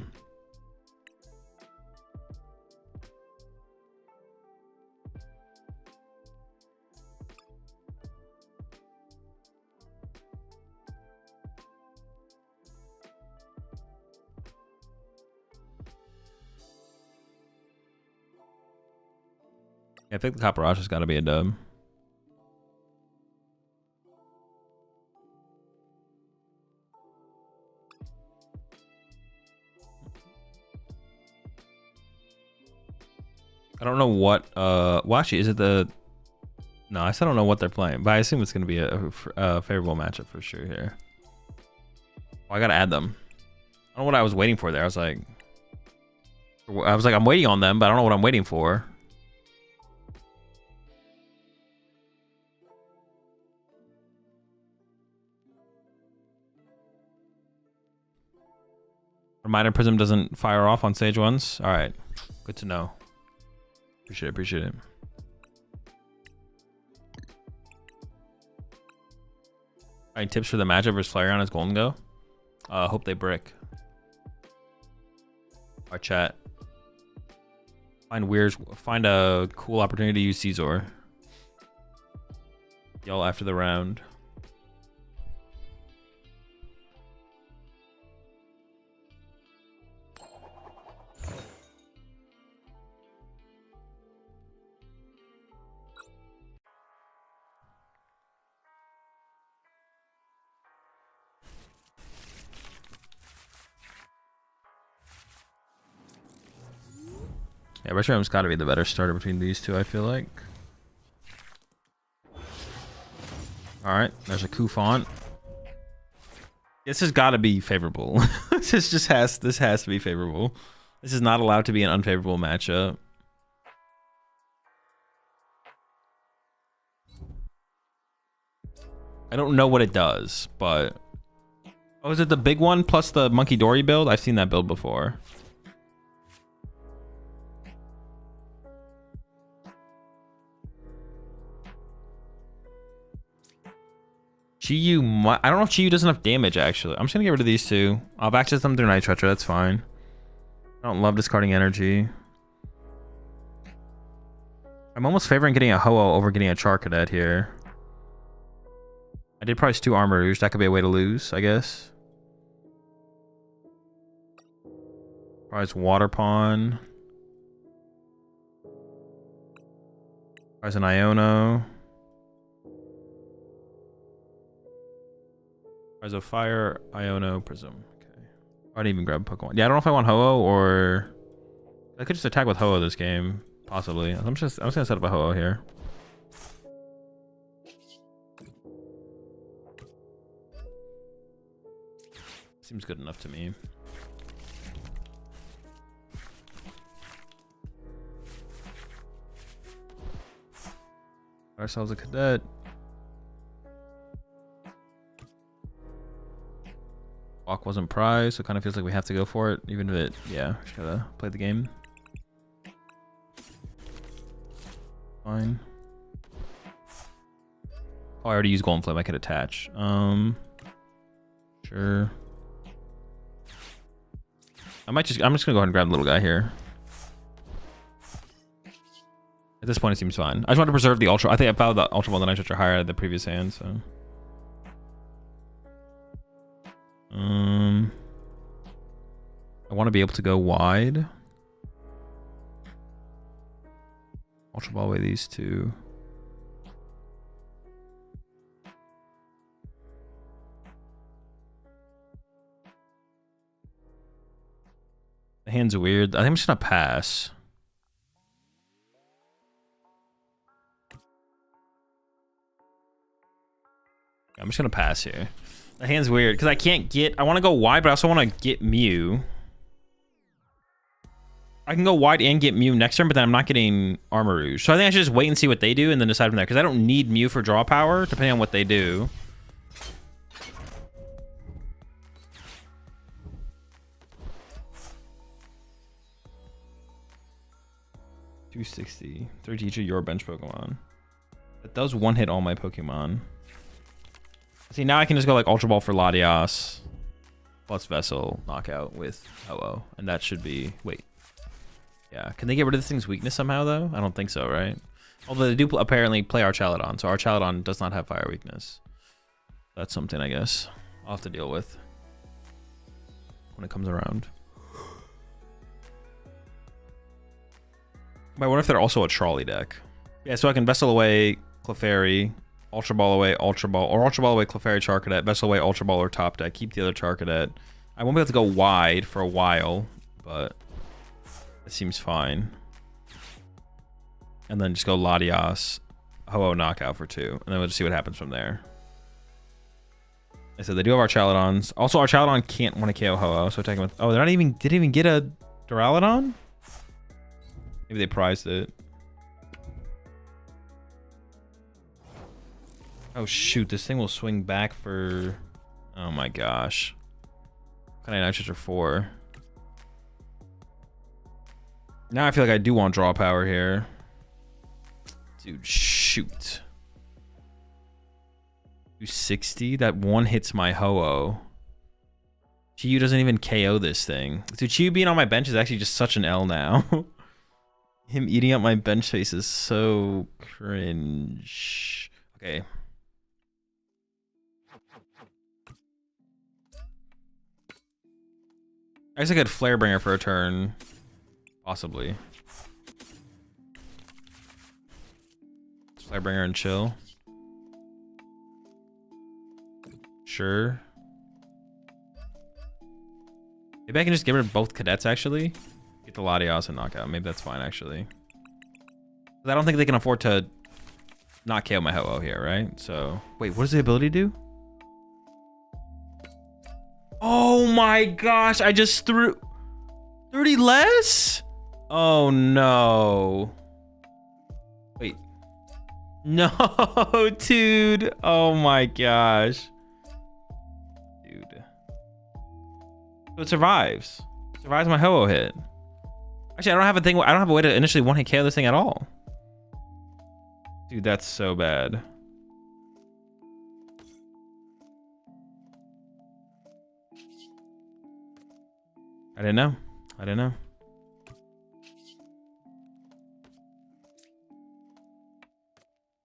Yeah, I think the Paparaja has got to be a dub. I don't know what, well actually, is it the, no, I still don't know what they're playing, but I assume it's going to be a favorable matchup for sure here. Oh, I got to add them. I don't know what I was waiting for there. I was like, I'm waiting on them, but I don't know what I'm waiting for. Reminder Prism doesn't fire off on stage ones. All right, good to know. Appreciate it. Alright, tips for the matchup versus Flareon as Golden Go. Hope they brick. Our chat. Find a cool opportunity to use Caesar. Y'all after the round. Yeah, Reshiram's got to be the better starter between these two, I feel like. Alright, there's a coup font. This has got to be favorable. This has to be favorable. This is not allowed to be an unfavorable matchup. I don't know what it does, but... Oh, is it the big one plus the Monkey Dory build? I've seen that build before. Chiyu, I don't know if Chiyu does enough damage, actually. I'm just gonna get rid of these two. I'll have access them through Night Treacher, that's fine. I don't love discarding energy. I'm almost favoring getting a Ho-Oh over getting a Charcadet here. I did price 2 Armarouge. That could be a way to lose, I guess. Price Water Pawn. Price an Iono. Price a Fire, Iono, Prism. Okay. I didn't even grab Pokemon. Yeah, I don't know if I want Ho-Oh or... I could just attack with Ho-Oh this game. Possibly. I'm just gonna set up a Ho-Oh here. Seems good enough to me. Ourselves a cadet. Walk wasn't prized, so it kind of feels like we have to go for it, even if it, yeah, just gotta play the game. Fine. Oh, I already used Golden Flame. I could attach. Sure. I'm just gonna go ahead and grab the little guy here. At this point, it seems fine. I just want to preserve the Ultra. I think I found the Ultra Ball and the Night Treacher higher at the previous hand, so. I want to be able to go wide. Ultra Ball away these two. The hand's weird. I think I'm just gonna pass. I'm just gonna pass here. The hand's weird because I can't get. I want to go wide, but I also want to get Mew. I can go wide and get Mew next turn, but then I'm not getting Armarouge. So I think I should just wait and see what they do and then decide from there. Because I don't need Mew for draw power, depending on what they do. $260. 30 each of your bench Pokemon. That does one hit all my Pokemon. See, now I can just go like Ultra Ball for Latias. Plus Vessel knockout with Ho-Oh. And that should be... Wait. Yeah, can they get rid of this thing's weakness somehow, though? I don't think so, right? Although they do apparently play Archaladon, so Archaladon does not have fire weakness. That's something, I guess, I'll have to deal with when it comes around. I wonder if they're also a trolley deck. Yeah, so I can Vessel away Clefairy, Ultra Ball away Ultra Ball, or Ultra Ball away Clefairy Charcadet, Vessel away Ultra Ball or top deck, keep the other Charcadet. I won't be able to go wide for a while, but... it seems fine. And then just go Latias, Ho-Oh knockout for 2. And then we'll just see what happens from there. I said they do have Archaladons. Also, Archaladon can't want to KO Ho-Oh, so attacking with... Oh, they're not even... didn't even get a Duraludon? Maybe they prized it. Oh, shoot. This thing will swing back for... Oh, my gosh. What kind of Night Treacher 4? Now I feel like I do want draw power here. Dude, shoot. 260? That one hits my Ho-Oh. Chiyu doesn't even KO this thing. Dude, Chiyu being on my bench is actually just such an L now. Him eating up my bench face is so cringe. Okay. I guess I could Flare Bringer for a turn. Possibly. Flare Bringer and chill. Sure. Maybe I can just get rid of both cadets, actually. Get the Latios and knockout. Maybe that's fine, actually. I don't think they can afford to not KO my Ho-Oh here, right? So, wait, what does the ability do? Oh my gosh, I just threw 30 less? Oh no. Wait. No, dude. Oh my gosh. Dude. So it survives. It survives my Ho-Oh hit. Actually, I don't have a way to initially one-hit KO this thing at all. Dude, that's so bad. I didn't know. I didn't know.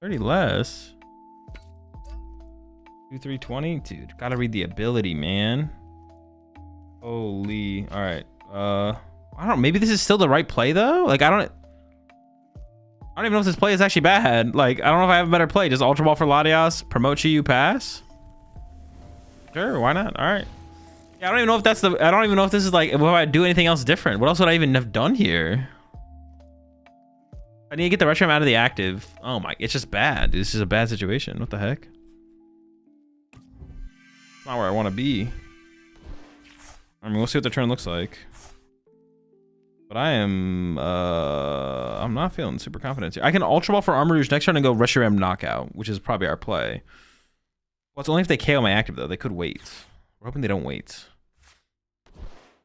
$30 less. 2-3-20? Dude, gotta read the ability, man. Holy. Alright. I don't know. Maybe this is still the right play though? Like I don't even know if this play is actually bad. Like, I don't know if I have a better play. Just Ultra Ball for Latios, promote Chi-Yu, pass? Sure, why not? Alright. Yeah, I don't even know if that's the... I don't even know if this is like... If I do anything else different. What else would I even have done here? I need to get the Retro out of the active. Oh my... It's just bad. This is a bad situation. What the heck? It's not where I want to be. I mean, we'll see what the turn looks like. But I am... I'm not feeling super confident here. I can Ultra Ball for Armarouge next turn and go Reshiram knockout, which is probably our play. Well, it's only if they KO my active, though. They could wait. We're hoping they don't wait.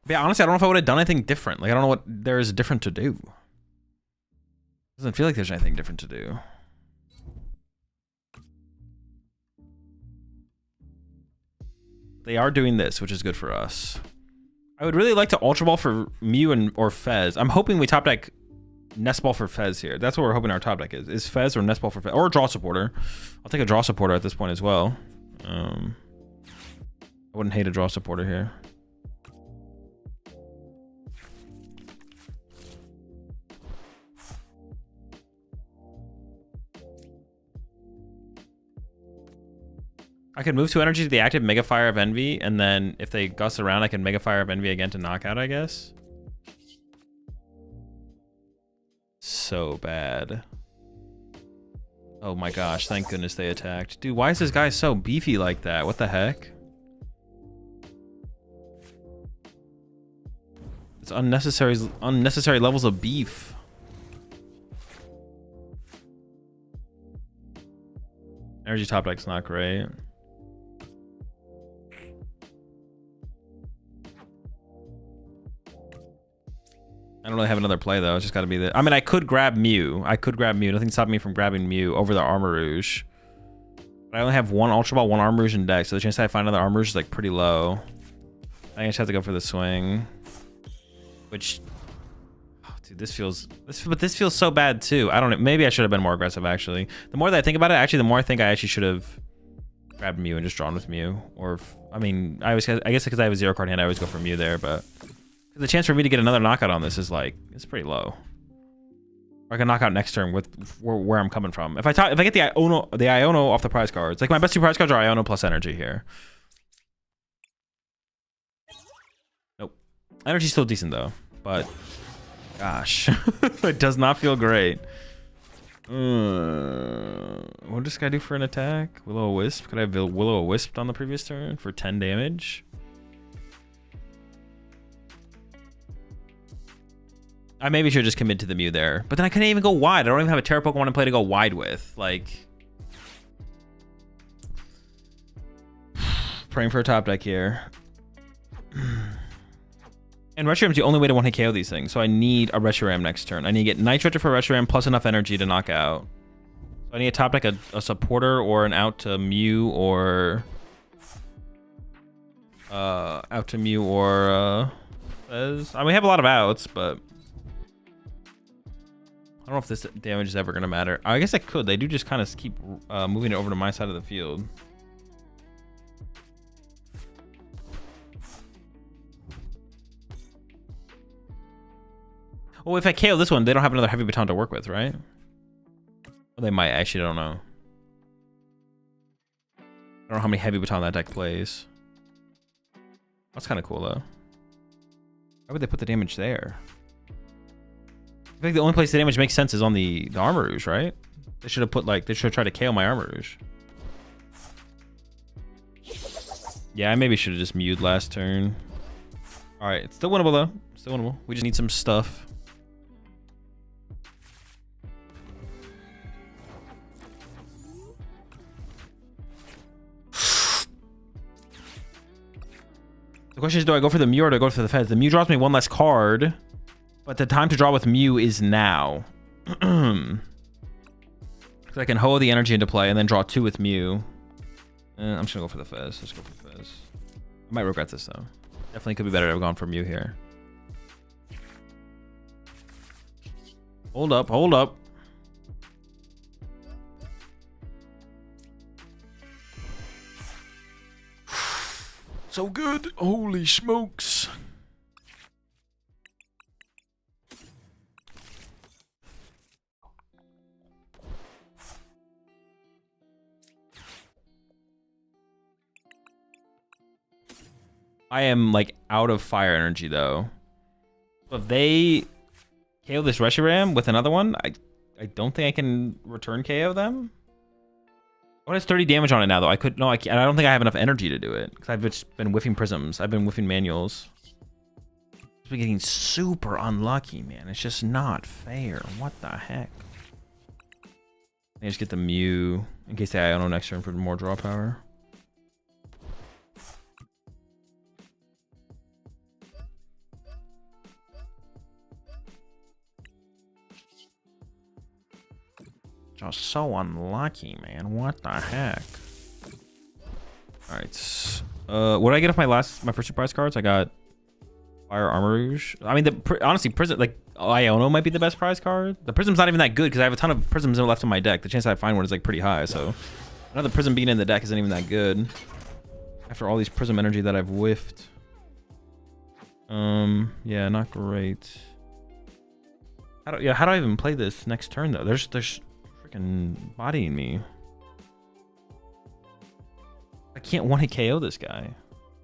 But yeah, honestly, I don't know if I would have done anything different. Like, I don't know what there is different to do. Doesn't feel like there's anything different to do. They are doing this, which is good for us. I would really like to Ultra Ball for Mew or Fez. I'm hoping we top deck Nest Ball for Fez here. That's what we're hoping our top deck is. Is Fez or Nest Ball for Fez? Or a Draw Supporter. I'll take a Draw Supporter at this point as well. I wouldn't hate a Draw Supporter here. I could move 2 energy to the active Mega Fire of Envy, and then if they gust around, I can Mega Fire of Envy again to knockout, I guess. So bad. Oh my gosh, thank goodness they attacked. Dude, why is this guy so beefy like that? What the heck? It's unnecessary levels of beef. Energy top deck's not great. I don't really have another play though. It's just got to be the... I mean, I could grab Mew. Nothing stopped me from grabbing Mew over the Armarouge. But I only have one Ultra Ball, one Armarouge in deck, so the chance that I find another Armarouge is like pretty low. I think I just have to go for the swing. Which... Oh, dude, this feels so bad too. I don't know. Maybe I should have been more aggressive actually. The more that I think about it, actually, the more I think I actually should have grabbed Mew and just drawn with Mew. Or, I mean, I guess because I have a 0 card hand, I always go for Mew there, but... The chance for me to get another knockout on this is like, it's pretty low. Or I can knock out next turn with where I'm coming from. If I get the Iono off the prize cards, like my best 2 prize cards are Iono plus energy here. Nope. Energy's still decent though, but gosh, it does not feel great. What did this guy do for an attack? Will-O-Wisp? Could I have Will-O-Wisp on the previous turn for 10 damage? I maybe should just commit to the Mew there. But then I couldn't even go wide. I don't even have a Terra Pokemon to play to go wide with. Like... Praying for a top deck here. And Reshiram's the only way to one-hit KO these things. So I need a Reshiram next turn. I need to get Nitro for Reshiram plus enough energy to knock out. So I need a top deck a supporter or an out to Mew or... out to Mew or... Fez. I mean, we have a lot of outs, but... I don't know if this damage is ever going to matter. I guess I could. They do just kind of keep moving it over to my side of the field. Oh, if I KO this one, they don't have another heavy baton to work with, right? Well, they might. Actually, I don't know. I don't know how many heavy baton that deck plays. That's kind of cool, though. Why would they put the damage there? I think the only place the damage makes sense is on the Armarouge, right? They should have put, like, they should have tried to KO my Armarouge. Yeah, I maybe should have just mewed last turn. Alright, it's still winnable, though. Still winnable. We just need some stuff. The question is, do I go for the Mew or do I go for the Fez? The Mew draws me one less card, but the time to draw with Mew is now. Because I can Ho the energy into play and then draw 2 with Mew. I'm just going to go for the Fez. Let's go for the Fez. I might regret this, though. Definitely could be better to have gone for Mew here. Hold up, hold up. So good. Holy smokes. I am like out of fire energy though. So if they KO this Reshiram with another one, I don't think I can return KO them. What has 30 damage on it now, though? I could... No, I can't. I don't think I have enough energy to do it. Because I've just been whiffing prisms. I've been whiffing manuals. I've been getting super unlucky, man. It's just not fair. What the heck? I just get the Mew in case they Iono next turn for more draw power. Just so unlucky, man. What the heck? All right. What did I get off my first surprise cards? I got Fire Armarouge. I mean, honestly, Prism, like Iono might be the best prize card. The Prism's not even that good because I have a ton of Prisms left in my deck. The chance I find one is like pretty high. So another Prism being in the deck isn't even that good. After all these Prism energy that I've whiffed. Yeah, not great. How do I even play this next turn though? There's freaking bodying me. I can't one-hit KO this guy.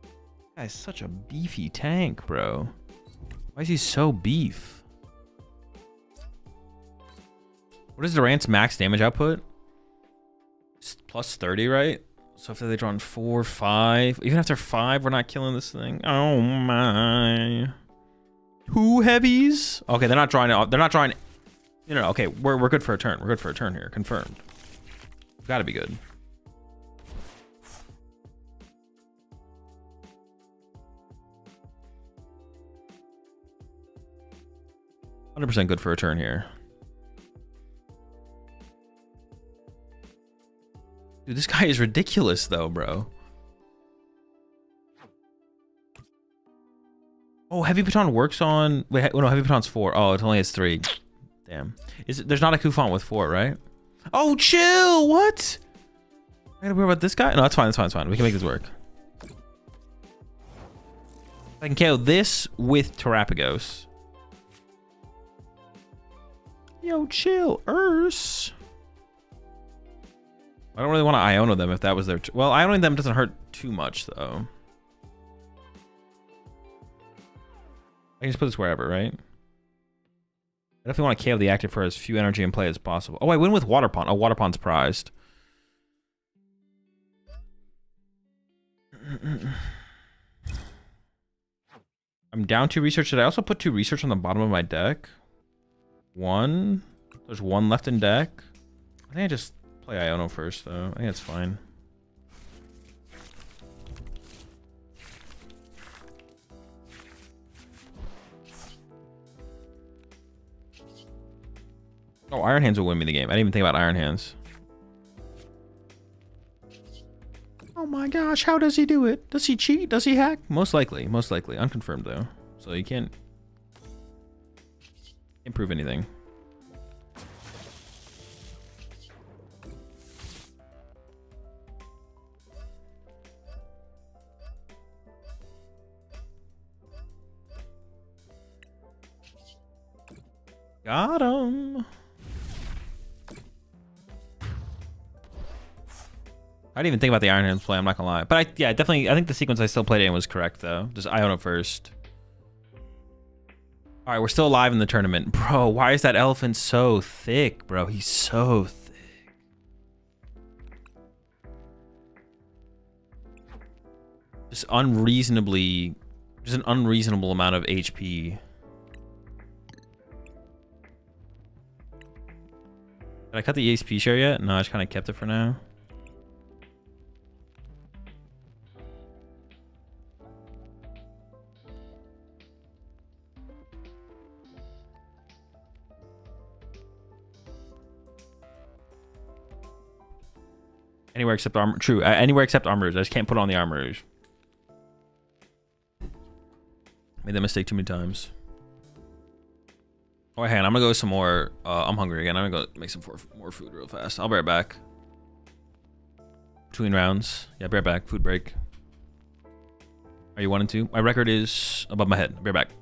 This guy's such a beefy tank, bro. Why is he so beef? What is Durant's max damage output? It's plus 30, right? So if they're drawn 4, 5, even after 5, we're not killing this thing. Oh my. 2 heavies? Okay, they're not drawing it. They're not drawing. No, okay, we're good for a turn. We're good for a turn here. Confirmed. Gotta be good. %100% good for a turn here. Dude, this guy is ridiculous though, bro. Oh, Heavy Baton works on... Wait, no, Heavy Baton's 4. Oh, it only has 3. Damn. There's not a Kufan with 4, right? Oh, chill! What? I gotta worry about this guy? No, that's fine, that's fine, that's fine. We can make this work. I can KO this with Terapagos. Yo, chill, Urs. I don't really want to Iono them if that was their... Well, Ionoing them doesn't hurt too much, though. I can just put this wherever, right? I definitely want to KO the active for as few energy in play as possible. Oh, I win with Water Pond. Oh, Water Pond's prized. I'm down 2 research. Did I also put 2 research on the bottom of my deck? 1. There's 1 left in deck. I think I just play Iono first, though. I think that's fine. Oh, Iron Hands will win me the game. I didn't even think about Iron Hands. Oh my gosh, how does he do it? Does he cheat? Does he hack? Most likely. Most likely. Unconfirmed, though. So you can't improve anything. Got him. I didn't even think about the Iron Hands play, I'm not gonna lie. But yeah, definitely, I think the sequence I still played in was correct, though. Just Iona first. All right, we're still alive in the tournament. Bro, why is that elephant so thick, bro? He's so thick. Just unreasonably, just an unreasonable amount of HP. Did I cut the EXP share yet? No, I just kind of kept it for now. Anywhere except armor. True. Anywhere except Armarouge. I just can't put on the Armarouge. Made that mistake too many times. Oh, hang on. I'm gonna go some more. I'm hungry again. I'm gonna go make some more food real fast. I'll be right back. Between rounds. Yeah, be right back. Food break. Are you 1 and 2? My record is above my head. Be right back.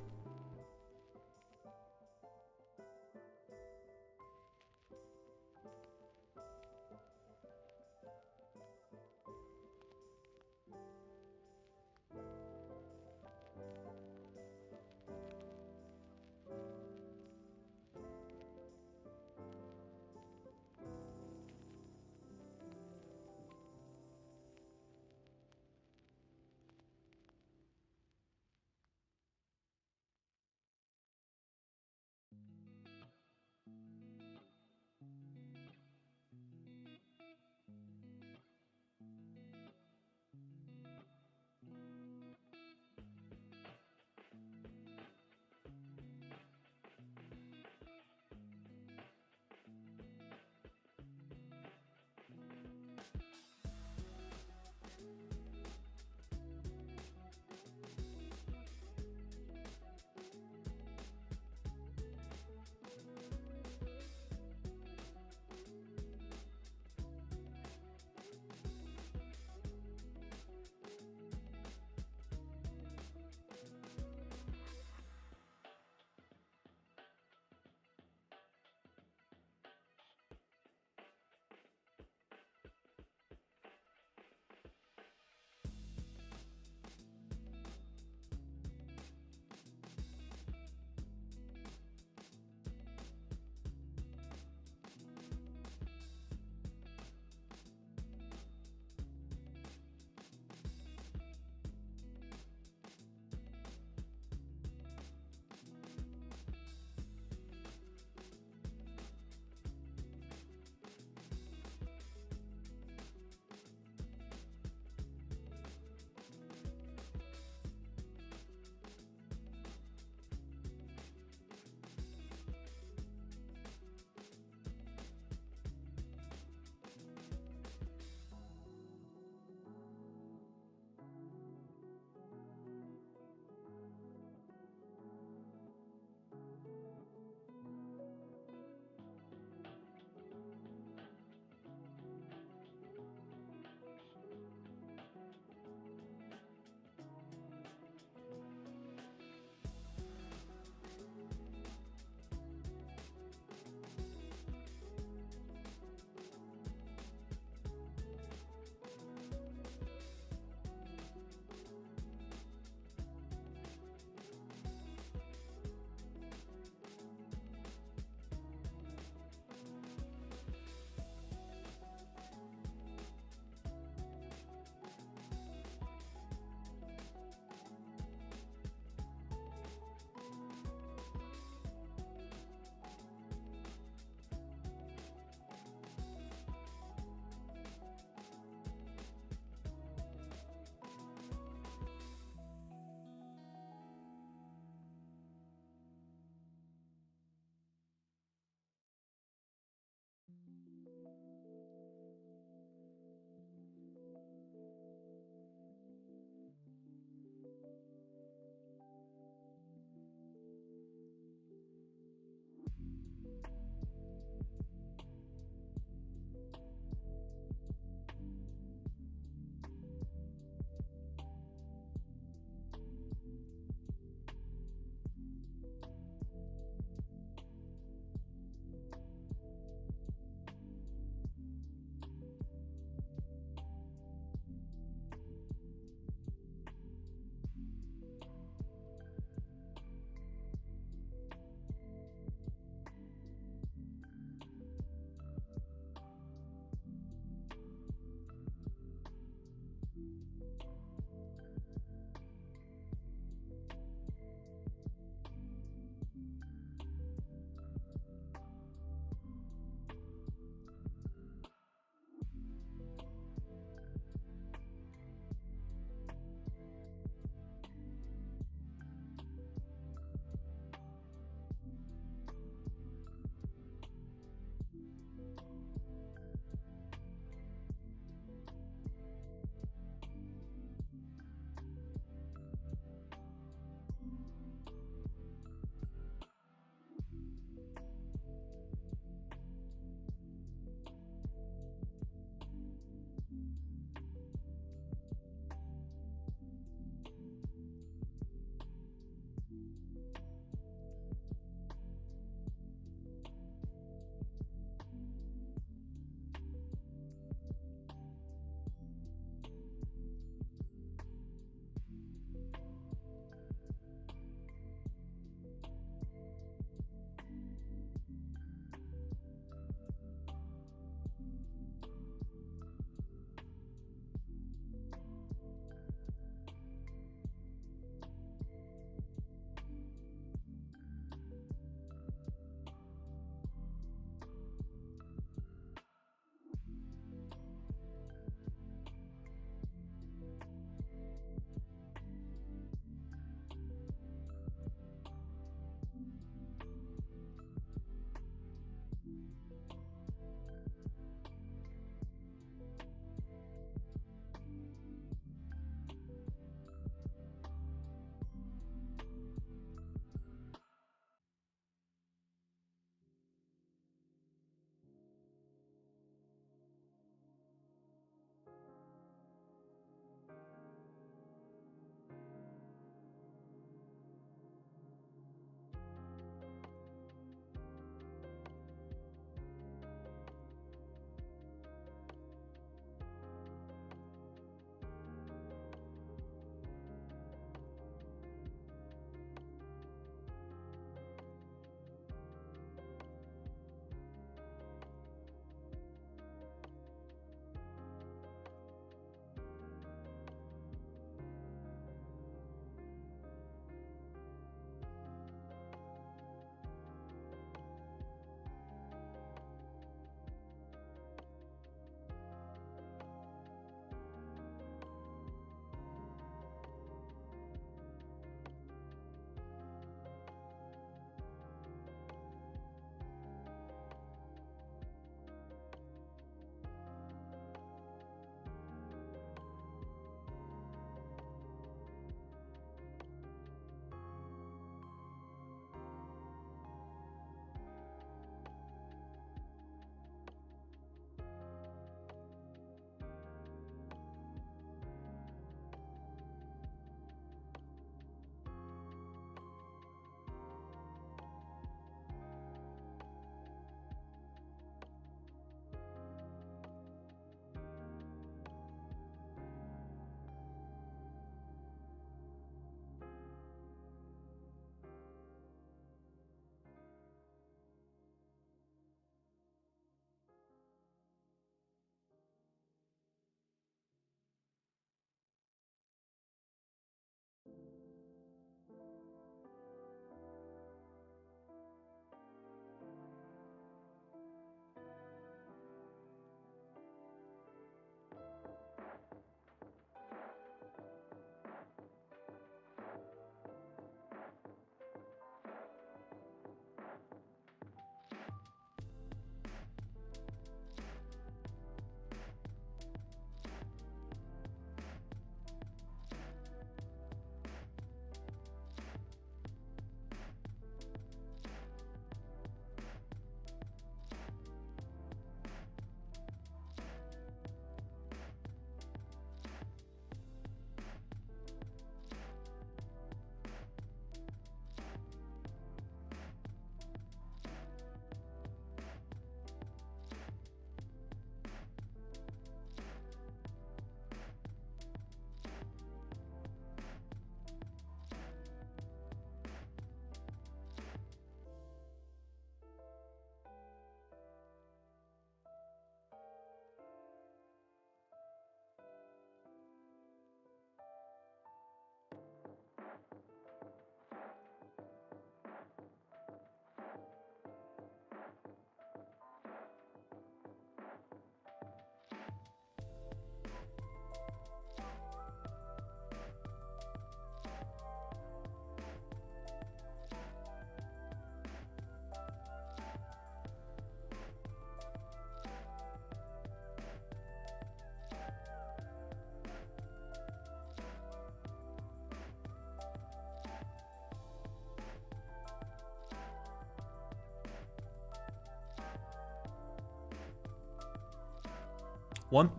One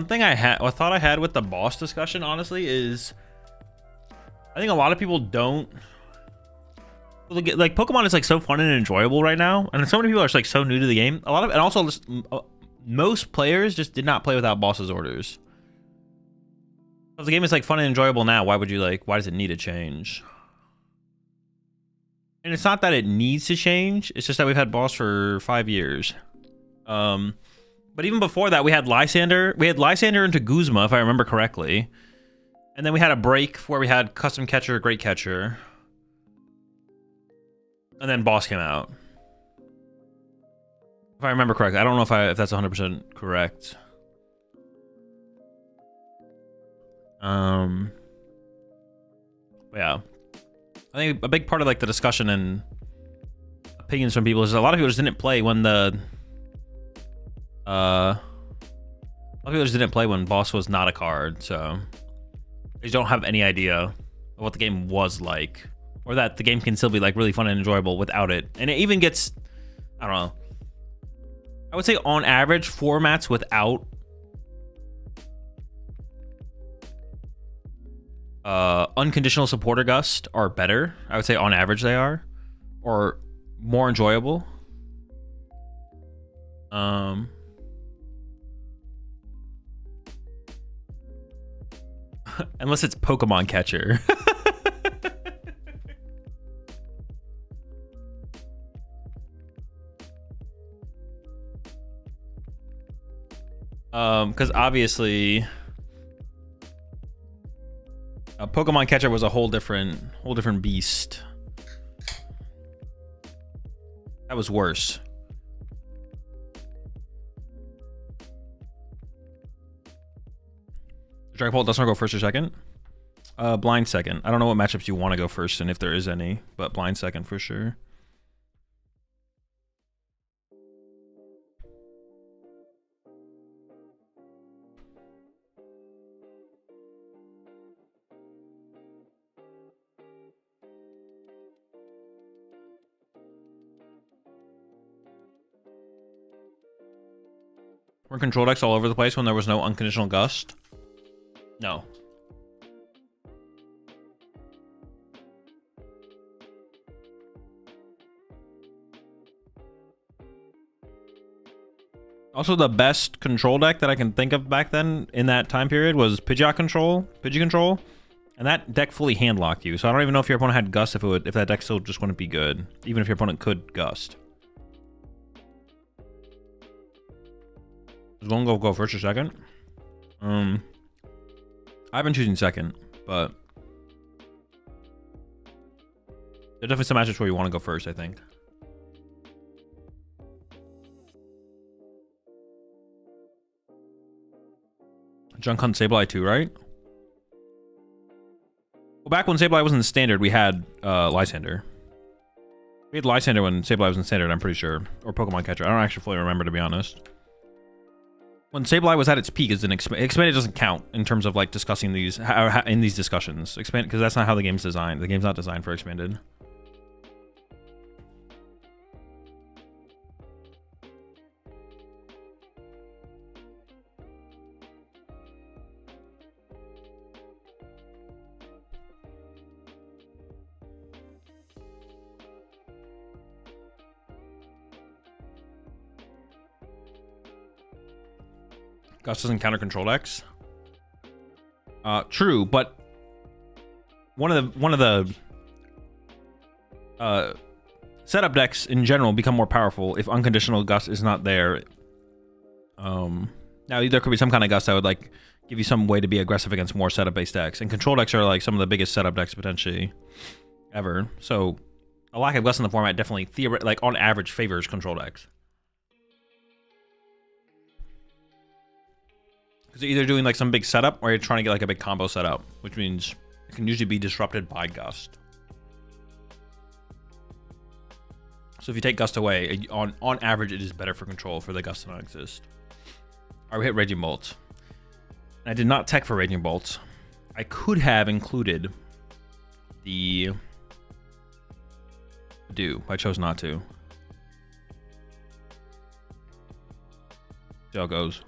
thing I thought I had with the boss discussion, honestly, is I think a lot of people don't like Pokemon is like so fun and enjoyable right now, and so many people are like so new to the game. And also most players just did not play without bosses orders. If the game is like fun and enjoyable now, why does it need to change? And it's not that it needs to change, it's just that we've had boss for 5 years. But even before that, we had Lysander. We had Lysander into Guzma, if I remember correctly. And then we had a break where we had Custom Catcher, Great Catcher. And then boss came out. If I remember correctly. I don't know if that's 100% correct. But yeah. I think a big part of like the discussion and opinions from people is a lot of people just didn't play when the a lot of people just didn't play when boss was not a card, so they don't have any idea of what the game was like, or that the game can still be like really fun and enjoyable without it. And it even gets, I don't know, I would say on average formats without unconditional supporter gust are better. I would say on average they are, or more enjoyable. Unless it's Pokemon Catcher. Because obviously Pokemon Catcher was a whole different beast. That was worse. Dragapult doesn't go first or second. Blind second. I don't know what matchups you want to go first and if there is any, but blind second for sure. Were control decks all over the place when there was no unconditional gust? No. Also, the best control deck that I can think of back then in that time period was Pidgeot Control, and that deck fully handlocked you. So I don't even know if your opponent had Gust if that deck still just wouldn't be good, even if your opponent could Gust. Does one go first or second? I've been choosing second, but there's definitely some matches where you want to go first, I think. Junk Hunt Sableye too, right? Well, back when Sableye was in the standard, we had Lysander. We had Lysander when Sableye was in standard, I'm pretty sure. Or Pokemon Catcher. I don't actually fully remember, to be honest. When Sableye was at its peak, expanded doesn't count in terms of like discussing these in these discussions. Expanded, because that's not how the game's designed. The game's not designed for expanded. Gust doesn't counter control decks. True, but one of the setup decks in general become more powerful if unconditional Gust is not there. Now there could be some kind of Gust that would like give you some way to be aggressive against more setup based decks, and control decks are like some of the biggest setup decks potentially ever. So a lack of Gust in the format definitely like on average favors control decks. Because you're either doing like some big setup or you're trying to get like a big combo setup, which means it can usually be disrupted by Gust. So if you take Gust away, on average, it is better for control for the Gust to not exist. All right, we hit Raging Bolt. I did not tech for Raging Bolt. I could have included the Dew, but I chose not to. See how it goes.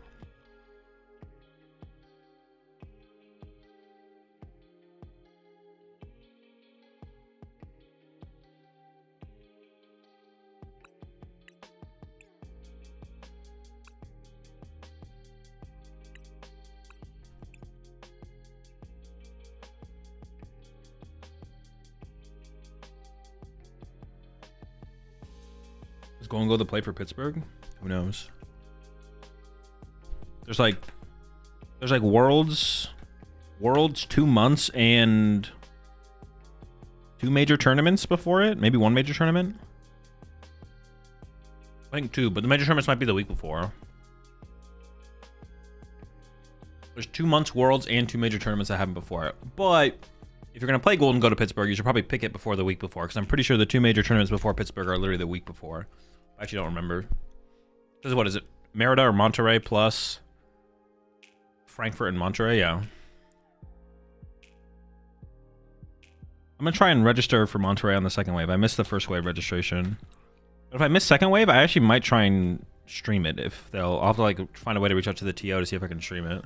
Is Golden Gold the play for Pittsburgh? Who knows? There's like Worlds 2 months and 2 major tournaments before it. Maybe 1 major tournament. I think 2, but the major tournaments might be the week before. There's 2 months Worlds and 2 major tournaments that happened before it. But if you're gonna play Golden Go to Pittsburgh, you should probably pick it before the week before, because I'm pretty sure the 2 major tournaments before Pittsburgh are literally the week before. I actually don't remember. This is, what is it? Merida or Monterey plus Frankfurt and Monterey? Yeah. I'm gonna try and register for Monterey on the second wave. I missed the first wave registration. But if I miss second wave, I actually might try and stream it. If I'll have to like find a way to reach out to the TO to see if I can stream it.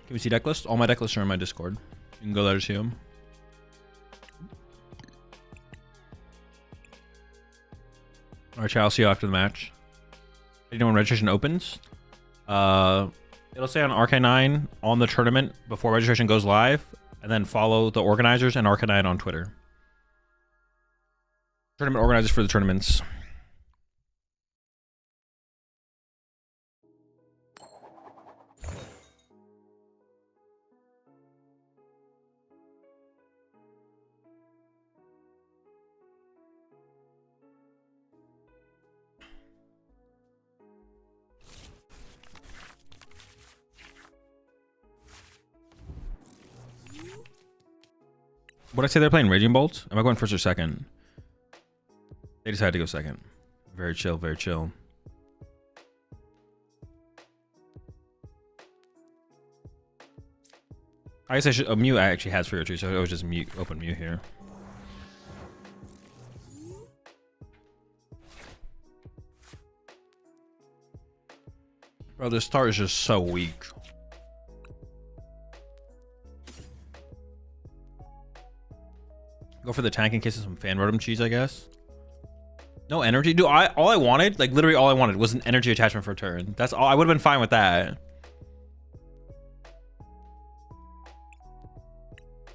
Can we see deck list? All my deck lists are in my Discord. You can go there to see them. Alright, I'll see you after the match. You know when registration opens? It'll say on Arcanine on the tournament before registration goes live, and then follow the organizers and Arcanine on Twitter. Tournament organizers for the tournaments. What did I say they're playing? Raging Bolt? Am I going first or second? They decided to go second. Very chill, very chill. I guess I should. Mew actually has Fear Tree, so I was just mute, open Mew here. Bro, this start is just so weak. Go for the tank in case of some fan rotom cheese, I guess. No energy, dude. All I wanted, like literally all I wanted, was an energy attachment for a turn. That's all. I would have been fine with that.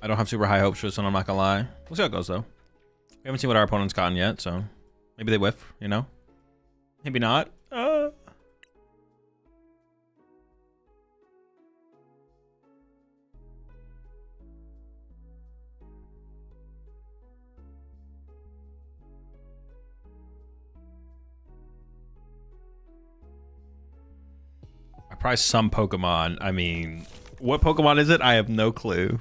I don't have super high hopes for this one, I'm not gonna lie. We'll see how it goes though. We haven't seen what our opponent's gotten yet, so maybe they whiff, you know? Maybe not. Probably some Pokemon. I mean, what Pokemon is it? I have no clue.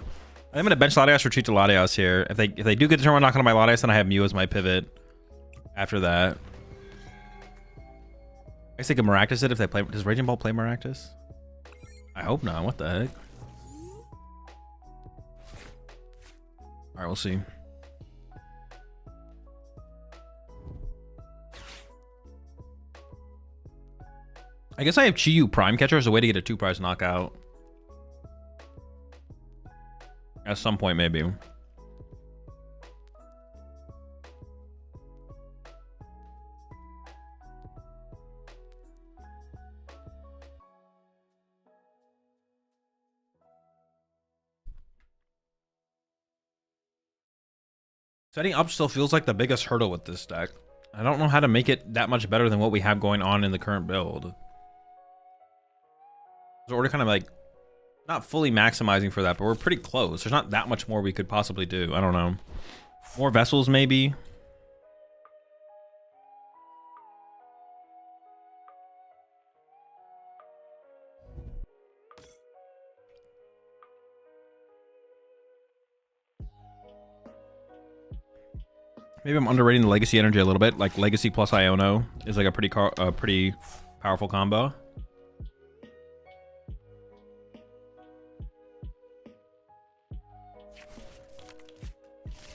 I'm gonna bench Latias or treat to Latias here. If they do get the turn one knock on my Latias, then I have Mew as my pivot. After that, I guess they could Maractus it if they play. Does Raging Ball play Maractus? I hope not. What the heck? All right, we'll see. I guess I have Chi-Yu Prime Catcher as a way to get a 2-prize knockout. At some point, maybe. Setting up still feels like the biggest hurdle with this deck. I don't know how to make it that much better than what we have going on in the current build. So we're kind of like not fully maximizing for that, but we're pretty close. There's not that much more we could possibly do. I don't know. More vessels, maybe. Maybe I'm underrating the Legacy energy a little bit. Like Legacy plus Iono is like a pretty powerful combo.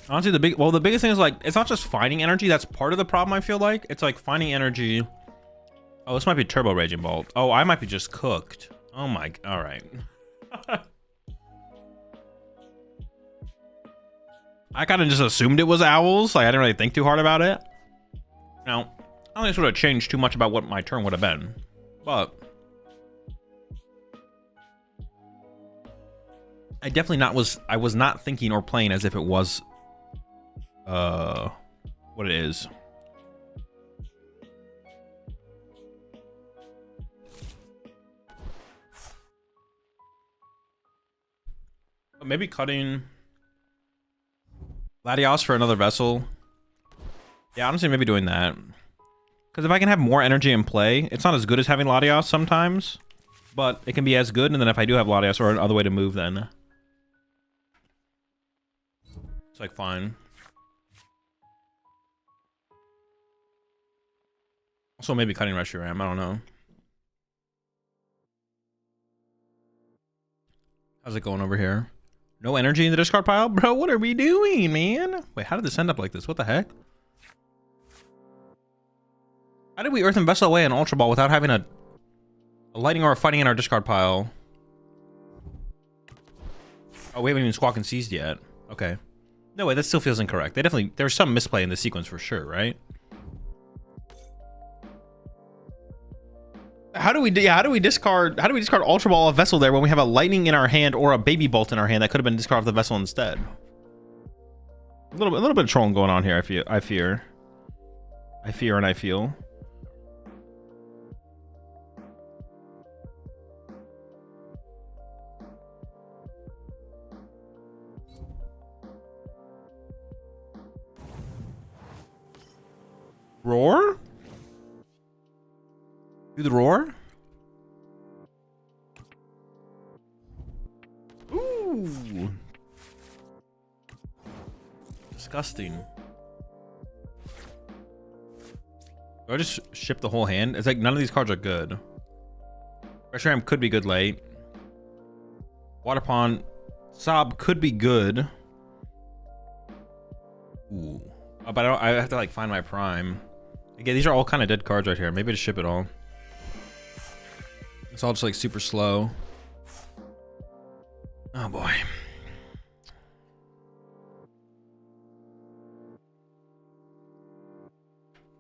Honestly, the biggest thing is like, it's not just finding energy. That's part of the problem, I feel like. It's like finding energy. Oh, this might be Turbo Raging Bolt. Oh, I might be just cooked. Oh my, all right. I kind of just assumed it was owls. Like, I didn't really think too hard about it. Now, I don't think this would have changed too much about what my turn would have been. But I definitely I was not thinking or playing as if it was what it is. Maybe cutting Latios for another vessel. Yeah, honestly, maybe doing that. Because if I can have more energy in play, it's not as good as having Latios sometimes, but it can be as good. And then if I do have Latios or another way to move, then it's like fine. Also, maybe cutting Reshiram. I don't know. How's it going over here? No energy in the discard pile? Bro, what are we doing, man? Wait, how did this end up like this? What the heck? How did we Earthen Vessel away an Ultra Ball without having a Lightning or a Fighting in our discard pile? Oh, we haven't even Squawk and Seized yet. Okay. No way, that still feels incorrect. There's some misplay in the sequence for sure, right? How do we discard Ultra Ball a Vessel there when we have a Lightning in our hand or a Baby Bolt in our hand that could have been discarded off the Vessel instead? A little bit of trolling going on here. I fear and I feel. Roar? Do the roar? Ooh. Disgusting. Do I just ship the whole hand? It's like none of these cards are good. Reshiram could be good late. Water Pond Sob could be good. Ooh. Oh, but I have to like find my prime. Again, these are all kind of dead cards right here. Maybe just ship it all. It's all just like super slow. Oh boy.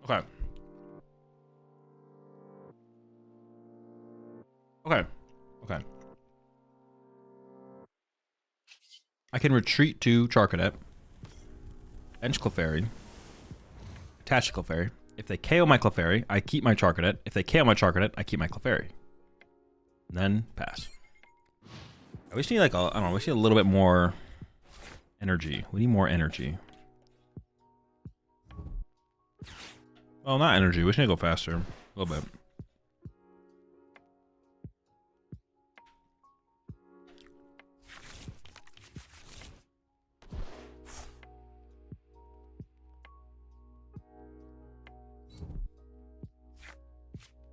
Okay. Okay. I can retreat to Charcadet. Bench Clefairy. Attach Clefairy. If they KO my Clefairy, I keep my Charcadet. If they KO my Charcadet, I keep my Clefairy. And then pass. We just need like I don't know, we just need a little bit more energy. We need more energy. Well, not energy. We just need to go faster. A little bit.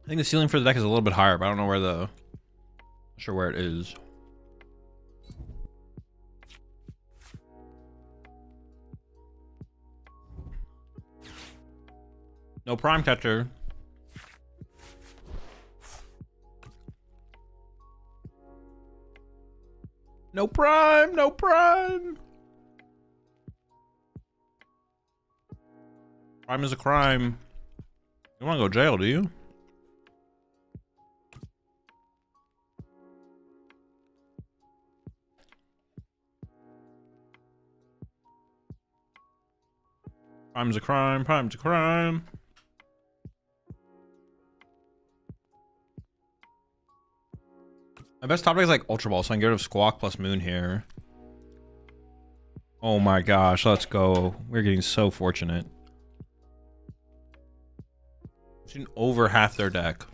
I think the ceiling for the deck is a little bit higher, but I don't know where not sure where it is. No prime catcher. No prime, no prime. Prime is a crime. You want to go jail, do you? Prime's a crime, prime's a crime. My best top deck is like Ultra Ball, so I can get rid of Squawk plus Moon here. Oh my gosh, let's go. We're getting so fortunate. Shooting over half their deck.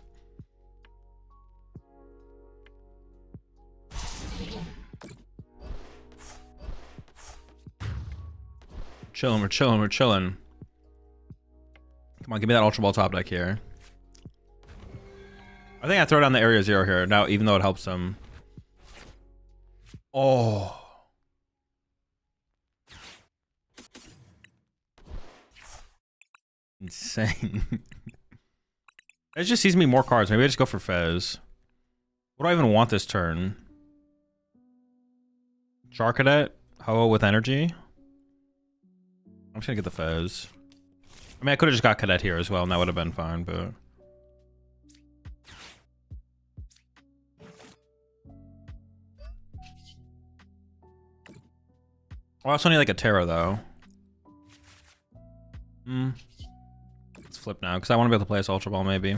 Chilling, we're chilling, we're chilling. Come on, give me that Ultra Ball top deck here. I think I throw down the Area Zero here now, even though it helps them. Oh. Insane. It just sees me more cards. Maybe I just go for Fez. What do I even want this turn? Char Cadet? Ho-Oh with energy? I'm just gonna get the Fez. I mean, I could have just got Cadet here as well, and that would have been fine, but... Oh, I also need like a Terra, though. Let's flip now, because I want to be able to play this Ultra Ball, maybe.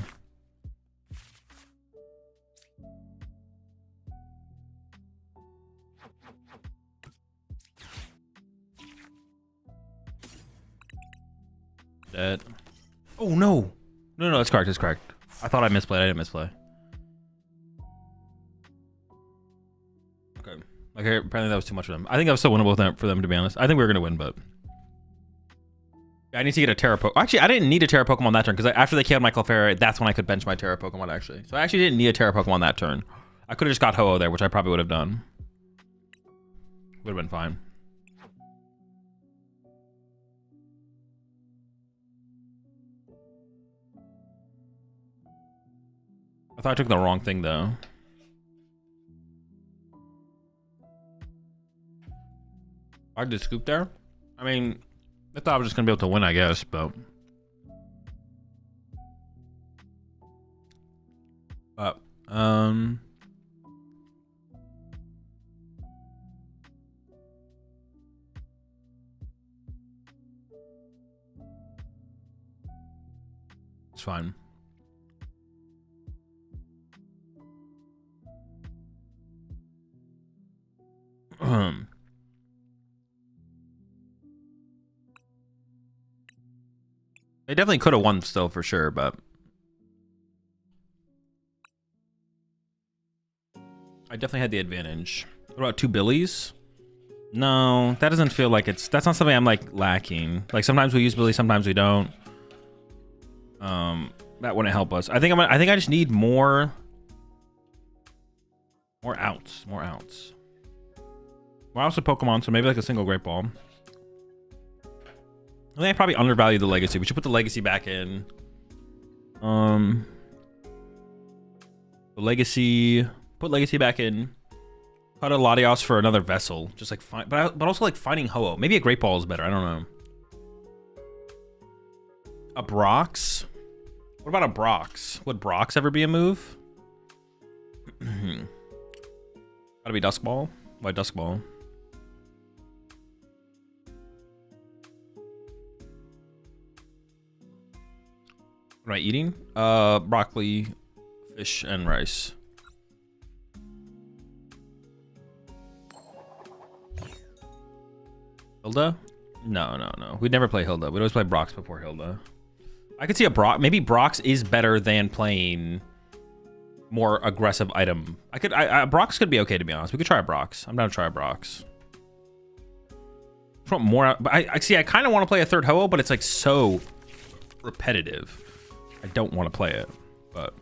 Dead. Oh, no! No, it's correct, it's correct. I thought I misplayed, I didn't misplay. Okay. Okay, apparently that was too much for them. I think that was so winnable for them, to be honest. I think we were going to win, but... I need to get a Terra Pokemon. Actually, I didn't need a Terra Pokemon that turn, because after they killed my Clefairy, that's when I could bench my Terra Pokemon, actually. So I actually didn't need a Terra Pokemon that turn. I could have just got Ho-Oh there, which I probably would have done. Would have been fine. I thought I took the wrong thing, though. I did scoop there. I mean, I thought I was just gonna be able to win, I guess, but it's fine. They definitely could have won still for sure, but I definitely had the advantage. What about 2 Billies? No, that doesn't feel like that's not something I'm like lacking. Like sometimes we use Billy, sometimes we don't. That wouldn't help us. I think I just need more outs. More outs with Pokemon, so maybe like a single Great Ball. I think I probably undervalued the Legacy. We should put the Legacy back in. The Legacy, put Legacy back in. Cut a Latios for another Vessel, just like fine, but also like finding Ho-Oh. Maybe a Great Ball is better. I don't know. A Brox. What about a Brox? Would Brox ever be a move? Gotta be Dusk Ball. Why Dusk Ball? What am I eating? Broccoli, fish, and rice. Hilda? No. We'd never play Hilda. We'd always play Brox before Hilda. I could see a Brox. Maybe Brox is better than playing more aggressive item. Brox could be okay, to be honest. We could try a Brox. I'm down to try a Brox. More, but I see. I kind of want to play a third Ho-Oh, but it's like so repetitive. I don't want to play it, but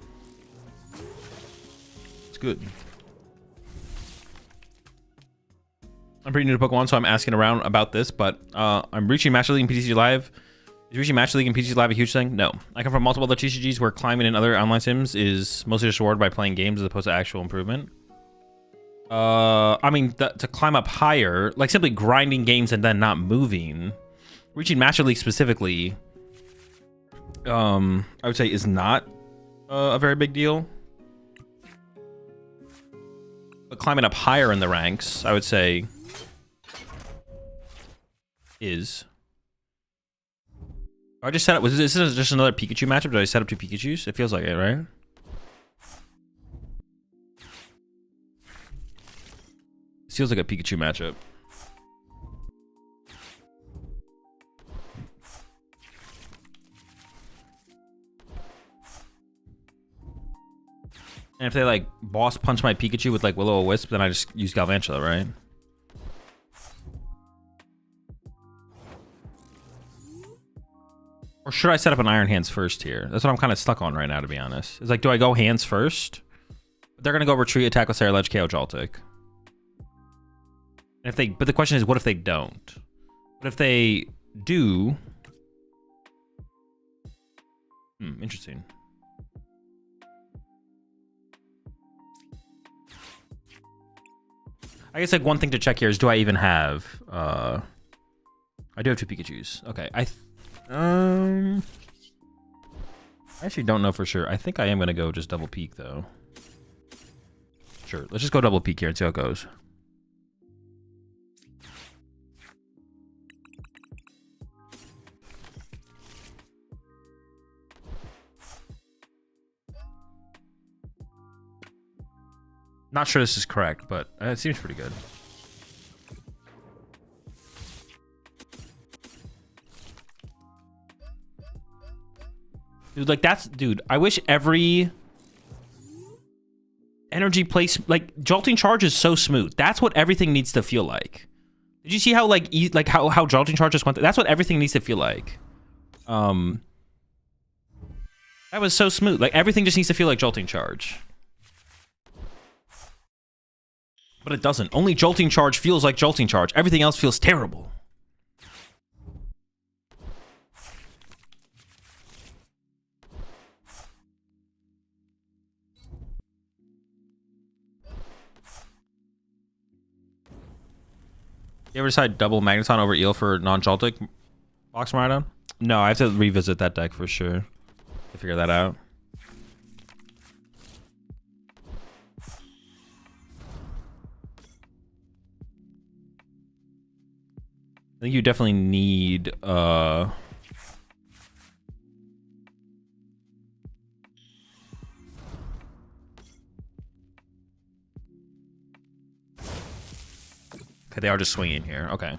it's good. I'm pretty new to Pokemon, so I'm asking around about this, but I'm reaching Master League and PTCG Live. Is reaching Master League and PTCG Live a huge thing? No. I come from multiple other TCGs where climbing and other online sims is mostly just rewarded by playing games as opposed to actual improvement. I mean, to climb up higher, like simply grinding games and then not moving, reaching Master League specifically, I would say is not a very big deal. But climbing up higher in the ranks, I would say, is. I just set up. Was this just another Pikachu matchup? Did I set up 2 Pikachus? It feels like it, right? This feels like a Pikachu matchup. And if they like boss punch my Pikachu with like Will-O-Wisp, then I just use Galvantula, right? Or should I set up an Iron Hands first here? That's what I'm kind of stuck on right now, to be honest. It's like, do I go Hands first? They're gonna go Retreat, Attack with Sarah Ledge, KO Joltik. And if they, but the question is, what if they don't? What if they do? Interesting. I guess like one thing to check here is, do I even have I do have 2 Pikachus. Okay. I actually don't know for sure. I think I am gonna go just double peek though. Sure, let's just go double peek here and see how it goes. Not sure this is correct, but it seems pretty good. Dude, like that's, dude, I wish every energy place, like Jolting Charge is so smooth. That's what everything needs to feel like. Did you see how like how Jolting Charge just went? That's what everything needs to feel like. That was so smooth. Like everything just needs to feel like Jolting Charge. But it doesn't. Only Jolting Charge feels like Jolting Charge. Everything else feels terrible. You ever decide double Magneton over Eel for non-Joltik box Maridon? No, I have to revisit that deck for sure to figure that out. I think you definitely need okay, they are just swinging here. Okay.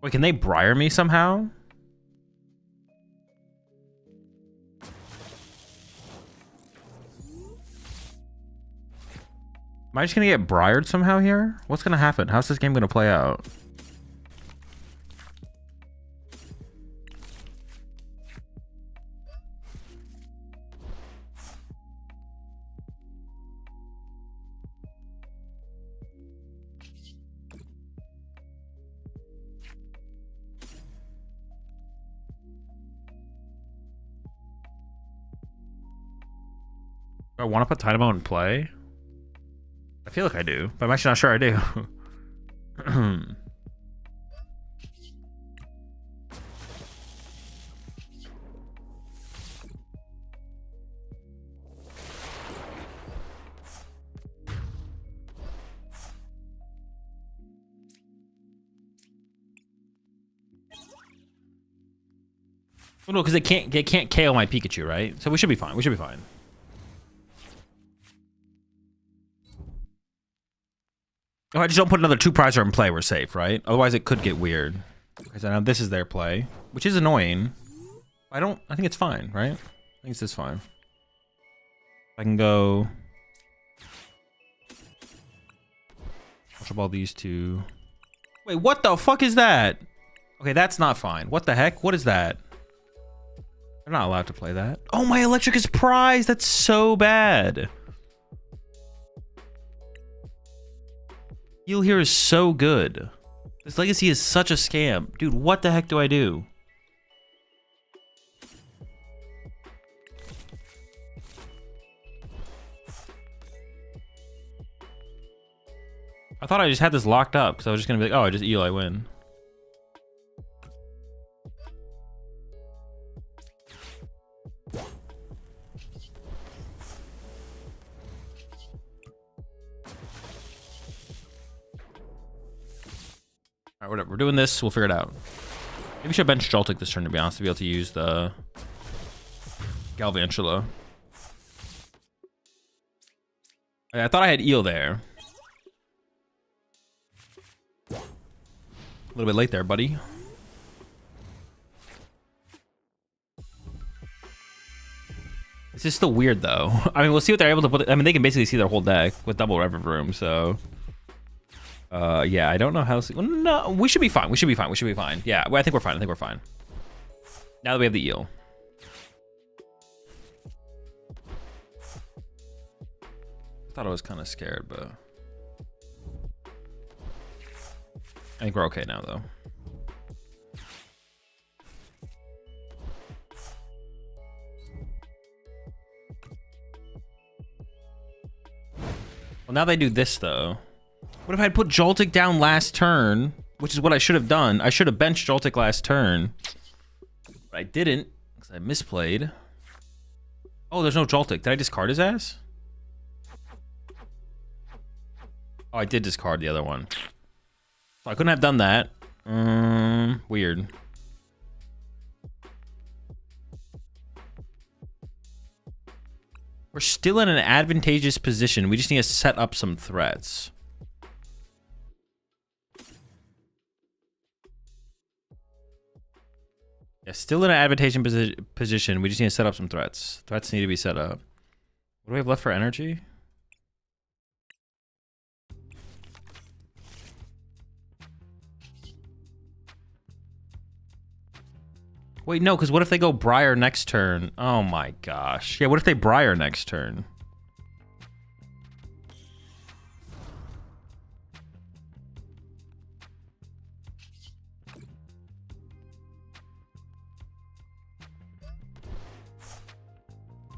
Wait, can they briar me somehow? Am I just gonna get briared somehow here? What's gonna happen? How's this game gonna play out? Do I want to put Dynamo in play? I feel like I do, but I'm actually not sure I do. Oh, no, because they can't KO my Pikachu, right? So we should be fine. We should be fine. Oh, I just don't put another 2-prizer in play. We're safe, right? Otherwise, it could get weird. Because now this is their play, which is annoying. I think it's fine, right? I think it's just fine. I can go. Ultra Ball these two. Wait, what the fuck is that? Okay, that's not fine. What the heck? What is that? They're not allowed to play that. Oh, my electric is prized. That's so bad. Heal here is so good. This legacy is such a scam. Dude, what the heck do I do? I thought I just had this locked up because I was just going to be like, oh, I just Eel, I win. Alright, whatever. We're doing this. We'll figure it out. Maybe we should bench Joltik this turn, to be honest, to be able to use the Galvantula. I thought I had Eel there. A little bit late there, buddy. This is still weird, though. I mean, we'll see what they're able to put. I mean, they can basically see their whole deck with double Rev Room, so... yeah, I don't know how... Well, no, we should be fine. We should be fine. We should be fine. Yeah, well, I think we're fine. I think we're fine. Now that we have the Eel. I thought I was kind of scared, but... I think we're okay now, though. Well, now they do this, though. What if I had put Joltik down last turn, which is what I should have done? I should have benched Joltik last turn. But I didn't, because I misplayed. Oh, there's no Joltik. Did I discard his ass? Oh, I did discard the other one. So I couldn't have done that. Weird. We're still in an advantageous position. We just need to set up some threats. Yeah, still in an advantageous position. We just need to set up some threats. Threats need to be set up. What do we have left for energy? Wait, no, because what if they go Briar next turn? Oh my gosh. Yeah, what if they Briar next turn?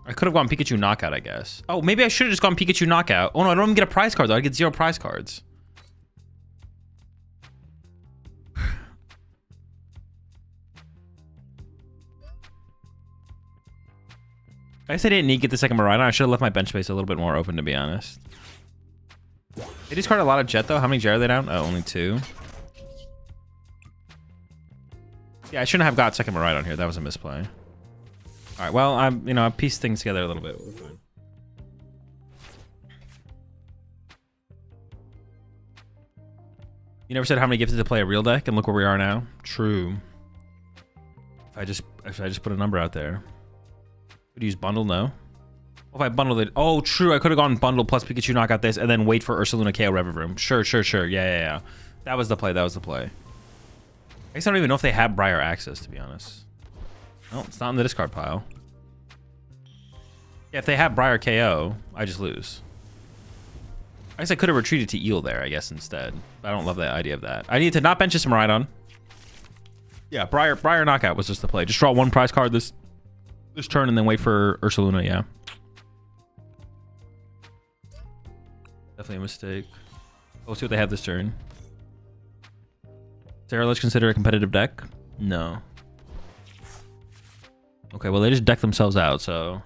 I could have gone Pikachu Knockout, I guess. Oh, maybe I should have just gone Pikachu Knockout. Oh no, I don't even get a prize card though. I get 0 prize cards. I guess I didn't need to get the second Maridon. I should have left my bench space a little bit more open, to be honest. They discard a lot of Jet, though. How many Jet are they down? Oh, only 2. Yeah, I shouldn't have got second Maridon here. That was a misplay. All right, well, I've pieced things together a little bit. We're fine. You never said how many gifted to play a real deck, and look where we are now. True. If I just put a number out there. Would you use bundle? No. What if I bundled it? Oh, true. I could have gone bundle plus Pikachu Knockout this and then wait for Ursaluna KO Revivroom. Sure. Yeah. That was the play. I guess I don't even know if they have Briar access, to be honest. No, it's not in the discard pile. Yeah, if they have Briar KO, I just lose. I guess I could have retreated to Eel there, I guess, instead. But I don't love the idea of that. I need to not bench this Maridon. Yeah, Briar Knockout was just the play. Just draw 1 prize card this turn and then wait for Ursaluna, yeah. Definitely a mistake. We'll see what they have this turn. Sarah, let's consider a competitive deck. No. Okay, well, they just decked themselves out, so...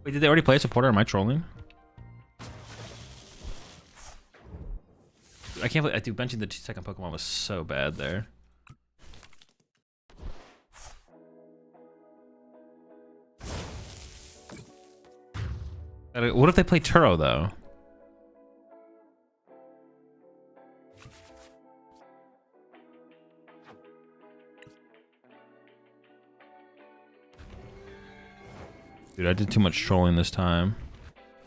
Wait, did they already play a supporter? Am I trolling? I can't believe... Dude, benching the second Pokemon was so bad there. What if they play Turo, though? Dude, I did too much trolling this time.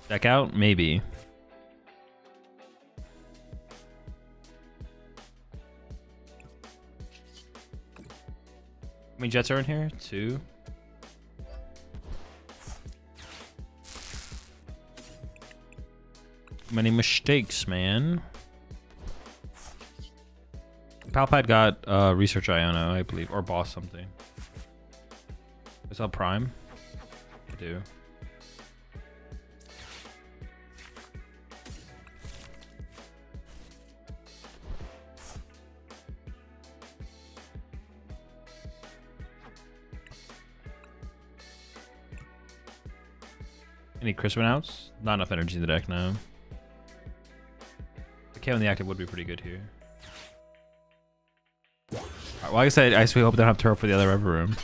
Deck out? Maybe. How many Jets are in here? 2. Many mistakes, man. Palpad got Research Iono, I believe, or Boss something. Is that Prime? I do. Any Crispin outs? Not enough energy in the deck now. The KO in the active would be pretty good here. Alright, well, like I said, I hope they don't have Turbo for the other Ever Room.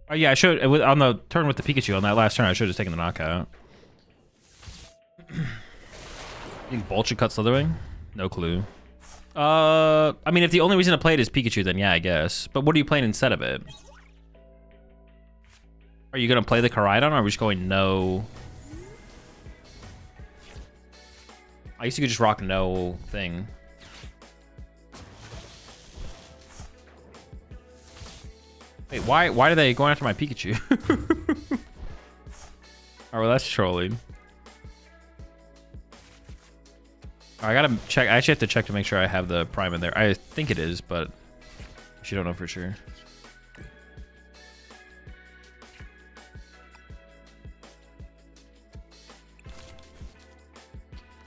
Oh yeah, I should on the turn with the Pikachu on that last turn. I should have just taken the knockout. You think Bolt should cut Slitherwing? No clue. I mean, if the only reason to play it is Pikachu, then yeah, I guess. But what are you playing instead of it? Are you gonna play the Koraidon, or are we just going no? I guess you could just rock no thing. Wait, why are they going after my Pikachu? Alright, well, that's trolling. I gotta check. I actually have to check to make sure I have the prime in there. I think it is, but you don't know for sure.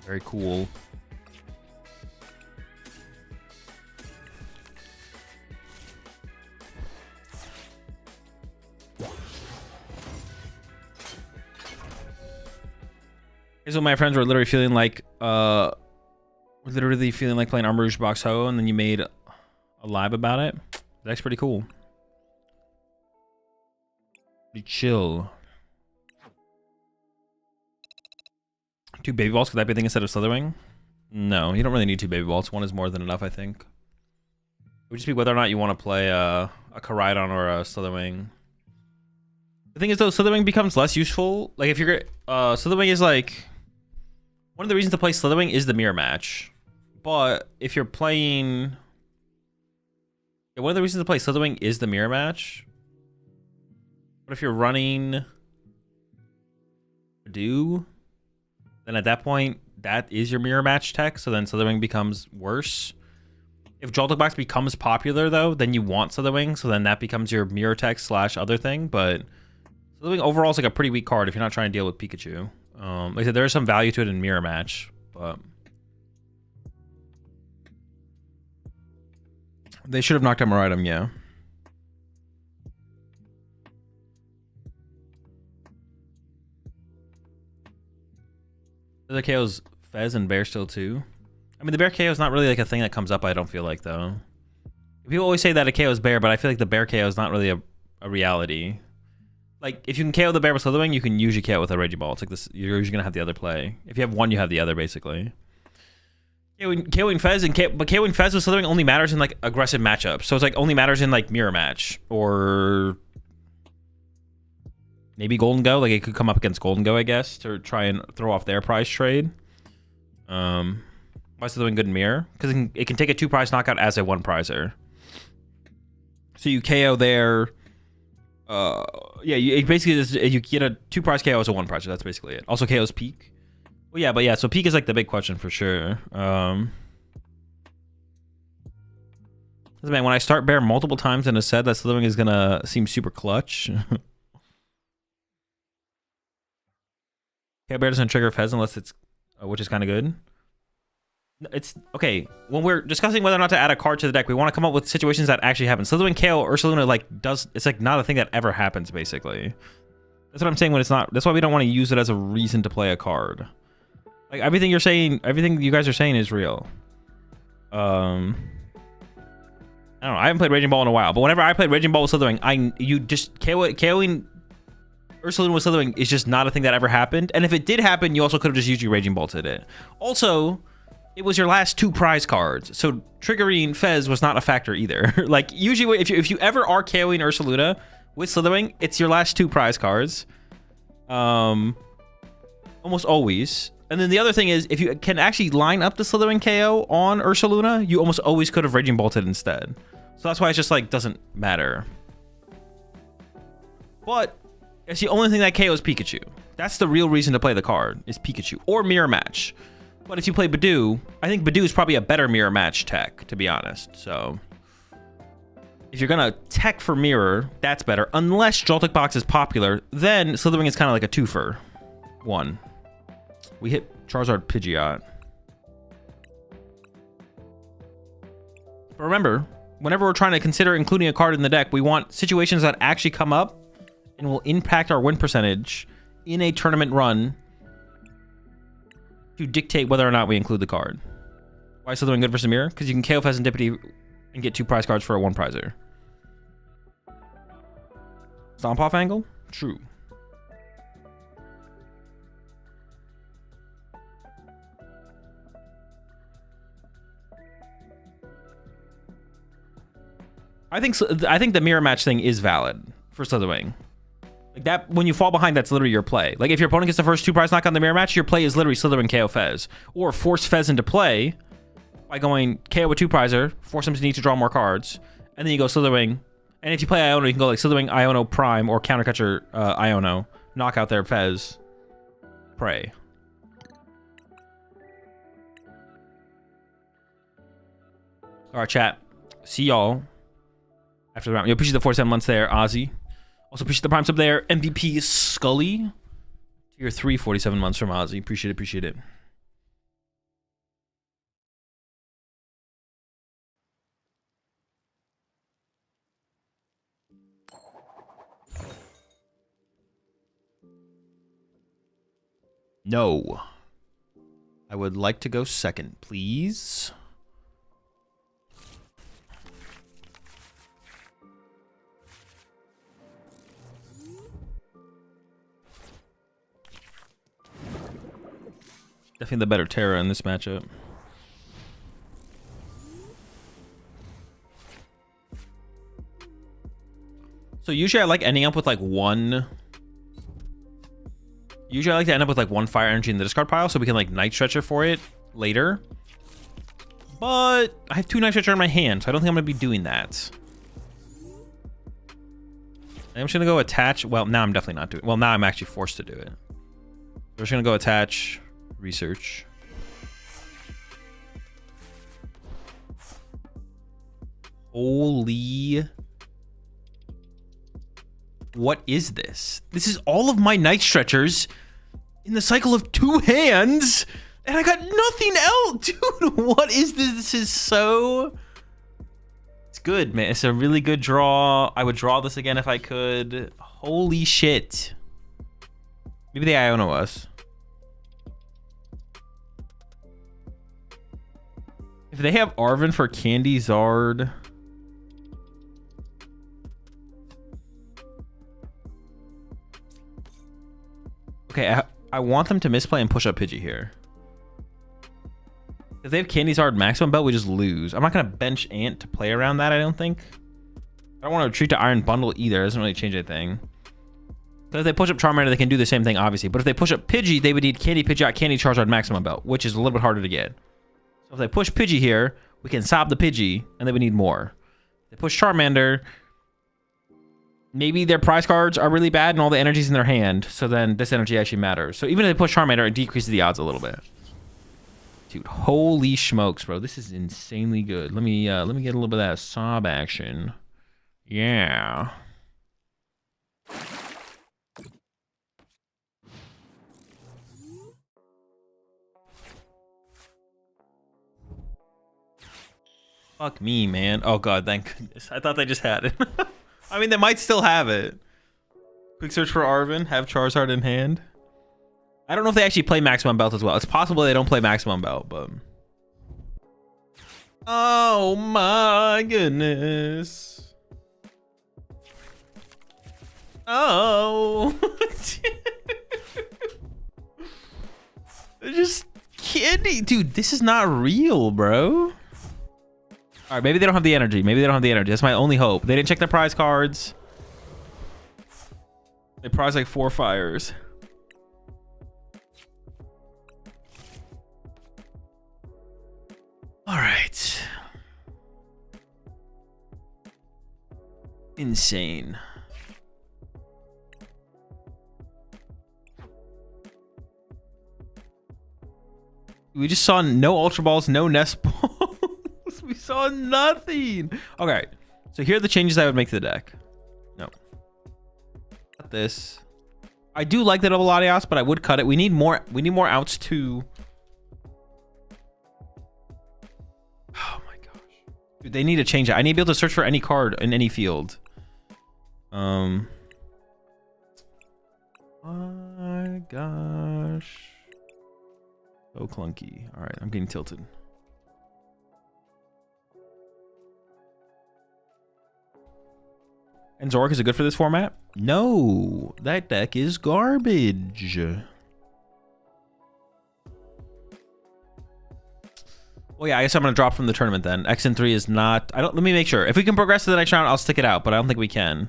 Very cool. So my friends were literally feeling like playing Armarouge Box Ho, and then you made a live about it. That's pretty cool. Pretty chill. 2 baby balls, could that be a thing instead of slithering? No, you don't really need 2 baby balls. 1 is more than enough, I think. It would just be whether or not you want to play a Koraidon or a Slitherwing. The thing is, though, Slitherwing becomes less useful. Like, if you're... Slitherwing is, like... One of the reasons to play Slitherwing is the mirror match. But if you're playing... Yeah, one of the reasons to play Slitherwing is the mirror match. But if you're running... Badoo, then at that point, that is your mirror match tech. So then Slitherwing becomes worse. If Joltik Box becomes popular, though, then you want Slitherwing. So then that becomes your mirror tech / other thing. But... Slitherwing overall is like a pretty weak card if you're not trying to deal with Pikachu. Like I said, there is some value to it in mirror match, but they should have knocked out Miraidon, yeah. The other KO's Fez and Bear still too. I mean, the Bear KO is not really like a thing that comes up, I don't feel like, though. People always say that a KO is Bear, but I feel like the Bear KO is not really a reality. Like, if you can KO the Bear with Slitherwing, you can usually KO with a Raging Ball. It's like this, you're usually gonna have the other play. If you have one, you have the other, basically. KOing Fez, but KOing Fez with Slitherwing only matters in, like, aggressive matchups. So it's, like, only matters in, like, mirror match. Or... maybe Golden Go. Like, it could come up against Golden Go, I guess, to try and throw off their prize trade. Why is Slitherwing good in mirror? Because it can take a 2-prize knockout as a 1-prizer. So you KO their... yeah, you basically you get a 2-prize KO as a 1-prizer. That's basically it. Also KO's Peak. Well, yeah, but yeah, so Peak is like the big question for sure. Man, when I start Bear multiple times in a set, that Slitherwing is gonna seem super clutch. KO Bear doesn't trigger Fez unless it's, which is kind of good. It's okay when we're discussing whether or not to add a card to the deck. We want to come up with situations that actually happen. Slitherwing KO Ursaluna it's like not a thing that ever happens. Basically, that's what I'm saying. When it's not, that's why we don't want to use it as a reason to play a card. Like everything you're saying, everything you guys are saying is real. I don't know. I haven't played Raging Ball in a while, but whenever I played Raging Ball with Slitherwing, you just KOing Ursaluna with Slitherwing is just not a thing that ever happened. And if it did happen, you also could have just used your Raging Ball to it. Also, it was your last 2 prize cards, so triggering Fez was not a factor either. Like usually, if you ever are KOing Ursaluna with Slitherwing, it's your last 2 prize cards, almost always. And then the other thing is, if you can actually line up the Slitherwing KO on Ursaluna, you almost always could have Raging Bolted instead. So that's why it's just like doesn't matter. But it's the only thing that KOs Pikachu. That's the real reason to play the card, is Pikachu or mirror match. But if you play Badoo, I think Badoo is probably a better mirror match tech, to be honest. So if you're gonna tech for mirror, that's better. Unless Joltik Box is popular, then Slitherwing is kind of like a 2-for 1. We hit Charizard Pidgeot. But remember, whenever we're trying to consider including a card in the deck, we want situations that actually come up and will impact our win percentage in a tournament run to dictate whether or not we include the card. Why is Slitherwing good versus mirror? Because you can KO Pheasantipity and get 2 prize cards for a 1-prizer. Stomp off angle? True. I think the mirror match thing is valid for Slitherwing. Like that, when you fall behind, that's literally your play. Like if your opponent gets the first 2 prize knock on the mirror match, your play is literally Slitherwing KO Fez, or force Fez into play by going KO a 2-prizer, force him to need to draw more cards, and then you go Slitherwing. And if you play Iono, you can go like Slitherwing Iono Prime or Countercatcher Iono, knock out their Fez, pray. All right, chat. See y'all after the round. Yo, appreciate the 47 months there, Ozzy. Also appreciate the prime sub there, MVP Scully. Tier 3, 47 months from Ozzy. Appreciate it, appreciate it. No. I would like to go second, please. Definitely the better Terra in this matchup. So usually I like ending up with like one... Usually I like to end up with like one fire energy in the discard pile so we can like Night Stretcher for it later. But I have 2 Night Stretcher in my hand, so I don't think I'm going to be doing that. I'm just going to go attach. Well, now I'm definitely not doing it. Well, now I'm actually forced to do it. We're just going to go attach, research. Holy... What is this? This is all of my Night Stretchers in the cycle of 2 hands, and I got nothing else. Dude, what is this? This is so... It's good, man. It's a really good draw. I would draw this again if I could. Holy shit. Maybe they Iono us. If they have Arven for Candy Zard... Okay, I want them to misplay and push up Pidgey here. If they have Candy Zard Maximum Belt, we just lose. I'm not going to bench Ant to play around that, I don't think. I don't want to retreat to Iron Bundle either. It doesn't really change anything. So if they push up Charmander, they can do the same thing, obviously. But if they push up Pidgey, they would need Candy Pidgeot, Candy Charizard Maximum Belt, which is a little bit harder to get. So if they push Pidgey here, we can sob the Pidgey, and they would need more. If they push Charmander... Maybe their prize cards are really bad and all the energy's in their hand. So then this energy actually matters. So even if they push Charmander, it decreases the odds a little bit. Dude, holy smokes, bro. This is insanely good. Let me get a little bit of that sob action. Yeah. Fuck me, man. Oh god, thank goodness. I thought they just had it. I mean, they might still have it. Quick search for Arven. Have Charizard in hand. I don't know if they actually play Maximum Belt as well. It's possible they don't play Maximum Belt, but... Oh my goodness. Oh. They're just kidding. Dude, this is not real, bro. All right, maybe they don't have the energy. Maybe they don't have the energy. That's my only hope. They didn't check their prize cards. They prize like 4 fires. All right. Insane. We just saw no Ultra Balls, no Nest Balls. We saw nothing. Okay, so here are the changes I would make to the deck. No. Cut this. I do like the double Latios, but I would cut it. We need more outs too. Oh my gosh. Dude, they need to change it. I need to be able to search for any card in any field. My gosh. So clunky. All right, I'm getting tilted. And Zoroark, is it good for this format? No, that deck is garbage. Well, yeah, I guess I'm gonna drop from the tournament then. XN3 is not. Let me make sure. If we can progress to the next round, I'll stick it out, but I don't think we can.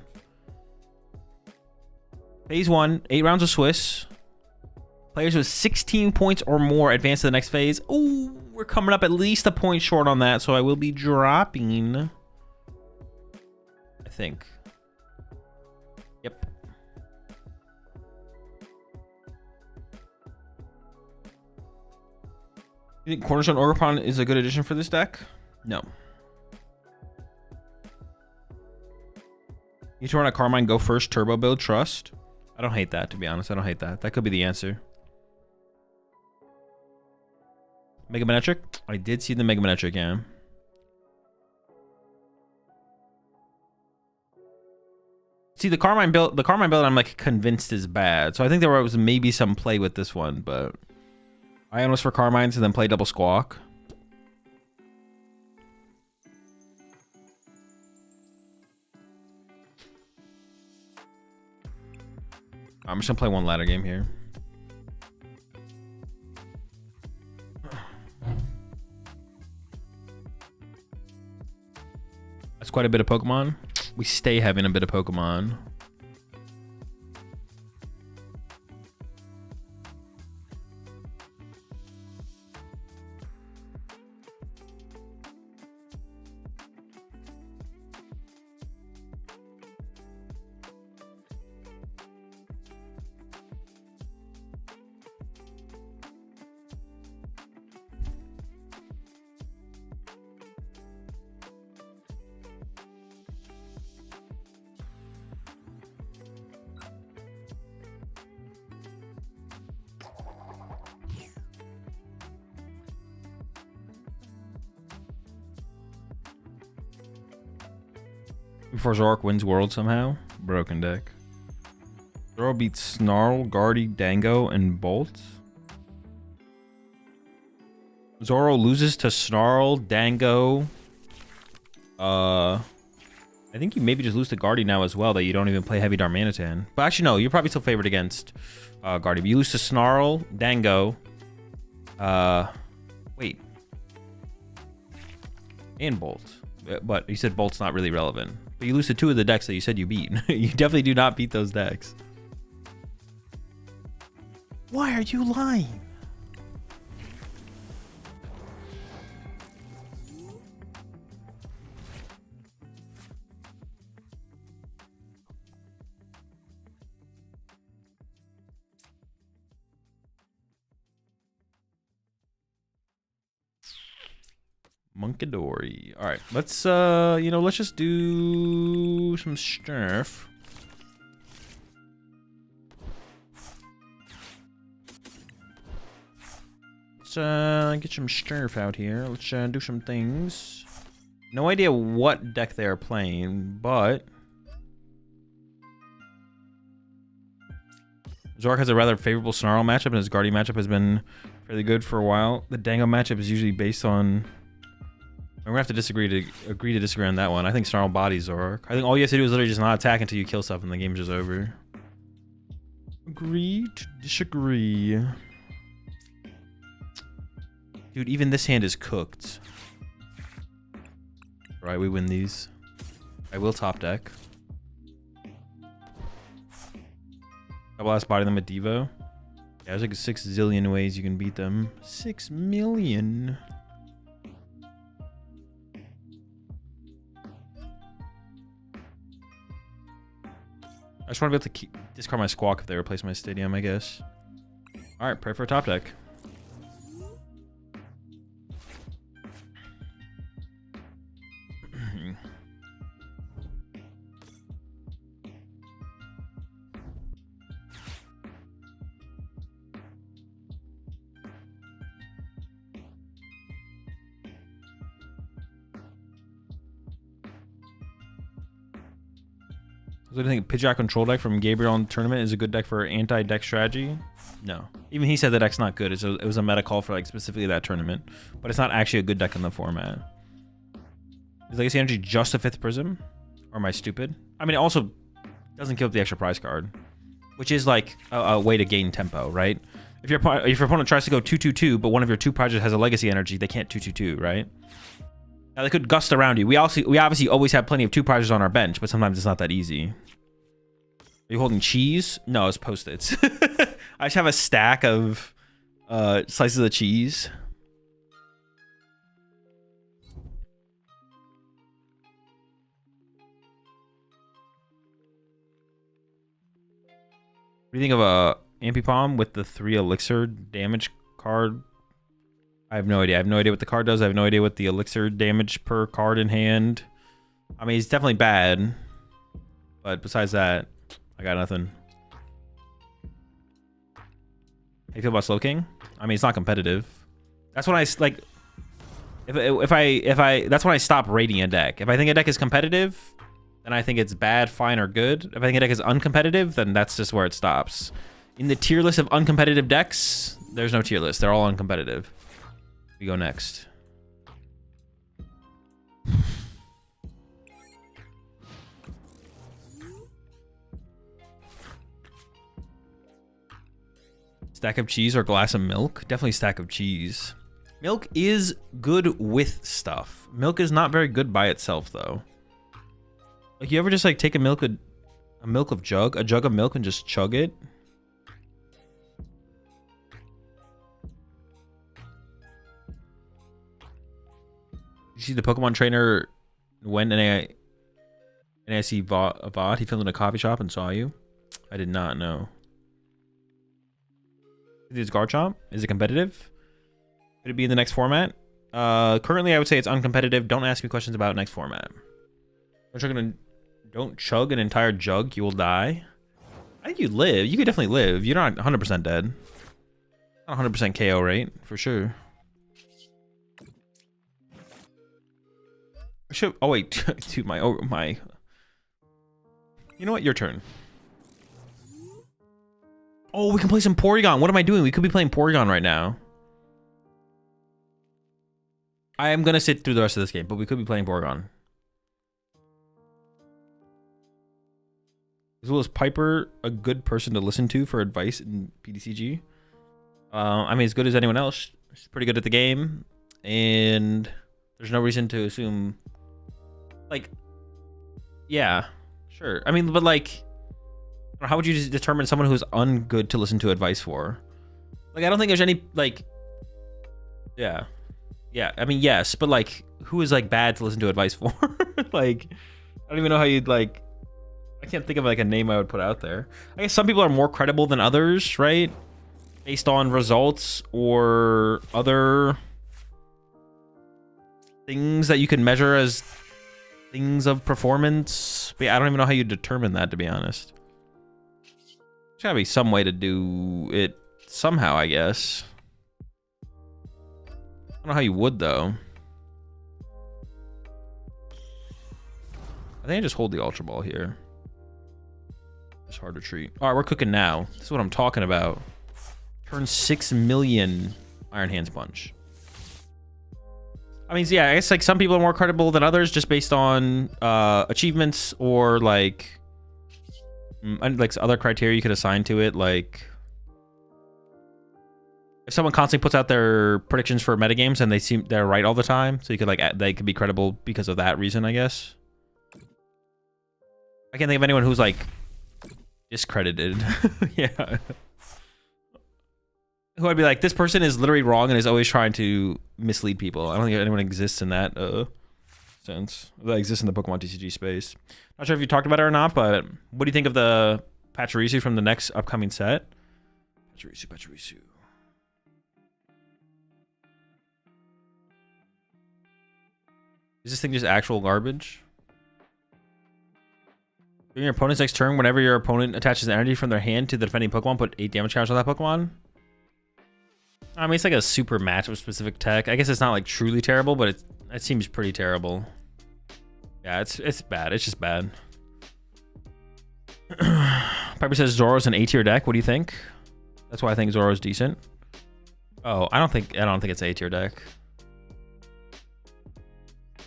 Phase 1, 8 rounds of Swiss. Players with 16 points or more advance to the next phase. Oh, we're coming up at least a point short on that, so I will be dropping. I think. Yep. You think Cornerstone Orgrimmon is a good addition for this deck? No. You to run a Carmine, go first, turbo build, trust. I don't hate that, to be honest. I don't hate that. That could be the answer. Mega Manetric? I did see the Mega Manetric, yeah. See, the Carmine build I'm like convinced is bad. So I think there was maybe some play with this one, but I almost for Carmines and then play double Squawk. I'm just gonna play one ladder game here. That's quite a bit of Pokemon. We stay having a bit of Pokemon. Before Zork wins World somehow. Broken deck. Zoro beats Snarl, Guardy, Dango, and Bolt. Zoro loses to Snarl, Dango. I think you maybe just lose to Guardy now as well, that you don't even play Heavy Darmanitan. But actually, no, you're probably still favored against Guardy. But you lose to Snarl, Dango. Wait. And Bolt. But you said Bolt's not really relevant. But you lose to two of the decks that you said you beat. You definitely do not beat those decks. Why are you lying? Monkidori. All right, let's let's just do some stuff. Let's get some stuff out here. Let's do some things. No idea what deck they are playing, but Zork has a rather favorable Snarl matchup, and his Guardian matchup has been fairly good for a while. The Dango matchup is usually based on. We're gonna have to agree to disagree on that one. I think Snarl bodies Zork. I think all you have to do is literally just not attack until you kill stuff and the game's just over. Agree to disagree. Dude, even this hand is cooked. Alright, we win these. I will top deck. Double ass body them with Devo. Yeah, there's like 6 zillion ways you can beat them. 6 million. I just want to be able to discard my Squawk if they replace my Stadium, I guess. Alright, pray for a top deck. So do you think Pidgeot control deck from Gabriel in the tournament is a good deck for anti-deck strategy? No. Even he said the deck's not good. It was a meta call for like specifically that tournament. But it's not actually a good deck in the format. Is Legacy Energy just a 5th Prism? Or am I stupid? I mean, it also doesn't kill the extra prize card. Which is like a way to gain tempo, right? If your opponent tries to go 2-2-2, but one of your 2 prizes has a Legacy Energy, they can't 2-2-2, right? Now they could gust around you. We obviously always have plenty of 2 prizes on our bench, but sometimes it's not that easy. Are you holding cheese? No, it's Post-its. I just have a stack of slices of cheese. What do you think of a Ampipom with the 3 elixir damage card? I have no idea. I have no idea what the card does. I have no idea what the elixir damage per card in hand. I mean, it's definitely bad. But besides that, I got nothing. How you feel about Slow King? I mean, it's not competitive. That's when I like. If I that's when I stop rating a deck. If I think a deck is competitive, then I think it's bad, fine, or good. If I think a deck is uncompetitive, then that's just where it stops. In the tier list of uncompetitive decks, there's no tier list. They're all uncompetitive. We go next. Stack of cheese or glass of milk? Definitely stack of cheese. Milk is good with stuff. Milk is not very good by itself, though. Like, you ever just like take a jug of milk and just chug it? You see the Pokemon trainer went and I see VOD. He filmed in a coffee shop and saw you. I did not know. Is it Garchomp? Is it competitive? Could it be in the next format? Currently, I would say it's uncompetitive. Don't ask me questions about next format. Don't chug an entire jug. You will die. I think you'd live. You could definitely live. You're not 100% dead. Not 100% KO rate, for sure. Oh, wait. Dude, my... You know what? Your turn. Oh, we can play some Porygon. What am I doing? We could be playing Porygon right now. I am going to sit through the rest of this game, but we could be playing Porygon. As well as Piper, a good person to listen to for advice in PTCG. I mean, as good as anyone else. She's pretty good at the game. And there's no reason to assume... Like... Yeah, sure. I mean, but like... How would you just determine someone who's ungood to listen to advice for? Like, I don't think there's any, like... Yeah. Yeah, I mean, yes, but like, who is like bad to listen to advice for? Like, I don't even know how you'd like... I can't think of like a name I would put out there. I guess some people are more credible than others, right? Based on results or other things that you can measure as things of performance. But yeah, I don't even know how you determine that, to be honest. There's gotta be some way to do it somehow, I guess. I don't know how you would, though. I think I just hold the Ultra Ball here. It's hard to treat. All right, we're cooking now. This is what I'm talking about. Turn 6 million Iron Hands Punch. I mean, yeah, I guess like some people are more credible than others just based on achievements or like other criteria you could assign to it. Like if someone constantly puts out their predictions for metagames and they're right all the time, so you could like they could be credible because of that reason, I guess. I can't think of anyone who's like discredited. Yeah. Who I'd be like, this person is literally wrong and is always trying to mislead people. I don't think anyone exists in that sense. That exists in the Pokemon TCG space. Not sure if you talked about it or not, but what do you think of the Pachirisu from the next upcoming set? Pachirisu. Is this thing just actual garbage? During your opponent's next turn, whenever your opponent attaches energy from their hand to the defending Pokemon, put 8 damage counters on that Pokemon. I mean, it's like a super matchup specific tech. I guess it's not like truly terrible, but it seems pretty terrible. Yeah, it's bad. It's just bad. Piper says Zoro's an A-tier deck. What do you think? That's why I think Zoro's decent. Oh, I don't think it's an A-tier deck.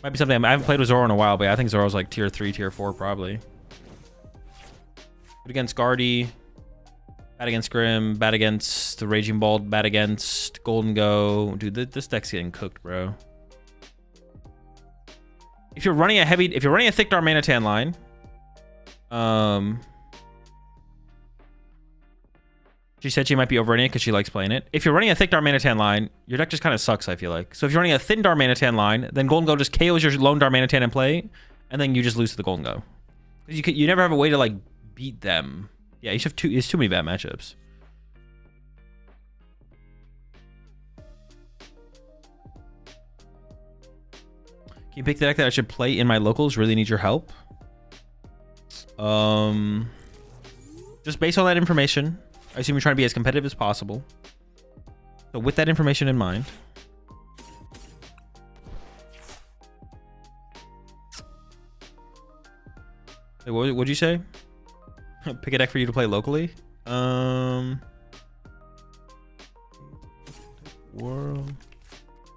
Might be something I haven't played with Zoro in a while, but yeah, I think Zoro's like tier 3, tier 4 probably. Good against Guardy. Bad against Grim, bad against the Raging Ball, bad against Golden Go. Dude, this deck's getting cooked, bro. If you're running a thick Darmanitan line, she said she might be overrunning it because she likes playing it. If you're running a thick Darmanitan line, your deck just kind of sucks, I feel like. So if you're running a thin Darmanitan line, then Golden Go just KOs your lone Darmanitan in play, and then you just lose to the Golden Go. You never have a way to like beat them. Yeah, you have it's too many bad matchups. Can you pick the deck that I should play in my locals? Really need your help. Just based on that information, I assume you're trying to be as competitive as possible. So with that information in mind, wait, what'd you say? Pick a deck for you to play locally. World.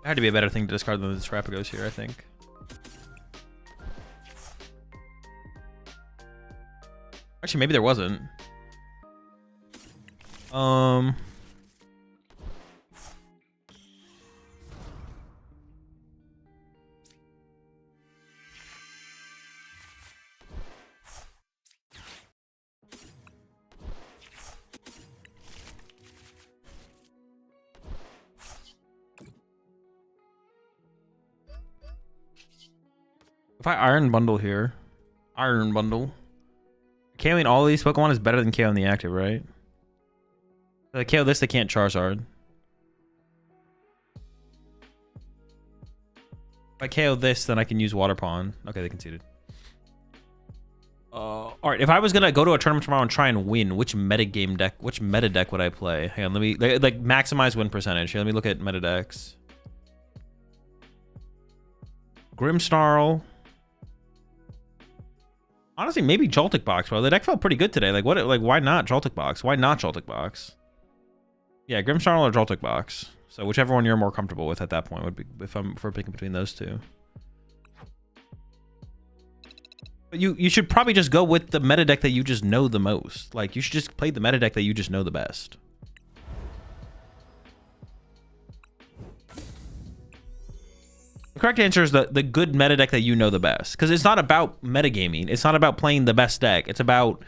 There had to be a better thing to discard than the Terrapagos here, I think. Actually, maybe there wasn't. If I Iron Bundle here, Iron Bundle, KOing all these Pokemon is better than KOing the active, right? If I KO this, they can't Charizard. If I KO this, then I can use Water Pond. Okay, they conceded. All right, if I was gonna go to a tournament tomorrow and try and win, which meta deck would I play? Hang on, let me like maximize win percentage. Here, let me look at meta decks. Grimmsnarl. Honestly, maybe Joltik Box, bro. The deck felt pretty good today. Like, what? Like, why not Joltik Box? Why not Joltik Box? Yeah, Grimmsnarl or Joltik Box. So whichever one you're more comfortable with at that point would be if we're picking between those two. But you should probably just go with the meta deck that you just know the most. Like, you should just play the meta deck that you just know the best. The correct answer is the good meta deck that you know the best. Because it's not about metagaming. It's not about playing the best deck. It's about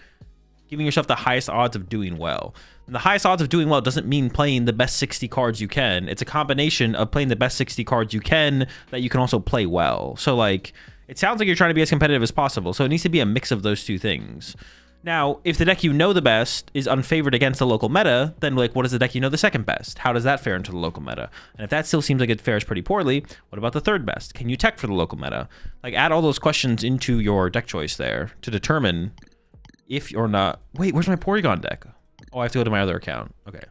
giving yourself the highest odds of doing well. And the highest odds of doing well doesn't mean playing the best 60 cards you can. It's a combination of playing the best 60 cards you can that you can also play well. So, like, it sounds like you're trying to be as competitive as possible. So it needs to be a mix of those two things. Now, if the deck you know the best is unfavored against the local meta, then, like, what is the deck you know the second best? How does that fare into the local meta? And if that still seems like it fares pretty poorly, what about the third best? Can you tech for the local meta? Like, add all those questions into your deck choice there to determine if you're not... Wait, where's my Porygon deck? Oh, I have to go to my other account. Okay.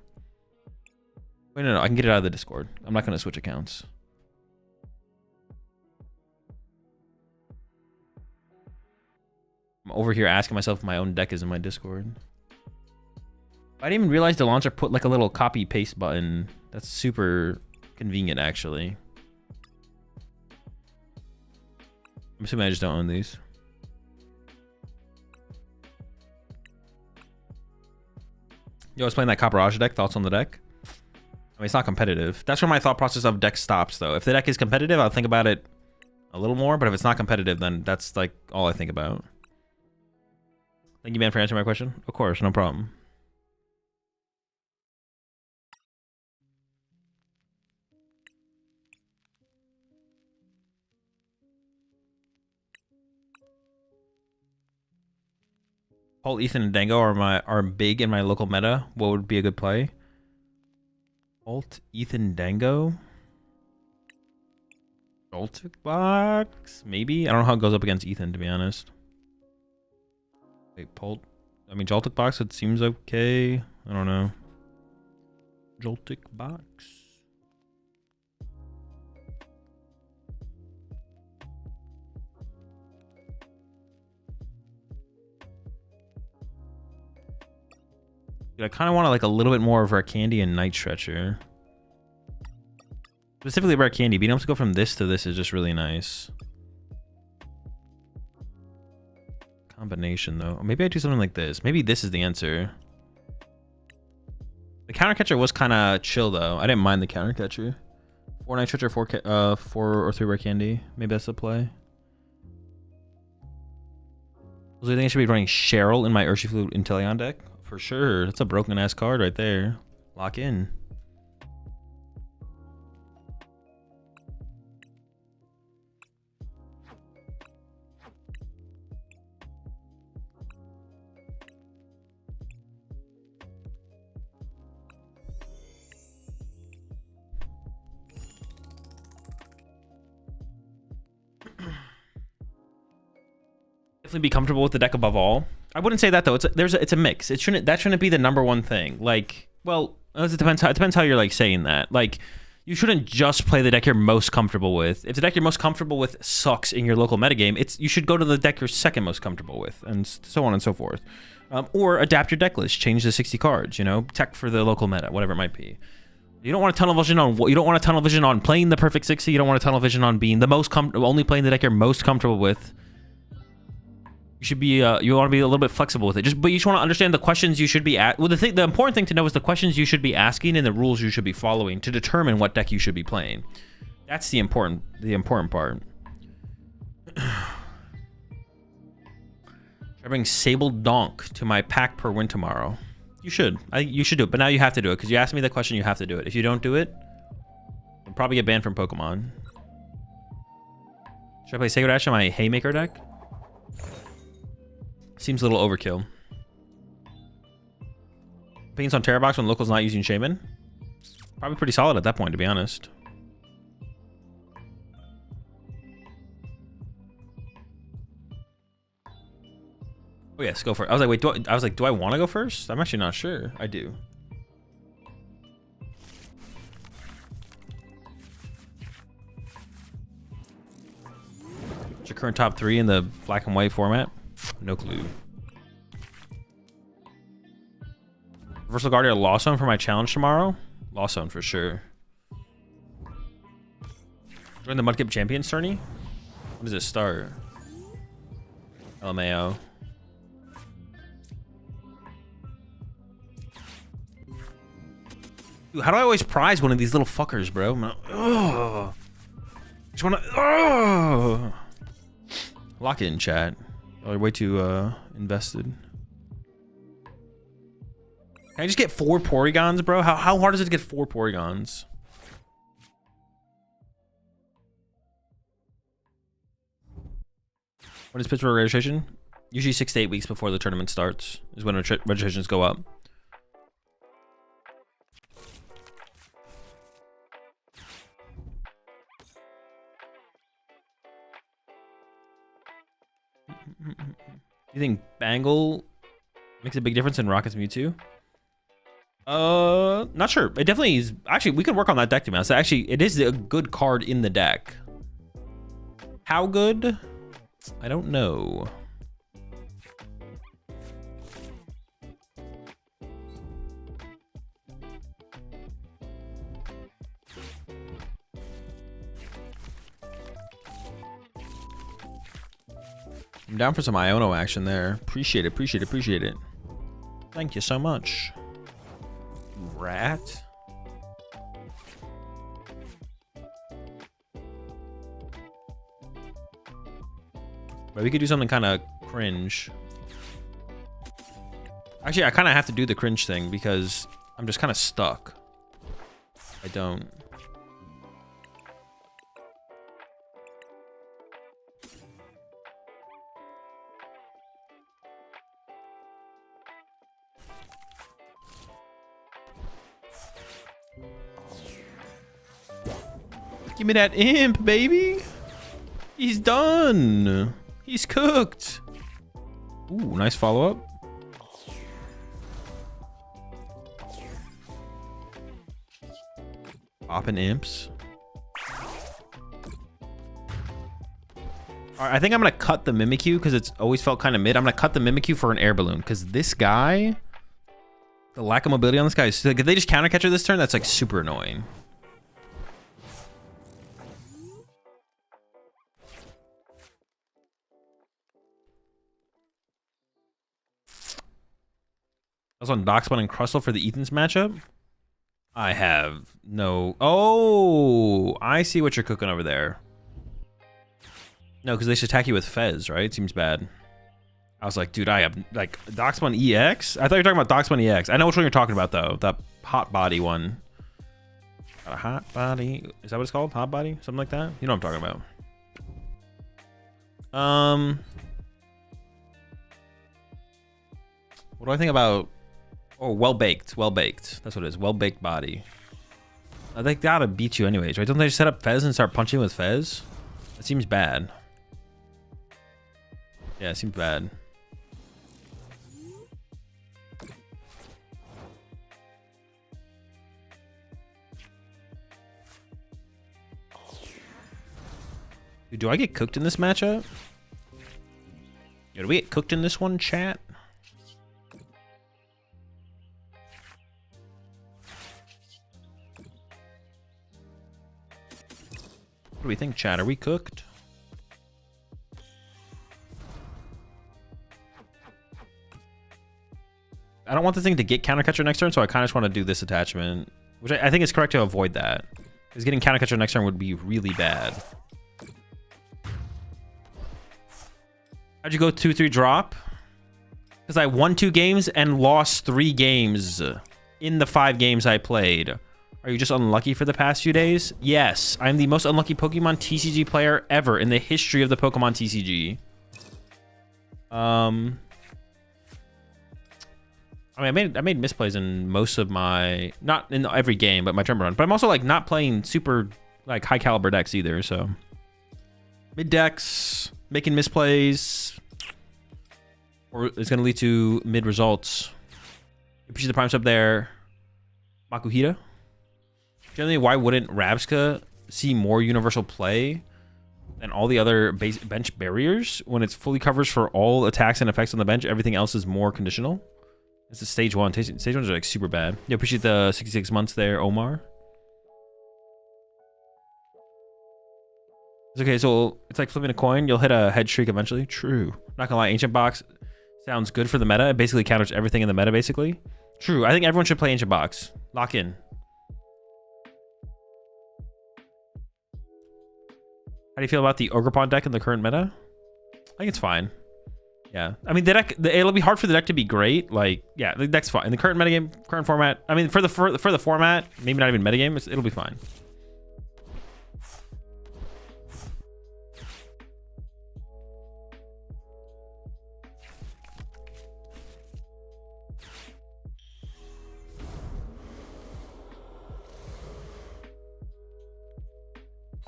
Wait, no, I can get it out of the Discord. I'm not going to switch accounts. I'm over here asking myself if my own deck is in my Discord. I didn't even realize the launcher put like a little copy paste button. That's super convenient, actually. I'm assuming I just don't own these. Yo, I was playing that Armarouge deck. Thoughts on the deck? I mean, it's not competitive. That's where my thought process of deck stops, though. If the deck is competitive, I'll think about it a little more. But if it's not competitive, then that's like all I think about. Thank you, man, for answering my question. Of course, no problem. Paul, Ethan, and Dango are big in my local meta. What would be a good play? Alt, Ethan, Dango. Joltik Box? Maybe? I don't know how it goes up against Ethan, to be honest. Wait, Polt. I mean, Joltik Box, it seems okay. I don't know. Joltik Box. Dude, I kind of want like a little bit more of Rare Candy and Night Stretcher. Specifically Rare Candy. Being able to go from this to this is just really nice. Combination, though. Maybe I do something like this. Maybe this is the answer. The counter catcher was kind of chill, though. I didn't mind the counter catcher. 4 Night Stretcher, 4 or 3 Rare Candy. Maybe that's the play. So I think I should be running Cheryl in my Urshifu Inteleon deck. For sure. That's a broken ass card right there. Lock in. Definitely be comfortable with the deck above all. I wouldn't say that though. It's a mix. That shouldn't be the number one thing. Like, well, it depends how you're like saying that. Like, you shouldn't just play the deck you're most comfortable with. If the deck you're most comfortable with sucks in your local metagame, you should go to the deck you're second most comfortable with, and so on and so forth. Or adapt your deck list, change the 60 cards. You know, tech for the local meta, whatever it might be. You don't want a tunnel vision on playing the perfect 60. You don't want a tunnel vision on being the most only playing the deck you're most comfortable with. You should be you want to be a little bit flexible with it. But you just want to understand the questions you should be at. Well, the important thing to know is the questions you should be asking and the rules you should be following to determine what deck you should be playing. That's the important part. Should I bring Sable Donk to my pack per win tomorrow? You should. You should do it, but now you have to do it because you asked me the question. You have to do it. If you don't do it, you'll probably get banned from Pokemon. Should I play Sacred Ash in my Haymaker deck? Seems a little overkill. Opinions on Terrorbox when local's not using Shaman? Probably pretty solid at that point, to be honest. Oh yes, go for it. I was like, wait, do I want to go first? I'm actually not sure. I do. What's your current top 3 in the black and white format? No clue. Reversal Guardian Lost Zone for my challenge tomorrow? Lost Zone for sure. Join the Mudkip Champions tourney? When does it start? LMAO. Dude, how do I always prize one of these little fuckers, bro? I just wanna. Lock it in, chat. Oh, you're way too invested. Can I just get 4 Porygons, bro? How hard is it to get 4 Porygons? When is Pittsburgh registration? Usually 6 to 8 weeks before the tournament starts is when registrations go up. Do you think Bangle makes a big difference in Rocket's Mewtwo? Not sure. It definitely is. Actually, we could work on that deck to be honest. Actually, it is a good card in the deck. How good? I don't know. I'm down for some Iono action there. Appreciate it. Thank you so much. Rat. But we could do something kind of cringe. Actually, I kind of have to do the cringe thing because I'm just kind of stuck. I don't. Give me that imp, baby. He's done. He's cooked. Ooh, nice follow-up. Popping imps. All right, I think I'm gonna cut the Mimikyu because it's always felt kind of mid. I'm gonna cut the Mimikyu for an air balloon because this guy, the lack of mobility on this guy is like, if they just counter catcher this turn, that's like super annoying. I was on Doxbun and Crustle for the Ethan's matchup. I have no. Oh, I see what you're cooking over there. No, because they should attack you with Fez, right? Seems bad. I was like, dude, I have like Doxbun EX. I thought you were talking about Doxbun EX. I know which one you're talking about though. That hot body one. Got a hot body. Is that what it's called? Hot body? Something like that? You know what I'm talking about. What do I think about? Oh, well-baked. Well-baked. That's what it is. Well-baked body. They gotta beat you anyways, right? Don't they just set up Fez and start punching with Fez? That seems bad. Yeah, it seems bad. Dude, do I get cooked in this matchup? Yo, do we get cooked in this one, chat? What do we think, chat? Are we cooked? I don't want this thing to get counter catcher next turn, so I kind of just want to do this attachment, which I think is correct to avoid that. Because getting counter catcher next turn would be really bad. How'd you go 2-3 drop? Because I won 2 games and lost 3 games in the 5 games I played. Are you just unlucky for the past few days? Yes, I'm the most unlucky Pokemon TCG player ever in the history of the Pokemon TCG. I mean, I made misplays in most of my, not in every game, but my turn run. But I'm also like not playing super like high caliber decks either. So mid decks, making misplays, or it's gonna lead to mid results. Appreciate the prime sub there, Makuhita. Generally, why wouldn't Rabska see more universal play than all the other bench barriers when it's fully covers for all attacks and effects on the bench? Everything else is more conditional. This is stage 1. Stage 1s are like super bad. Yeah, appreciate the 66 months there, Omar. It's okay, so it's like flipping a coin. You'll hit a head streak eventually. True. Not gonna lie, Ancient Box sounds good for the meta. It basically counters everything in the meta, basically. True. I think everyone should play Ancient Box. Lock in. How do you feel about the Ogerpon deck in the current meta? I think it's fine. Yeah, I mean the deck. It'll be hard for the deck to be great. Like, yeah, the deck's fine in the current metagame, current format. I mean, for the format, maybe not even metagame. It'll be fine.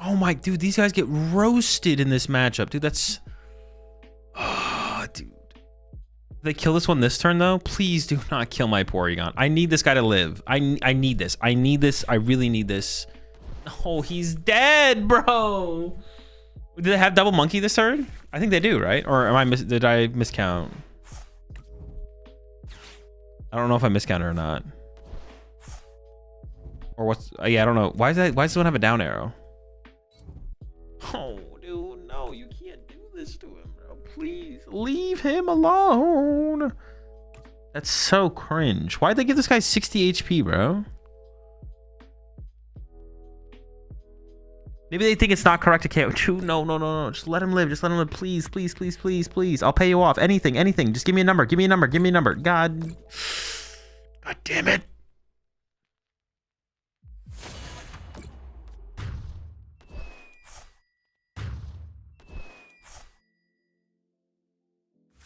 Oh my, dude, these guys get roasted in this matchup, dude. That's, oh, dude. They kill this one this turn though. Please do not kill my Porygon. I need this guy to live. I need this. I need this. I really need this. Oh, he's dead, bro. Did they have double monkey this turn? I think they do, right? Or am I did I miscount? I don't know if I miscounted or not. Or what's? Yeah, I don't know. Why does this one have a down arrow? Oh, dude, no, you can't do this to him, bro. Please leave him alone. That's so cringe. Why'd they give this guy 60 HP, bro? Maybe they think it's not correct to KO. Dude, no. Just let him live. Just let him live. Please, please, please, please, please. I'll pay you off. Anything. Just give me a number. Give me a number. God damn it.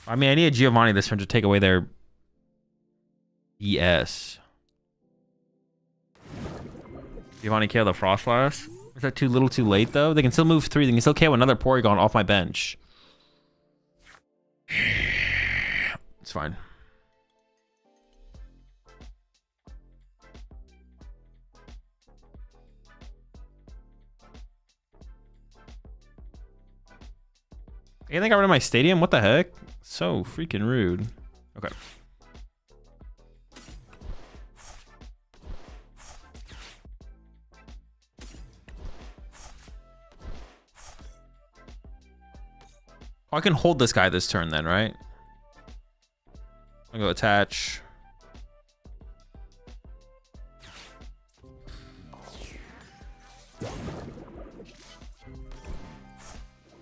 I mean, I need a Giovanni this turn to take away their BS. Giovanni KO the Frostlass. Is that too little too late, though? They can still move 3. They can still KO another Porygon off my bench. It's fine. And they got rid of my stadium? What the heck? So freaking rude. Okay. I can hold this guy this turn then, right? I'll go attach.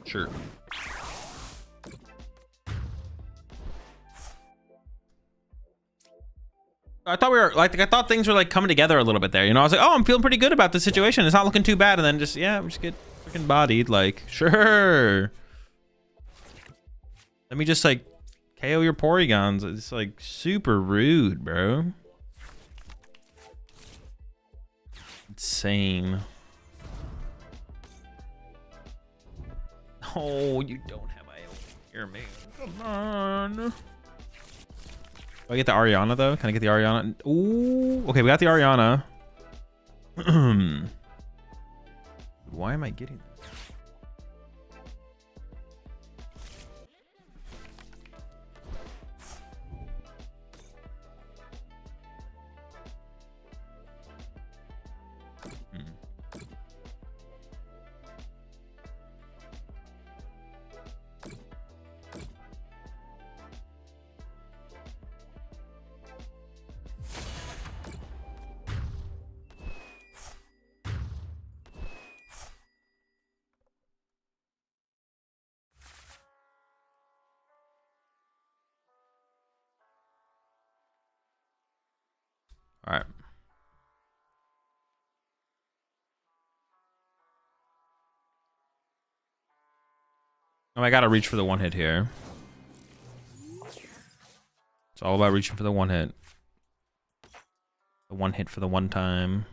Sure. I thought we were like, I thought things were like coming together a little bit there. You know, I was like, oh, I'm feeling pretty good about this situation. It's not looking too bad. And then just, yeah, we just get freaking bodied. Like, sure. Let me just like KO your Porygons. It's like super rude, bro. Insane. Oh, you don't have IO. Hear me. Come on. Do I get the Ariana though? Can I get the Ariana? Ooh. Okay, we got the Ariana. Why am I getting this? All right. Oh, I gotta reach for the one hit here. It's all about reaching for the one hit. The one hit for the one time.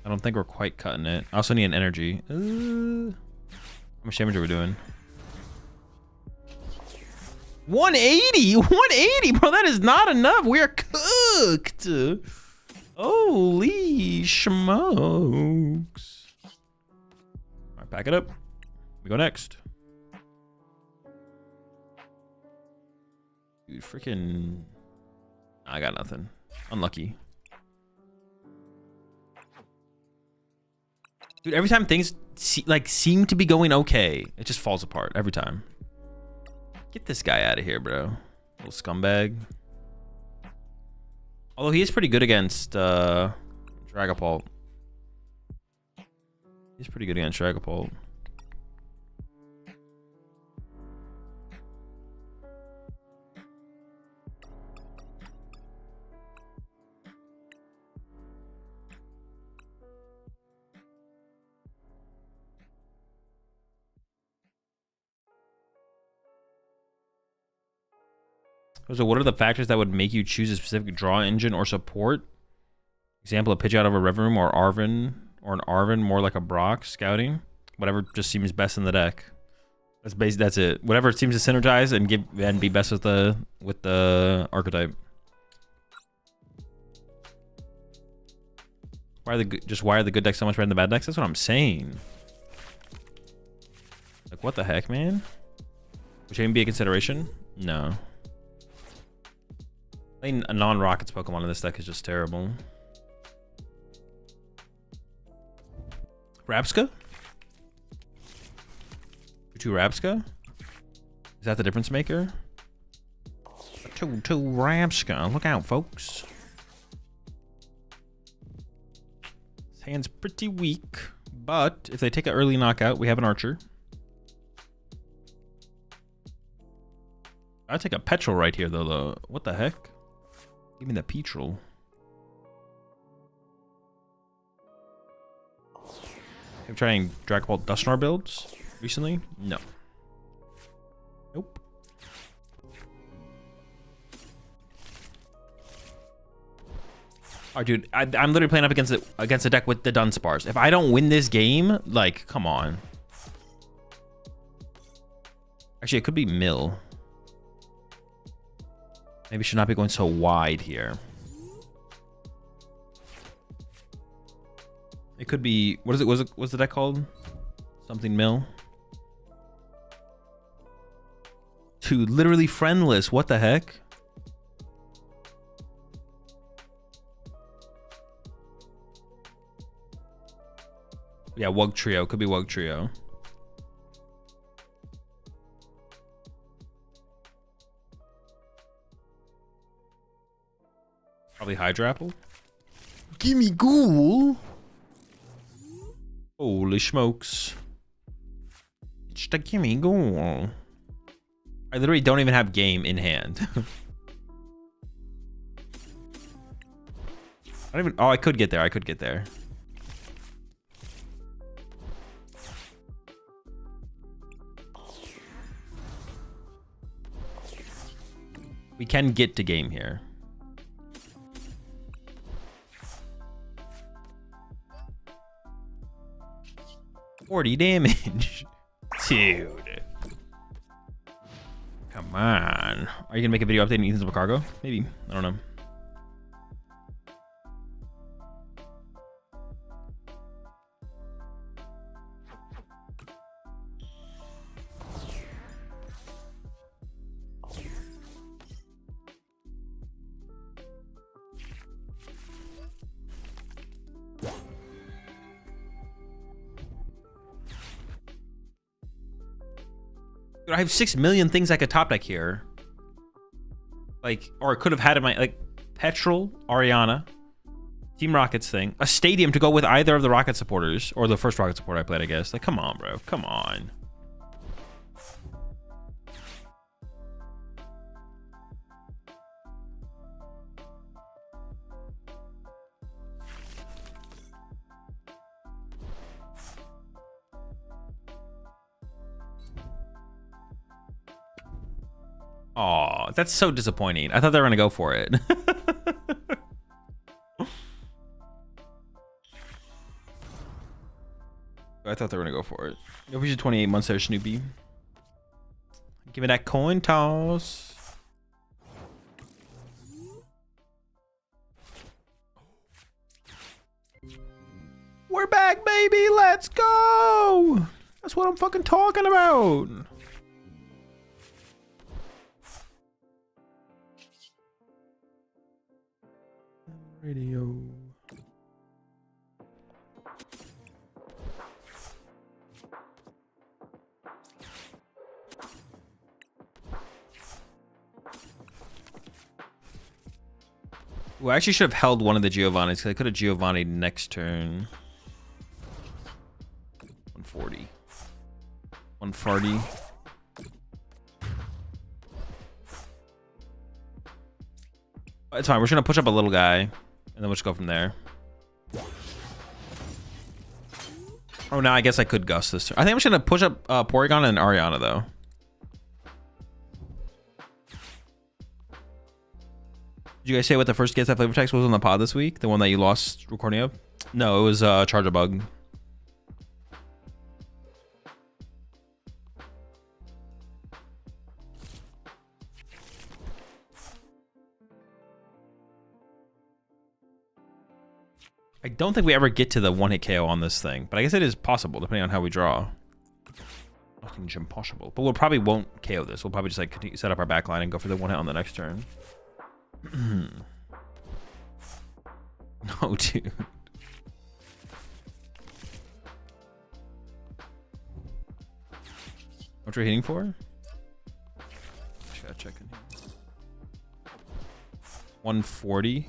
I don't think we're quite cutting it. I also need an energy. How much damage are we doing? 180! 180, bro! That is not enough! We are cooked! Holy smokes. Alright, pack it up. We go next. Dude, freaking... I got nothing. Unlucky. Dude, every time things seem to be going okay, it just falls apart every time. Get this guy out of here, bro. Little scumbag. Although he is pretty good against Dragapult. He's pretty good against Dragapult. So what are the factors that would make you choose a specific draw engine or support? Example, a pitch out of a Reverum or Arven, or an Arven more like a Brock, scouting. Whatever just seems best in the deck. That's it. Whatever seems to synergize and be best with the archetype. Why are the good decks so much better than the bad decks? That's what I'm saying. Like, what the heck, man? Would even be a consideration? No. Playing a non-Rockets Pokemon in this deck is just terrible. Rabska? 2 Rabska? Is that the difference maker? 2 Rabska. Look out, folks. This hand's pretty weak, but if they take an early knockout, we have an Archer. I'd take a Petrol right here, though. What the heck? Give me the Petrol. Have you trying Dragapult Dusknoir builds recently? No. Nope. Alright, dude. I'm literally playing up against a deck with the Dunsparce. If I don't win this game, like, come on. Actually, it could be Mill. Maybe should not be going so wide here. It could be, what is it? What's the deck called? Something Mill. Dude, literally friendless. What the heck? Yeah, Wug Trio. Could be Wug Trio. Probably Hydrapple. Gimme Ghoul. Holy smokes. It's the Gimme Ghoul. I literally don't even have game in hand. I don't even. Oh, I could get there. I could get there. We can get to game here. $40 damage. Dude. Come on. Are you gonna make a video updating Ethan's cargo? Maybe. I don't know. I have 6 million things I could top deck here. Like, or I could have had in my, like, Petrol, Ariana, Team Rockets thing, a stadium to go with either of the Rocket supporters, or the first Rocket supporter I played, I guess. Like, come on, bro. Come on. Oh, that's so disappointing. I thought they were gonna go for it. I thought they were gonna go for it. We should 28 months there, Snoopy. Give me that coin toss. We're back, baby. Let's go. That's what I'm fucking talking about. Radio. Ooh, I actually should have held one of the Giovanni's because I could have Giovanni next turn. 140. 140. It's fine. We're just gonna push up a little guy, and then we'll just go from there. Oh, now I guess I could Gus this turn. I think I'm just gonna push up Porygon and Ariana though. Did you guys say what the first Get That Flavor text was on the pod this week? The one that you lost recording of? No, it was Charger Bug. I don't think we ever get to the one-hit KO on this thing, but I guess it is possible depending on how we draw. Nothing's impossible, but we'll probably won't KO this. We'll probably just like continue, set up our backline and go for the one-hit on the next turn. No, dude. What you're hitting for? Just gotta check in here. 140.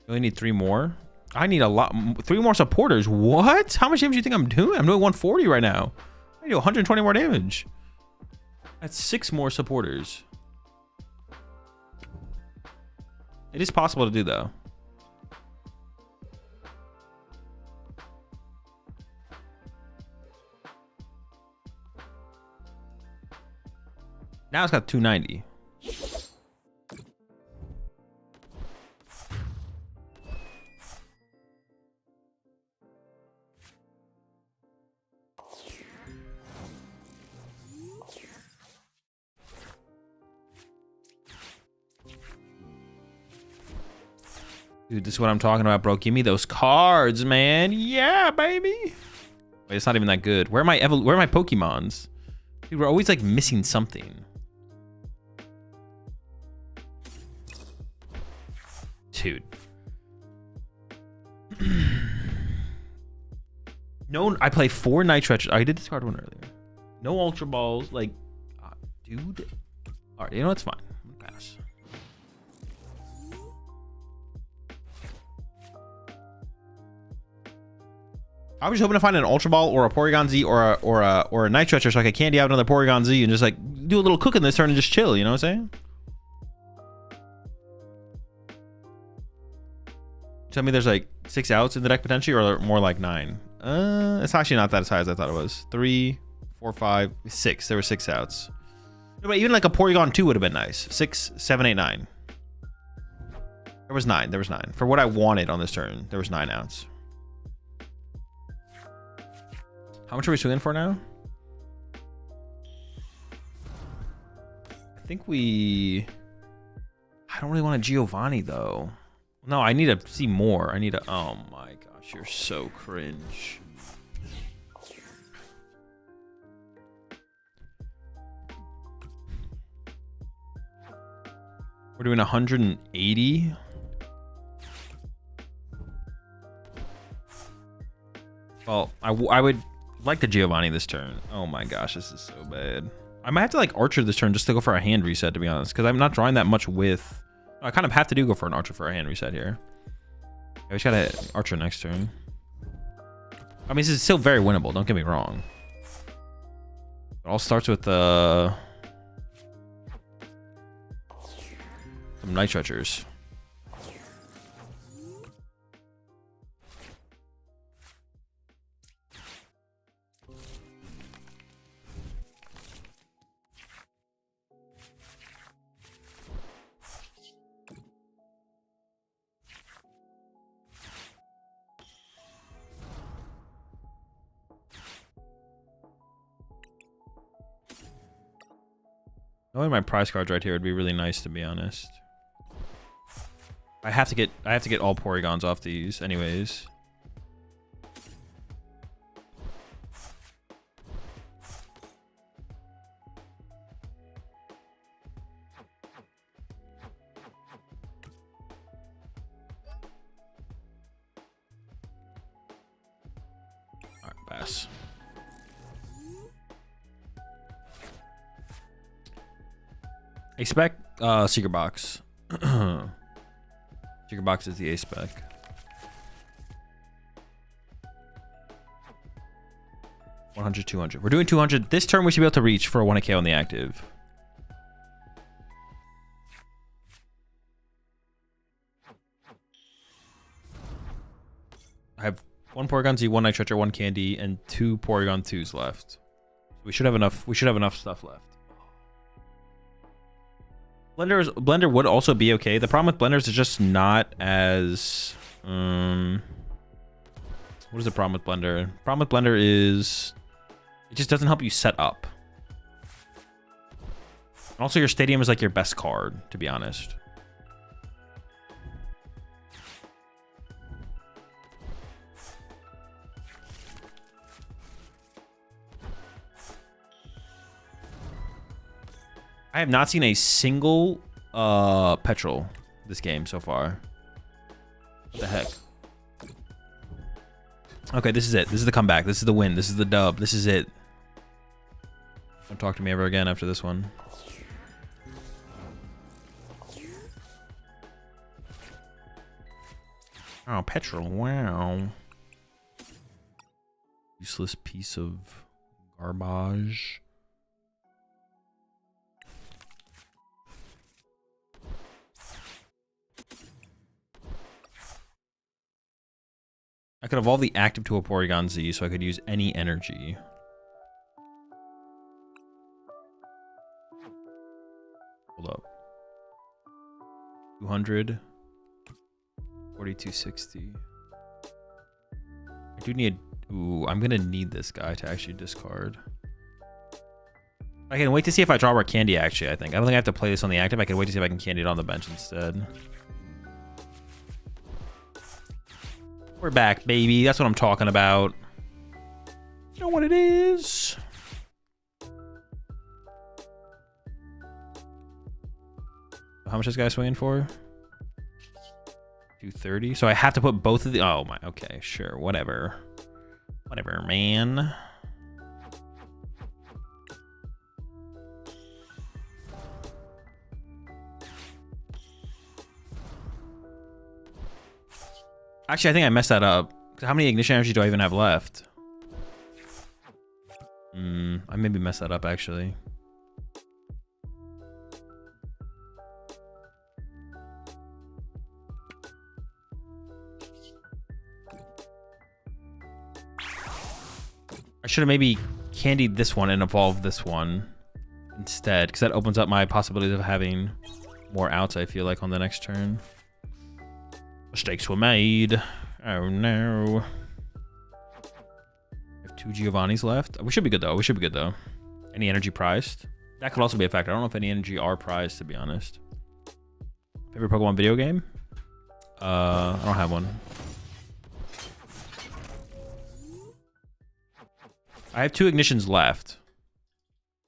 We only need 3 more. I need a lot. 3 more supporters. What? How much damage do you think I'm doing? I'm doing 140 right now. I do 120 more damage. That's 6 more supporters. It is possible to do though. Now it's got 290. Dude, this is what I'm talking about, bro. Give me those cards, man. Yeah, baby. Wait, it's not even that good. Where are my Pokemons? Dude, we're always like missing something. Dude. No, I play 4 Nitro. I did discard one earlier. No Ultra Balls. Like, dude. All right, you know, it's fine. I'm gonna pass. I was just hoping to find an Ultra Ball or a Porygon Z or a Night Stretcher so I could candy out another Porygon Z and just like do a little cooking this turn and just chill, you know what I'm saying? Tell me there's like 6 outs in the deck potentially or more like 9. It's actually not that as high as I thought it was. 3, 4, 5, 6. There were 6 outs. But even like a Porygon 2 would have been nice. 6, 7, 8, 9. There was 9. There was 9. For what I wanted on this turn, there was 9 outs. How much are we swinging for now? I think we... I don't really want a Giovanni, though. No, I need to see more. I need to... Oh, my gosh. You're so cringe. We're doing 180. Well, I would like the Giovanni this turn. Oh my gosh, this is so bad. I might have to like Archer this turn just to go for a hand reset, to be honest, because I'm not drawing that much with... I kind of have to go for an Archer for a hand reset here. Yeah, we just gotta Archer next turn. I mean, this is still very winnable, don't get me wrong. It all starts with some Night Stretchers. Knowing my prize cards right here would be really nice, to be honest. I have to get all Porygons off these anyways. All right, pass. A spec, Secret Box. Secret Box is the A spec. $100, $200. We're doing 200. This turn we should be able to reach for a 1K on the active. I have 1 Porygon Z, 1 Night Stretcher, 1 Candy, and 2 Porygon 2s left. We should have enough. We should have enough stuff left. Blender would also be okay. The problem with Blenders is just not as... what is the problem with Blender? The problem with Blender is it just doesn't help you set up. And also, your Stadium is like your best card, to be honest. I have not seen a single petrol this game so far. What the heck? Okay, this is it. This is the comeback. This is the win. This is the dub. This is it. Don't talk to me ever again after this one. Oh, petrol. Wow. Useless piece of garbage. I could evolve the active to a Porygon Z so I could use any energy. Hold up. 200. 4260. I do need... Ooh, I'm going to need this guy to actually discard. I can wait to see if I draw our Candy, actually, I think. I don't think I have to play this on the active. I can wait to see if I can Candy it on the bench instead. We're back, baby. That's what I'm talking about. You know what it is? How much is this guy swinging for? 230. So I have to put both of the... Oh, my... Okay, sure. Whatever. Whatever, man. Actually, I think I messed that up. How many ignition energy do I even have left? I maybe messed that up, actually. I should have maybe candy this one and evolve this one instead, because that opens up my possibilities of having more outs, I feel like, on the next turn. Mistakes were made. Oh no. We have 2 Giovannis left. We should be good though. We should be good though. Any energy prized? That could also be a factor. I don't know if any energy are prized, to be honest. Favorite Pokemon video game? I don't have one. I have 2 ignitions left.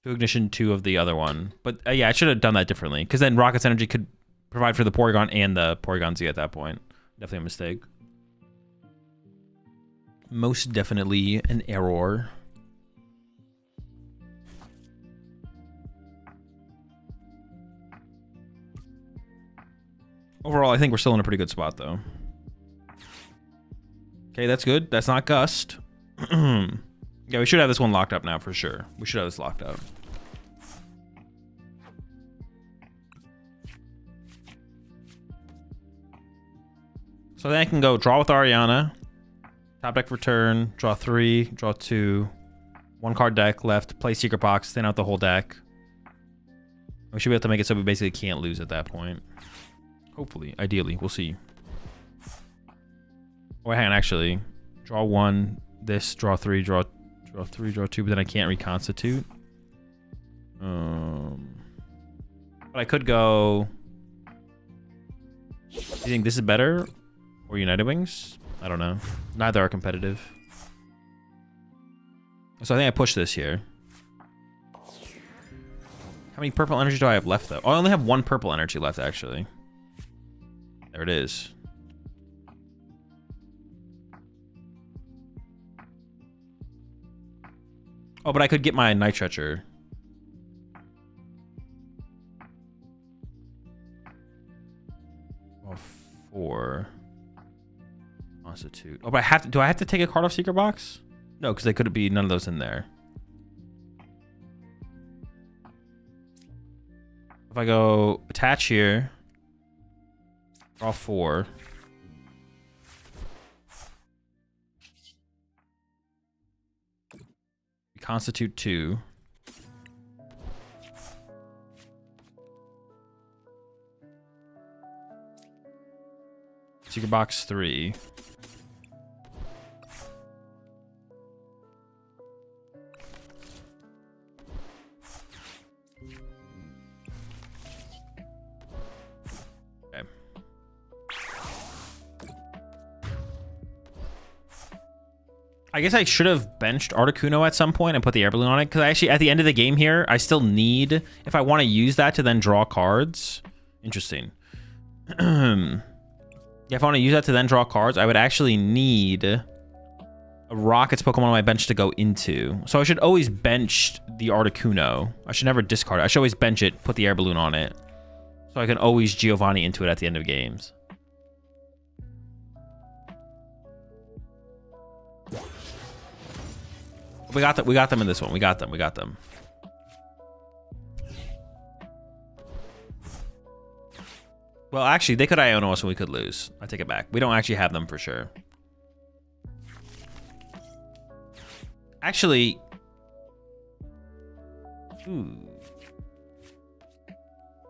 2 ignition, 2 of the other one. But yeah, I should have done that differently, because then Rocket's energy could provide for the Porygon and the Porygon Z at that point. Definitely a mistake. Most definitely an error. Overall, I think we're still in a pretty good spot, though. Okay, that's good. That's not Gust. Yeah, we should have this one locked up now for sure. We should have this locked up. So then I can go draw with Ariana, top deck for turn, draw 3, draw 2, 1 card deck left, play Secret Box, thin out the whole deck. We should be able to make it so we basically can't lose at that point. Hopefully, ideally, we'll see. Oh, hang on, actually. Draw 1, this, draw 3, draw 3, draw 2, but then I can't reconstitute. But I could go... Do you think this is better? Or United Wings? I don't know. Neither are competitive. So I think I push this here. How many purple energy do I have left, though? Oh, I only have 1 purple energy left, actually. There it is. Oh, but I could get my Night Stretcher. Oh, 4. Constitute. Oh, but I have to. Do I have to take a card off Secret Box? No, because they could be none of those in there. If I go attach here, draw 4. Constitute 2. Secret Box 3. Okay. I guess I should have benched Articuno at some point and put the air balloon on it, because actually at the end of the game here, I still need, if I want to use that to then draw cards. Interesting. Yeah, if I want to use that to then draw cards, I would actually need a Rockets Pokemon on my bench to go into. So I should always bench the Articuno. I should never discard it. I should always bench it, put the air balloon on it, so I can always Giovanni into it at the end of games. We got them in this one. We got them. Well, actually, they could Iono us and we could lose. I take it back. We don't actually have them for sure. Actually... Ooh.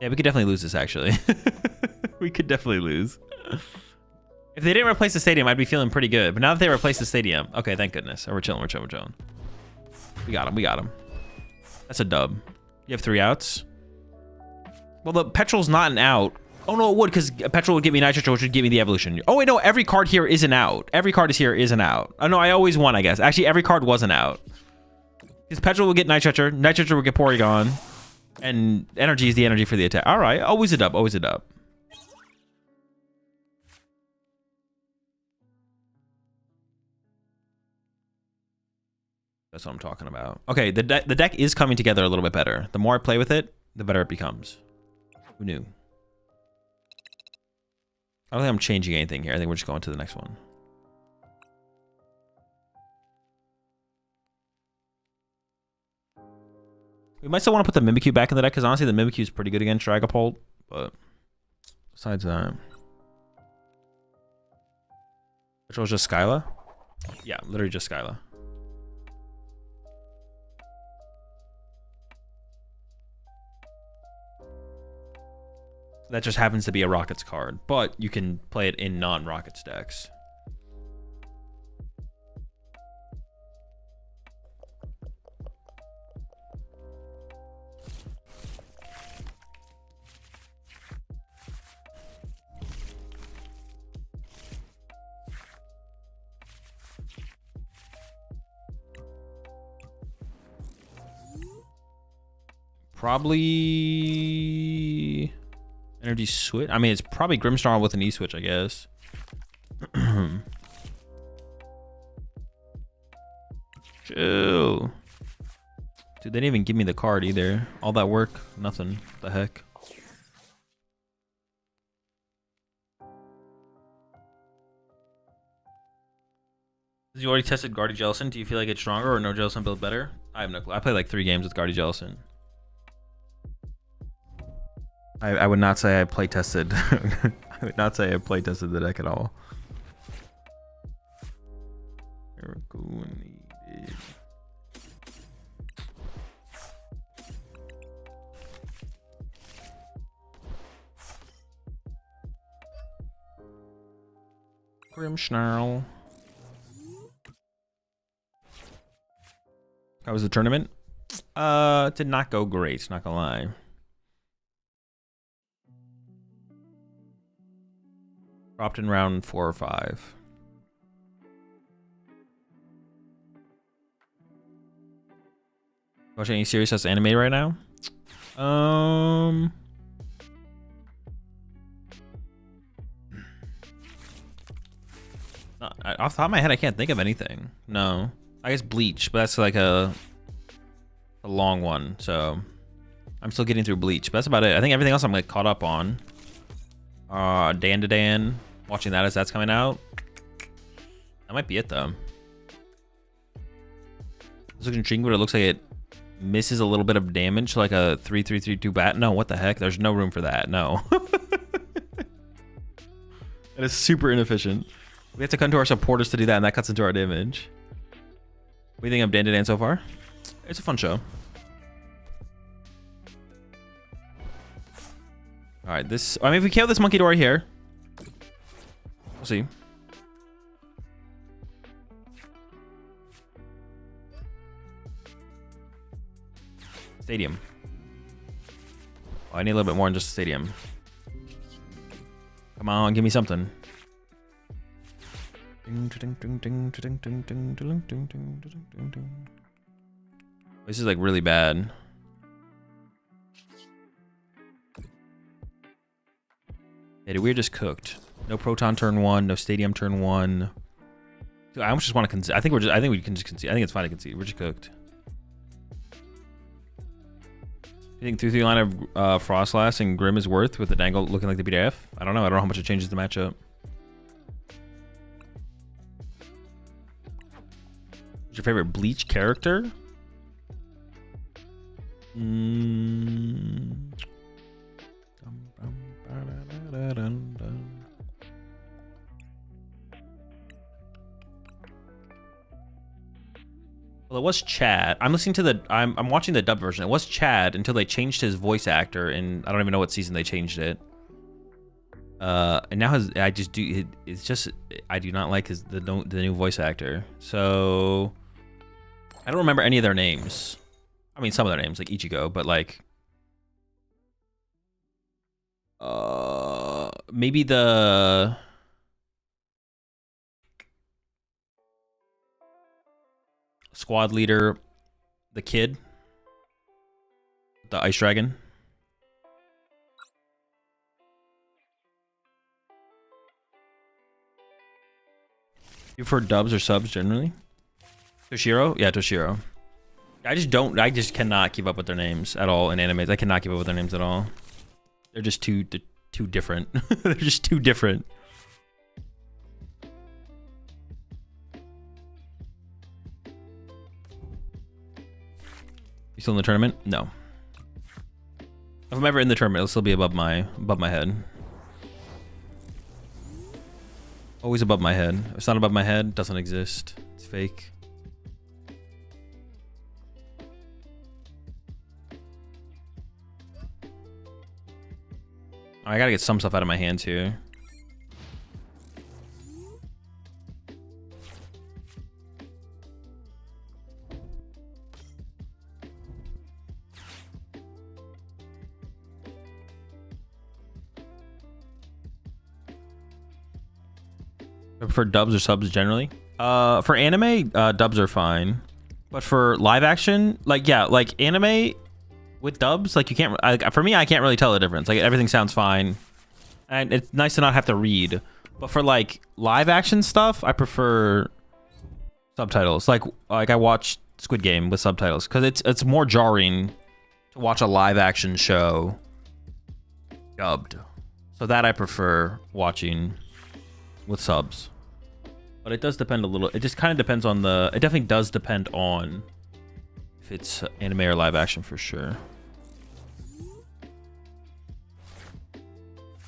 Yeah, we could definitely lose this, actually. We could definitely lose. If they didn't replace the stadium, I'd be feeling pretty good. But now that they replaced the stadium... Okay, thank goodness. Oh, we're chilling. We got him. That's a dub. You have 3 outs? Well, the Petrol's not an out. Oh, no, it would, because Petrol would give me Nitro, which would give me the evolution. Oh, wait, no, every card here is an out. Every card is here is an out. Oh, no, I always won, I guess. Actually, every card was an out. Because Petrol would get Nitro, Nitro would get Porygon, and energy is the energy for the attack. All right, always a dub, always a dub. That's what I'm talking about. Okay, the deck is coming together a little bit better. The more I play with it, the better it becomes. Who knew? I don't think I'm changing anything here. I think we're just going to the next one. We might still want to put the Mimikyu back in the deck, because honestly, the Mimikyu is pretty good against Dragapult. But besides that... Which was just Skyla? Yeah, literally just Skyla. That just happens to be a Rockets card, but you can play it in non-Rockets decks. Probably energy switch. I mean, it's probably Grimstar with an E-switch, I guess. Chill. Dude, they didn't even give me the card either. All that work, nothing. The heck. You already tested Guardy Jellicent. Do you feel like it's stronger or no Jellicent build better? I have no clue. I played like 3 games with Guardy Jellicent. I would not say I play tested. I would not say I play tested the deck at all. Grimmsnarl. How was the tournament? Did not go great, not gonna lie. Dropped in round 4 or 5. Watching any series that's anime right now? Off the top of my head, I can't think of anything. No, I guess Bleach, but that's like a long one, so I'm still getting through Bleach. But that's about it. I think everything else I'm like caught up on. Dan to Dan, watching that as that's coming out. That might be it though. It's looking intriguing, but it looks like it misses a little bit of damage, like a 3/3/3/2 bat. No, what the heck? There's no room for that. No. That is super inefficient. We have to come to our supporters to do that, and that cuts into our damage. What do you think of Dan to Dan so far? It's a fun show. All right, this. I mean, if we kill this monkey door here, we'll see. Stadium. Oh, I need a little bit more than just a stadium. Come on, give me something. This is like really bad. Yeah, dude, we're just cooked. No proton turn 1, no stadium turn 1. Dude, I almost just want to concede. I think we can just concede. I think it's fine to concede. We're just cooked. You think 3/3 line of Frostlass and Grim is worth with the dangle looking like the BDF? I don't know. I don't know how much it changes the matchup. What's your favorite Bleach character? Well, it was Chad. I'm listening to the. I'm watching the dub version. It was Chad until they changed his voice actor, and I don't even know what season they changed it. And now I just do. It's just I do not like the new voice actor. So I don't remember any of their names. I mean, some of their names like Ichigo, but like maybe the. Squad leader, the kid, the ice dragon. You prefer dubs or subs generally? Toshiro? Yeah, Toshiro. I just cannot keep up with their names at all in animes. I cannot keep up with their names at all. They're just too different. They're just too different. You still in the tournament? No. If I'm ever in the tournament, it'll still be above my head. Always above my head. If it's not above my head, it doesn't exist. It's fake. I gotta get some stuff out of my hands here. I prefer dubs or subs generally. For anime, dubs are fine. But for live action, like, yeah, like anime with dubs, like you can't, for me, I can't really tell the difference. Like everything sounds fine. And it's nice to not have to read. But for like live action stuff, I prefer subtitles. Like I watch Squid Game with subtitles because it's more jarring to watch a live action show dubbed. So that I prefer watching with subs. But it does depend a little. It just kind of depends on the. It definitely does depend on if it's anime or live action for sure.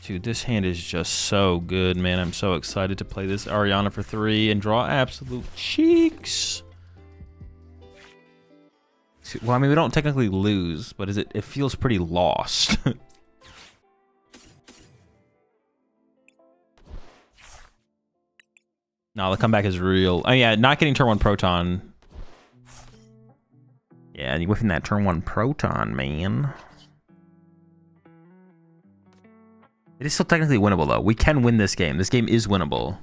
Dude, this hand is just so good, man. I'm so excited to play this Ariana for 3 and draw absolute cheeks. Well, I mean, we don't technically lose, but it feels pretty lost. No, the comeback is real. Oh yeah, not getting turn 1 Proton. Yeah, you whiffing that turn 1 Proton, man. It is still technically winnable though. We can win this game. This game is winnable.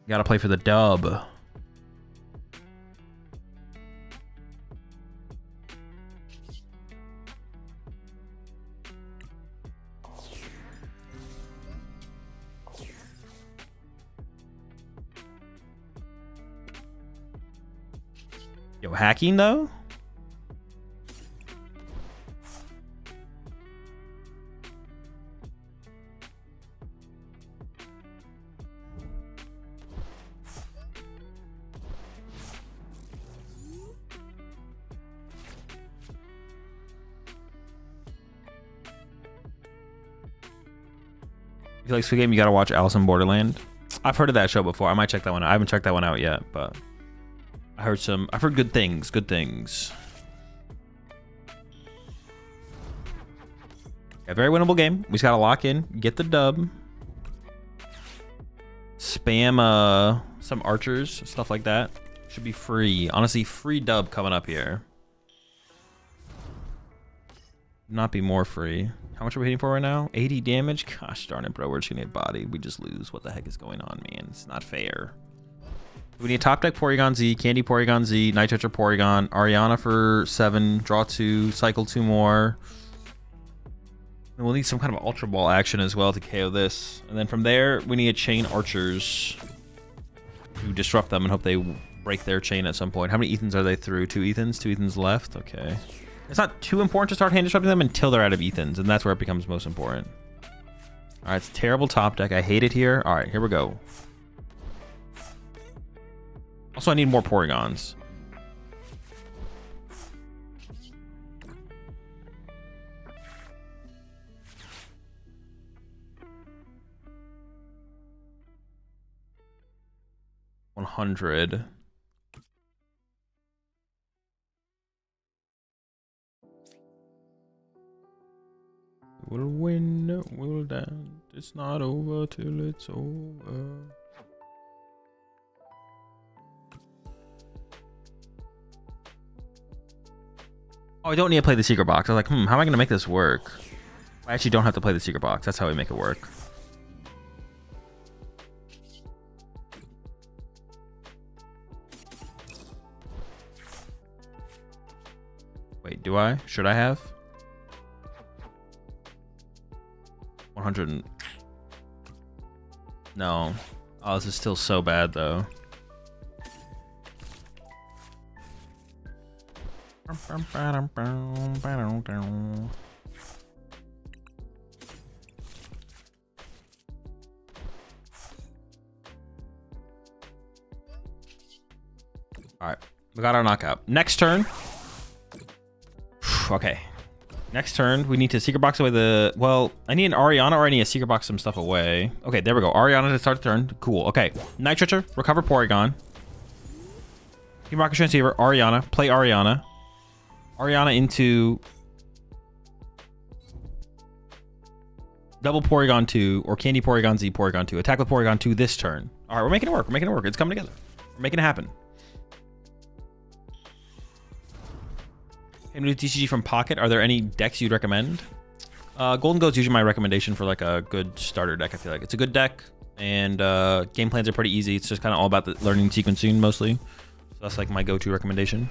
You gotta play for the dub. Yo, hacking though? If you like Squid Game, you gotta watch Alice in Borderland. I've heard of that show before. I might check that one out. I haven't checked that one out yet, but I've heard good things. Good things. Yeah, very winnable game. We just gotta lock in, get the dub, spam some archers, stuff like that. Should be free. Honestly, free dub coming up here. Not be more free. How much are we hitting for right now? 80 damage? Gosh darn it, bro. We're just gonna get bodied. We just lose. What the heck is going on, man? It's not fair. We need top deck Porygon Z, Candy Porygon Z, Night Toucher Porygon, Ariana for 7, draw 2, cycle 2 more. And we'll need some kind of Ultra Ball action as well to KO this. And then from there, we need to chain archers to disrupt them and hope they break their chain at some point. How many Ethans are they through? 2 Ethans? 2 Ethans left? Okay. It's not too important to start hand disrupting them until they're out of Ethans, and that's where it becomes most important. All right, it's terrible top deck. I hate it here. All right, here we go. Also, I need more Porygons. $100. We'll win, we'll dance. It's not over till it's over. Oh, I don't need to play the secret box. I was like, how am I going to make this work? I actually don't have to play the secret box. That's how we make it work. Wait, do I? Should I have? 100. No. Oh, this is still so bad, though. Alright, we got our knockout. Next turn. Okay. Next turn, we need to secret box away the... Well, I need an Ariana or I need to secret box some stuff away. Okay, there we go. Ariana to start the turn. Cool. Okay. Night Toucher, recover Porygon. Team Rocket Transceiver, Ariana. Play Ariana. Ariana into... double Porygon 2 or Candy Porygon Z Porygon 2. Attack with Porygon 2 this turn. All right, we're making it work. We're making it work. It's coming together. We're making it happen. Hey, new TCG from Pocket. Are there any decks you'd recommend? Golden Goat's usually my recommendation for like a good starter deck. I feel like it's a good deck, and game plans are pretty easy. It's just kind of all about the learning sequencing mostly. So that's like my go-to recommendation.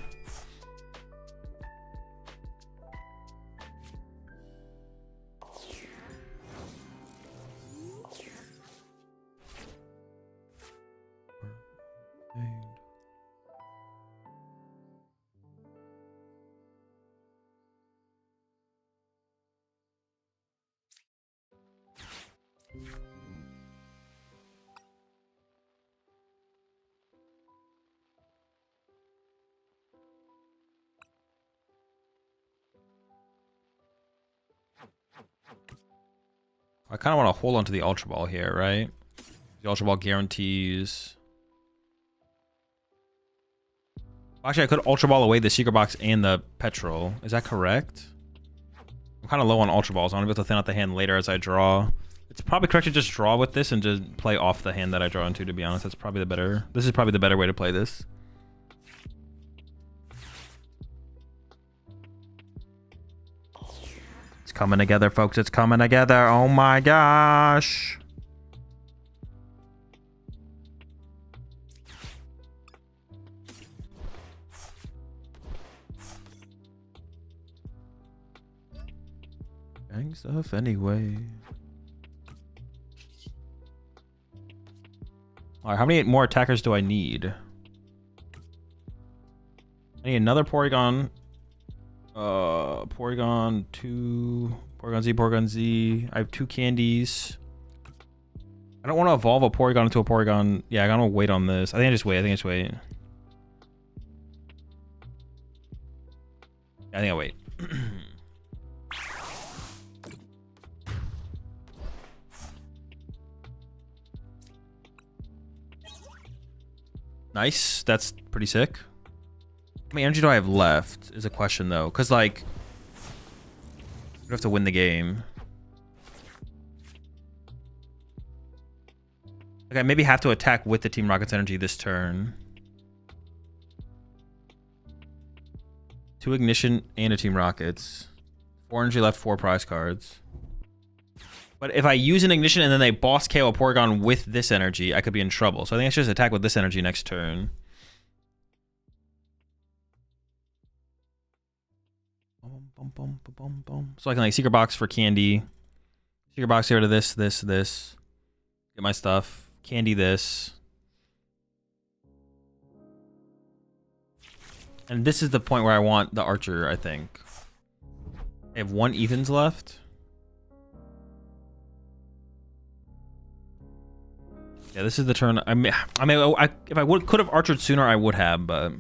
I kind of want to hold on to the Ultra Ball here, right? The Ultra Ball guarantees. Actually, I could Ultra Ball away the Secret Box and the Petrol. Is that correct? I'm kind of low on Ultra Balls. I'm going to be able to thin out the hand later as I draw. It's probably correct to just draw with this and just play off the hand that I draw into, to be honest. That's probably the better... This is probably the better way to play this. It's coming together, folks. It's coming together. Oh my gosh. Gang stuff anyway. All right, how many more attackers do I need? I need another Porygon. Porygon 2, Porygon Z. I have 2 candies. I don't want to evolve a Porygon into a Porygon. Yeah, I gotta wait on this. I think I just wait. I think I wait. Nice. That's pretty sick. How many energy do I have left is a question, though. Because, like, we have to win the game. Like, I maybe have to attack with the Team Rocket's energy this turn. 2 Ignition and a Team Rockets. 4 energy left, 4 prize cards. But if I use an Ignition and then they boss KO a Porygon with this energy, I could be in trouble. So I think I should just attack with this energy next turn. So I can like Secret Box for Candy. Secret Box here to this. Get my stuff. Candy this. And this is the point where I want the Archer, I think. I have 1 Ethan's left. Yeah, this is the turn. I mean, if I could have archered sooner, I would have, but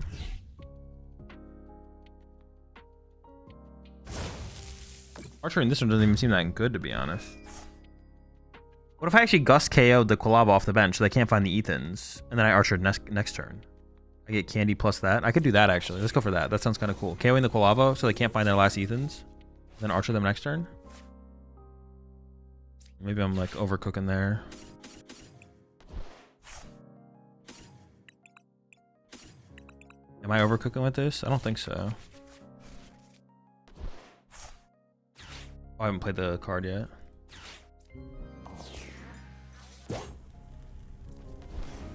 archering this one doesn't even seem that good, to be honest. What if I actually Gust KO'd the Quilava off the bench so they can't find the Ethans, and then I archered next turn? I get Candy plus that. I could do that, actually. Let's go for that. That sounds kind of cool. KOing the Quilava so they can't find their last Ethans, then archer them next turn. Maybe I'm like overcooking there. Am I overcooking with this? I don't think so. Oh, I haven't played the card yet.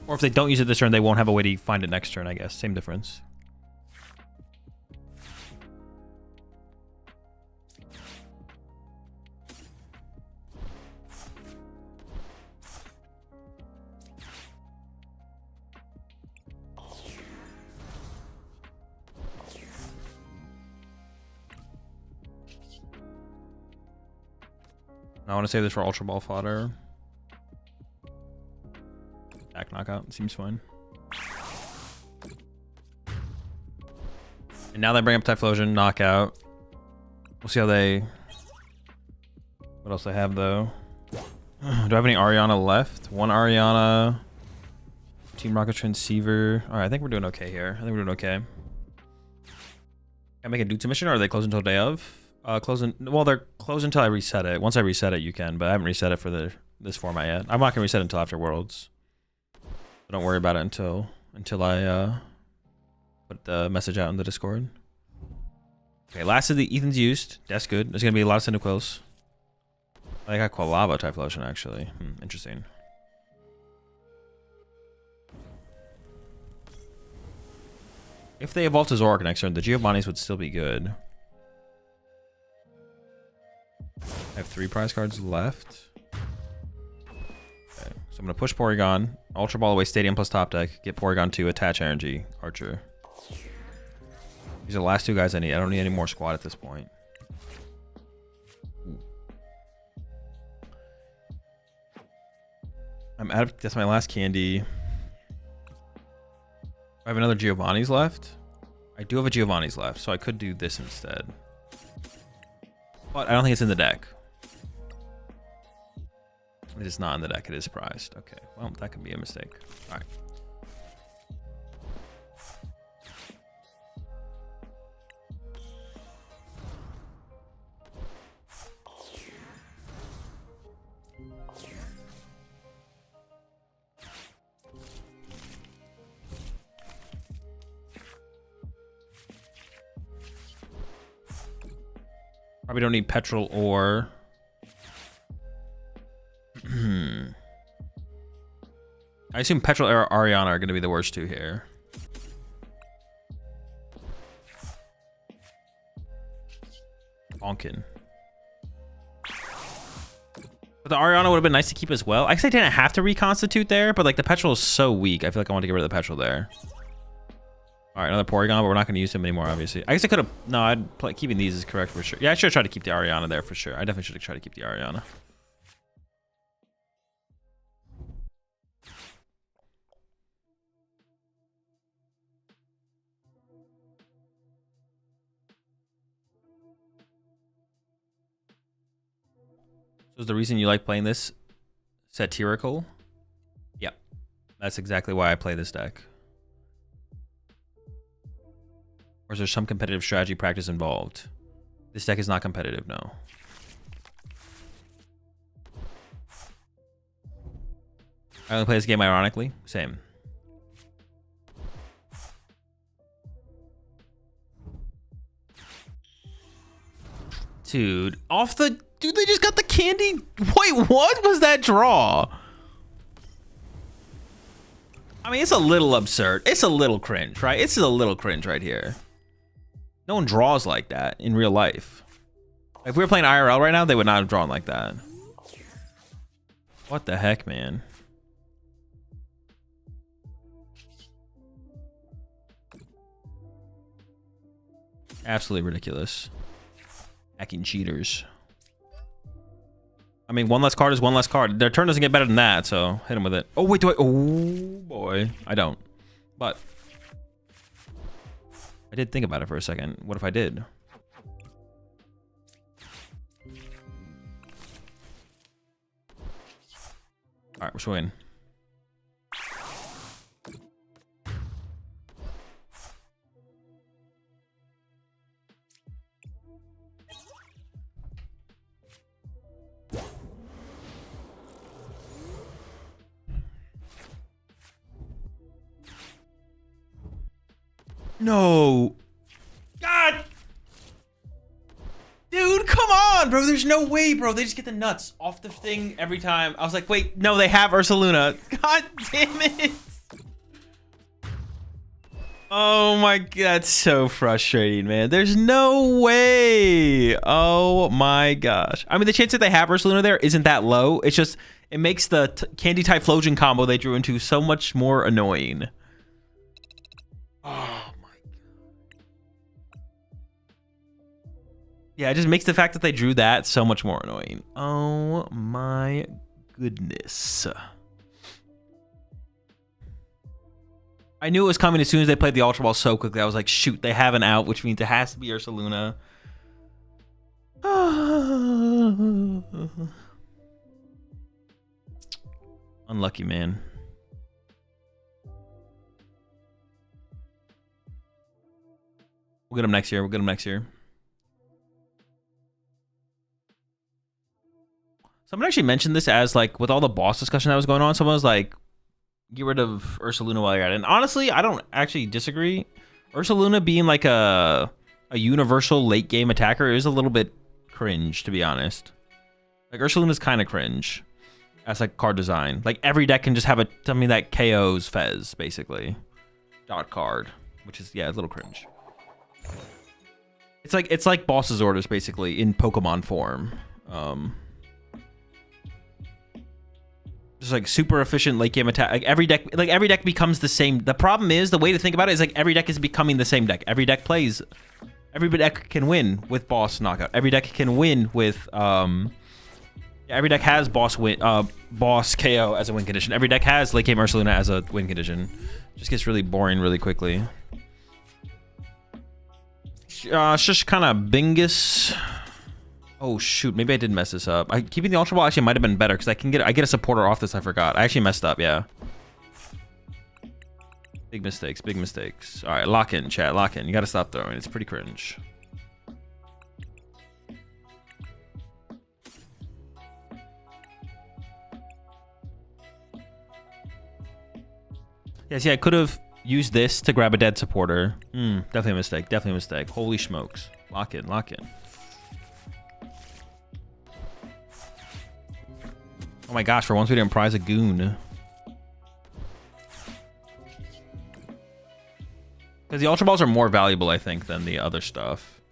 Or if they don't use it this turn, they won't have a way to find it next turn, I guess. Same difference. I want to save this for Ultra Ball fodder. Back knockout seems fine. And now they bring up Typhlosion, knockout. We'll see how they... What else they have, though? Do I have any Ariana left? 1 Ariana. Team Rocket Transceiver. Alright, I think we're doing okay here. I think we're doing okay. Can I make a Dude submission, or are they closed until day of? Closing. Well, they're closed until I reset it. Once I reset it, you can, but I haven't reset it for this format yet. I'm not gonna reset it until after Worlds. So don't worry about it until I put the message out in the Discord. Okay, last of the Ethan's used. That's good. There's gonna be a lot of Cyndaquils. I got Quilava Typhlosion actually. Interesting. If they evolve to Zoroark next turn, the Giovanni's would still be good. I have 3 prize cards left. Okay, so I'm gonna push Porygon, Ultra Ball away Stadium plus top deck, get Porygon 2, attach Energy, Archer. These are the last 2 guys I need. I don't need any more squad at this point. I'm out of, that's my last candy. I have another Giovanni's left. I do have a Giovanni's left, so I could do this instead. But I don't think it's in the deck. It is not in the deck. It is prized. Okay. Well, that could be a mistake. All right. Probably don't need Petrol or... I assume Petrol or Ariana are going to be the worst 2 here. Bonkin. But the Ariana would have been nice to keep as well. I guess I didn't have to reconstitute there, but like the Petrol is so weak. I feel like I want to get rid of the Petrol there. All right, another Porygon, but we're not going to use him anymore, obviously. I guess I could have... No, I'd play, keeping these is correct for sure. Yeah, I should have tried to keep the Ariana there for sure. I definitely should have tried to keep the Ariana. So is the reason you like playing this satirical? Yeah, that's exactly why I play this deck. Or is there some competitive strategy practice involved? This deck is not competitive, no. I only play this game ironically. Same. Dude, off the... Dude, they just got the candy. Wait, what was that draw? I mean, it's a little absurd. It's a little cringe, right? It's a little cringe right here. No one draws like that in real life. If we were playing IRL right now, they would not have drawn like that. What the heck, man? Absolutely ridiculous. Hacking cheaters. I mean, one less card is one less card. Their turn doesn't get better than that, so hit them with it. Oh, wait, do I? Oh, boy. I don't. But I did think about it for a second. What if I did? All right, we're swinging. No. God. Dude, come on, bro. There's no way, bro. They just get the nuts off the thing every time. I was like, wait, no, they have Ursaluna. God damn it. Oh my God, that's so frustrating, man. There's no way. Oh my gosh. I mean, the chance that they have Ursaluna there isn't that low. It's just, it makes the Candy Typhlosion combo they drew into so much more annoying. Oh. Yeah, it just makes the fact that they drew that so much more annoying. Oh my goodness. I knew it was coming as soon as they played the Ultra Ball so quickly. I was like, shoot, they have an out, which means it has to be Ursaluna. Unlucky, man. We'll get him next year. We'll get him next year. Someone actually mentioned this as like with all the boss discussion that was going on. Someone was like, get rid of Ursaluna while you're at it. And honestly, I don't actually disagree. Ursaluna being like a universal late game attacker is a little bit cringe, to be honest. Like Ursaluna's kind of cringe as like card design. Like every deck can just have something that KOs Fez, basically. Dot card, which is, yeah, a little cringe. It's like boss's orders basically in Pokemon form. Just like super efficient late game attack. Like every deck becomes the same. The problem is, the way to think about it is like every deck is becoming the same deck. Every deck can win with boss knockout. Every deck can win with every deck has boss KO as a win condition. Every deck has late game Ursaluna as a win condition. Just gets really boring really quickly. It's just kind of Bingus. Oh shoot, maybe I did mess this up. Keeping the Ultra Ball actually might have been better because I get a supporter off this. I forgot. I actually messed up. Yeah. Big mistakes. Big mistakes. All right, lock in, chat. Lock in. You got to stop throwing. It's pretty cringe. Yeah, see, I could have used this to grab a dead supporter. Definitely a mistake. Definitely a mistake. Holy smokes. Lock in. Lock in. Oh my gosh, for once we didn't prize a goon. Because the Ultra Balls are more valuable, I think, than the other stuff.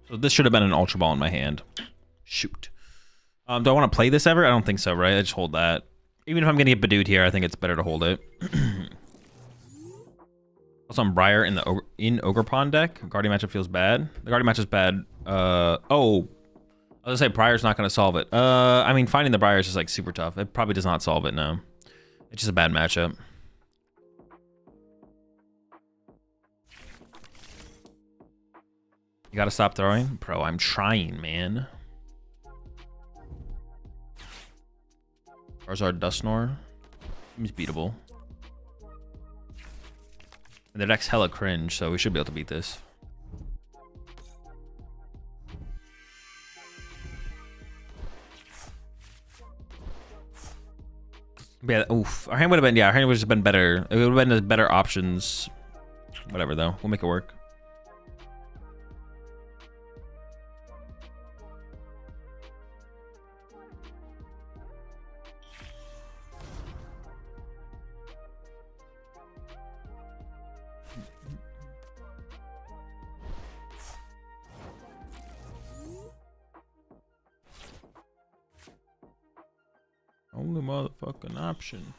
So this should have been an Ultra Ball in my hand. Shoot. Do I want to play this ever? I don't think so, right? I just hold that. Even if I'm going to get Badooed here, I think it's better to hold it. Also, I'm Briar in the Ogre Pond deck. Guardian matchup feels bad. The Guardian matchup's bad. Oh, I was going to say Briar's not going to solve it. I mean, finding the Briar is just like super tough. It probably does not solve it, no. It's just a bad matchup. You got to stop throwing? Bro, I'm trying, man. Charizard Dusknoir seems beatable. And the deck's hella cringe, so we should be able to beat this. Yeah, oof. Our hand would have been, yeah, our hand would have been better. It would have been the better options. Whatever, though. We'll make it work. Only motherfucking option.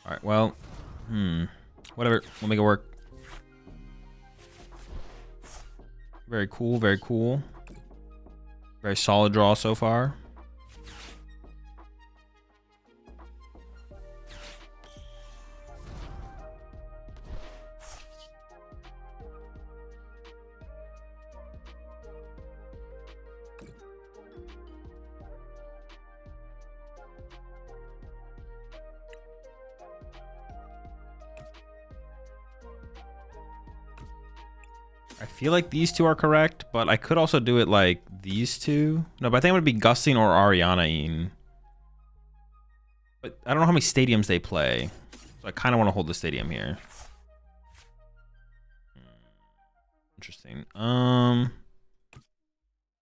All right, well, whatever. We'll make it work. Very cool, very cool. Very solid draw so far. I feel like these two are correct, but I could also do it like these two. No, but I think it would be Gusting or Ariana-ing. But I don't know how many stadiums they play. So I kind of want to hold the stadium here. Interesting. I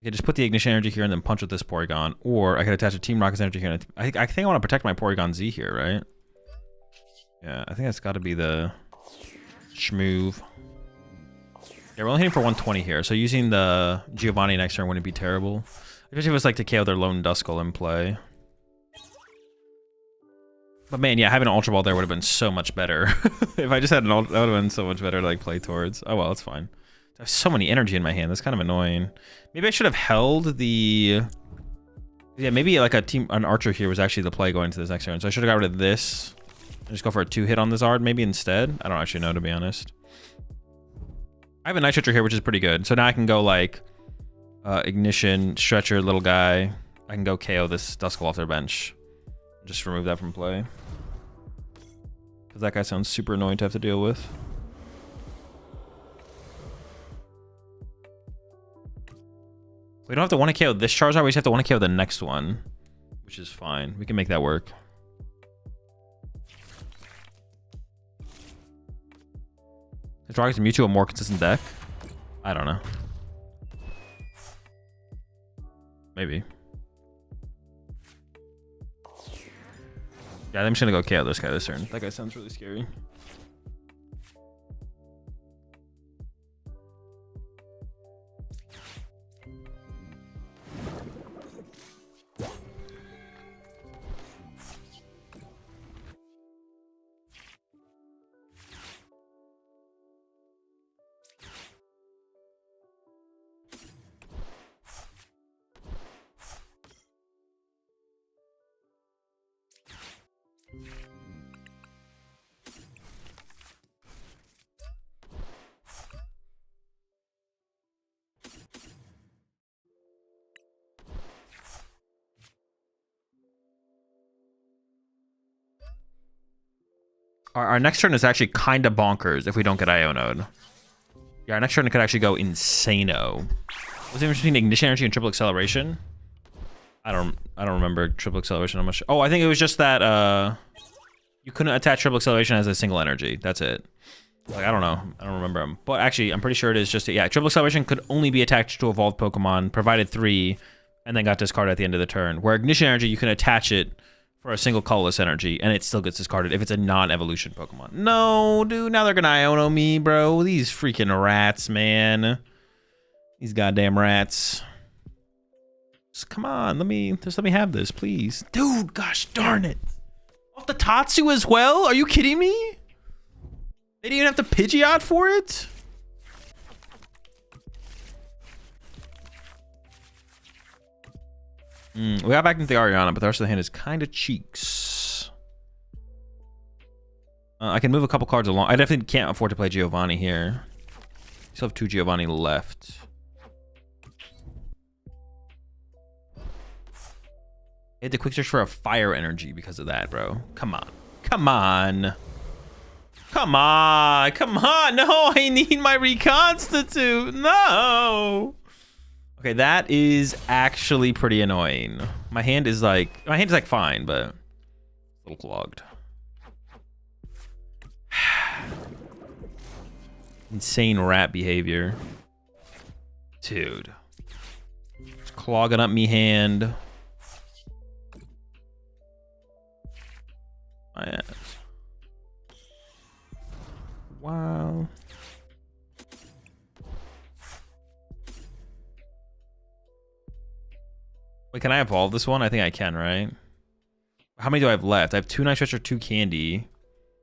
could just put the Ignition Energy here and then punch with this Porygon. Or I could attach a Team Rocket's Energy here. And I think I want to protect my Porygon Z here, right? Yeah, I think that's got to be the schmoove. Yeah, we're only hitting for 120 here, so using the Giovanni next turn wouldn't be terrible. Especially if it's like to KO their lone Duskull in play. But man, yeah, having an Ultra Ball there would have been so much better. If I just had an Ultra, that would have been so much better to like play towards. Oh well, it's fine. I have so many energy in my hand. That's kind of annoying. Maybe I should have held the... Yeah, maybe like an Archer here was actually the play going into this next turn. So I should have got rid of this. And just go for a 2-hit on the Zard maybe instead. I don't actually know, to be honest. I have a Night Switcher here, which is pretty good. So now I can go like Ignition, Stretcher, little guy. I can go KO this Duskull off their bench. Just remove that from play. Because that guy sounds super annoying to have to deal with. We don't have to want to KO this Charizard, we just have to want to KO the next one. Which is fine. We can make that work. Is Rockets and Mewtwo a more consistent deck? I don't know. Maybe. Yeah, I'm just gonna go KO this guy this turn. That guy sounds really scary. Our next turn is actually kind of bonkers if we don't get Ionode. Yeah, our next turn could actually go insano. What's the difference between Ignition Energy and Triple Acceleration? I don't remember Triple Acceleration. I'm not sure. Oh, I think it was just that you couldn't attach Triple Acceleration as a single energy. That's it. Like, I don't know. I don't remember them. But actually, I'm pretty sure it is just, yeah, Triple Acceleration could only be attached to evolved Pokemon, provided 3, and then got discarded at the end of the turn. Where Ignition Energy, you can attach it for a single colorless energy, and it still gets discarded if it's a non-evolution Pokemon. No, dude, now they're gonna Iono me, bro. These freaking rats, man. These goddamn rats. Just, come on, let me have this, please. Dude, gosh darn it. Off the Tatsu as well? Are you kidding me? They didn't even have to Pidgeot for it? We got back into the Ariana, but the rest of the hand is kind of cheeks. I can move a couple cards along. I definitely can't afford to play Giovanni here. Still have 2 Giovanni left. I had to quick search for a fire energy because of that, bro. Come on. Come on. Come on. Come on. No, I need my Reconstitute. No. Okay, that is actually pretty annoying. My hand is like fine, but a little clogged. Insane rat behavior. Dude. It's clogging up me hand. My ass. Wow. Wait, can I evolve this one? I think I can, right? How many do I have left? I have 2 Night Stretcher, 2 Candy.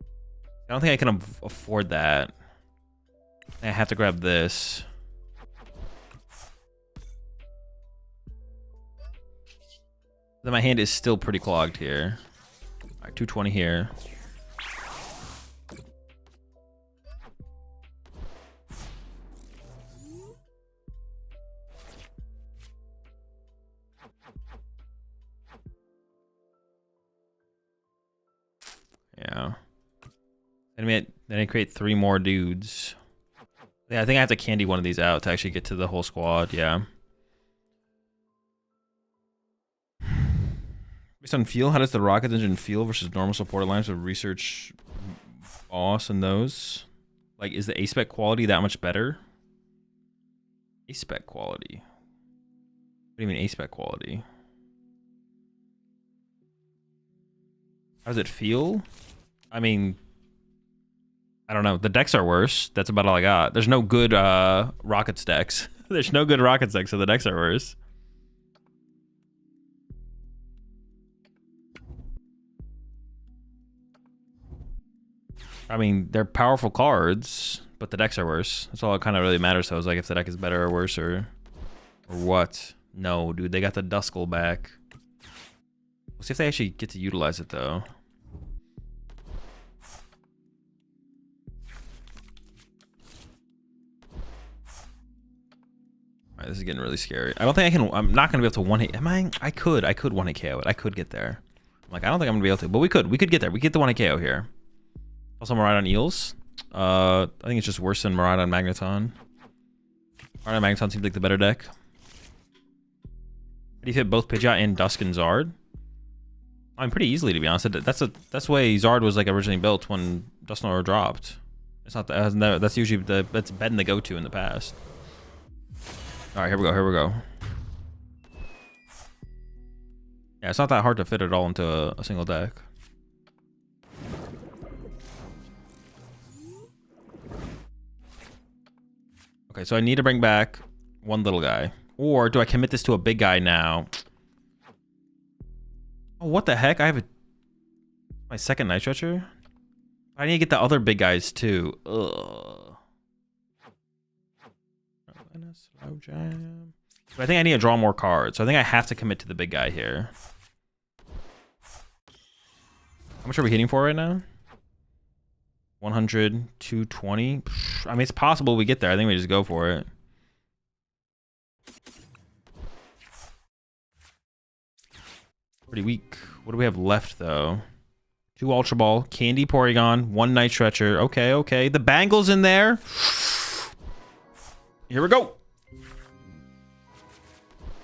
I don't think I can afford that. I have to grab this. Then my hand is still pretty clogged here. All right, 220 here. Yeah. Then I create 3 more dudes. Yeah, I think I have to candy one of these out to actually get to the whole squad. Yeah. Based on feel, how does the Rocket engine feel versus normal support lines of research boss and those? Like, is the A-spec quality that much better? A-spec quality? What do you mean A-spec quality? How does it feel? I mean, I don't know. The decks are worse. That's about all I got. There's no good Rockets decks. There's no good Rockets decks, so the decks are worse. I mean, they're powerful cards, but the decks are worse. That's all that kind of really matters. So I was like, if the deck is better or worse or what? No, dude, they got the Duskull back. We'll see if they actually get to utilize it, though. Alright, Alright, this is getting really scary. I don't think I can. I'm not gonna be able to one hit. Am I? I could one hit KO it. I could get there. I'm like, I don't think I'm gonna be able to, but we could get there. We get the one hit KO here. Also, Miraidon Eels. I think it's just worse than Miraidon Magneton. Miraidon Magneton seems like the better deck. How do you fit both Pidgeot and Dusk and Zard? I mean, pretty easily, to be honest. That's the way Zard was like originally built when Dusknoir dropped. It's not that. That's usually that's been the go-to in the past. All right, here we go. Yeah, it's not that hard to fit it all into a single deck. Okay, so I need to bring back one little guy. Or do I commit this to a big guy now? Oh, what the heck? I have my second Night Stretcher? I need to get the other big guys too. Ugh. Slow jam. But I think I need to draw more cards. So I think I have to commit to the big guy here. How much are we hitting for right now? 100, 220. I mean, it's possible we get there. I think we just go for it. Pretty weak. What do we have left, though? 2 Ultra Ball, Candy Porygon, 1 Night Stretcher. Okay. The Bangle's in there. Here we go.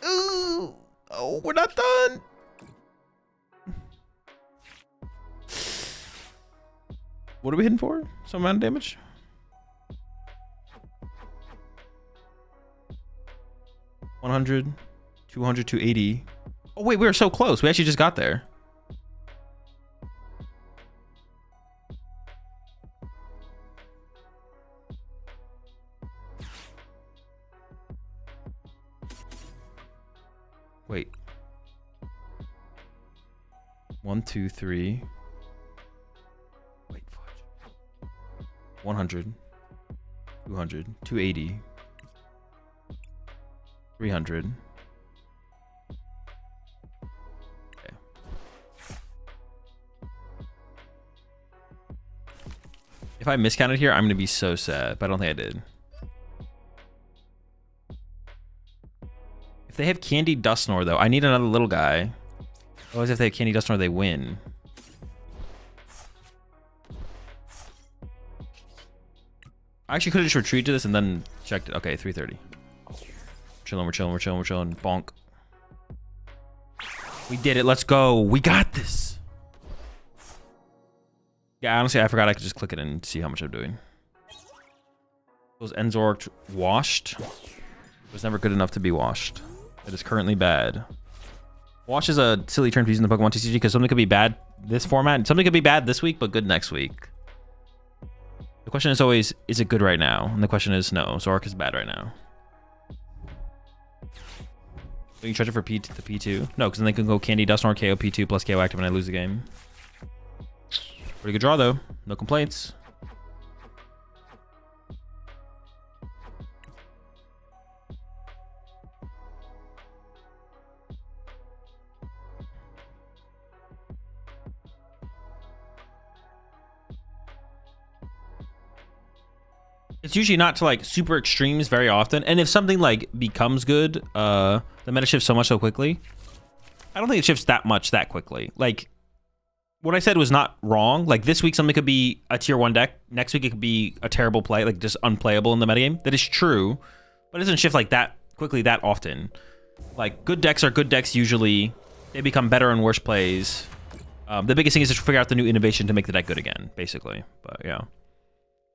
Ooh. Oh, we're not done. What are we hitting for? Some amount of damage? $100, $200, $280. Oh wait, we were so close. We actually just got there. Wait. 1, 2, 3. Wait, fudge. 100, 200, 280, 300. Okay. If I miscounted here, I'm gonna be so sad, but I don't think I did. If they have Candy Dusknoir, though, I need another little guy. Otherwise, if they have Candy Dusknoir, they win. I actually could have just retreated to this and then checked it. Okay, 330. We're chilling. Bonk. We did it. Let's go. We got this. Yeah, honestly, I forgot I could just click it and see how much I'm doing. Those Enzork washed. It was never good enough to be washed. It is currently bad. Wash is a silly term to use in the Pokemon TCG because something could be bad this format. Something could be bad this week, but good next week. The question is always, is it good right now? And the question is, no. Zoroark is bad right now. So you charge it for the P2? No, because then they can go Candy, Dusknoir, KO, P2 plus KO active and I lose the game. Pretty good draw, though. No complaints. It's usually not to like super extremes very often. And if something like becomes good, the meta shifts so much so quickly. I don't think it shifts that much that quickly. Like what I said was not wrong. Like this week something could be a tier 1 deck. Next week it could be a terrible play, like just unplayable in the metagame. That is true, but it doesn't shift like that quickly that often. Like good decks are good decks usually. They become better and worse plays. The biggest thing is to figure out the new innovation to make the deck good again, basically. But yeah.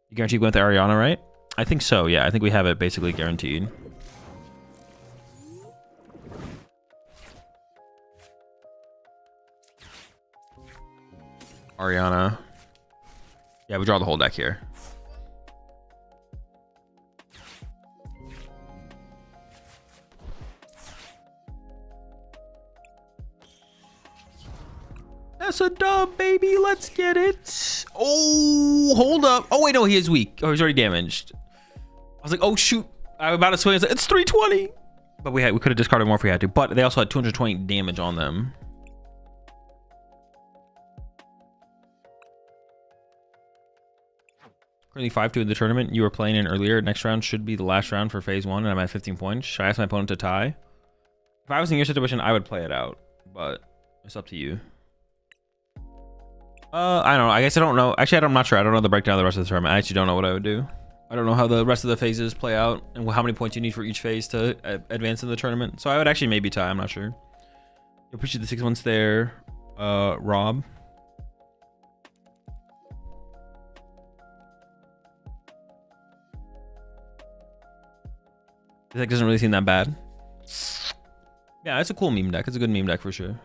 You guarantee going with Ariana, right? I think so, yeah. I think we have it basically guaranteed. Ariana. Yeah, we draw the whole deck here. That's a dub, baby. Let's get it. Oh, hold up. Oh, wait, no, he is weak. Oh, he's already damaged. I was like, oh, shoot. I'm about to swing. I was like, it's 320. But we could have discarded more if we had to. But they also had 220 damage on them. Currently 5-2 in the tournament you were playing in earlier. Next round should be the last round for phase 1, and I'm at 15 points. Should I ask my opponent to tie? If I was in your situation, I would play it out, but it's up to you. I don't know. I guess I don't know. Actually, I'm not sure. I don't know the breakdown of the rest of the tournament. I actually don't know what I would do. I don't know how the rest of the phases play out and how many points you need for each phase to advance in the tournament. So I would actually maybe tie. I'm not sure. Appreciate the 6 months there, Rob. This deck doesn't really seem that bad. Yeah, it's a cool meme deck. It's a good meme deck for sure.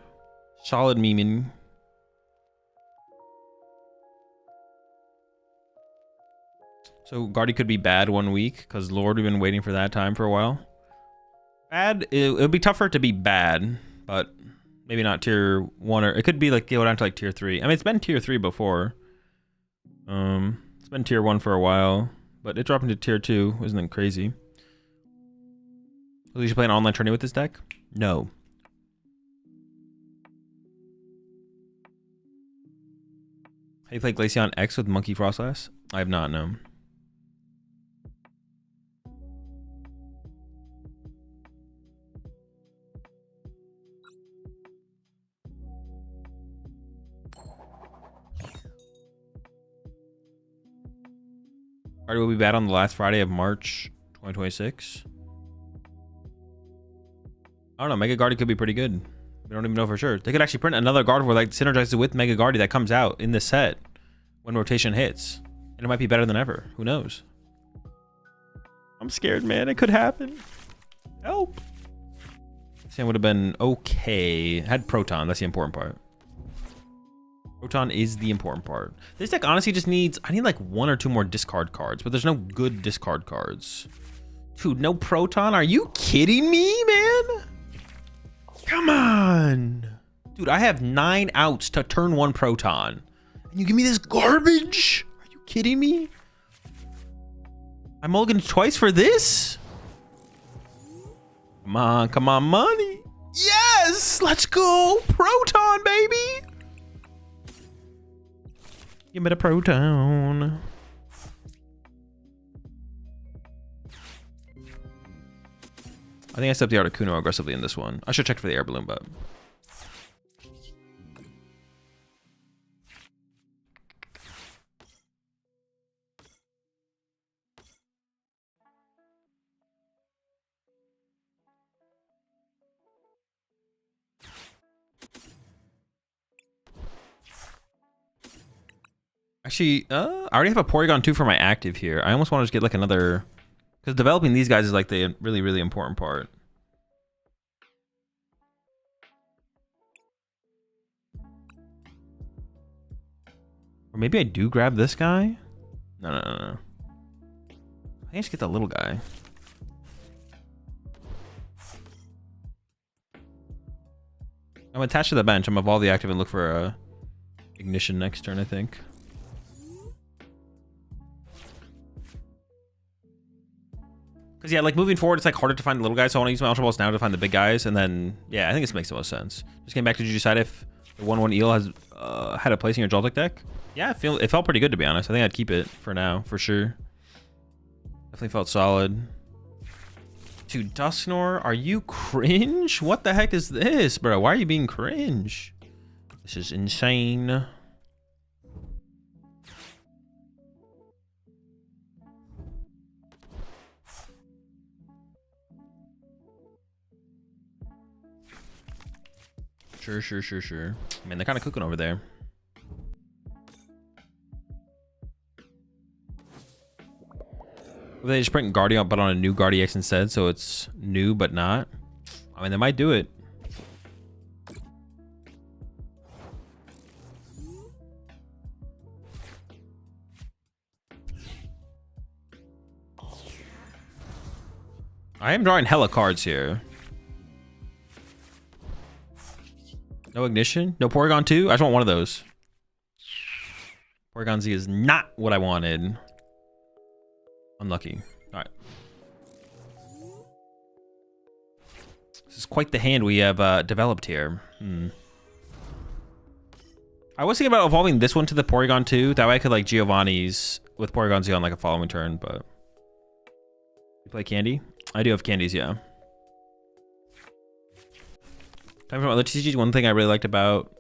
Solid memeing. So Guardy could be bad 1 week because Lord, we've been waiting for that time for a while. Bad, it would be tougher to be bad, but maybe not tier 1, or it could be like go down to like tier 3. I mean, it's been tier 3 before. It's been tier 1 for a while, but it dropped into tier 2. Isn't it crazy? Will you play an online tourney with this deck? No. How do you play Glaceon X with Monkey Frostlass? I have not known. Party will be bad on the last Friday of March 2026. I don't know. Mega Guardy could be pretty good. We don't even know for sure. They could actually print another Guard where like synergizes with Mega Guardy that comes out in the set when rotation hits, and it might be better than ever. Who knows? I'm scared, man. It could happen. Help. Sam would have been okay. Had Proton. That's the important part. Proton is the important part. This deck honestly just needs... I need like 1 or 2 more discard cards, but there's no good discard cards. Dude, no Proton? Are you kidding me, man? Come on. Dude, I have 9 outs to turn 1 Proton. And you give me this garbage? Are you kidding me? I'm mulliganed twice for this? Come on, money. Yes! Let's go! Proton, baby! Give me the Proton. I think I stepped the Articuno aggressively in this one. I should check for the air balloon, but... Actually, I already have a Porygon 2 for my active here. I almost want to just get like another... Because developing these guys is like the really, really important part. Or maybe I do grab this guy? No. I just get the little guy. I'm attached to the bench. I'm evolve the active and look for a ignition next turn, I think. Because, yeah, like, moving forward, it's, like, harder to find the little guys, so I want to use my Ultra Balls now to find the big guys, and then, yeah, I think this makes the most sense. Just getting back to, did you decide if the 1/1 Eel has had a place in your Joltik deck? Yeah, it felt pretty good, to be honest. I think I'd keep it for now, for sure. Definitely felt solid. Dude, Dusknor, are you cringe? What the heck is this, bro? Why are you being cringe? This is insane. Sure. Man, they're kind of cooking over there. They just print Guardian, but on a new Guardi X instead, so it's new but not. I mean, they might do it. I am drawing hella cards here. No ignition? No Porygon 2? I just want one of those. Porygon Z is not what I wanted. Unlucky. Alright. This is quite the hand we have developed here. I was thinking about evolving this one to the Porygon 2. That way I could like Giovanni's with Porygon Z on like a following turn, but you play Candy? I do have candies, yeah. Time from other TCGs, one thing I really liked about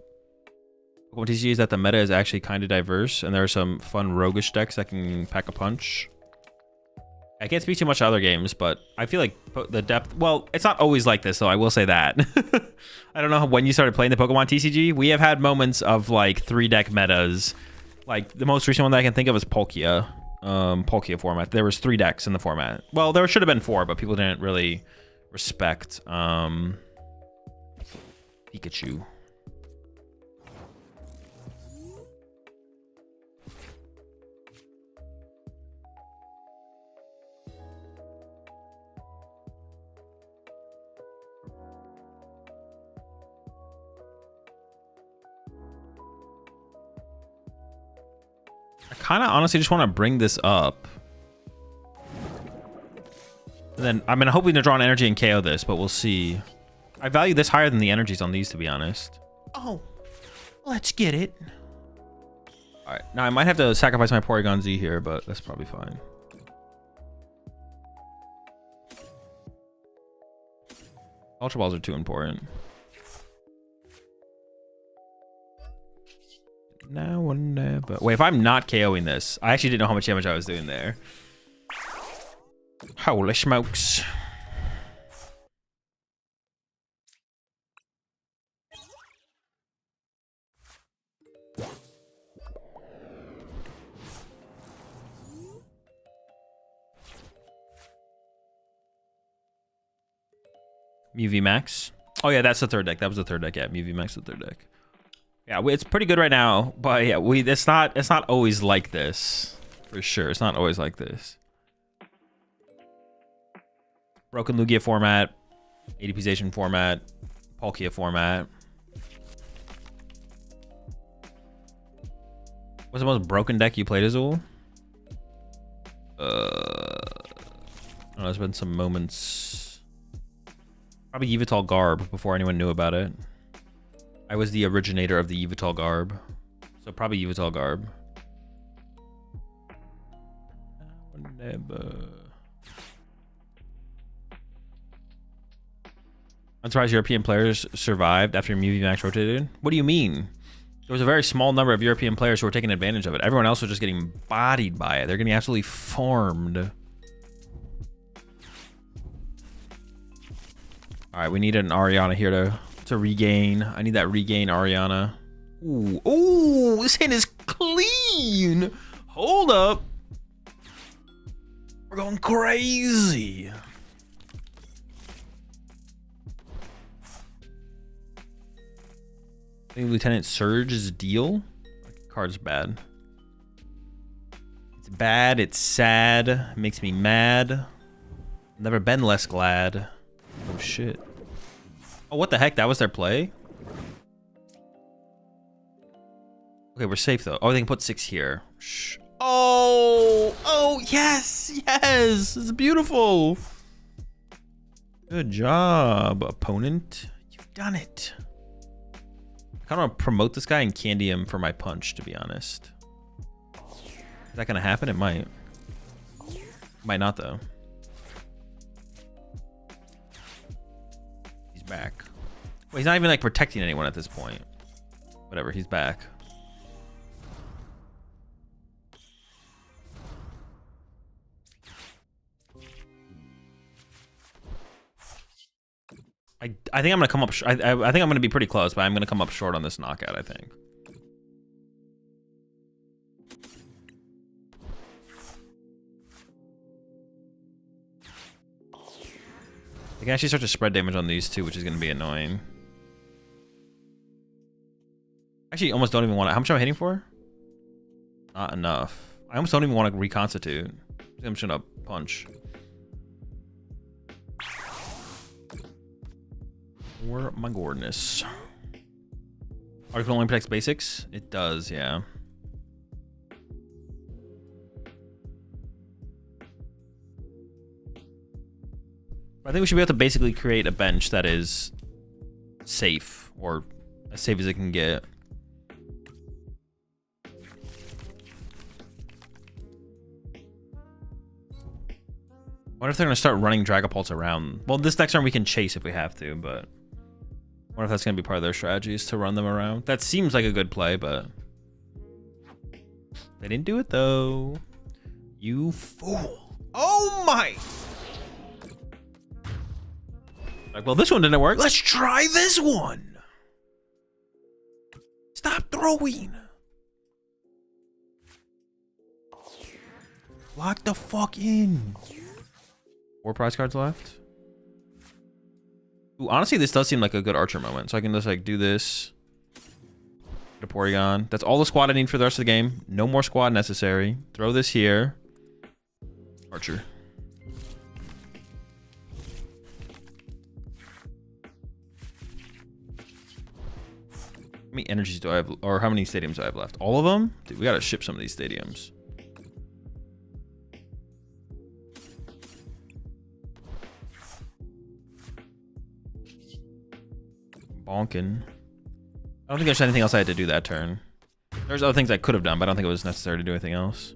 PokemonTCG is that the meta is actually kind of diverse, and there are some fun roguish decks that can pack a punch. I can't speak too much to other games, but I feel like the depth... Well, it's not always like this, though. I will say that. I don't know when you started playing the PokemonTCG. We have had moments of, like, 3-deck metas. Like, the most recent one that I can think of is Palkia. Palkia format. There was 3 decks in the format. Well, there should have been 4, but people didn't really respect Pikachu. I kind of honestly just want to bring this up. And then I'm hoping to draw an energy and KO this, but we'll see. I value this higher than the energies on these, to be honest. Oh, let's get it. All right, now I might have to sacrifice my Porygon Z here, but that's probably fine. Ultra Balls are too important. Now or never. Wait, if I'm not KOing this, I actually didn't know how much damage I was doing there. Holy smokes. Mew V Max. Oh yeah, that's the 3rd deck. That was the 3rd deck. Yeah, Mew V Max, the 3rd deck. Yeah, it's pretty good right now, but yeah, it's not always like this, for sure. It's not always like this. Broken Lugia format, ADPization format, Palkia format. What's the most broken deck you played, Azul? I don't know, there's been some moments. Probably Yveltal Garb before anyone knew about it. I was the originator of the Yveltal Garb. So probably Yveltal Garb. I'm surprised European players survived after Mew V Max rotated. What do you mean? There was a very small number of European players who were taking advantage of it. Everyone else was just getting bodied by it. They're getting absolutely farmed. All right, we need an Ariana here to regain. I need that regain Ariana. Ooh, ooh, this hand is clean. Hold up. We're going crazy. I think Lieutenant Surge's deal. Card's bad. It's bad. It's sad. It makes me mad. Never been less glad. Oh shit. Oh, what the heck? That was their play? Okay, we're safe though. Oh, they can put 6 here. Shh. Oh, oh, yes, yes. It's beautiful. Good job, opponent. You've done it. I kind of want to promote this guy and candy him for my punch, to be honest. Is that going to happen? It might. Might not, though. He's back. Well, he's not even, like, protecting anyone at this point. Whatever, he's back. I think I'm gonna come up. I think I'm gonna be pretty close, but I'm gonna come up short on this knockout. I think. I can actually start to spread damage on these two, which is gonna be annoying. Actually, almost don't even want to. How much am I hitting for? Not enough. I almost don't even want to reconstitute. I'm just gonna punch. Or my goodness. Article only protects basics? It does, yeah. I think we should be able to basically create a bench that is safe, or as safe as it can get. What if they're gonna start running Dragapults around? Well, this next turn we can chase if we have to, but what if that's gonna be part of their strategies to run them around? That seems like a good play, but they didn't do it though. You fool! Oh my! Like, well, this one didn't work. Let's try this one. Stop throwing. Lock the fuck in. 4 prize cards left. Ooh, honestly, this does seem like a good Archer moment. So I can just like do this. Get a Porygon. That's all the squad I need for the rest of the game. No more squad necessary. Throw this here. Archer. How many energies do I have, or how many stadiums do I have left? All of them? Dude, we gotta ship some of these stadiums. Bonkin. I don't think there's anything else I had to do that turn. There's other things I could have done, but I don't think it was necessary to do anything else.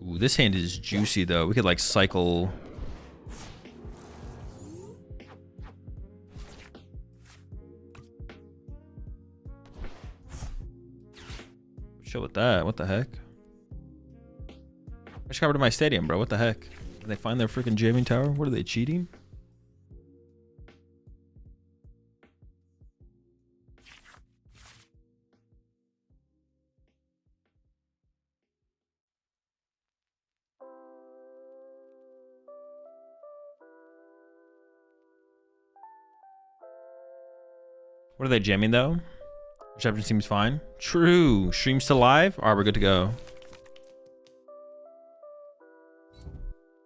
Ooh, this hand is juicy though. We could like cycle. Chill with that. What the heck? I just got rid of my stadium, bro. What the heck? Did they find their freaking jamming tower? What are they, cheating? What are they jamming though? Reception seems fine. True. Stream still live? Alright, we're good to go.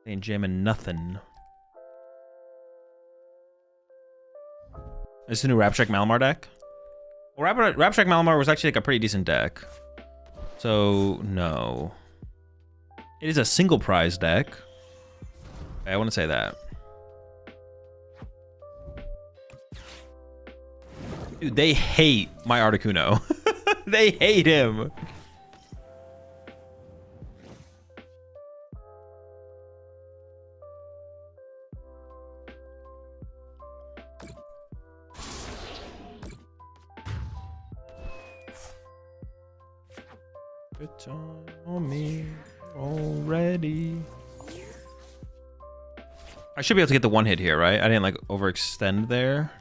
They ain't jamming nothing. This is the new Rapstrike Malamar deck. Well, Rapstrike Malamar was actually like a pretty decent deck. So, no. It is a single prize deck. Okay, I want to say that. Dude, they hate my Articuno. They hate him. Good time on me already. I should be able to get the one hit here, right? I didn't like overextend there.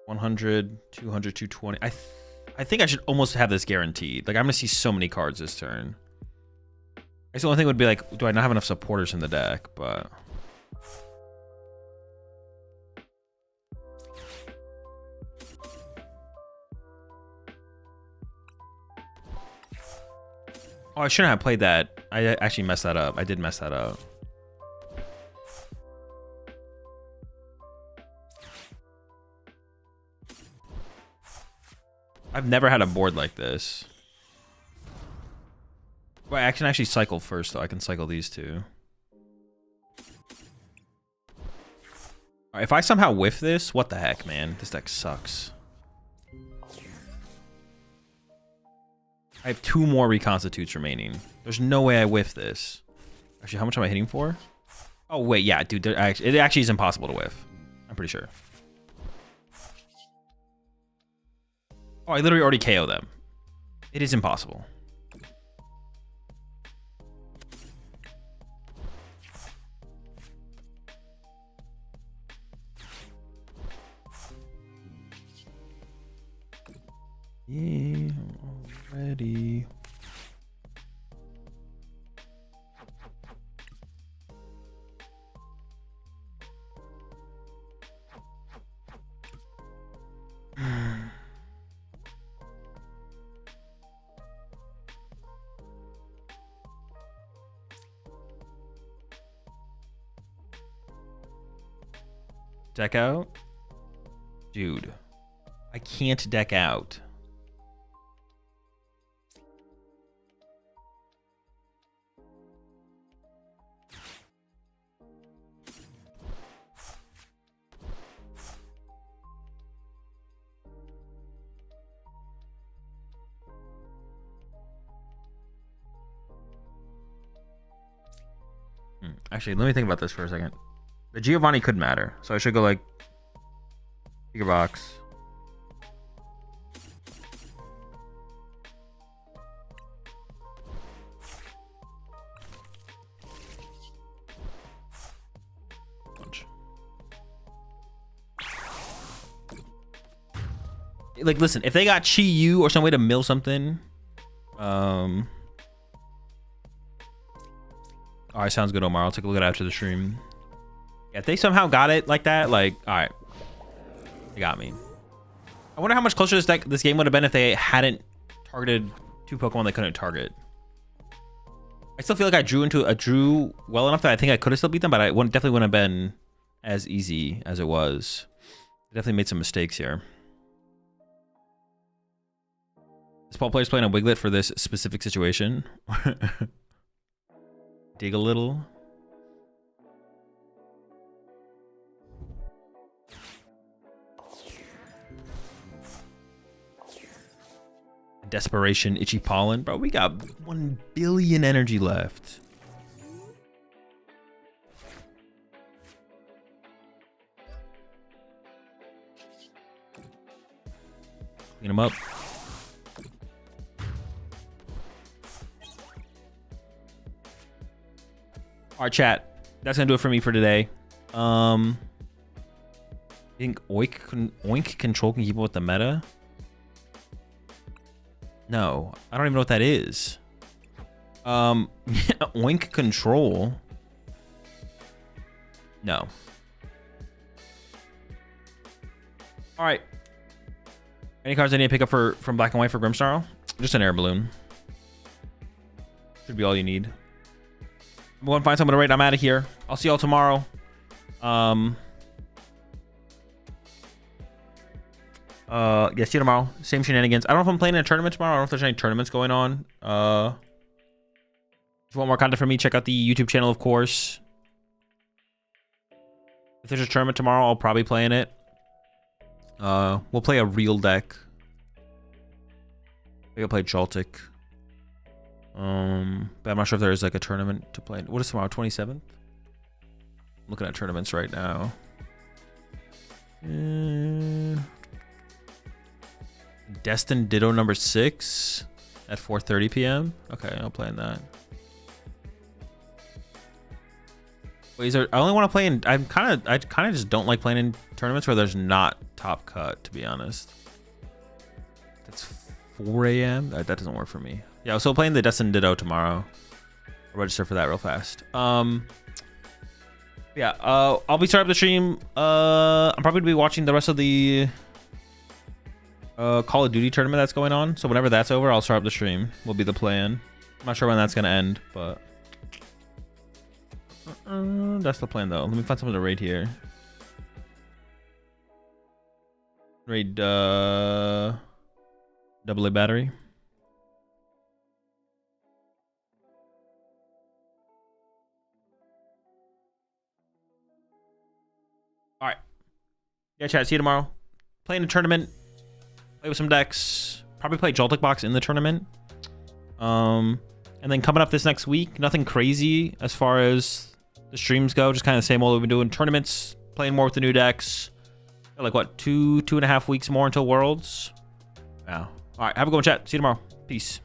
$100, $200, $220. I think I should almost have this guaranteed. Like, I'm gonna see so many cards this turn. I guess the only thing would be like, do I not have enough supporters in the deck? But oh, I shouldn't have played that. I actually messed that up. I did mess that up. I've never had a board like this. Well, I can actually cycle first, though. I can cycle these two. Right, if I somehow whiff this, what the heck, man? This deck sucks. I have 2 more reconstitutes remaining. There's no way I whiff this. Actually, how much am I hitting for? Oh, wait, yeah, dude. It actually is impossible to whiff. I'm pretty sure. Oh, I literally already KO them. It is impossible. Yeah, already. Deck out? Dude, I can't deck out. Actually, let me think about this for a second. The Giovanni could matter, so I should go like bigger box. Like, listen, if they got Chi Yu or some way to mill something, all right, sounds good, Omar. I'll take a look at it after the stream. Yeah, if they somehow got it like that, like, all right, they got me. I wonder how much closer this game would have been if they hadn't targeted 2 Pokemon they couldn't target. I still feel like I drew well enough that I think I could have still beat them, but I definitely wouldn't have been as easy as it was. I definitely made some mistakes here. This ball player's playing a Wiglet for this specific situation. Dig a little. Desperation, Itchy Pollen. Bro, we got 1 billion energy left. Clean them up. All right, chat. That's gonna do it for me for today. You think Oink Control can keep up with the meta? No, I don't even know what that is. Oink Control. No. All right. Any cards I need to pick up from Black and White for Grimmsnarl? Just an air balloon. Should be all you need. I'm going to find someone to rate. I'm out of here. I'll see y'all tomorrow. Yeah, see you tomorrow. Same shenanigans. I don't know if I'm playing in a tournament tomorrow. I don't know if there's any tournaments going on. If you want more content from me, check out the YouTube channel, of course. If there's a tournament tomorrow, I'll probably play in it. We'll play a real deck. Maybe I'll play Joltik. But I'm not sure if there's like a tournament to play. What is tomorrow? 27th? I'm looking at tournaments right now. Destined Ditto number 6 at 4:30 p.m. Okay, I'll play in that. Wait, I only want to play in. I kind of just don't like playing in tournaments where there's not top cut, to be honest. That's 4 a.m. That doesn't work for me. Yeah, so playing the Destined Ditto tomorrow. I'll register for that real fast. Yeah, I'll be starting up the stream. I'm probably gonna be watching the rest of the Call of Duty tournament that's going on. So whenever that's over, I'll start up the stream. Will be the plan. I'm not sure when that's gonna end, but that's the plan though. Let me find something to raid here. Raid double A battery. All right. Yeah, chat. See you tomorrow. Playing a tournament. Play with some decks. Probably play Joltik box in the tournament. And then coming up this next week, nothing crazy as far as the streams go. Just kind of the same old we've been doing. Tournaments, playing more with the new decks. Like what, 2.5 weeks more until Worlds? Yeah. All right. Have a good one, chat. See you tomorrow. Peace.